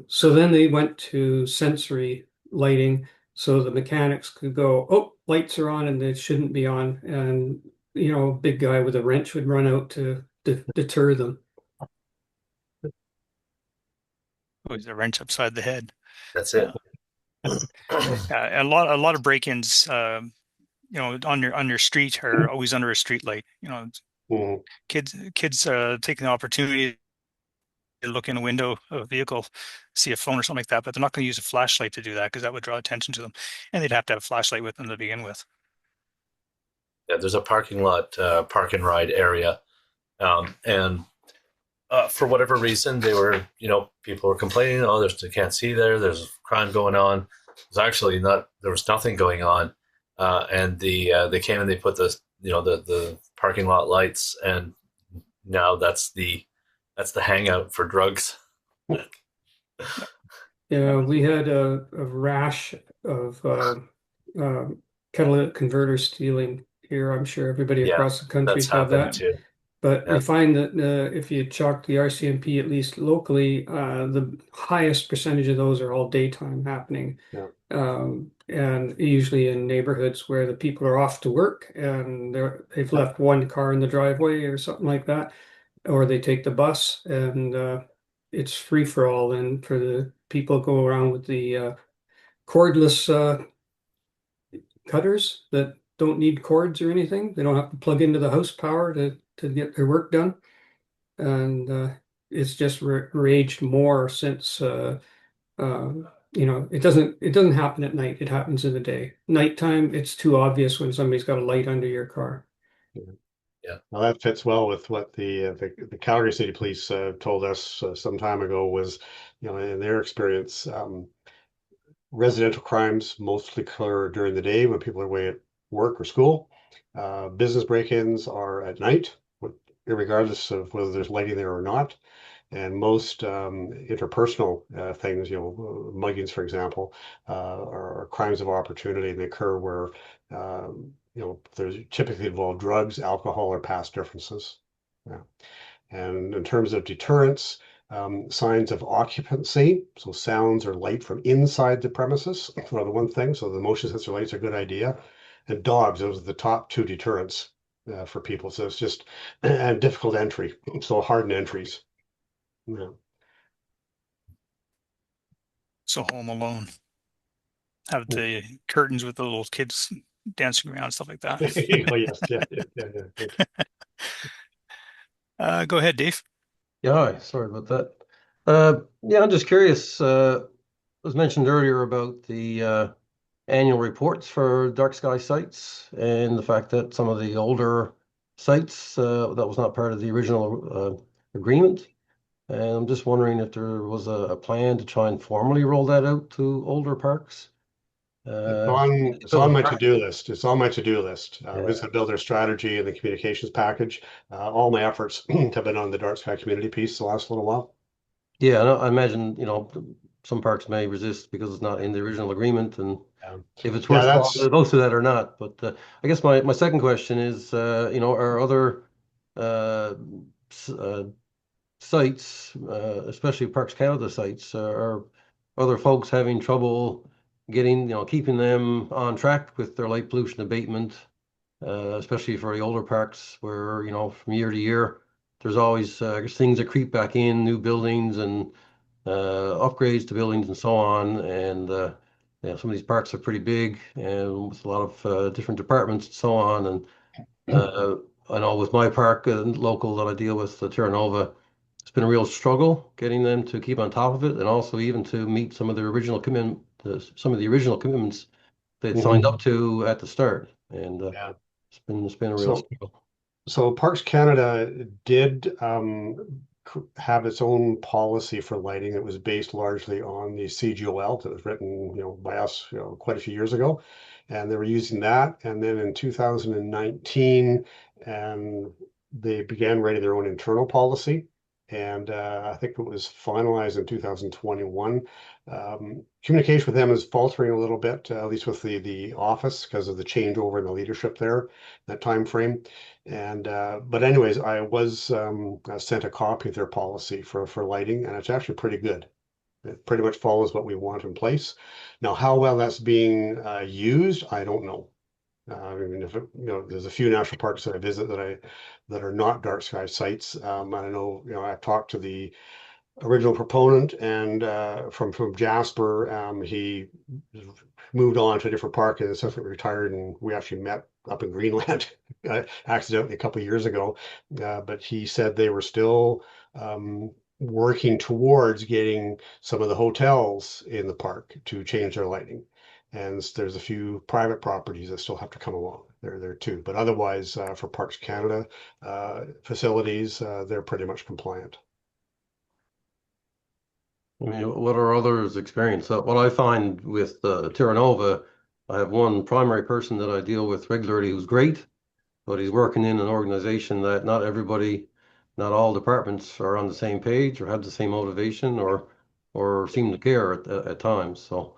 So then they went to sensory lighting, so the mechanics could go, oh, lights are on and they shouldn't be on. And, a big guy with a wrench would run out to deter them. Always a wrench upside the head. That's it. A lot of break-ins, on your street are always under a street light. Kids taking the opportunity to look in a window of a vehicle, see a phone or something like that, but they're not going to use a flashlight to do that because that would draw attention to them, and they'd have to have a flashlight with them to begin with. Yeah, there's a parking lot, park and ride area, and for whatever reason, they were, people were complaining, oh, they can't see there. There's crime going on. There's actually there was nothing going on. And they came and they put the parking lot lights, and now that's the hangout for drugs. Yeah, we had a rash of catalytic converter stealing here. I'm sure everybody across the country's had that. Too. But we find that if you chalk the RCMP, at least locally, the highest percentage of those are all daytime happening. Yeah. And usually in neighborhoods where the people are off to work and they've left one car in the driveway or something like that, or they take the bus, and it's free for all. And for the people go around with the cordless cutters that don't need cords or anything. They don't have to plug into the house power to get their work done. And it's just raged more since it doesn't happen at night. It happens in the day. Nighttime, it's too obvious when somebody's got a light under your car. Yeah, well, that fits well with what the Calgary City Police told us some time ago. Was, in their experience, residential crimes mostly occur during the day when people are away at work or school. Business break-ins are at night, regardless of whether there's lighting there or not. And most interpersonal things, muggings, for example, are crimes of opportunity. They occur where, there's typically involved drugs, alcohol, or past differences. Yeah. And in terms of deterrence, signs of occupancy, so sounds or light from inside the premises are the one thing. So the motion sensor lights are a good idea. And dogs, those are the top two deterrents for people. So it's just difficult entry, so hardened entries. Yeah. So Home Alone. Have the curtains with the little kids dancing around, stuff like that. Oh, yes. Yeah. Go ahead, Dave. Yeah, hi. Sorry about that. I'm just curious. It was mentioned earlier about the annual reports for dark sky sites and the fact that some of the older sites, that was not part of the original agreement. And I'm just wondering if there was a plan to try and formally roll that out to older parks. It's on my to-do list. It's on my to-do list. We're just going to build our strategy and the communications package. All my efforts have been on the dark sky community piece the last little while. Yeah, I imagine, some parks may resist because it's not in the original agreement, and if it's Yeah, worthwhile that's to go through that or not. But I guess my second question is, are other uh, sites, especially Parks Canada sites, are other folks having trouble keeping them on track with their light pollution abatement, especially for the older parks where, from year to year, there's always things that creep back in, new buildings and upgrades to buildings and so on. And some of these parks are pretty big and with a lot of different departments and so on. And I know with my park local that I deal with, the Terra Nova, it's been a real struggle getting them to keep on top of it, and also even to meet some of the original commitments they'd signed up to at the start. And it's been a real so struggle. so Parks Canada did have its own policy for lighting. It was based largely on the CGOL that was written, by us, quite a few years ago, and they were using that. And then in 2019, and they began writing their own internal policy. And I think it was finalized in 2021. Communication with them is faltering a little bit, at least with the office, because of the changeover in the leadership there, that time frame. And but anyways, I was sent a copy of their policy for lighting, and it's actually pretty good. It pretty much follows what we want in place. Now, how well that's being used, I don't know. I mean, if there's a few national parks that I visit that are not dark sky sites. I don't know. I've talked to the original proponent, and from Jasper, he moved on to a different park and subsequently retired, and we actually met up in Greenland accidentally a couple of years ago. But he said they were still working towards getting some of the hotels in the park to change their lighting. And there's a few private properties that still have to come along. They're there too. But otherwise, for Parks Canada facilities, they're pretty much compliant. I mean, what are others' experience? What I find with Terra Nova, I have one primary person that I deal with regularly who's great, but he's working in an organization that not everybody, not all departments are on the same page or have the same motivation or seem to care at times. So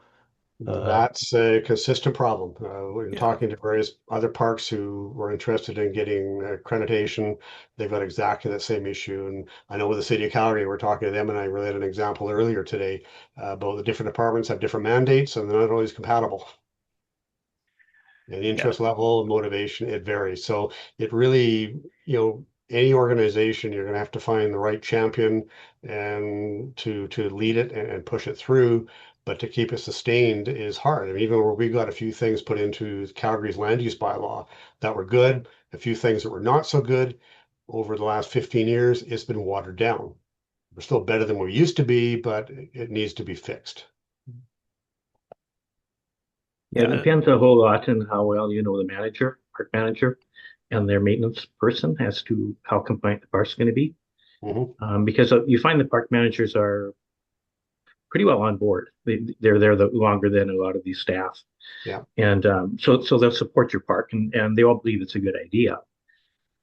that's a consistent problem. We've been Yeah. talking to various other parks who were interested in getting accreditation. They've got exactly that same issue. And I know with the city of Calgary, we're talking to them, and I related an example earlier today about the different departments have different mandates, and they're not always compatible. And the interest level, motivation, it varies. So it really, any organization, you're going to have to find the right champion and to lead it and push it through. But to keep it sustained is hard. I mean, even where we got a few things put into Calgary's land use bylaw that were good, a few things that were not so good over the last 15 years, it's been watered down. We're still better than we used to be, but it needs to be fixed. Yeah, it depends a whole lot on how well you know the manager, park manager, and their maintenance person as to how compliant the park's going to be. Because you find the park managers are pretty well on board. They're there longer than a lot of these staff. Yeah. And so they'll support your park, and they all believe it's a good idea.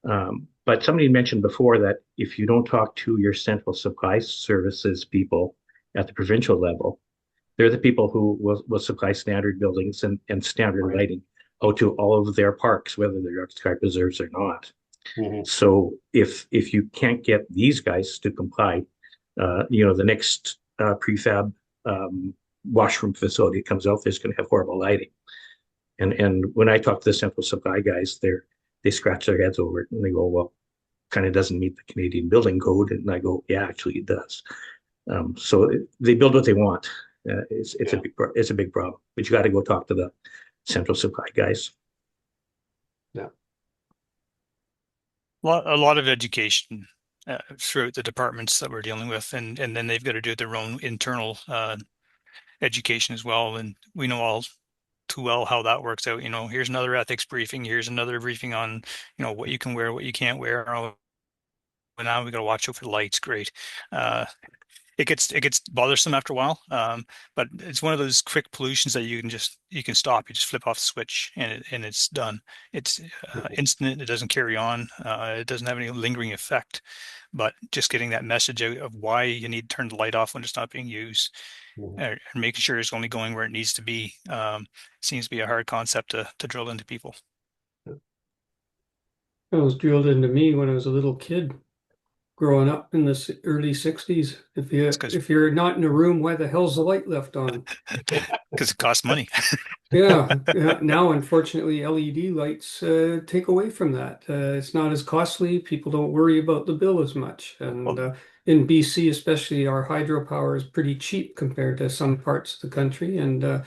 But somebody mentioned before that if you don't talk to your central supply services people at the provincial level, they're the people who will supply standard buildings and standard lighting out to all of their parks, whether they're dark sky preserves or not. So if you can't get these guys to comply, the next prefab washroom facility comes out, there's going to have horrible lighting. And when I talk to the central supply guys, they scratch their heads over it and they go, well, kind of doesn't meet the Canadian building code. And I go, yeah, actually it does. So they build what they want. It's a big problem, but you got to go talk to the central supply guys. Yeah. A lot of education throughout the departments that we're dealing with, and then they've got to do their own internal education as well. And we know all too well how that works out. Here's another ethics briefing. Here's another briefing on, what you can wear, what you can't wear. Oh, now we got to watch out for the lights. Great. it gets bothersome after a while. But it's one of those quick pollutions that you can stop. You just flip off the switch and it's done. It's instant. It doesn't carry on. It doesn't have any lingering effect. But just getting that message out of why you need to turn the light off when it's not being used, and making sure it's only going where it needs to be, seems to be a hard concept to drill into people. It was drilled into me when I was a little kid growing up in the early 60s. If you're not in a room, why the hell's the light left on? Because it costs money. Yeah. Now, unfortunately, LED lights take away from that. It's not as costly. People don't worry about the bill as much. And in BC, especially, our hydropower is pretty cheap compared to some parts of the country. And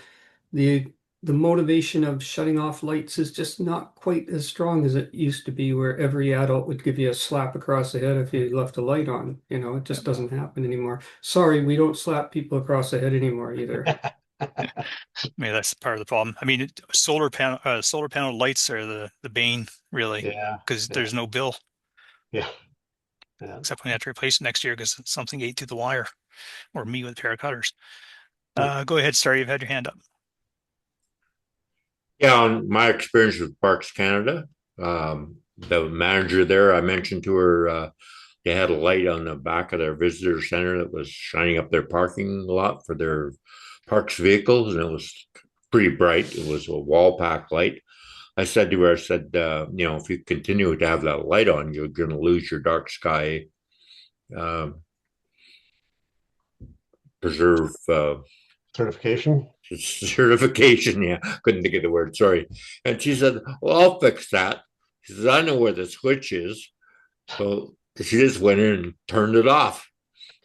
the motivation of shutting off lights is just not quite as strong as it used to be, where every adult would give you a slap across the head if you left a light on. It just doesn't happen anymore. Sorry, we don't slap people across the head anymore either. Maybe that's part of the problem. I mean, solar panel lights are the bane, really. Yeah. Because there's no bill. Yeah. Except when you have to replace it next year because something ate through the wire, or me with a pair of cutters. Go ahead, Starry. You've had your hand up. Yeah, on my experience with Parks Canada, the manager there, I mentioned to her, they had a light on the back of their visitor center that was shining up their parking lot for their parks vehicles, and it was pretty bright. It was a wall pack light. I said to her, if you continue to have that light on, you're going to lose your dark sky preserve certification. Yeah, couldn't think of the word. Sorry. And she said, "Well, I'll fix that." She says, "I know where the switch is." So she just went in and turned it off,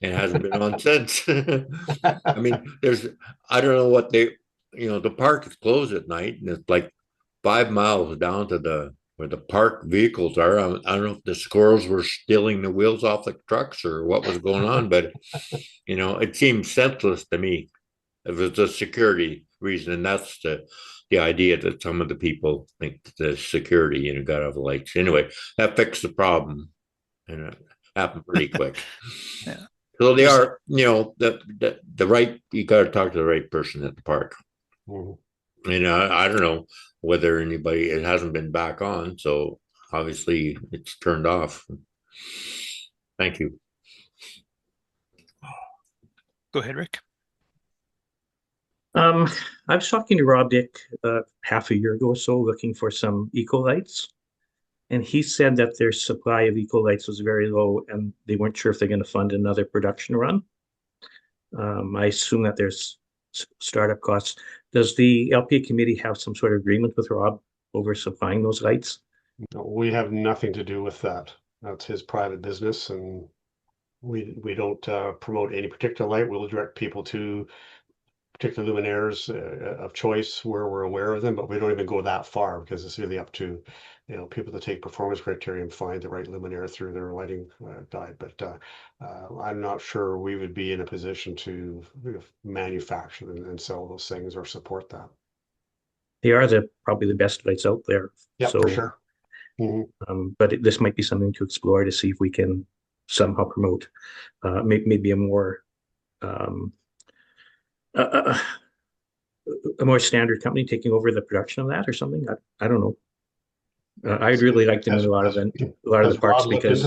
and it hasn't been on since. I mean, I don't know what the park is closed at night, and it's like 5 miles down to where the park vehicles are. I don't know if the squirrels were stealing the wheels off the trucks or what was going on, but it seems senseless to me. If it's a security reason, and that's the idea that some of the people think the security, got to have lights. Anyway, that fixed the problem, and it happened pretty quick. Yeah. So they are, the right. You got to talk to the right person at the park. And I don't know whether it hasn't been back on, so obviously it's turned off. Thank you. Go ahead, Rick. I was talking to Rob Dick half a year ago or so, looking for some eco lights, and he said that their supply of eco lights was very low, and they weren't sure if they're going to fund another production run. I assume that there's startup costs. Does the LPA committee have some sort of agreement with Rob over supplying those lights? No, we have nothing to do with that. That's his private business, and we don't promote any particular light. We'll direct people to particular luminaires of choice where we're aware of them, but we don't even go that far because it's really up to people to take performance criteria and find the right luminaire through their lighting guide. But I'm not sure we would be in a position to manufacture and sell those things or support that. They are probably the best lights out there. Yeah, so, for sure. But this might be something to explore to see if we can somehow promote maybe a more a more standard company taking over the production of that or something. I don't know. I'd really like to know a lot of the parts because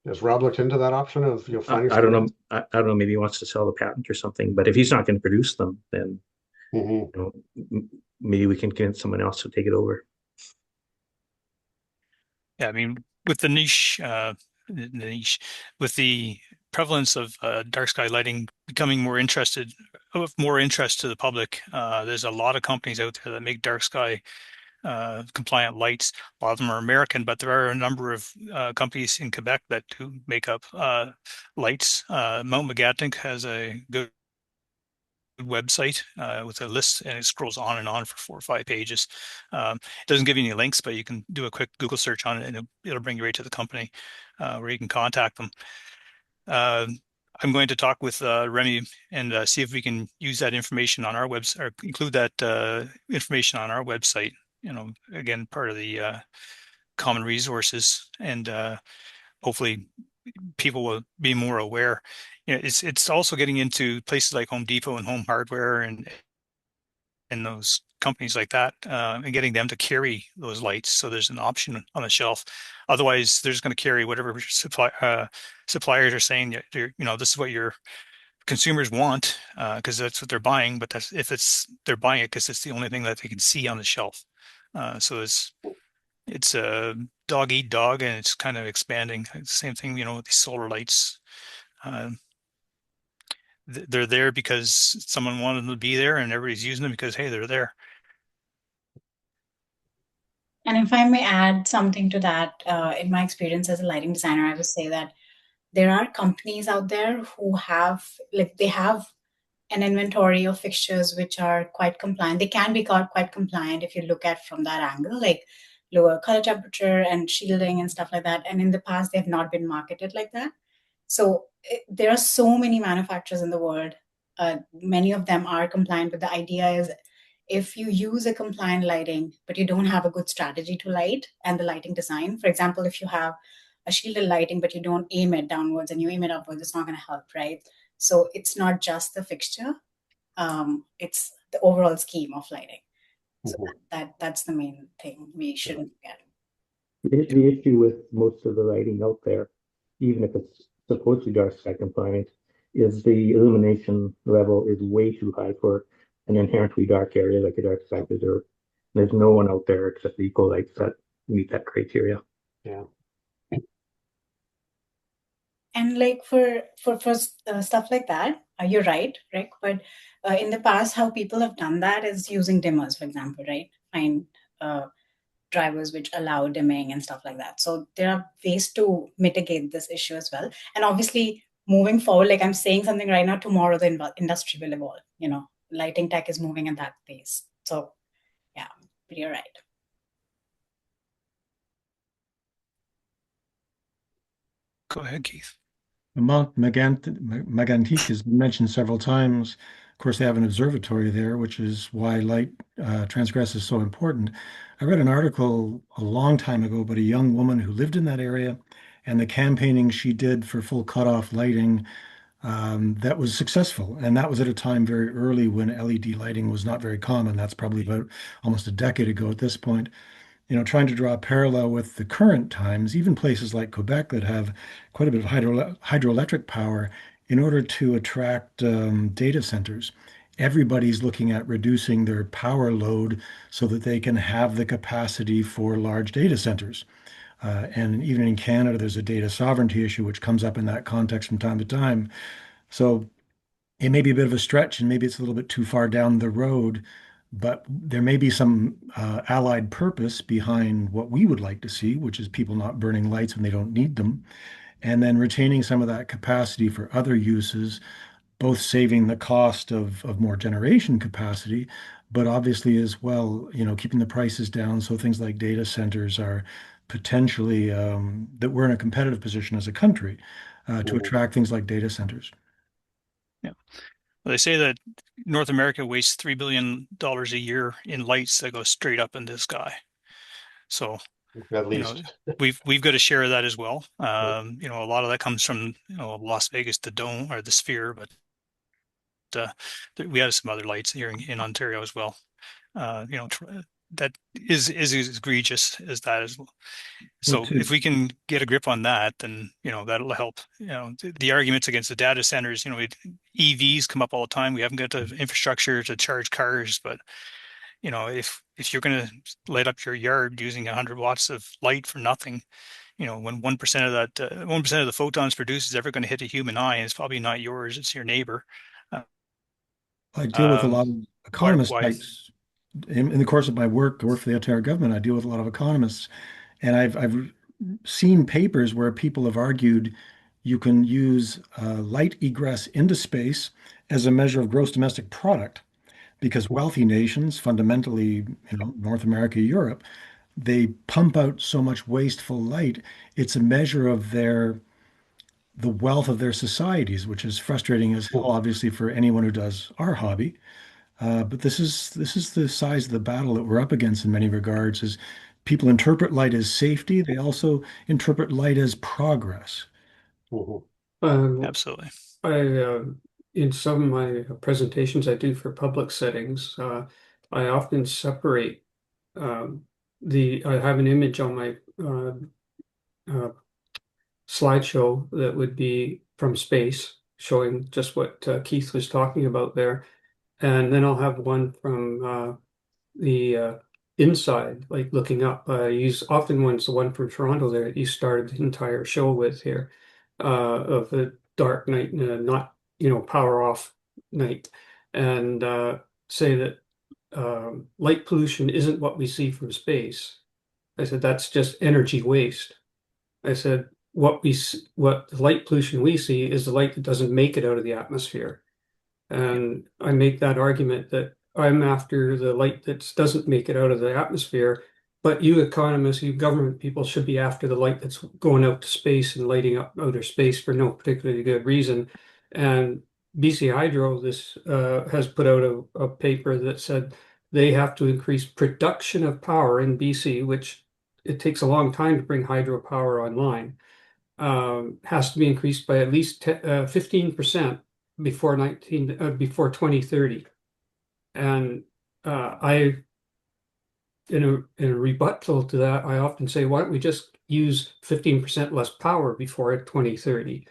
has Rob looked into that option of finding? I don't know. I don't know. Maybe he wants to sell the patent or something. But if he's not going to produce them, then maybe we can convince someone else to take it over. Yeah, I mean, with the niche, with the prevalence of dark sky lighting becoming of more interest to the public, there's a lot of companies out there that make dark sky compliant lights. A lot of them are American, but there are a number of companies in Quebec that do make up lights. Mount Magatic has a good website with a list, and it scrolls on and on for 4 or 5 pages. It doesn't give you any links, but you can do a quick Google search on it, and it'll bring you right to the company where you can contact them. I'm going to talk with Remy and see if we can use that information on our website, or include that information on our website. Again, part of the common resources, and hopefully people will be more aware. It's also getting into places like Home Depot and Home Hardware and those companies like that, and getting them to carry those lights. So there's an option on the shelf. Otherwise, they're just going to carry whatever suppliers are saying that this is what your consumers want, because that's what they're buying. But they're buying it because it's the only thing that they can see on the shelf. So it's a dog eat dog, and it's kind of expanding. Same thing, with these solar lights. They're there because someone wanted them to be there, and everybody's using them because, hey, they're there. And if I may add something to that, in my experience as a lighting designer, I would say that there are companies out there who have, they have an inventory of fixtures which are quite compliant. They can be quite compliant if you look at from that angle, like lower color temperature and shielding and stuff like that. And in the past, they have not been marketed like that. So there are so many manufacturers in the world. Many of them are compliant, but the idea is if you use a compliant lighting, but you don't have a good strategy to light and the lighting design, for example, if you have a shielded lighting, but you don't aim it downwards and you aim it upwards, it's not going to help, right? So it's not just the fixture, it's the overall scheme of lighting. So that's the main thing we shouldn't forget. The issue with most of the lighting out there, even if it's supposed to be dark sky compliant, is the illumination level is way too high for an inherently dark area like a dark sky preserve. There's no one out there except the eco lights that meet that criteria. Yeah. And like for stuff like that, you're right, Rick. But in the past, how people have done that is using dimmers, for example, right? Find drivers which allow dimming and stuff like that. So there are ways to mitigate this issue as well. And obviously, moving forward, like I'm saying something right now, tomorrow the industry will evolve. Lighting tech is moving at that pace. So yeah, but you're right. Go ahead, Keith. Mount Megantic has been mentioned several times. Of course, they have an observatory there, which is why light transgress is so important. I read an article a long time ago about a young woman who lived in that area and the campaigning she did for full cutoff lighting that was successful. And that was at a time very early when LED lighting was not very common. That's probably about almost a decade ago at this point. Trying to draw a parallel with the current times, even places like Quebec that have quite a bit of hydroelectric power, in order to attract data centers. Everybody's looking at reducing their power load so that they can have the capacity for large data centers. And even in Canada, there's a data sovereignty issue which comes up in that context from time to time. So it may be a bit of a stretch and maybe it's a little bit too far down the road, but there may be some allied purpose behind what we would like to see, which is people not burning lights when they don't need them, and then retaining some of that capacity for other uses, both saving the cost of more generation capacity, but obviously as well, keeping the prices down so things like data centers are potentially that we're in a competitive position as a country to attract things like data centers. Yeah. Well, they say that North America wastes $3 billion a year in lights that go straight up in the sky. So, at least we've got a share of that as well. A lot of that comes from Las Vegas, the dome or the sphere, but we have some other lights here in Ontario as well. That is as egregious as that as well. So if we can get a grip on that, then that'll help. The arguments against the data centers, EVs come up all the time. We haven't got the infrastructure to charge cars, but if you're going to light up your yard using 100 watts of light for nothing, when 1% of that 1% of the photons produced is ever going to hit a human eye, and it's probably not yours, it's your neighbor. I deal with a lot of economist types in the course of my work. I work for the Ontario government. I deal with a lot of economists, and I've seen papers where people have argued you can use light egress into space as a measure of gross domestic product, because wealthy nations, fundamentally, North America, Europe, they pump out so much wasteful light. It's a measure of the wealth of their societies, which is frustrating as hell, obviously, for anyone who does our hobby. But this is the size of the battle that we're up against in many regards. Is people interpret light as safety. They also interpret light as progress. Absolutely. In some of my presentations I do for public settings, I often separate I have an image on my slideshow that would be from space, showing just what Keith was talking about there. And then I'll have one from the inside, like looking up. I use often the one from Toronto there that you started the entire show with here, of a dark night and a not, power off night. And say that light pollution isn't what we see from space. I said, that's just energy waste. I said, what the light pollution we see is the light that doesn't make it out of the atmosphere. And I make that argument that I'm after the light that doesn't make it out of the atmosphere, but you economists, you government people should be after the light that's going out to space and lighting up outer space for no particularly good reason. And BC Hydro has put out a paper that said they have to increase production of power in BC, which it takes a long time to bring hydropower online. Has to be increased by at least 15% before 2030. And in a rebuttal to that, I often say, why don't we just use 15% less power before 2030?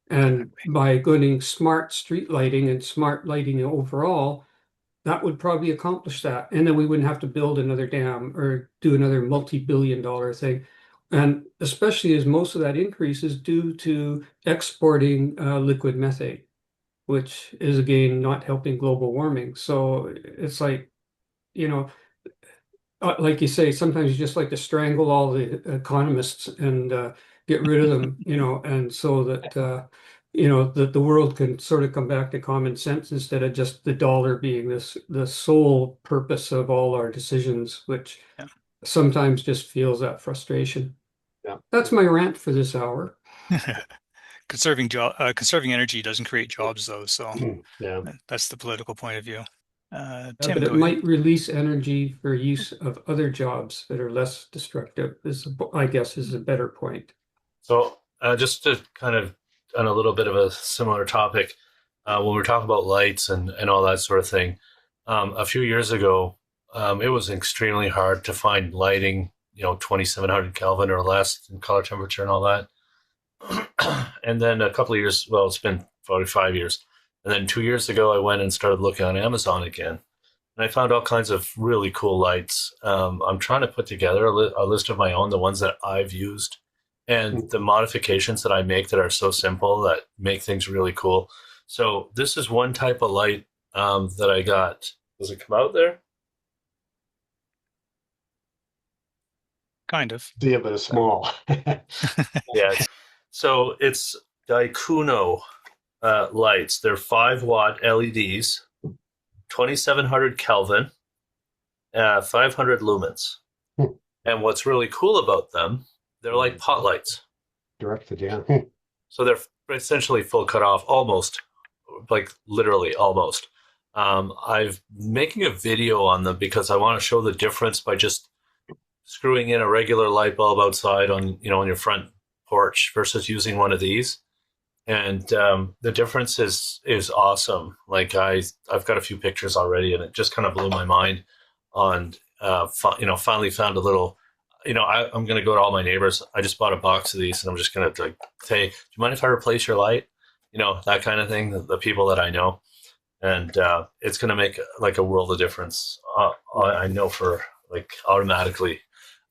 And by going smart street lighting and smart lighting overall, that would probably accomplish that. And then we wouldn't have to build another dam or do another multi-billion-dollar thing. And especially as most of that increase is due to exporting liquid methane, which is again not helping global warming. So it's like, like you say, sometimes you just like to strangle all the economists and get rid of them, and so that that the world can sort of come back to common sense instead of just the dollar being the sole purpose of all our decisions, which sometimes just feels that frustration. Yeah, that's my rant for this hour. Conserving energy doesn't create jobs, though. So yeah, that's the political point of view. Tim, but it might release energy for use of other jobs that are less destructive. I guess, is a better point. So just to kind of on a little bit of a similar topic, when we're talking about lights and all that sort of thing, a few years ago, it was extremely hard to find lighting, 2700 Kelvin or less in color temperature and all that. And then a couple of years, well, it's been probably 5 years. And then 2 years ago, I went and started looking on Amazon again. And I found all kinds of really cool lights. I'm trying to put together a list of my own, the ones that I've used, and the modifications that I make that are so simple that make things really cool. So this is one type of light that I got. Does it come out there? Kind of. Yeah, but it's small. Yeah. So it's Daikuno lights. They're 5-watt LEDs, 2700 Kelvin, 500 lumens. And what's really cool about them, they're like pot lights. Directed, yeah. So they're essentially full cutoff, almost, like literally almost. I'm making a video on them because I want to show the difference by just screwing in a regular light bulb outside on your front porch versus using one of these. And the difference is awesome. Like I've got a few pictures already, and it just kind of blew my mind on, finally found a little, I'm going to go to all my neighbors. I just bought a box of these, and I'm just going to say, do you mind if I replace your light? That kind of thing, the people that I know. And it's going to make like a world of difference. I know for like automatically.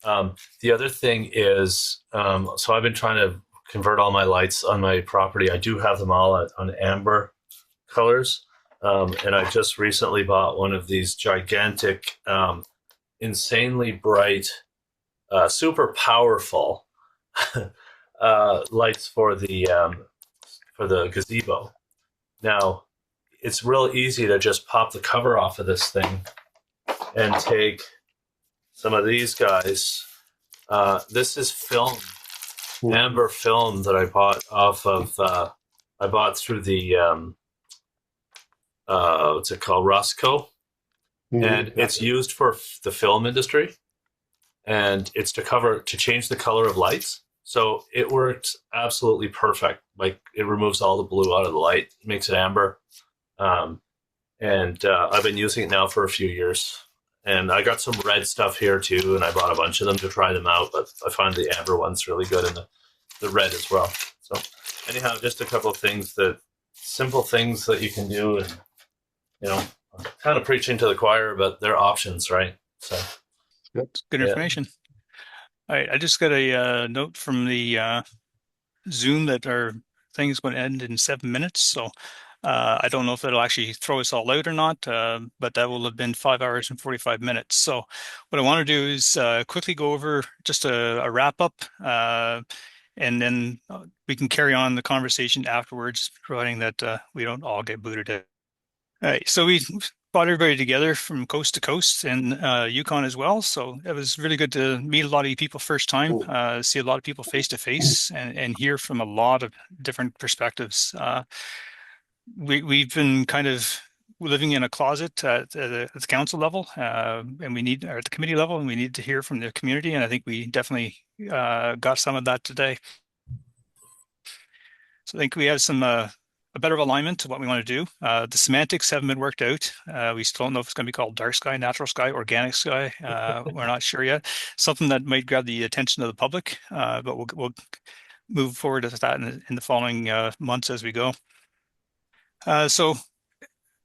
The other thing is, so I've been trying to convert all my lights on my property. I do have them all on amber colors. And I just recently bought one of these gigantic, insanely bright, super powerful lights for the gazebo. Now, it's real easy to just pop the cover off of this thing and take some of these guys. This is film, amber film that I bought I bought through the, what's it called, Roscoe. And it's used for the film industry. And it's to change the color of lights. So it worked absolutely perfect. Like it removes all the blue out of the light, makes it amber. And I've been using it now for a few years. And I got some red stuff here too, and I bought a bunch of them to try them out. But I find the amber one's really good, and the red as well. So anyhow, just a couple of things simple things that you can do, and kind of preaching to the choir, but they're options, right? So good information. All right, I just got a note from the Zoom that our thing is going to end in 7 minutes. So I don't know if it'll actually throw us all out or not, but that will have been 5 hours and 45 minutes. So what I want to do is quickly go over just a wrap up, and then we can carry on the conversation afterwards, providing that we don't all get booted out. All right, so we brought everybody together from coast to coast and Yukon as well. So it was really good to meet a lot of you people first time, see a lot of people face to face, and hear from a lot of different perspectives. We've been kind of living in a closet at the council level, and we need, or at the committee level, and we need to hear from the community. And I think we definitely got some of that today. So I think we have some a better alignment to what we want to do. The semantics haven't been worked out. We still don't know if it's going to be called dark sky, natural sky, organic sky. We're not sure yet. Something that might grab the attention of the public, but we'll move forward with that in the following months as we go. So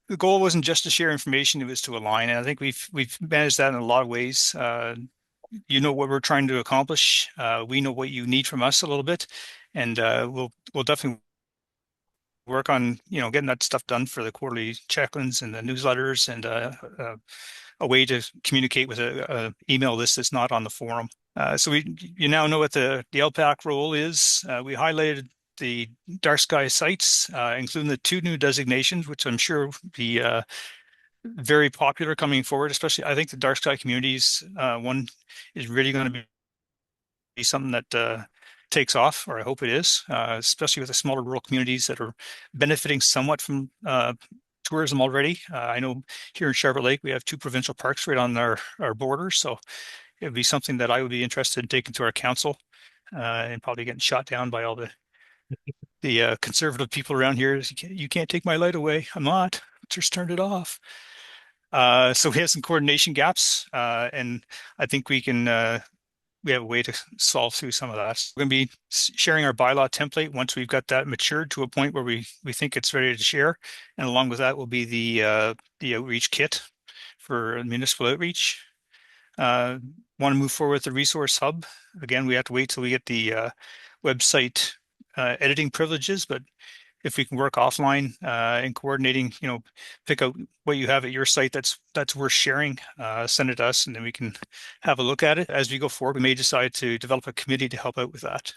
the goal wasn't just to share information; it was to align, and I think we've managed that in a lot of ways. You know what we're trying to accomplish. We know what you need from us a little bit, and we'll definitely work on getting that stuff done for the quarterly check-ins and the newsletters, and a way to communicate with a email list that's not on the forum. So you now know what the LPAC role is. We highlighted the dark sky sites, including the 2 new designations, which I'm sure will be very popular coming forward. Especially, I think the dark sky communities one is really going to be something that takes off, or I hope it is, especially with the smaller rural communities that are benefiting somewhat from tourism already. I know here in Charlotte Lake, we have 2 provincial parks right on our border. So it would be something that I would be interested in taking to our council, and probably getting shot down by all the conservative people around here. You can't take my light away. I'm not. Just turned it off. So we have some coordination gaps, and I think we have a way to solve through some of that. We're going to be sharing our bylaw template once we've got that matured to a point where we think it's ready to share. And along with that will be the outreach kit for municipal outreach. Want to move forward with the resource hub. Again, we have to wait till we get the website editing privileges, but if we can work offline in coordinating, pick out what you have at your site that's worth sharing, send it to us, and then we can have a look at it. As we go forward, we may decide to develop a committee to help out with that.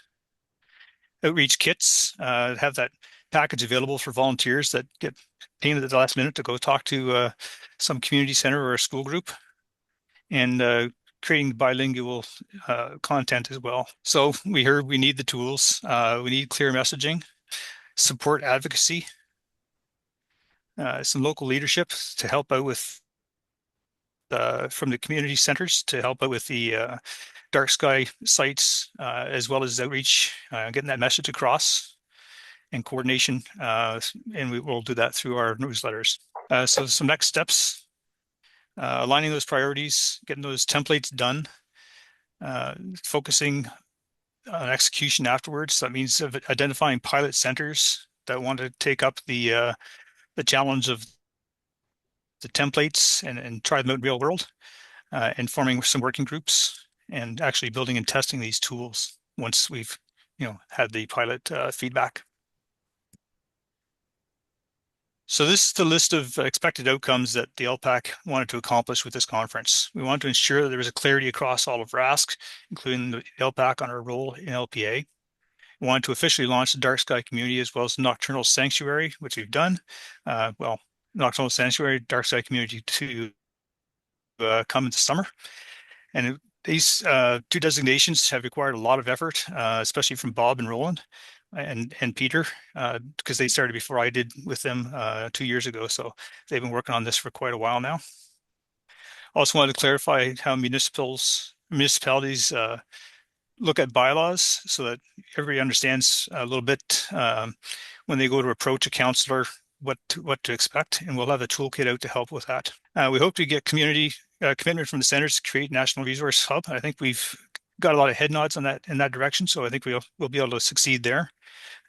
Outreach kits, have that package available for volunteers that get painted at the last minute to go talk to some community center or a school group, and creating bilingual content as well. So we heard we need the tools, we need clear messaging, support advocacy, some local leadership to help out with from the community centers to help out with the dark sky sites, as well as outreach, getting that message across, and coordination, and we will do that through our newsletters. So some next steps, aligning those priorities, getting those templates done, focusing on execution afterwards. That means identifying pilot centers that want to take up the challenge of the templates and try them out in real world, and forming some working groups and actually building and testing these tools once we've had the pilot feedback. So this is the list of expected outcomes that the LPAC wanted to accomplish with this conference. We wanted to ensure that there was a clarity across all of RASC, including the LPAC on our role in LPA. We wanted to officially launch the dark sky community as well as Nocturnal Sanctuary, which we've done. Nocturnal Sanctuary, dark sky community to come in the summer. And these 2 designations have required a lot of effort, especially from Bob and Roland and Peter, because they started before I did with them 2 years ago. So they've been working on this for quite a while now. Also wanted to clarify how municipalities look at bylaws so that everybody understands a little bit when they go to approach a councillor what to expect, and we'll have a toolkit out to help with that. We hope to get community commitment from the centres to create National Resource Hub. I think we've got a lot of head nods on that in that direction, so I think we'll be able to succeed there,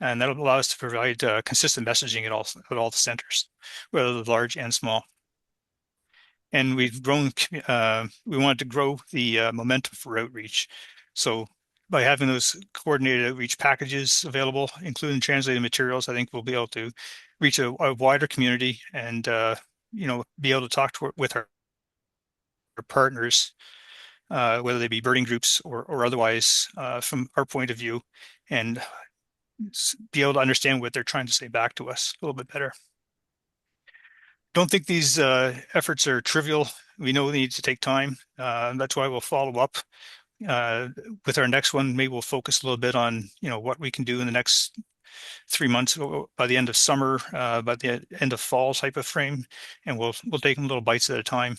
and that'll allow us to provide consistent messaging at all the centres, whether large and small. And we've grown. We wanted to grow the momentum for outreach, so by having those coordinated outreach packages available, including translated materials, I think we'll be able to reach a wider community and be able to talk with our partners, whether they be birding groups or otherwise, from our point of view, and be able to understand what they're trying to say back to us a little bit better. Don't think these efforts are trivial. We know they need to take time. That's why we'll follow up with our next one. Maybe we'll focus a little bit on what we can do in the next 3 months, by the end of summer, by the end of fall type of frame, and we'll take them little bites at a time.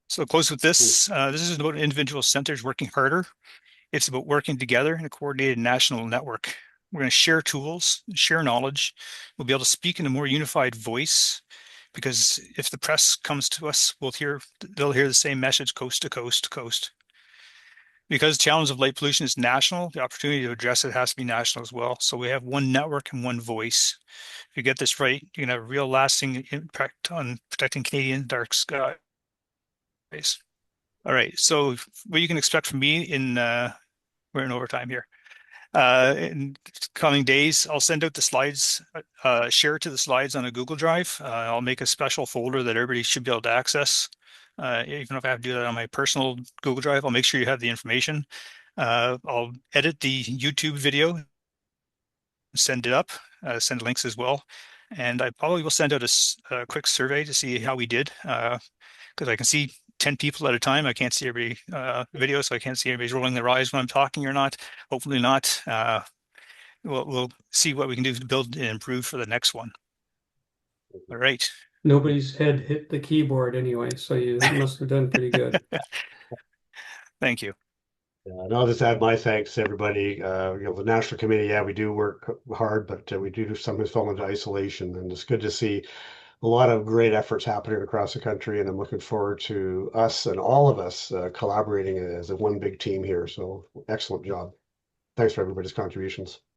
So close with this. This is about individual centers working harder. It's about working together in a coordinated national network. We're going to share tools, share knowledge. We'll be able to speak in a more unified voice, because if the press comes to us, they'll hear the same message coast to coast to coast. Because the challenge of light pollution is national, the opportunity to address it has to be national as well. So we have one network and one voice. If you get this right, you can have a real lasting impact on protecting Canadian dark skies. All right, so what you can expect from me we're in overtime here. In coming days, I'll send out the slides, share to the slides on a Google Drive. I'll make a special folder that everybody should be able to access. Even if I have to do that on my personal Google Drive, I'll make sure you have the information. I'll edit the YouTube video, send it up, send links as well. And I probably will send out a quick survey to see how we did, because I can see 10 people at a time. I can't see every video, so I can't see everybody's rolling their eyes when I'm talking or not. Hopefully not. We'll see what we can do to build and improve for the next one. All right. Nobody's head hit the keyboard anyway, so you must have done pretty good. Thank you. And I'll just add my thanks to everybody. The National Committee, we do work hard, but we do sometimes fall into isolation, and it's good to see a lot of great efforts happening across the country, and I'm looking forward to us and all of us collaborating as a one big team here. So excellent job. Thanks for everybody's contributions.